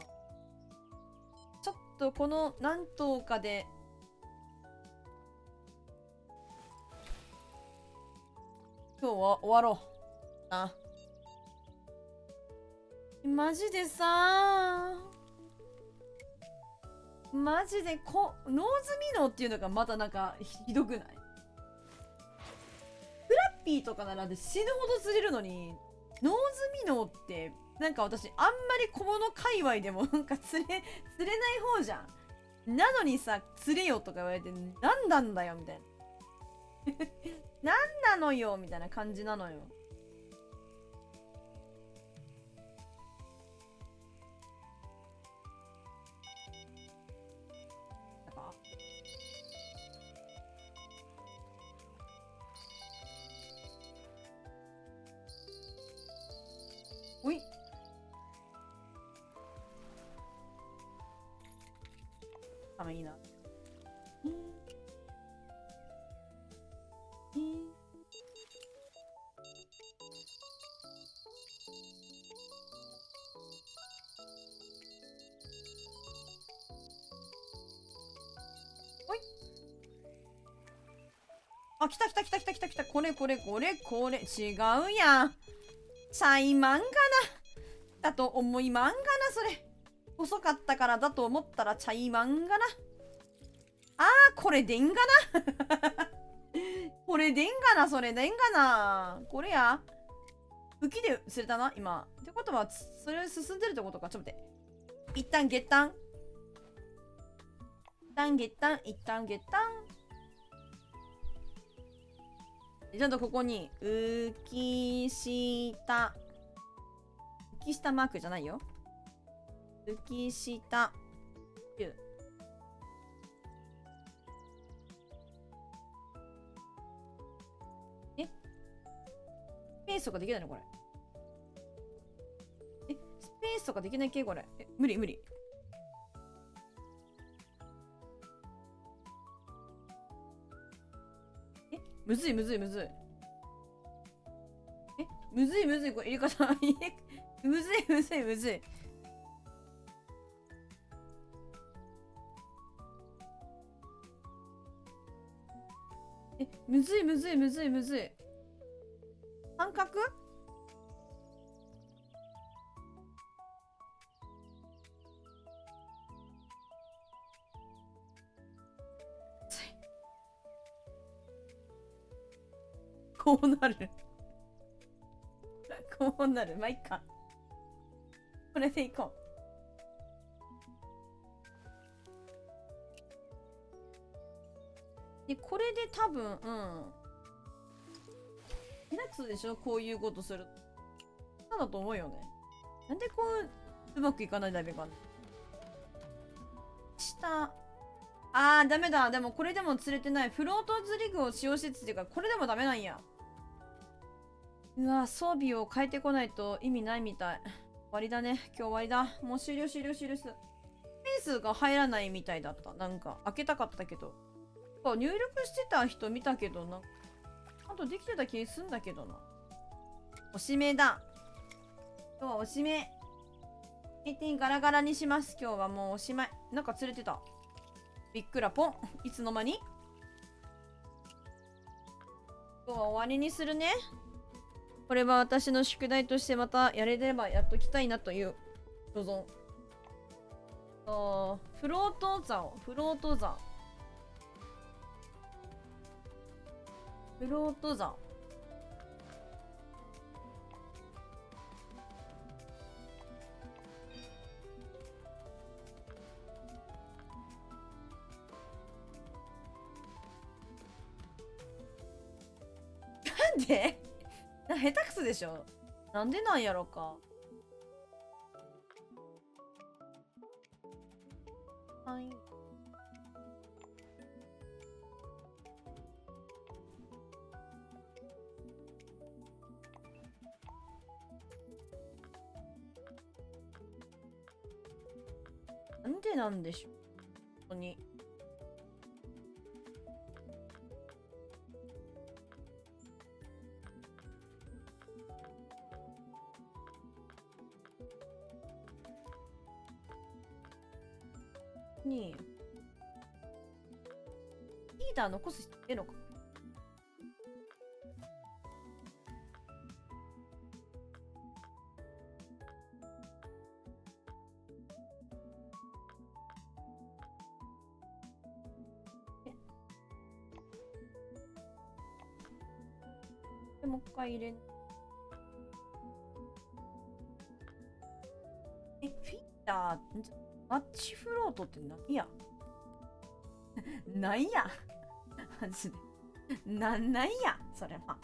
ちょっとこの何頭かで、今日は終わろう。マジでさマジでノーズミノーっていうのがまたなんかひどくない？フラッピーとかならで死ぬほど釣れるのに、ノーズミノーってなんか私あんまり小物界隈でもなんか釣れない方じゃん。なのにさ、釣れよとか言われて何なんだよみたいな。何なのよみたいな感じなのよ。おい。ためいいな。おい。あ、来た。これ。違うやん。チャイマンかなだと思いまんがな、それ。遅かったからだと思ったらチャイマンがな。これでんがなこれでんがな、それでんがな。これや。浮きで釣れたな、今。ってことは、それ進んでるってことか。ちょっと待って。一旦ゲッタン。一旦ゲッタン、一旦ゲッタン。ちゃんとここに、浮き下。浮き下マークじゃないよ。浮き下。スペースとかできないのこれ。スペースとかできないっけこれ。無理無理。むずいむずいむずい。むずいむずい。これ入れ方。むずいむずいむずい。むずいむずいむずいむずい。三角こうなるこうなる。まあ、いっか。これでいこう。で、これで多分、リラックスでしょこういうことする。そうだと思うよね。なんでこう、うまくいかないだべか。下。ダメだ。でもこれでも釣れてない。フロートズリグを使用してっていうか、これでもダメなんや。うわ、装備を変えてこないと意味ないみたい。終わりだね。今日終わりだ。もう終了終了終了す。スペースが入らないみたいだった。なんか、開けたかったけど。入力してた人見たけどな。ちゃんとできてた気すんだけどな。おしめだ。今日はおしめ。18ガラガラにします。今日はもうおしまい。なんか釣れてた。びっくらぽん。いつの間に今日は終わりにするね。これは私の宿題としてまたやれればやっときたいなという所存。フロート座を。フロート座。フロート座。なんで下手くそでしょ。なんでなんやろか。はい。なんでなんでしょう。本当に。リーダー残す人いるのか。もう一回入れん。フィーダー、マッチフロートって何やなんやマジで。なんやそれは。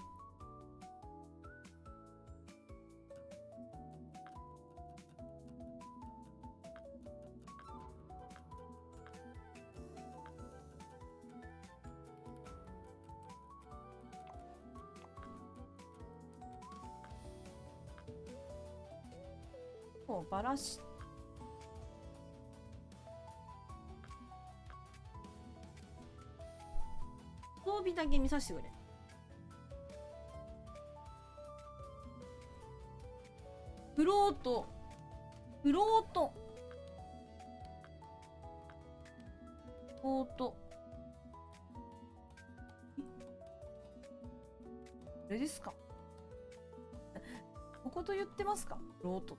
もうバラし装備だけ見させてくれ。フロートフロートフロート。これですか。ここと言ってますか。フロート。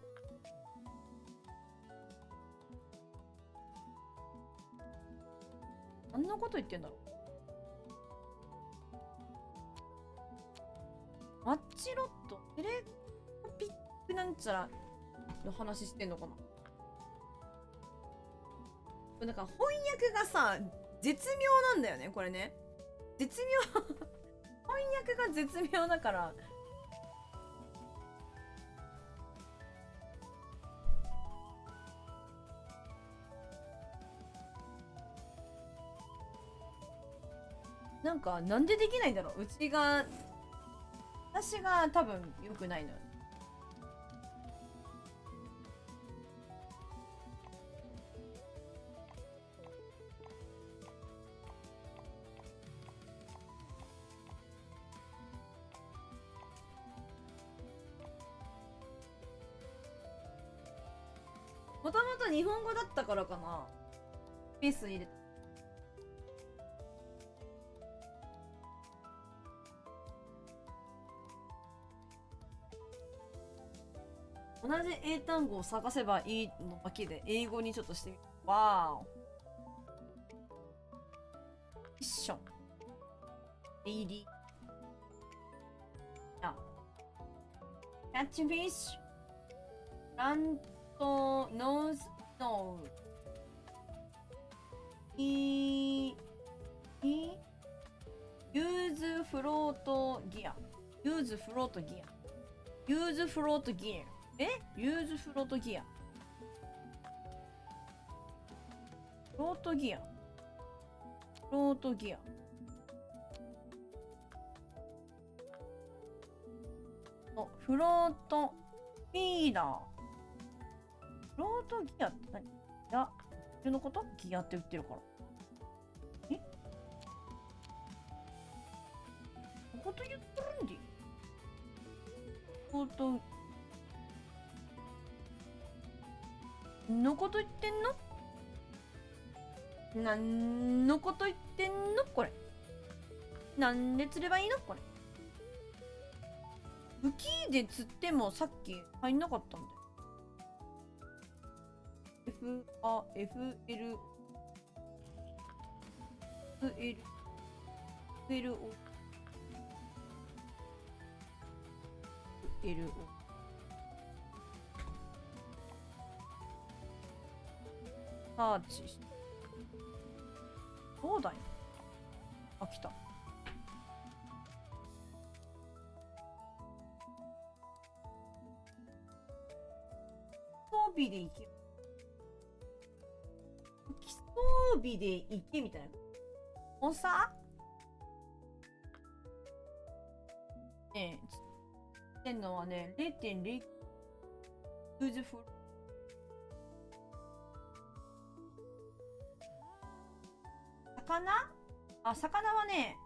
何のこと言ってんだろう。マッチロットテレピックなんちゃらの話してんのかな。だから翻訳がさ絶妙なんだよねこれね。絶妙翻訳が絶妙だからなんかなんでできないんだろう。私が多分良くないのよ。もともと日本語だったからかな。スペース入れて。同じ英単語を探せばいいのだけで英語にちょっとしてみる。わーお。ミッション。デイリー。あ。キャッチフィッシュ。ラントノーズノー。ユーズフロートギア。ユーズフロートギア。ユーズフロートギア。ユーズフロートギア。フロートギア。フロートギア。フロートフィーダー。フロートギアって何？ギアのことギアって言ってるから。こと言ってるんで。フロートのこと言ってんの？なんのこと言ってんのこれ。なんで釣ればいいのこれ。浮きで釣ってもさっき入んなかったんだよ。FLサーチして。そうだよ。あ、来た。装備で行け。装備で行けみたいな。もうさねえ、ってんのはね、0.0 ユーズフル。魚はね、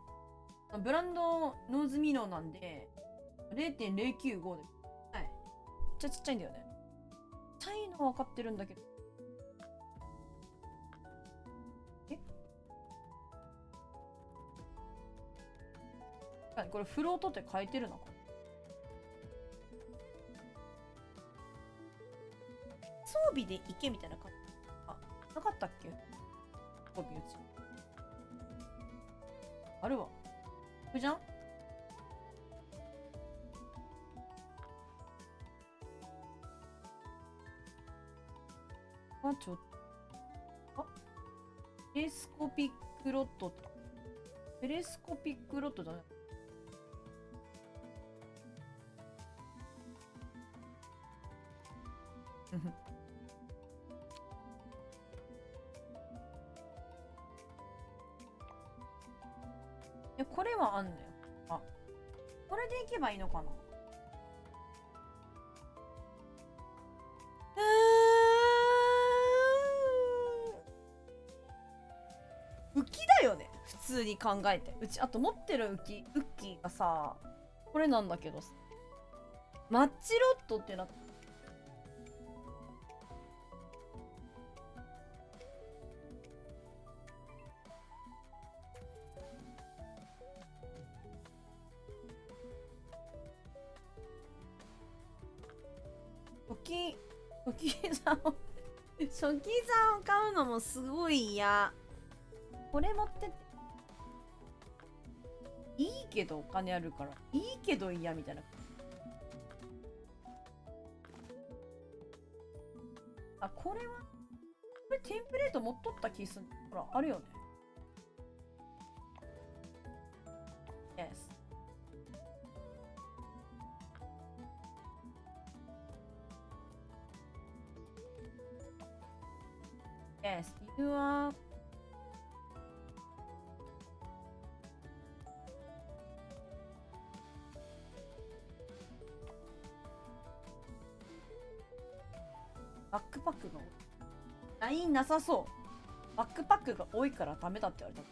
ブランドノーズミノーなんで、0.095 で。はい。めっちゃちっちゃいんだよね。ちっちゃいのは分かってるんだけど。これフロートって書いてるのか装備で行けみたいな感じ。あ、なかったっけ装備うち。あるわ。これじゃんあ、ちょっと。あテレスコピックロット。テレスコピックロットだね。いや、これはあんのよ。あ、これでいけばいいのかな。浮きだよね。普通に考えて。うち、あと持ってるウッキーがさ、これなんだけどさ。マッチロットってなって。初期さんを買うのもすごい嫌。これ持ってって。いいけどお金あるから、いいけど嫌みたいな。あ、これは、これテンプレート持っとった気する。ほら、あるよね。Yes。Yes。You areバックパックが多い。ラインなさそう。バックパックが多いからダメだって言われ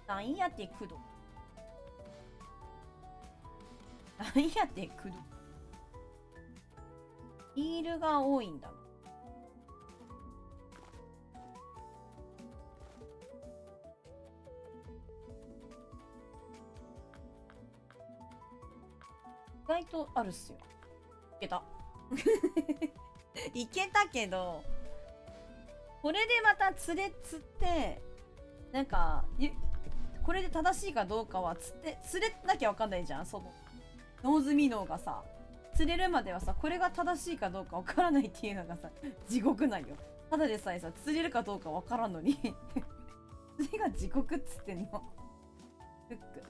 た。なんやってくど。なんやってくど。ヒールが多いんだ。意外とあるっすよ。いけた。いけたけど、これでまた釣って、なんか、これで正しいかどうかは釣れなきゃわかんないじゃん、その。ノーズミノーがさ、釣れるまではさ、これが正しいかどうかわからないっていうのがさ、地獄なんよ。ただでさえさ、釣れるかどうかわからんのに。釣りが地獄っつってんの。フック。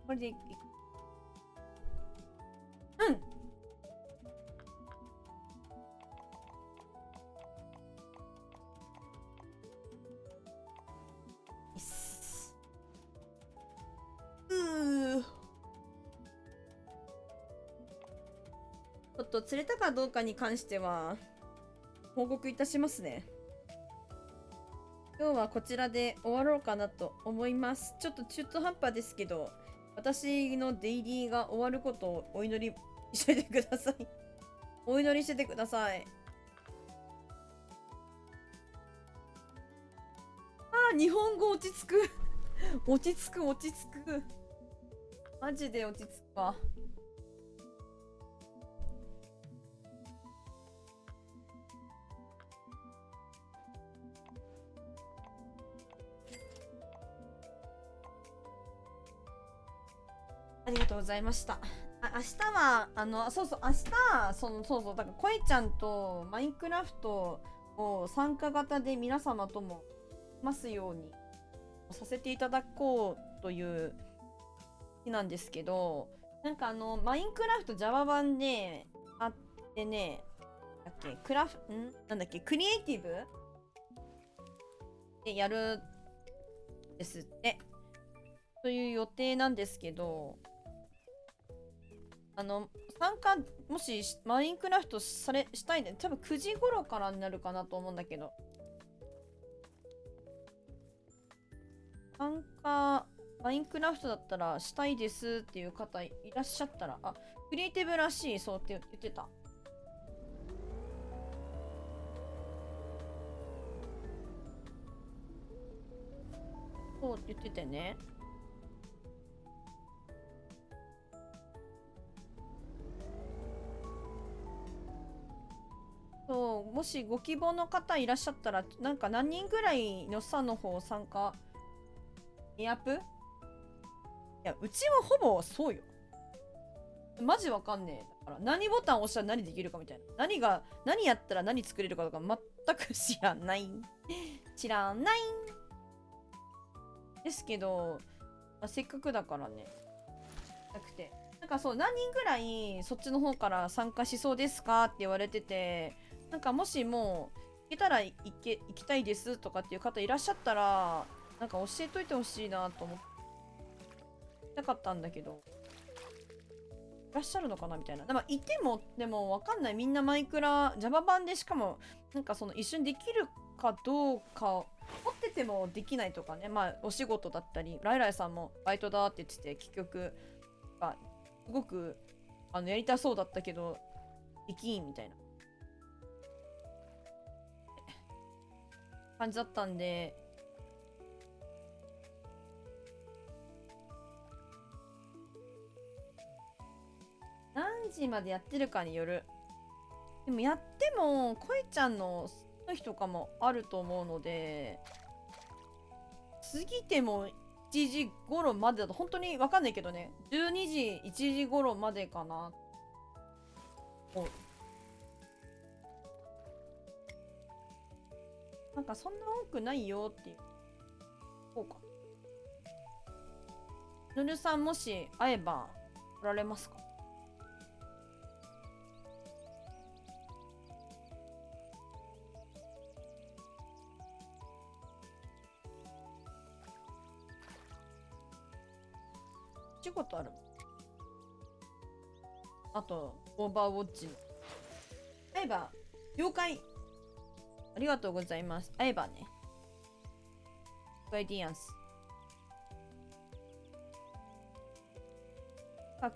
これでうん。ちょっと釣れたかどうかに関しては報告いたしますね。今日はこちらで終わろうかなと思います。ちょっと中途半端ですけど、私のデイリーが終わることをお祈りしててください。お祈りしててください。あー、日本語落ち着く。落ち着く、落ち着く。マジで落ち着くわ。ありがとうございました。明日は、そうそう、明日、そうそう、だから、こいちゃんとマインクラフトを参加型で皆様ともますようにさせていただこうという日なんですけど、なんかマインクラフト Java 版であってね、だっけ、なんだっけ、クリエイティブでやるんですって。という予定なんですけど、参加、もしマインクラフトしたいね。多分9時頃からになるかなと思うんだけど。参加、マインクラフトだったらしたいですっていう方いらっしゃったら、あ、クリエイティブらしい、そうって言ってた。そうって言っててね。そう、もしご希望の方いらっしゃったら、なんか何人ぐらいのさんの方参加、エアプいや、うちはほぼそうよ。マジわかんねえ。だから何ボタン押したら何できるかみたいな。何やったら何作れるかとか全く知らない。知らない。ですけど、せっかくだからね。なくて。なんかそう、何人ぐらいそっちの方から参加しそうですかって言われてて、なんかもしもう、行けたら行きたいですとかっていう方いらっしゃったら、なんか教えといてほしいなと思ってたかったんだけど、いらっしゃるのかなみたいな。まあ、いても、でもわかんない。みんなマイクラ、Java 版でしかも、なんかその一緒にできるかどうか、持っててもできないとかね。まあ、お仕事だったり、ライライさんもバイトだって言ってて、結局、すごく、やりたそうだったけど、できんみたいな感じだったんで、何時までやってるかによる。でもやっても、こいちゃんのの日とかもあると思うので、過ぎても1時頃までだと本当にわかんないけどね、12時、1時頃までかな。なんかそんな多くないよっていう。こうか。ぬるさんもし会えば来られますか？仕事ある。あと、オーバーウォッチ。会えば、了解。ありがとうございます。会えばね。ガイディアンス。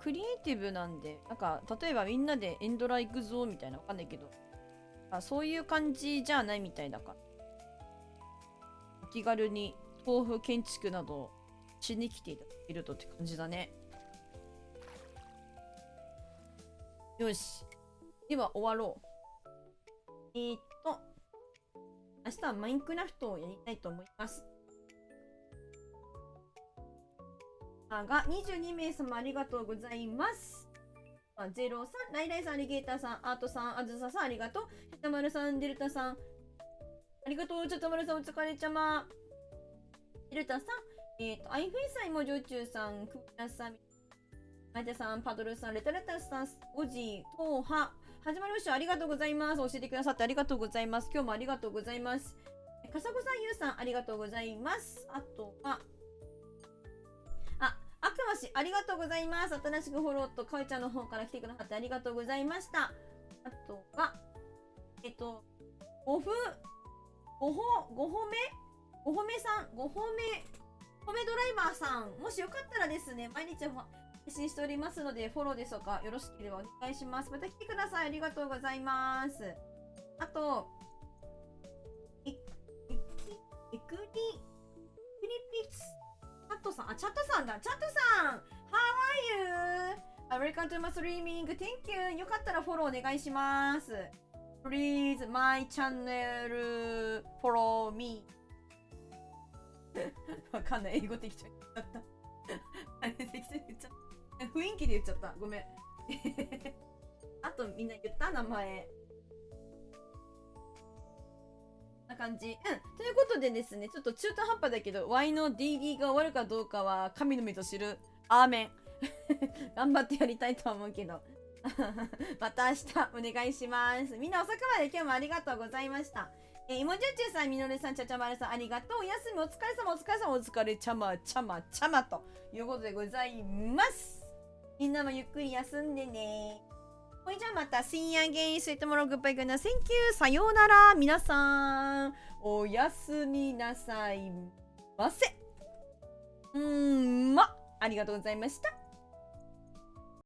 クリエイティブなんで、なんか、例えばみんなでエンドラ行くぞみたいな、わかんないけど、そういう感じじゃないみたいだから。お気軽に豆腐建築などしに来ていただけるとって感じだね。よし。では終わろう。明日はマインクラフトをやりたいと思います。が22名様ありがとうございます。ゼロさん、ライライさん、アリゲーターさん、アートさん、あずささん、ありがとう。ひたまるさん、デルタさん、ありがとう。ちょっとまるさん、お疲れちゃま。デルタさん、アイフェイさん、もじょうちゅうさん、クミラさん、マイテさん、パドルさん、レタレタさん、オジ、トーハ、始まりました。ありがとうございます。教えてくださってありがとうございます。今日もありがとうございます。かさこさん、ゆうさん、ありがとうございます。あとは、悪魔氏、ありがとうございます。新しくフォローとかおちゃんの方から来てくださってありがとうございました。あとは、ご褒めさん、褒めドライバーさん、もしよかったらですね、毎日配信しておりますので、フォローですとか、よろしければお願いします。また来てください。ありがとうございます。あと、チャットさん、チャットさんだ。チャットさん How are you? Welcome to my streaming. Thank you. よかったらフォローお願いします。Please, my channel, follow me. わかんない。英語適当に言っちゃった。適当に言っちゃった。雰囲気で言っちゃった。ごめん。あとみんな言った名前。な感じ。ということでですね、ちょっと中途半端だけど、Y の DD が終わるかどうかは神のみぞ知る。アーメン。頑張ってやりたいと思うけど。また明日お願いします。みんな遅くまで今日もありがとうございました。いもじゅうちゅうさん、みのるさん、ちゃちゃまるさん、ありがとう。おやすみ、お疲れ様、お疲れ様、お疲れちゃま、ちゃま、ちゃまということでございます。みんなもゆっくり休んでね。ほいじゃあまた See you again. Sweet tomorrow. Goodbye. Good night. Thank you. さようなら。皆さん、おやすみなさいませ。ありがとうございました。